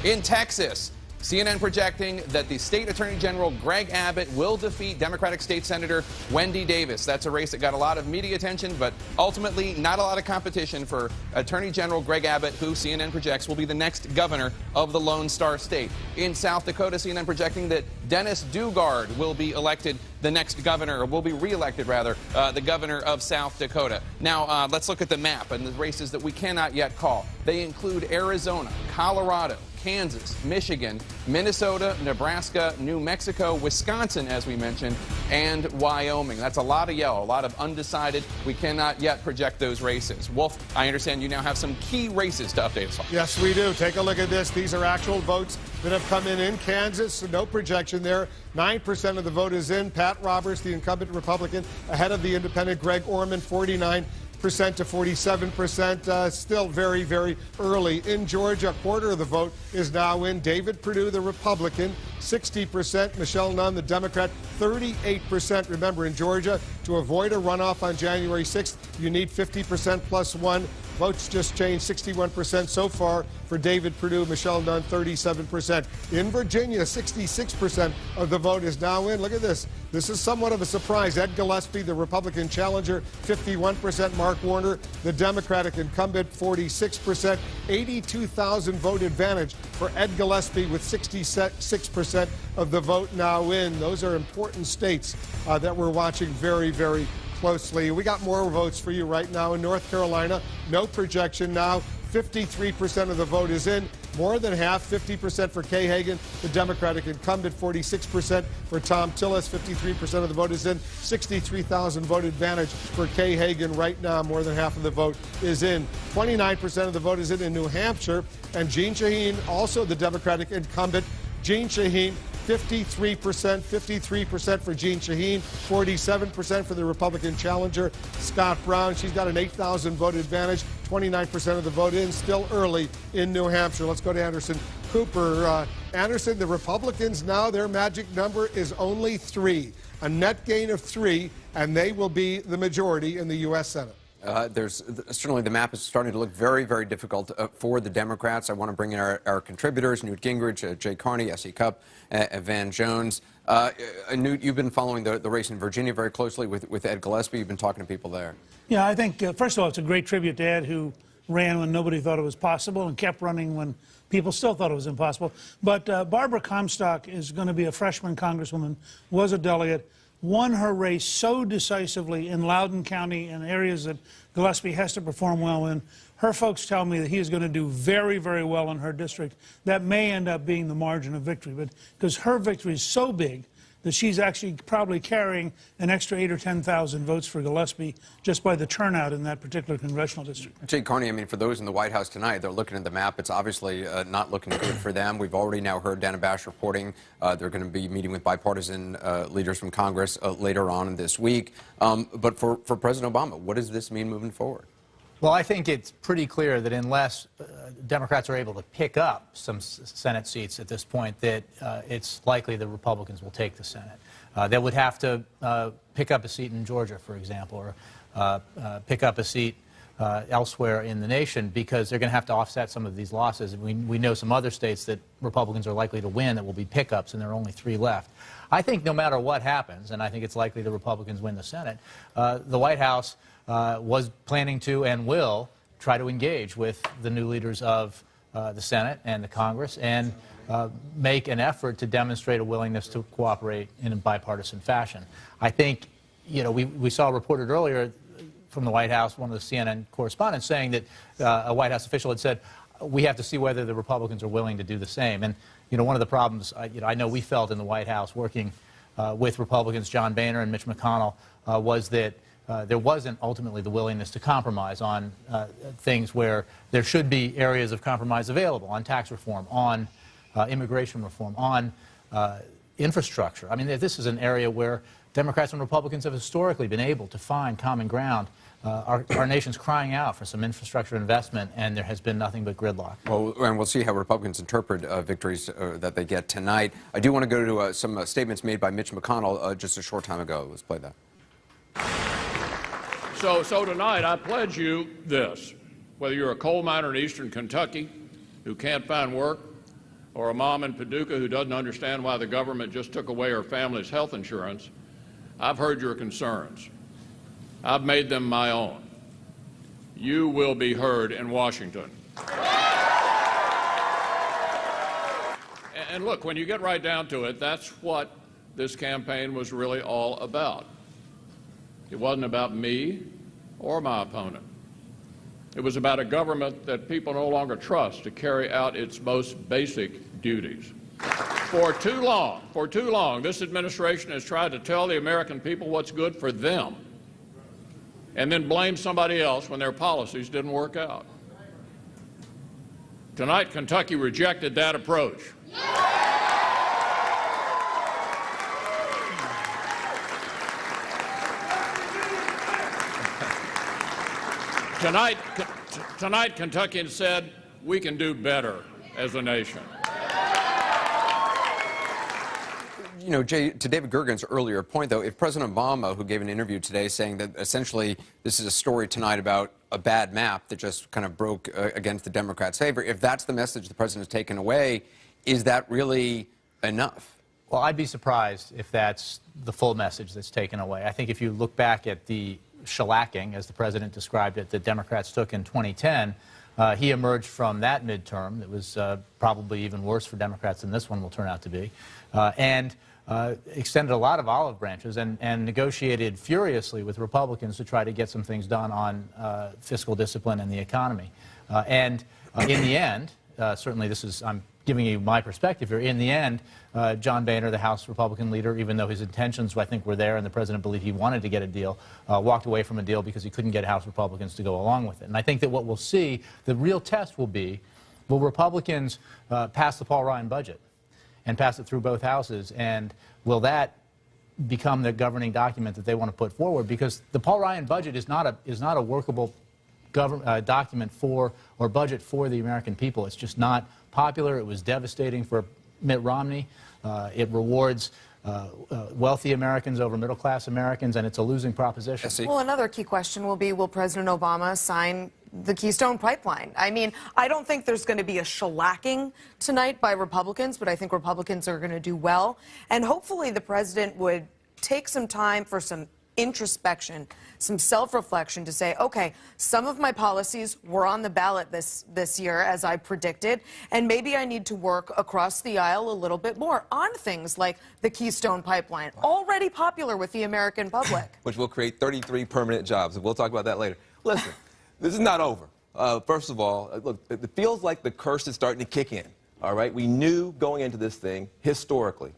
In Texas, CNN projecting that the state attorney general Greg Abbott will defeat Democratic State Senator Wendy Davis. That's a race that got a lot of media attention, but ultimately not a lot of competition for Attorney General Greg Abbott, who CNN projects will be the next governor of the Lone Star State. In South Dakota, CNN projecting that Dennis Daugaard will be elected the next governor, or will be reelected rather, the governor of South Dakota. Now, let's look at the map and the races that we cannot yet call. They include Arizona, Colorado, Kansas, Michigan, Minnesota, Nebraska, New Mexico, Wisconsin, as we mentioned, and Wyoming. That's a lot of yellow, a lot of undecided. We cannot yet project those races. Wolf, I understand you now have some key races to update us on. Yes, we do. Take a look at this. These are actual votes that have come in Kansas. So no projection there. 9% of the vote is in. Pat Roberts, the incumbent Republican, ahead of the independent Greg Orman, 49% to 47%. Still very, very early. In Georgia, a quarter of the vote is now in. David Perdue, the Republican, 60%. Michelle Nunn, the Democrat, 38%. Remember, in Georgia, to avoid a runoff on January 6th, you need 50% plus one. Votes just changed, 61% so far for David Perdue. Michelle Nunn, 37%. In Virginia, 66% of the vote is now in. Look at this. This is somewhat of a surprise. Ed Gillespie, the Republican challenger, 51%. Mark Warner, the Democratic incumbent, 46%. 82,000 vote advantage for Ed Gillespie with 66% of the vote now in. Those are important states that we're watching very, very closely. We got more votes for you right now in North Carolina. No projection now. 53% of the vote is in. More than half, 50% for Kay Hagan, the Democratic incumbent, 46% for Tom Tillis, 53% of the vote is in. 63,000 vote advantage for Kay Hagan right now. More than half of the vote is in. 29% of the vote is in New Hampshire. And Jeanne Shaheen, also the Democratic incumbent. Jeanne Shaheen, 53% for Jeanne Shaheen, 47% for the Republican challenger, Scott Brown. She's got an 8,000 vote advantage, 29% of the vote in, still early in New Hampshire. Let's go to Anderson Cooper. Anderson, the Republicans now, their magic number is only 3, a net gain of 3, and they will be the majority in the U.S. Senate. There's certainly the map is starting to look very, very difficult for the Democrats. I want to bring in our contributors, Newt Gingrich, Jay Carney, S.E. Cupp, Van Jones. Newt, you've been following the race in Virginia very closely with Ed Gillespie. You've been talking to people there. Yeah, I think, first of all, it's a great tribute to Ed, who ran when nobody thought it was possible and kept running when people still thought it was impossible. But Barbara Comstock is going to be a freshman congresswoman, was a delegate, won her race so decisively in Loudoun County and areas that Gillespie has to perform well in. Her folks tell me that he is going to do very, very well in her district. That may end up being the margin of victory, but because her victory is so big that she's actually probably carrying an extra 8,000 or 10,000 votes for Gillespie just by the turnout in that particular congressional district. Jay Carney, I mean, for those in the White House tonight, they're looking at the map. It's obviously not looking good for them. We've already now heard Dana Bash reporting they're going to be meeting with bipartisan leaders from Congress later on this week. But for President Obama, what does this mean moving forward? Well, I think it's pretty clear that unless Democrats are able to pick up some Senate seats at this point, that it's likely the Republicans will take the Senate. They would have to pick up a seat in Georgia, for example, or pick up a seat elsewhere in the nation, because they're going to have to offset some of these losses. We know some other states that Republicans are likely to win that will be pickups, and there are only 3 left. I think no matter what happens, and I think it's likely the Republicans win the Senate, the White House was planning to and will try to engage with the new leaders of the Senate and the Congress and make an effort to demonstrate a willingness to cooperate in a bipartisan fashion. I think, you know, we saw reported earlier from the White House, one of the CNN correspondents saying that a White House official had said, we have to see whether the Republicans are willing to do the same. And, you know, one of the problems, I know we felt in the White House working with Republicans, John Boehner and Mitch McConnell, was that there wasn't ultimately the willingness to compromise on things where there should be areas of compromise available, on tax reform, on immigration reform, on infrastructure. I mean, this is an area where Democrats and Republicans have historically been able to find common ground. Our nation's crying out for some infrastructure investment, and there has been nothing but gridlock. Well, and we'll see how Republicans interpret victories that they get tonight. I do want to go to some statements made by Mitch McConnell just a short time ago. Let's play that. So tonight, I pledge you this. Whether you're a coal miner in eastern Kentucky who can't find work, or a mom in Paducah who doesn't understand why the government just took away her family's health insurance, I've heard your concerns. I've made them my own. You will be heard in Washington. And look, when you get right down to it, that's what this campaign was really all about. It wasn't about me or my opponent. It was about a government that people no longer trust to carry out its most basic duties. For too long, this administration has tried to tell the American people what's good for them and then blame somebody else when their policies didn't work out. Tonight, Kentucky rejected that approach. Tonight, Kentuckians said, we can do better as a nation. You know, Jay, to David Gergen's earlier point, though, if President Obama, who gave an interview today saying that essentially this is a story tonight about a bad map that just kind of broke against the Democrats' favor, if that's the message the president has taken away, is that really enough? Well, I'd be surprised if that's the full message that's taken away. I think if you look back at the shellacking, as the president described it, that Democrats took in 2010, he emerged from that midterm that was probably even worse for Democrats than this one will turn out to be, and extended a lot of olive branches and negotiated furiously with Republicans to try to get some things done on fiscal discipline and the economy. And in the end, certainly this is, I'm giving you my perspective here, in the end, John Boehner, the House Republican leader, even though his intentions, I think, were there and the president believed he wanted to get a deal, walked away from a deal because he couldn't get House Republicans to go along with it. And I think that what we'll see, the real test will be, will Republicans pass the Paul Ryan budget and pass it through both houses, and will that become the governing document that they want to put forward? Because the Paul Ryan budget is not a workable document for, or budget for, the American people. It's just not popular. It was devastating for Mitt Romney. It rewards wealthy Americans over middle-class Americans, and it's a losing proposition. Well, another key question will be, will President Obama sign the Keystone Pipeline? I mean, I don't think there's going to be a shellacking tonight by Republicans, but I think Republicans are going to do well. And hopefully the president would take some time for some introspection, some self-reflection to say, okay, some of my policies were on the ballot this year, as I predicted, and maybe I need to work across the aisle a little bit more on things like the Keystone Pipeline, already popular with the American public. Which will create 33 permanent jobs, and we'll talk about that later. Listen, this is not over. First of all, look, it feels like the curse is starting to kick in, all right? We knew going into this thing, historically,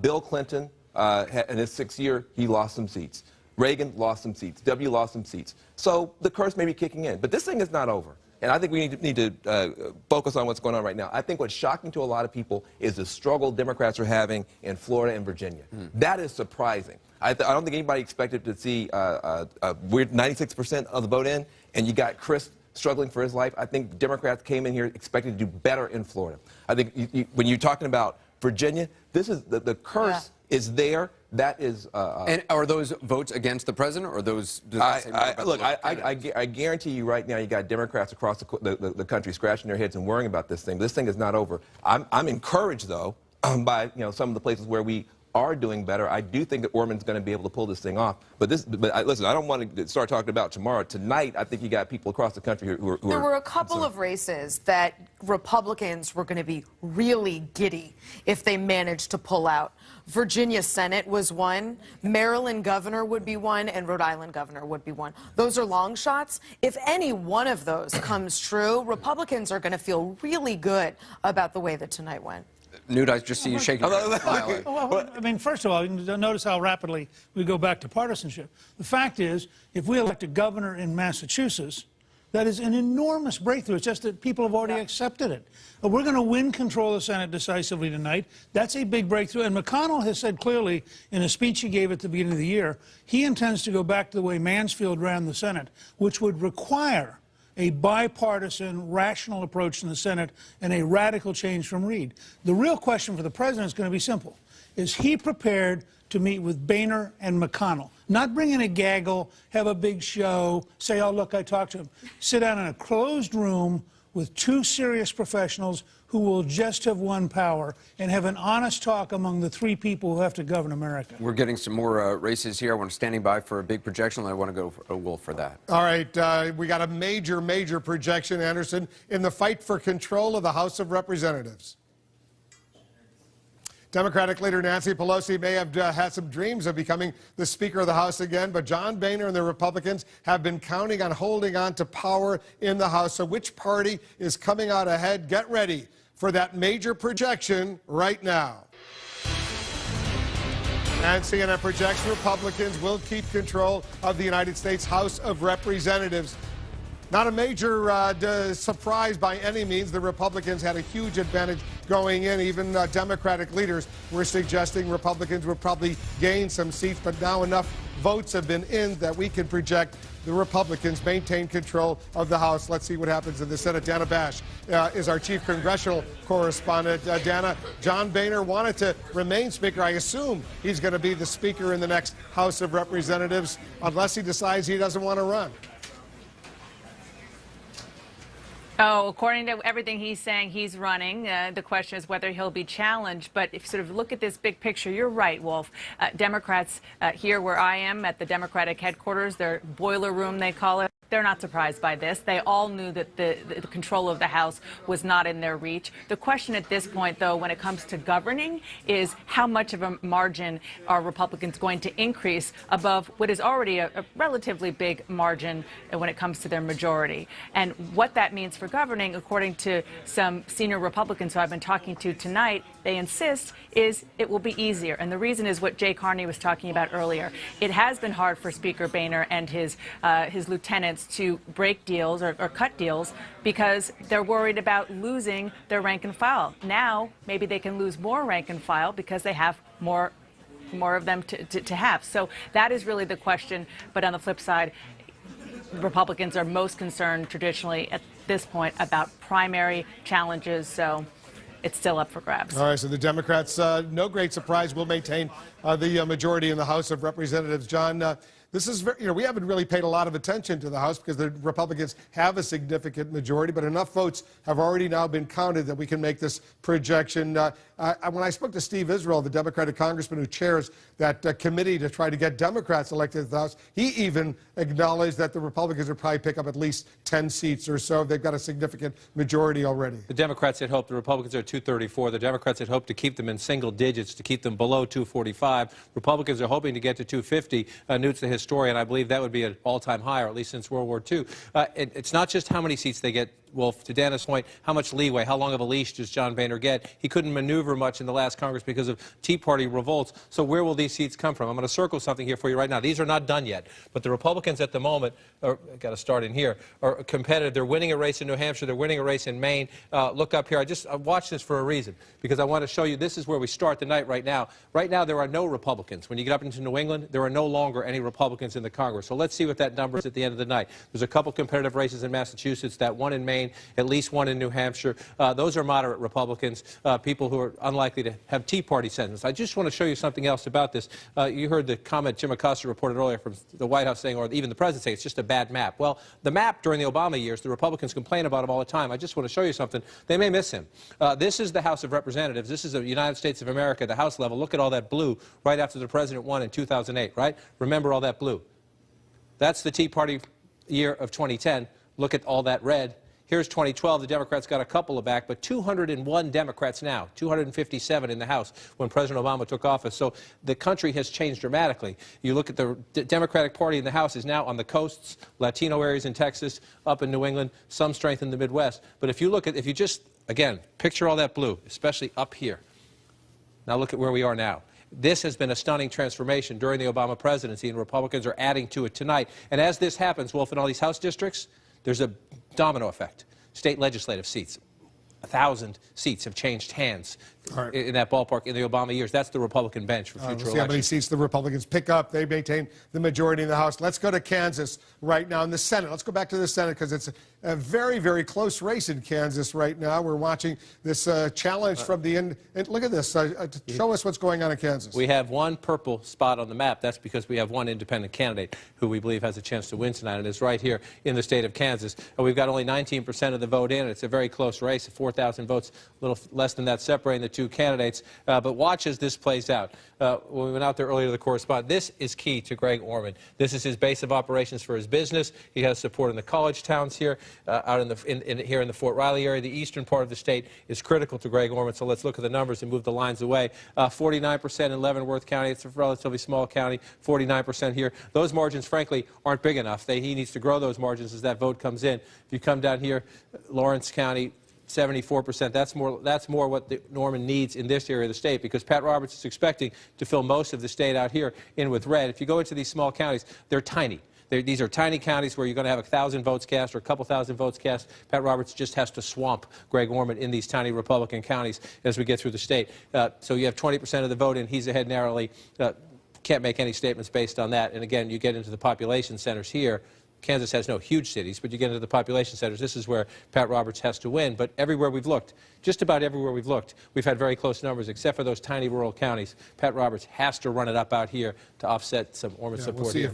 Bill Clinton, in his 6th year, he lost some seats. Reagan lost some seats. W lost some seats. So the curse may be kicking in. But this thing is not over. And I think we need to focus on what's going on right now. I think what's shocking to a lot of people is the struggle Democrats are having in Florida and Virginia. That is surprising. I don't think anybody expected to see a weird 96% of the vote in, and you got Chris struggling for his life. I think Democrats came in here expecting to do better in Florida. I think when you're talking about Virginia, this is the curse is there. That is. And are those votes against the president, or those? Look, I guarantee you right now, you got Democrats across the country scratching their heads and worrying about this thing. This thing is not over. I'm encouraged though by some of the places where we are doing better. I do think that Orman's going to be able to pull this thing off. Listen, I don't want to start talking about tomorrow. Tonight, I think you got people across the country who are There were a couple of races that Republicans were going to be really giddy if they managed to pull out. Virginia Senate was one, Maryland governor would be one, and Rhode Island governor would be one. Those are long shots. If any one of those comes true, Republicans are going to feel really good about the way that tonight went. Newt, I just see you shaking your head. Well, I mean, first of all, notice how rapidly we go back to partisanship. The fact is, if we elect a governor in Massachusetts, that is an enormous breakthrough. It's just that people have already accepted it. We're going to win control of the Senate decisively tonight. That's a big breakthrough. And McConnell has said clearly in a speech he gave at the beginning of the year, he intends to go back to the way Mansfield ran the Senate, which would require a bipartisan, rational approach in the Senate and a radical change from Reid. The real question for the president is going to be simple. Is he prepared to meet with Boehner and McConnell? Not bring in a gaggle, have a big show, say, oh, look, I talked to him. Sit down in a closed room with two serious professionals who will just have one power and have an honest talk among the three people who have to govern America. We're getting some more races here. I'm standing by for a big projection, and I want to go for Wolf for that. All right, we got a major projection, Anderson, in the fight for control of the House of Representatives. Democratic leader Nancy Pelosi may have had some dreams of becoming the Speaker of the House again, but John Boehner and the Republicans have been counting on holding on to power in the House. So which party is coming out ahead? Get ready for that major projection right now. And CNN projects Republicans will keep control of the United States House of Representatives. Not a major surprise by any means. The Republicans had a huge advantage going in. Even Democratic leaders were suggesting Republicans would probably gain some seats, but now enough votes have been in that we can project the Republicans maintain control of the House. Let's see what happens in the Senate. Dana Bash is our chief congressional correspondent. Dana, John Boehner wanted to remain Speaker. I assume he's going to be the Speaker in the next House of Representatives, unless he decides he doesn't want to run. Oh, according to everything he's saying, he's running. The question is whether he'll be challenged. But if you sort of look at this big picture, you're right, Wolf. Democrats here where I am at the Democratic headquarters, their boiler room, they call it, they're not surprised by this. They all knew that the control of the House was not in their reach. The question at this point, though, when it comes to governing, is how much of a margin are Republicans going to increase above what is already a relatively big margin when it comes to their majority. And what that means for governing, according to some senior Republicans who I've been talking to tonight, they insist is it will be easier. And the reason is what Jay Carney was talking about earlier. It has been hard for Speaker Boehner and his lieutenants to break deals or cut deals because they're worried about losing their rank and file. Now, maybe they can lose more rank and file because they have more of them to have. So that is really the question. But on the flip side, Republicans are most concerned traditionally at this point about primary challenges. So it's still up for grabs. All right, so the Democrats, no great surprise, will maintain the majority in the House of Representatives. John, this is very, we haven't really paid a lot of attention to the House because the Republicans have a significant majority, but enough votes have already now been counted that we can make this projection. When I spoke to Steve Israel, the Democratic congressman who chairs that committee to try to get Democrats elected to the House, he even acknowledged that the Republicans would probably pick up at least 10 seats or so. They've got a significant majority already. The Democrats had hoped, the Republicans are 234. The Democrats had hoped to keep them in single digits, to keep them below 245. Republicans are hoping to get to 250. Newt's the historian. I believe that would be an all-time high, or at least since World War II. It's not just how many seats they get, Wolf. To Dana's point, how much leeway, how long of a leash does John Boehner get? He couldn't maneuver much in the last Congress because of Tea Party revolts. So where will these seats come from? I'm going to circle something here for you right now. These are not done yet, but the Republicans at the moment, got to start in here, are competitive. They're winning a race in New Hampshire. They're winning a race in Maine. Look up here. I watched this for a reason, because I want to show you this is where we start the night right now. Right now, there are no Republicans. When you get up into New England, there are no longer any Republicans in the Congress. So let's see what that number is at the end of the night. There's a couple competitive races in Massachusetts, that one in Maine, Maine, at least one in New Hampshire. Those are moderate Republicans, people who are unlikely to have Tea Party sentiments. I just want to show you something else about this. You heard the comment Jim Acosta reported earlier from the White House saying, or even the president saying, it's just a bad map. Well, the map during the Obama years, the Republicans complain about him all the time. I just want to show you something. They may miss him. This is the House of Representatives. This is the United States of America, the House level. Look at all that blue right after the president won in 2008, right? Remember all that blue. That's the Tea Party year of 2010. Look at all that red. Here's 2012. The Democrats got a couple of back, but 201 Democrats now, 257 in the House when President Obama took office. So the country has changed dramatically. You look at the Democratic Party in the House is now on the coasts, Latino areas in Texas, up in New England, some strength in the Midwest. But if you look at, if you just, again, picture all that blue, especially up here. Now look at where we are now. This has been a stunning transformation during the Obama presidency, and Republicans are adding to it tonight. And as this happens, Wolf, in all these House districts, there's a domino effect. State legislative seats. 1,000 seats have changed hands in that ballpark in the Obama years. That's the Republican bench for future elections. See how many seats the Republicans pick up. They maintain the majority in the House. Let's go to Kansas right now in the Senate. Let's go back to the Senate because it's a very, very close race in Kansas right now. We're watching this challenge from the end. And look at this. Show us what's going on in Kansas. We have one purple spot on the map. That's because we have one independent candidate who we believe has a chance to win tonight, and it's right here in the state of Kansas. We've got only 19% of the vote in. It's a very close race, 4,000 votes, a little less than that separating the two candidates. But watch as this plays out. When we went out there earlier to the correspondent, this is key to Greg Orman. This is his base of operations for his business. He has support in the college towns here, out here in the Fort Riley area. The eastern part of the state is critical to Greg Orman. So let's look at the numbers and move the lines away. 49% in Leavenworth County. It's a relatively small county. 49% here. Those margins, frankly, aren't big enough. He needs to grow those margins as that vote comes in. If you come down here, Lawrence County, 74%. That's more what Norman needs in this area of the state, because Pat Roberts is expecting to fill most of the state out here in with red. If you go into these small counties, they're tiny. These are tiny counties where you're going to have 1,000 votes cast or a couple thousand votes cast. Pat Roberts just has to swamp Greg Orman in these tiny Republican counties as we get through the state. So you have 20% of the vote, and he's ahead narrowly. Can't make any statements based on that. And again, you get into the population centers here. Kansas has no huge cities, but you get into the population centers. This is where Pat Roberts has to win. But everywhere we've looked, just about everywhere we've looked, we've had very close numbers, except for those tiny rural counties. Pat Roberts has to run it up out here to offset some Orman support. We'll see if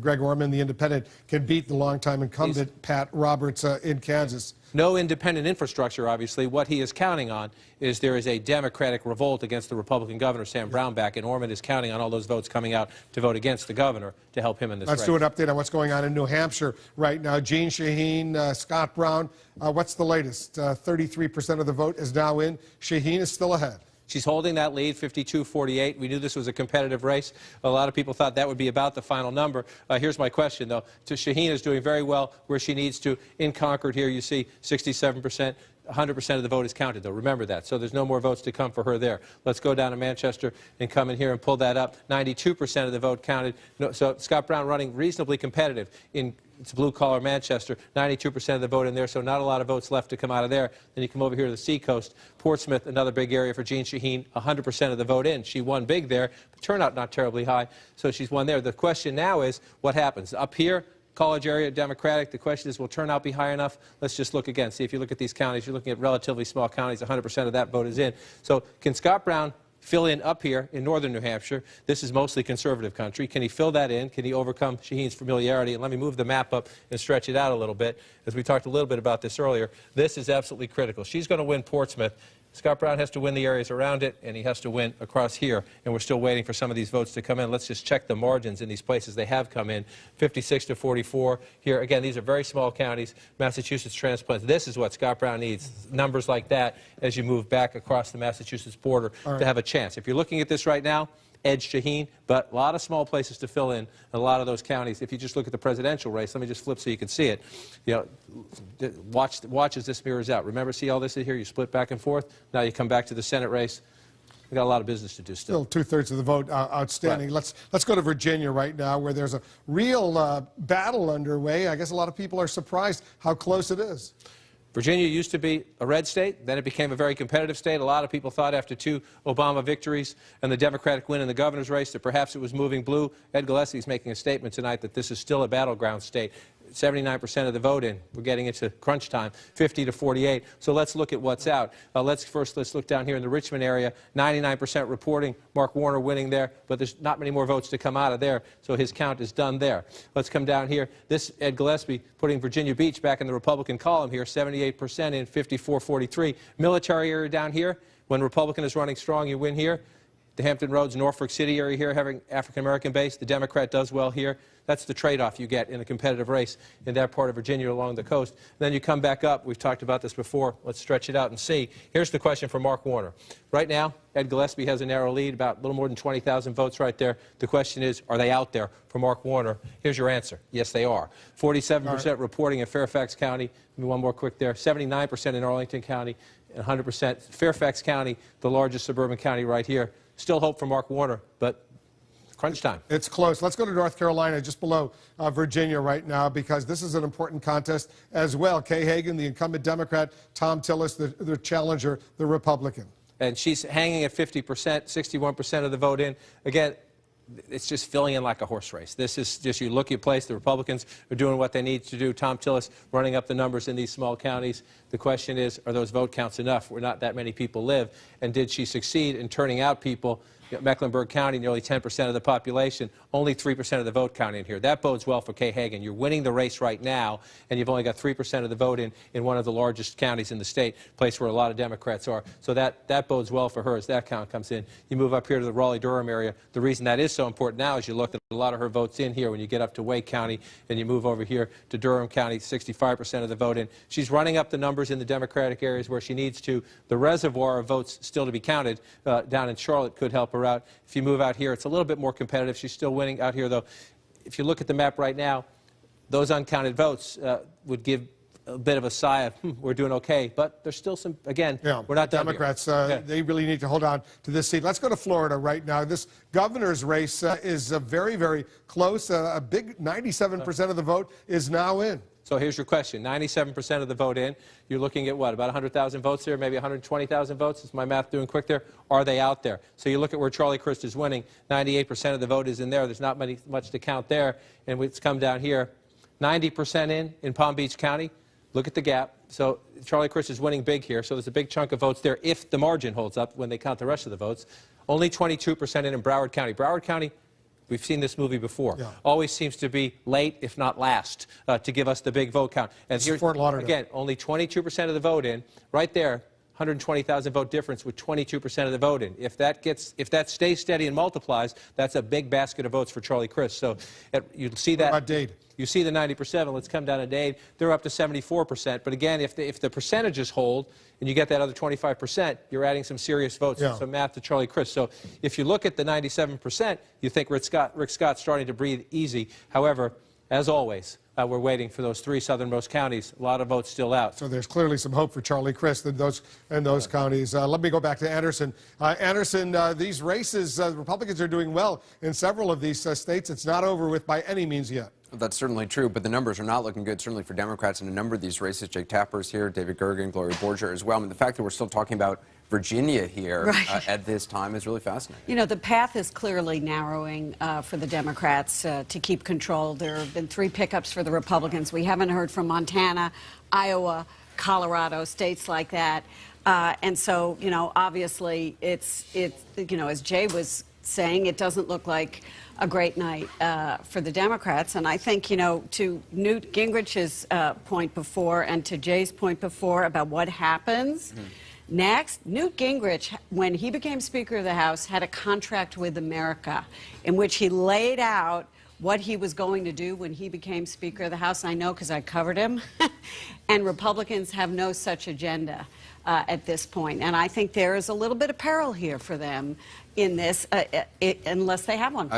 Greg Orman, the independent, can beat the longtime incumbent Pat Roberts in Kansas. No independent infrastructure, obviously. What he is counting on is there is a Democratic revolt against the Republican governor, Sam Brownback, and Orman is counting on all those votes coming out to vote against the governor to help him in this race. Let's do an update on what's going on in New Hampshire right now. Jeanne Shaheen, Scott Brown, what's the latest? 33% of the vote is now in. Shaheen is still ahead. She's holding that lead, 52-48. We knew this was a competitive race. A lot of people thought that would be about the final number. Here's my question, though. Shaheen is doing very well where she needs to. In Concord here, you see 67%. 100% of the vote is counted, though. Remember that. So there's no more votes to come for her there. Let's go down to Manchester and come in here and pull that up. 92% of the vote counted. So Scott Brown running reasonably competitive in blue-collar Manchester. 92% of the vote in there, so not a lot of votes left to come out of there. Then you come over here to the seacoast. Portsmouth, another big area for Jeanne Shaheen. 100% of the vote in. She won big there, but turnout not terribly high, so she's won there. The question now is what happens? Up here, college area Democratic. The question is, will turnout be high enough? Let's just look again. See, if you look at these counties, you're looking at relatively small counties. 100% of that vote is in. So can Scott Brown fill in up here in northern New Hampshire? This is mostly conservative country. Can he fill that in? Can he overcome Shaheen's familiarity? And let me move the map up and stretch it out a little bit. As we talked a little bit about this earlier, this is absolutely critical. She's going to win Portsmouth. Scott Brown has to win the areas around it, and he has to win across here. And we're still waiting for some of these votes to come in. Let's just check the margins in these places. They have come in, 56-44. Here, again, these are very small counties. Massachusetts transplants. This is what Scott Brown needs, numbers like that as you move back across the Massachusetts border to have a chance. If you're looking at this right now, edge Shaheen, but a lot of small places to fill in a lot of those counties. If you just look at the presidential race, let me just flip so you can see it. You know, watch as this mirrors out. Remember, see all this in here? You split back and forth. Now you come back to the Senate race. We've got a lot of business to do still. Still 2/3 of the vote outstanding. Right. Let's go to Virginia right now, where there's a real battle underway. I guess a lot of people are surprised how close it is. Virginia used to be a red state. Then it became a very competitive state. A lot of people thought after 2 Obama victories and the Democratic win in the governor's race that perhaps it was moving blue. Ed Gillespie is making a statement tonight that this is still a battleground state. 79% of the vote in. We're getting into crunch time, 50 to 48. So let's look at what's out. Let's look down here in the Richmond area. 99% reporting Mark Warner winning there, but there's not many more votes to come out of there, so his count is done there. Let's come down here. This Ed Gillespie putting Virginia Beach back in the Republican column here, 78% in, 54-43. Military area down here, when Republican is running strong, you win here. The Hampton Roads, Norfolk City area here, having African-American base. The Democrat does well here. That's the trade-off you get in a competitive race in that part of Virginia along the coast. And then you come back up. We've talked about this before. Let's stretch it out and see. Here's the question for Mark Warner. Right now, Ed Gillespie has a narrow lead, about a little more than 20,000 votes right there. The question is, are they out there for Mark Warner? Here's your answer. Yes, they are. 47% reporting in Fairfax County. Maybe one more quick there. 79% in Arlington County, and 100%. Fairfax County, the largest suburban county right here. Still hope for Mark Warner, but crunch time. It's close. Let's go to North Carolina, just below Virginia right now, because this is an important contest as well. Kay Hagan, the incumbent Democrat, Tom Tillis, the challenger, the Republican. And she's hanging at 50%, 61% of the vote in. Again, it's just filling in like a horse race. This is just, you look at place, the Republicans are doing what they need to do. Tom Tillis running up the numbers in these small counties. The question is, are those vote counts enough where not that many people live? And did she succeed in turning out people? Mecklenburg County, nearly 10% of the population, only 3% of the vote count in here. That bodes well for Kay Hagan. You're winning the race right now, and you've only got 3% of the vote in one of the largest counties in the state, place where a lot of Democrats are. So that bodes well for her as that count comes in. You move up here to the Raleigh-Durham area. The reason that is so important now is you look at a lot of her votes in here when you get up to Wake County, and you move over here to Durham County, 65% of the vote in. She's running up the numbers in the Democratic areas where she needs to. The reservoir of votes still to be counted down in Charlotte could help her out. If you move out here, it's a little bit more competitive. She's still winning out here, though. If you look at the map right now, those uncounted votes would give a bit of a sigh of, we're doing okay. But there's still some, again, we're not done Democrats, they really need to hold on to this seat. Let's go to Florida right now. This governor's race is very, very close. A big 97% of the vote is now in. So here's your question. 97% of the vote in. You're looking at what, about 100,000 votes there, maybe 120,000 votes? Is my math doing quick there? Are they out there? So you look at where Charlie Crist is winning. 98% of the vote is in there. There's not much to count there. And it's come down here. 90% in Palm Beach County. Look at the gap. So Charlie Crist is winning big here. So there's a big chunk of votes there if the margin holds up when they count the rest of the votes. Only 22% in Broward County. Broward County, we've seen this movie before. Always seems to be late, if not last, to give us the big vote count. And here's, Fort Lauderdale. Again, only 22% of the vote in. Right there, 120,000 vote difference with 22% of the vote in. If that stays steady and multiplies, that's a big basket of votes for Charlie Crist. So you see that. What about Dade? You see the 90%. Let's come down to Dade. They're up to 74%. But again, if the percentages hold and you get that other 25%, you're adding some serious votes, some math to Charlie Crist. So if you look at the 97%, you think Rick Scott's starting to breathe easy. However, as always, we're waiting for those three southernmost counties. A lot of votes still out. So there's clearly some hope for Charlie Crist in those counties. Let me go back to Anderson. Anderson, these races, Republicans are doing well in several of these states. It's not over with by any means yet. That's certainly true, but the numbers are not looking good, certainly for Democrats in a number of these races. Jake Tapper's here, David Gergen, Gloria Borger as well. I mean, the fact that we're still talking about Virginia here at this time is really fascinating. You know, the path is clearly narrowing for the Democrats to keep control. There have been 3 pickups for the Republicans. We haven't heard from Montana, Iowa, Colorado, states like that. And so, you know, obviously it's you know, as Jay was saying, it doesn't look like a great night for the Democrats. And I think, you know, to Newt Gingrich's point before and to Jay's point before about what happens next, Newt Gingrich, when he became Speaker of the House, had a contract with America in which he laid out what he was going to do when he became Speaker of the House. I know because I covered him. And Republicans have no such agenda at this point. And I think there is a little bit of peril here for them in this, unless they have one.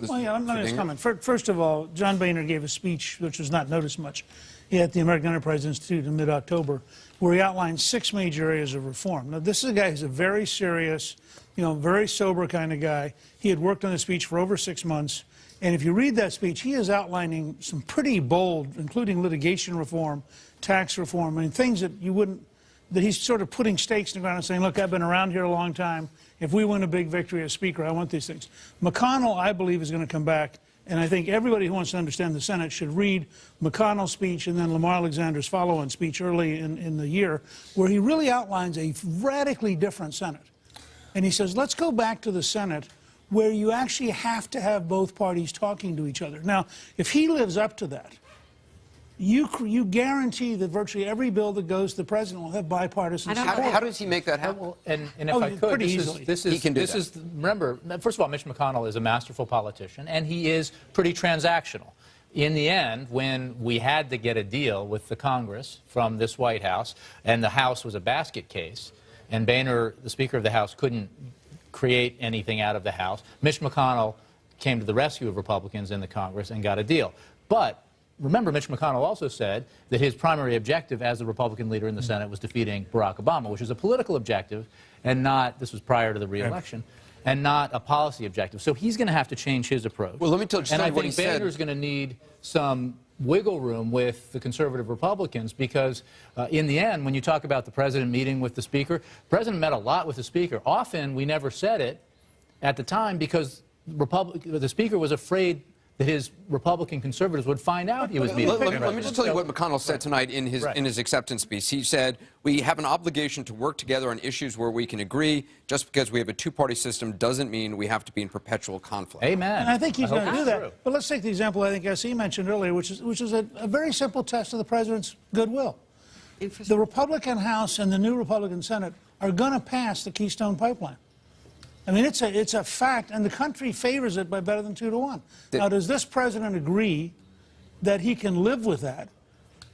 Well, yeah, I'm not going to comment. First of all, John Boehner gave a speech, which was not noticed much, at the American Enterprise Institute in mid-October, where he outlined 6 major areas of reform. Now, this is a guy who's a very serious, you know, very sober kind of guy. He had worked on the speech for over 6 months. And if you read that speech, he is outlining some pretty bold, including litigation reform, tax reform, I mean, things that you wouldn't, that he's sort of putting stakes in the ground and saying, look, I've been around here a long time. If we win a big victory as Speaker, I want these things. McConnell, I believe, is going to come back And I think everybody who wants to understand the Senate should read McConnell's speech and then Lamar Alexander's follow-on speech early in the year, where he really outlines a radically different Senate. And he says, let's go back to the Senate where you actually have to have both parties talking to each other. Now, if he lives up to that, you guarantee that virtually every bill that goes to the president will have bipartisan support. How does he make that happen? And if I could, remember, first of all, Mitch McConnell is a masterful politician, and he is pretty transactional. In the end, when we had to get a deal with the Congress from this White House, and the House was a basket case, and Boehner, the Speaker of the House, couldn't create anything out of the House, Mitch McConnell came to the rescue of Republicans in the Congress and got a deal. But remember, Mitch McConnell also said that his primary objective as the Republican leader in the Senate was defeating Barack Obama, which is a political objective and not, this was prior to the re-election, and not a policy objective. So he's going to have to change his approach. Well, let me tell you what he said. And I think Boehner's going to need some wiggle room with the conservative Republicans because in the end, when you talk about the president meeting with the Speaker, the president met a lot with the Speaker. Often, we never said it at the time because the Speaker was afraid that his Republican conservatives would find out he was meeting. Let me just tell you what McConnell said tonight in his acceptance speech. He said, we have an obligation to work together on issues where we can agree. Just because we have a two-party system doesn't mean we have to be in perpetual conflict. Amen. And I think he's going to do that. But let's take the example I think S.E. mentioned earlier, which is a very simple test of the president's goodwill. The Republican House and the new Republican Senate are going to pass the Keystone Pipeline. I mean, it's a fact, and the country favors it by better than 2 to 1. Now, does this president agree that he can live with that,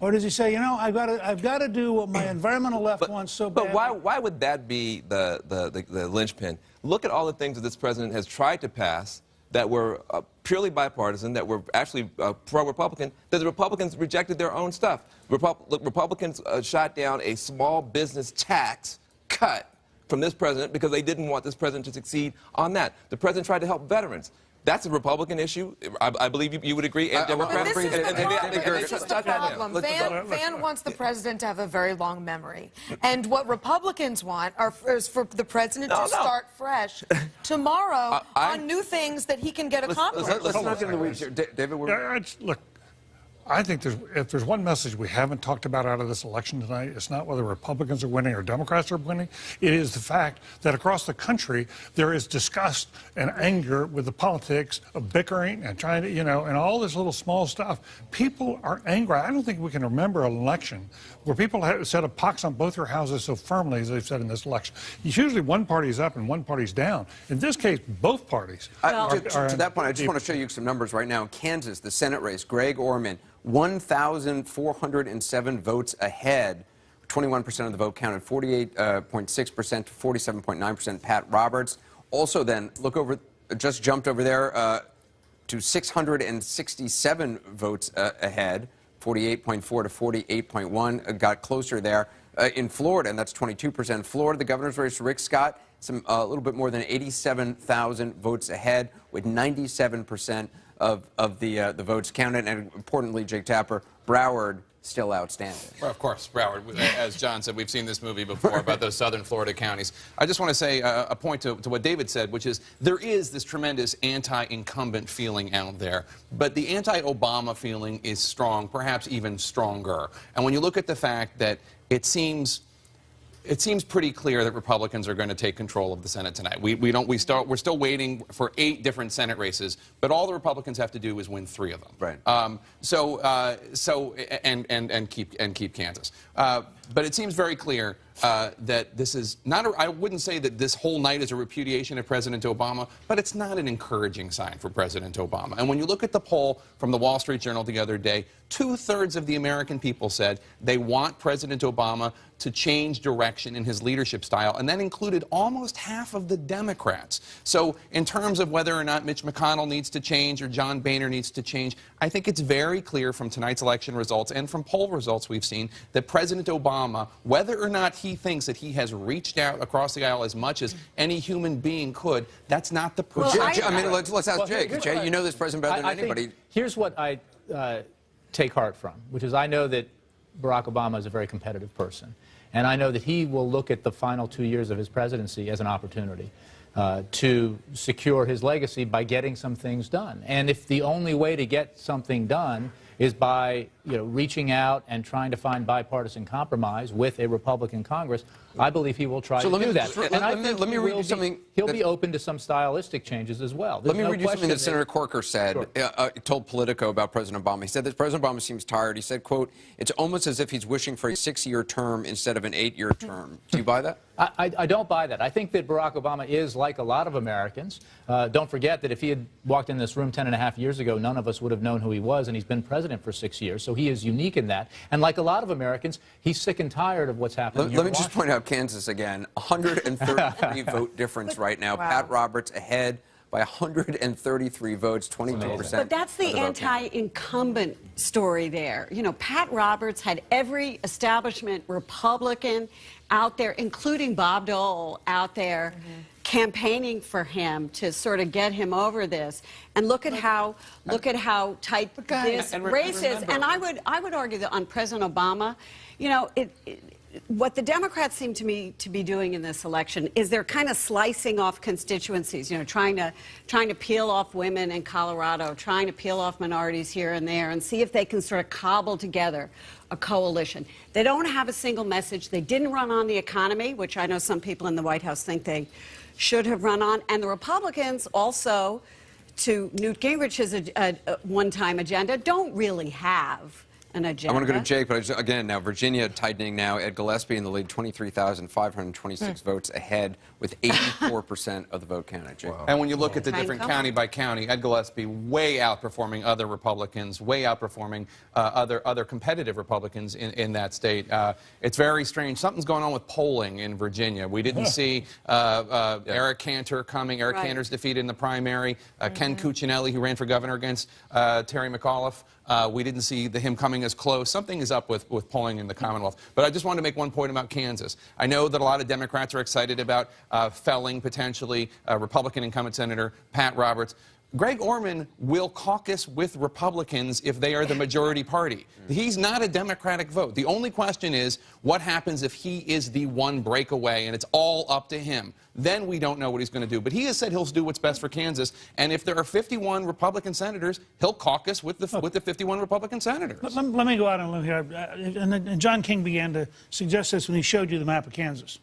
or does he say, you know, I've got to do what my environmental left wants so bad? But why would that be the linchpin? Look at all the things that this president has tried to pass that were purely bipartisan, that were actually pro-Republican, that the Republicans rejected their own stuff. Republicans shot down a small business tax cut from this president because they didn't want this president to succeed on that. The president tried to help veterans. That's a Republican issue. I believe you would agree. And Democrats. This is the problem. Van wants the president to have a very long memory. And what Republicans want is for the president to start fresh tomorrow on new things that he can get accomplished. Let's not get in the weeds here. David, look, I think if there's one message we haven't talked about out of this election tonight, it's not whether Republicans are winning or Democrats are winning. It is the fact that across the country there is disgust and anger with the politics of bickering and trying to, and all this little small stuff. People are angry. I don't think we can remember an election where people have set a pox on both their houses so firmly as they've said in this election. Usually one party's up and one party's down. In this case, both parties are to that point, I just want to show you some numbers right now. In Kansas, the Senate race, Greg Orman, 1,407 votes ahead, 21% of the vote counted, 48.6% to 47.9%. Pat Roberts. Also then, look over, just jumped over there to 667 votes ahead, 48.4 to 48.1, got closer there. In Florida, and that's 22%. Florida, the governor's race, Rick Scott, a little bit more than 87,000 votes ahead, with 97% of the votes counted. And importantly, Jake Tapper, Broward still outstanding. Well, of course, Broward. As John said, we've seen this movie before about those southern Florida counties. I just want to say a point to what David said, which is there is this tremendous anti-incumbent feeling out there, but the anti-Obama feeling is strong, perhaps even stronger. And when you look at the fact that it seems pretty clear that Republicans are going to take control of the Senate tonight. We're still waiting for 8 different Senate races, but all the Republicans have to do is win 3 of them. Right. Keep Kansas. But it seems very clear that this is not. I wouldn't say that this whole night is a repudiation of President Obama, but it's not an encouraging sign for President Obama. And when you look at the poll from the Wall Street Journal the other day, 2/3 of the American people said they want President Obama to change direction in his leadership style, and that included almost half of the Democrats. So in terms of whether or not Mitch McConnell needs to change or John Boehner needs to change, I think it's very clear from tonight's election results and from poll results we've seen that President Obama, whether or not he thinks that he has reached out across the aisle as much as any human being could, that's not the person. Let's ask Jake. Jay, you know this president better than anybody. Here's what I take heart from, which is I know that Barack Obama is a very competitive person. And I know that he will look at the final 2 years of his presidency as an opportunity to secure his legacy by getting some things done. And if the only way to get something done is by reaching out and trying to find bipartisan compromise with a Republican Congress, I believe he will try to do that. And I think he'll be open to some stylistic changes as well. Let me read you something that Senator Corker said, told Politico about President Obama. He said that President Obama seems tired. He said, quote, "It's almost as if he's wishing for a 6-year term instead of an 8-year term." Do you buy that? I don't buy that. I think that Barack Obama is like a lot of Americans. Don't forget that if he had walked in this room 10.5 years ago, none of us would have known who he was, and he's been president for 6 years, so he is unique in that. And like a lot of Americans, he's sick and tired of what's happening. Let me just point out Kansas again. 133 vote difference right now. Wow. Pat Roberts ahead by 133 votes, 22%. But that's the anti-incumbent story there. Pat Roberts had every establishment Republican out there, including Bob Dole, out there campaigning for him to sort of get him over this. And look at how tight this race is. And I would argue that on President Obama, what the Democrats seem to me to be doing in this election is they're kind of slicing off constituencies, trying to peel off women in Colorado, trying to peel off minorities here and there, and see if they can sort of cobble together a coalition. They don't have a single message. They didn't run on the economy, which I know some people in the White House think they should have run on. And the Republicans also, to Newt Gingrich's one-time agenda, don't really have an agenda. I want to go to Jake, but again, now Virginia tightening now. Ed Gillespie in the lead, 23,526 votes ahead with 84% of the vote counted. Jake. Wow. And when you look at the different county by county, Ed Gillespie way outperforming other Republicans, way outperforming other competitive Republicans in that state. It's very strange. Something's going on with polling in Virginia. We didn't see Eric Cantor coming. Eric Cantor's defeated in the primary. Ken Cuccinelli, who ran for governor against Terry McAuliffe. We didn't see him coming as close. Something is up with polling in the Commonwealth. But I just wanted to make one point about Kansas. I know that a lot of Democrats are excited about felling, potentially, Republican incumbent Senator Pat Roberts. Greg Orman will caucus with Republicans if they are the majority party. He's not a Democratic vote. The only question is what happens if he is the one breakaway and it's all up to him. Then we don't know what he's going to do. But he has said he'll do what's best for Kansas. And if there are 51 Republican senators, he'll caucus with the 51 Republican senators. Let me go out on a limb here. And John King began to suggest this when he showed you the map of Kansas.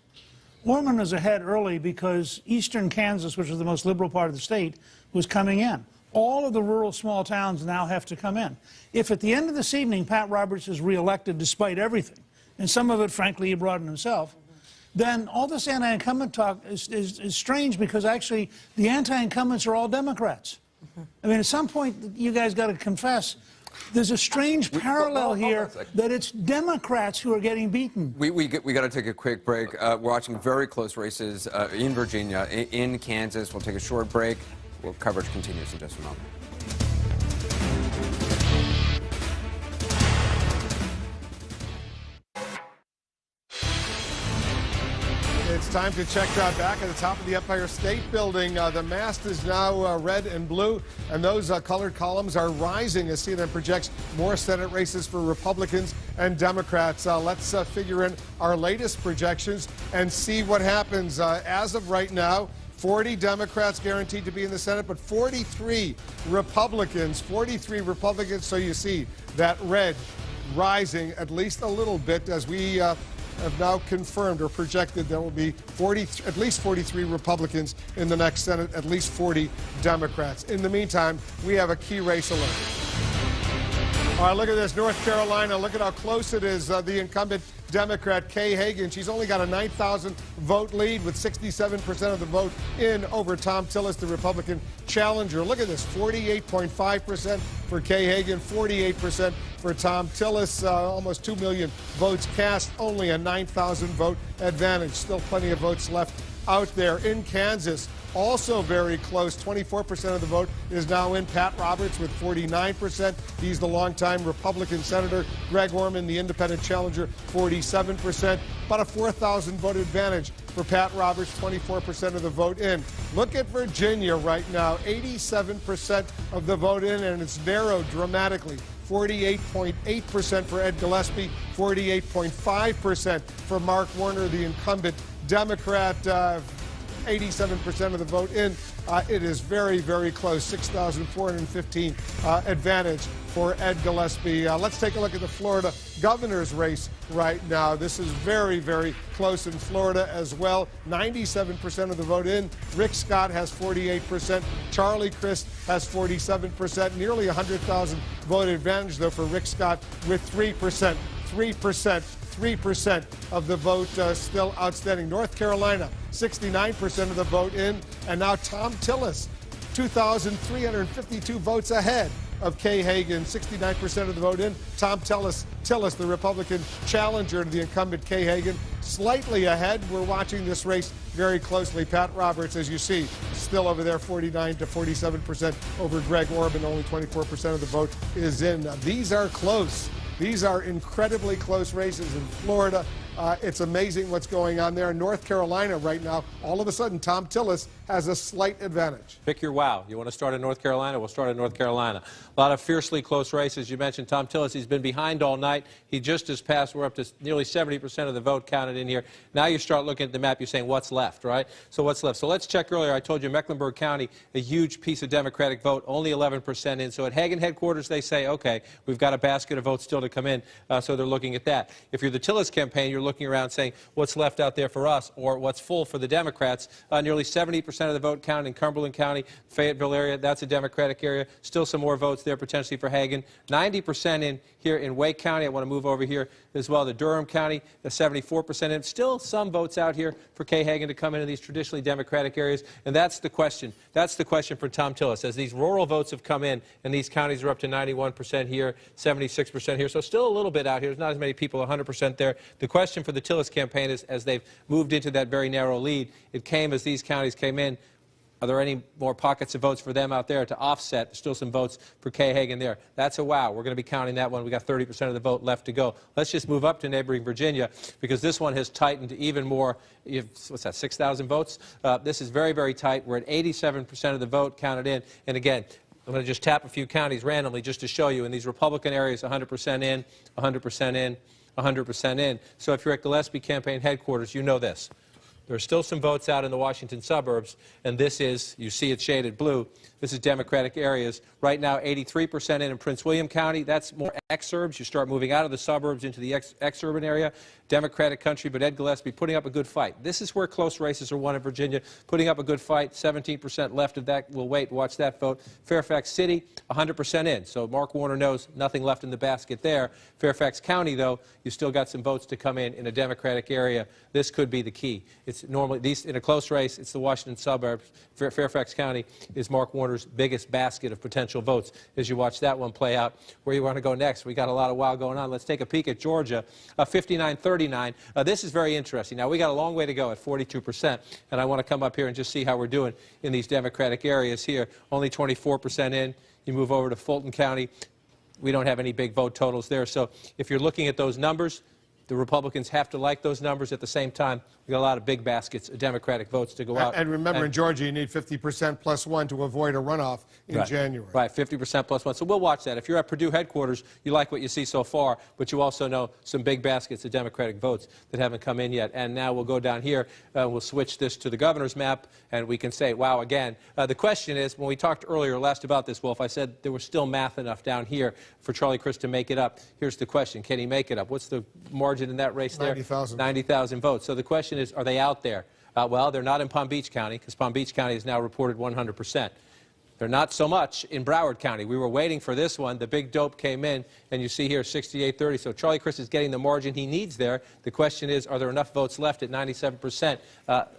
Orman was ahead early because eastern Kansas, which is the most liberal part of the state, was coming in. All of the rural small towns now have to come in. If at the end of this evening Pat Roberts is reelected despite everything, and some of it, frankly, he brought in himself, then all this anti-incumbent talk is strange because actually the anti-incumbents are all Democrats. I mean, at some point, you guys got to confess there's a strange parallel here that it's Democrats who are getting beaten. We got to take a quick break. We're watching very close races in Virginia, in Kansas. We'll take a short break. Coverage continues in just a moment. It's time to check back at the top of the Empire State Building. The mast is now red and blue, and those colored columns are rising as CNN projects more Senate races for Republicans and Democrats. Let's figure in our latest projections and see what happens. As of right now, 40 Democrats guaranteed to be in the Senate, but 43 Republicans. 43 Republicans, so you see that red rising at least a little bit as we have now confirmed or projected there will be at least 43 Republicans in the next Senate, at least 40 Democrats. In the meantime, we have a key race alert. All right, look at this, North Carolina. Look at how close it is. The incumbent Democrat, Kay Hagan, she's only got a 9,000 vote lead with 67% of the vote in over Tom Tillis, the Republican challenger. Look at this, 48.5% for Kay Hagan, 48% for Tom Tillis. Almost 2 million votes cast, only a 9,000 vote advantage. Still plenty of votes left out there. In Kansas, also very close. 24% of the vote is now in. Pat Roberts with 49%. He's the longtime Republican senator. Greg Orman, the independent challenger, 47%. About a 4,000 vote advantage for Pat Roberts, 24% of the vote in. Look at Virginia right now, 87% of the vote in, and it's narrowed dramatically. 48.8% for Ed Gillespie, 48.5% for Mark Warner, the incumbent Democrat. 87% of the vote in. It is very, very close. 6,415 advantage for Ed Gillespie. Let's take a look at the Florida governor's race right now. This is very, very close in Florida as well. 97% of the vote in. Rick Scott has 48%. Charlie Crist has 47%. Nearly 100,000 vote advantage, though, for Rick Scott with 3%. 3% of the vote still outstanding. North Carolina, 69% of the vote in. And now Tom Tillis, 2,352 votes ahead of Kay Hagan, 69% of the vote in. Tom Tillis, the Republican challenger to the incumbent Kay Hagan, slightly ahead. We're watching this race very closely. Pat Roberts, as you see, still over there, 49 to 47% over Greg Orban. Only 24% of the vote is in. These are close. These are incredibly close races in Florida. It's amazing what's going on there. In North Carolina right now, all of a sudden, Tom Tillis has a slight advantage. Pick your wow. You want to start in North Carolina? We'll start in North Carolina. A lot of fiercely close races. You mentioned Tom Tillis. He's been behind all night. He just has passed. We're up to nearly 70% of the vote counted in here. Now you start looking at the map. You're saying, what's left, right? So what's left? So let's check earlier. I told you Mecklenburg County, a huge piece of Democratic vote, only 11% in. So at Hagan headquarters, they say, okay, we've got a basket of votes still to come in. So they're looking at that. If you're the Tillis campaign, you're looking around saying, what's left out there for us, or what's full for the Democrats. Nearly 70% of the vote counted in Cumberland County, Fayetteville area. That's a Democratic area. Still some more votes there potentially for Hagan. 90% in here in Wake County. I want to move over here as well to Durham County. 74% in. Still some votes out here for Kay Hagan to come into these traditionally Democratic areas. And that's the question. That's the question for Tom Tillis. As these rural votes have come in, and these counties are up to 91% here, 76% here. So still a little bit out here. There's not as many people, 100% there. The question for the Tillis campaign is, as they've moved into that very narrow lead, it came as these counties came in. Are there any more pockets of votes for them out there to offset? There's still some votes for Kay Hagan there. That's a wow. We're going to be counting that one. We got 30% of the vote left to go. Let's just move up to neighboring Virginia, because this one has tightened even more. What's that, 6,000 votes? This is very, very tight. We're at 87% of the vote counted in. And again, I'm going to just tap a few counties randomly just to show you. In these Republican areas, 100% in, 100% in, 100% in. So if you're at Gillespie campaign headquarters, you know this. There are still some votes out in the Washington suburbs, and this is, you see it shaded blue, this is Democratic areas. Right now, 83% in Prince William County. That's more exurbs. You start moving out of the suburbs into the exurban area. Democratic country, but Ed Gillespie putting up a good fight. This is where close races are won in Virginia, putting up a good fight. 17% left of that. We'll wait and watch that vote. Fairfax City, 100% in. So Mark Warner knows nothing left in the basket there. Fairfax County, though, you still got some votes to come in a Democratic area. This could be the key. It's normally, these in a close race, it's the Washington suburbs. Fairfax County is Mark Warner's biggest basket of potential votes. As you watch that one play out, where you want to go next? We got a lot of wow going on. Let's take a peek at Georgia, 59-39. This is very interesting. Now, we got a long way to go at 42%, and I want to come up here and just see how we're doing in these Democratic areas here. Only 24% in. You move over to Fulton County. We don't have any big vote totals there. So if you're looking at those numbers, the Republicans have to like those numbers. At the same time, we got a lot of big baskets of Democratic votes to go out. And remember, in Georgia, you need 50% plus one to avoid a runoff in January. Right, 50% plus one. So we'll watch that. If you're at Purdue headquarters, you like what you see so far, but you also know some big baskets of Democratic votes that haven't come in yet. And now we'll go down here. We'll switch this to the governor's map, and we can say, wow, again. The question is, when we talked earlier last about this, Wolf, I said there was still math enough down here for Charlie Crist to make it up. Here's the question. Can he make it up? What's the margin in that race there? 90,000. 90,000 votes. So the question is, are they out there? Well, they're not in Palm Beach County, because Palm Beach County has now reported 100%. They're not so much in Broward County. We were waiting for this one. The big dope came in, and you see here 68-30. So Charlie Crist is getting the margin he needs there. The question is, are there enough votes left at 97%?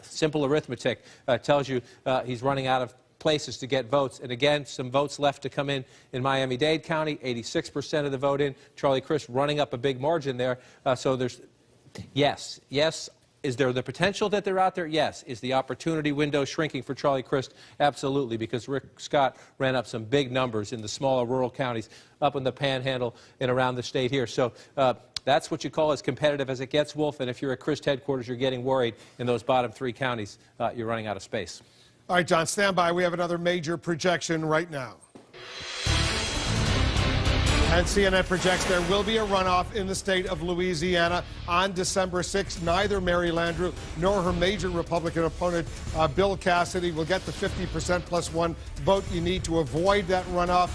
Simple arithmetic tells you he's running out of places to get votes. And again, some votes left to come in Miami-Dade County, 86% of the vote in. Charlie Crist running up a big margin there. So there's, yes. Is there the potential that they're out there? Yes. Is the opportunity window shrinking for Charlie Crist? Absolutely, because Rick Scott ran up some big numbers in the smaller rural counties up in the Panhandle and around the state here. So that's what you call as competitive as it gets, Wolf. And if you're at Crist headquarters, you're getting worried in those bottom three counties. You're running out of space. All right, John, stand by. We have another major projection right now. And CNN projects there will be a runoff in the state of Louisiana on December 6th. Neither Mary Landrieu nor her major Republican opponent, Bill Cassidy, will get the 50% plus one vote you need to avoid that runoff.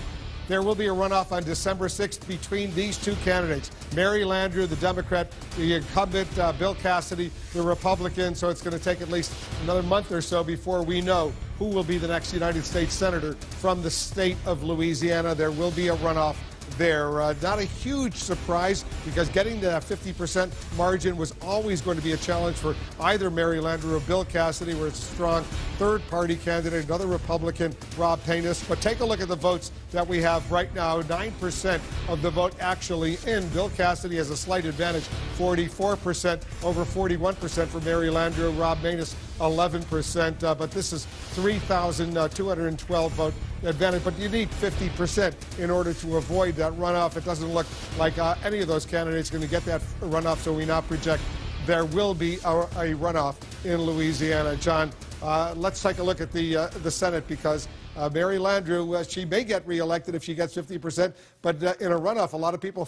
There will be a runoff on December 6th between these two candidates, Mary Landrieu, the Democrat, the incumbent Bill Cassidy, the Republican. So it's going to take at least another month or so before we know who will be the next United States Senator from the state of Louisiana. There will be a runoff there. Not a huge surprise, because getting to that 50% margin was always going to be a challenge for either Mary Landrieu or Bill Cassidy, where it's a strong third-party candidate, another Republican, Rob Paintis. But take a look at the votes that we have right now. 9% of the vote actually in. Bill Cassidy has a slight advantage, 44% over 41% for Mary Landrieu. Rob Paintis, 11%. But this is 3,212 vote advantage. But you need 50% in order to avoid that runoff. It doesn't look like any of those candidates are going to get that runoff, so we now project there will be a runoff in Louisiana. John, let's take a look at the Senate, because Mary Landrieu, she may get reelected if she gets 50%, but in a runoff, a lot of people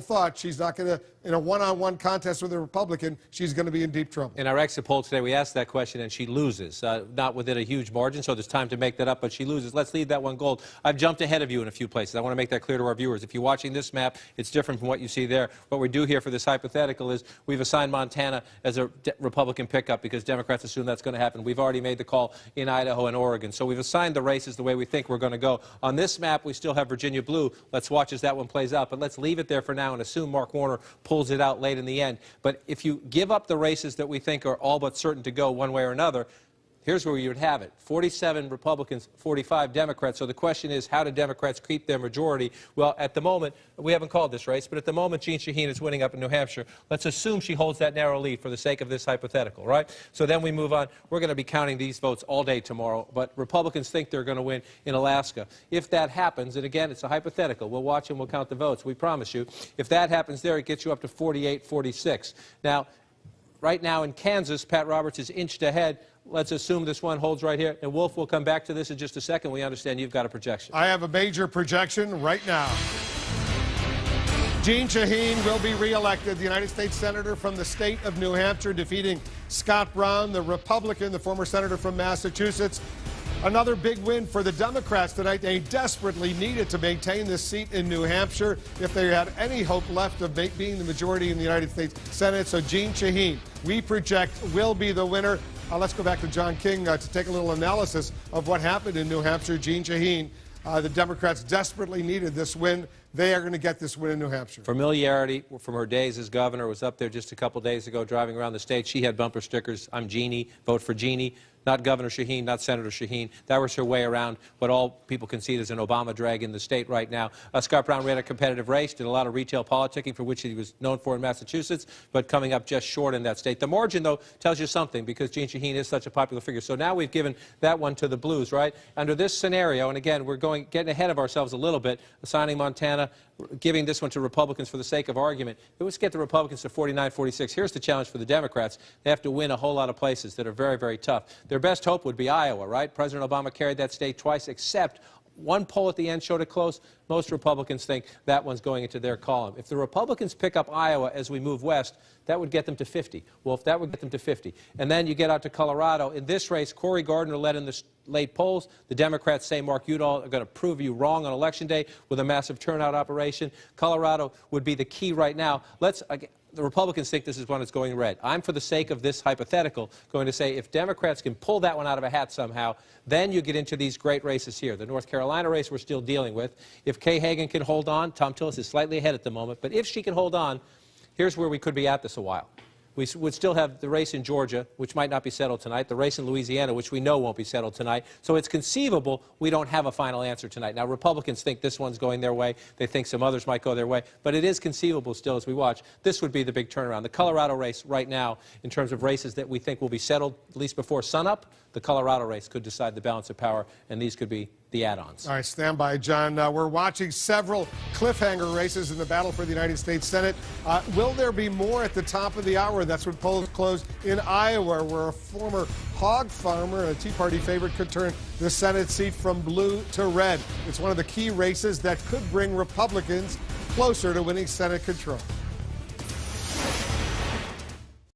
thought she's not going to, in a one-on-one contest with a Republican, she's going to be in deep trouble. In our exit poll today, we asked that question, and she loses. Not within a huge margin, so there's time to make that up, but she loses. Let's leave that one gold. I've jumped ahead of you in a few places. I want to make that clear to our viewers. If you're watching this map, it's different from what you see there. What we do here for this hypothetical is we've assigned Montana as a Republican pickup because Democrats assume that's going to happen. We've already made the call in Idaho and Oregon. So we've assigned the races the way we think we're going to go. On this map, we still have Virginia blue. Let's watch as that one plays out, but let's leave it there for now and assume Mark Warner pulls it out late in the end. But if you give up the races that we think are all but certain to go one way or another, here's where you would have it. 47 Republicans, 45 Democrats. So the question is, how do Democrats keep their majority? Well, at the moment, we haven't called this race, but at the moment, Jeanne Shaheen is winning up in New Hampshire. Let's assume she holds that narrow lead for the sake of this hypothetical, right? So then we move on. We're going to be counting these votes all day tomorrow, but Republicans think they're going to win in Alaska. If that happens, and again, it's a hypothetical. We'll watch and we'll count the votes. We promise you. If that happens there, it gets you up to 48, 46. Now, right now in Kansas, Pat Roberts is inched ahead. Let's assume this one holds right here. And Wolf, will come back to this in just a second. We understand you've got a projection. I have a major projection right now. Jeanne Shaheen will be reelected, the United States Senator from the state of New Hampshire, defeating Scott Brown, the Republican, the former senator from Massachusetts. Another big win for the Democrats tonight. They desperately needed to maintain this seat in New Hampshire if they had any hope left of being the majority in the United States Senate. So Jeanne Shaheen, we project, will be the winner. Let's go back to John King to take a little analysis of what happened in New Hampshire. Jeanne Shaheen, the Democrats desperately needed this win. They are going to get this win in New Hampshire. Familiarity from her days as governor. Was up there just a couple days ago driving around the state. She had bumper stickers. I'm Jeannie. Vote for Jeannie. Not Governor Shaheen, not Senator Shaheen. That was her way around what all people concede is an Obama drag in the state right now. Scott Brown ran a competitive race, did a lot of retail politicking, for which he was known for in Massachusetts, but coming up just short in that state. The margin, though, tells you something, because Jeanne Shaheen is such a popular figure. So now we've given that one to the Blues, right? Under this scenario, and again, we're getting ahead of ourselves a little bit, assigning Montana, giving this one to Republicans for the sake of argument. Let's get the Republicans to 49, 46. Here's the challenge for the Democrats. They have to win a whole lot of places that are very, very tough. Their best hope would be Iowa, right? President Obama carried that state twice, except one poll at the end showed it close. Most Republicans think that one's going into their column. If the Republicans pick up Iowa as we move west, that would get them to 50. Well, if that would get them to 50. And then you get out to Colorado. In this race, Cory Gardner led in the late polls. The Democrats say Mark Udall are going to prove you wrong on Election Day with a massive turnout operation. Colorado would be the key right now. The Republicans think this is one that's going red. I'm, for the sake of this hypothetical, going to say if Democrats can pull that one out of a hat somehow, then you get into these great races here. The North Carolina race we're still dealing with. If Kay Hagan can hold on, Tom Tillis is slightly ahead at the moment, but if she can hold on, here's where we could be at this a while. We would still have the race in Georgia, which might not be settled tonight, the race in Louisiana, which we know won't be settled tonight. So it's conceivable we don't have a final answer tonight. Now, Republicans think this one's going their way. They think some others might go their way. But it is conceivable still as we watch. This would be the big turnaround. The Colorado race right now, in terms of races that we think will be settled at least before sunup, the Colorado race could decide the balance of power, and these could be the add-ons. All right, stand by, John. We're watching several cliffhanger races in the battle for the United States Senate. Will there be more at the top of the hour? That's when polls close in Iowa, where a former hog farmer and a Tea Party favorite could turn the Senate seat from blue to red. It's one of the key races that could bring Republicans closer to winning Senate control.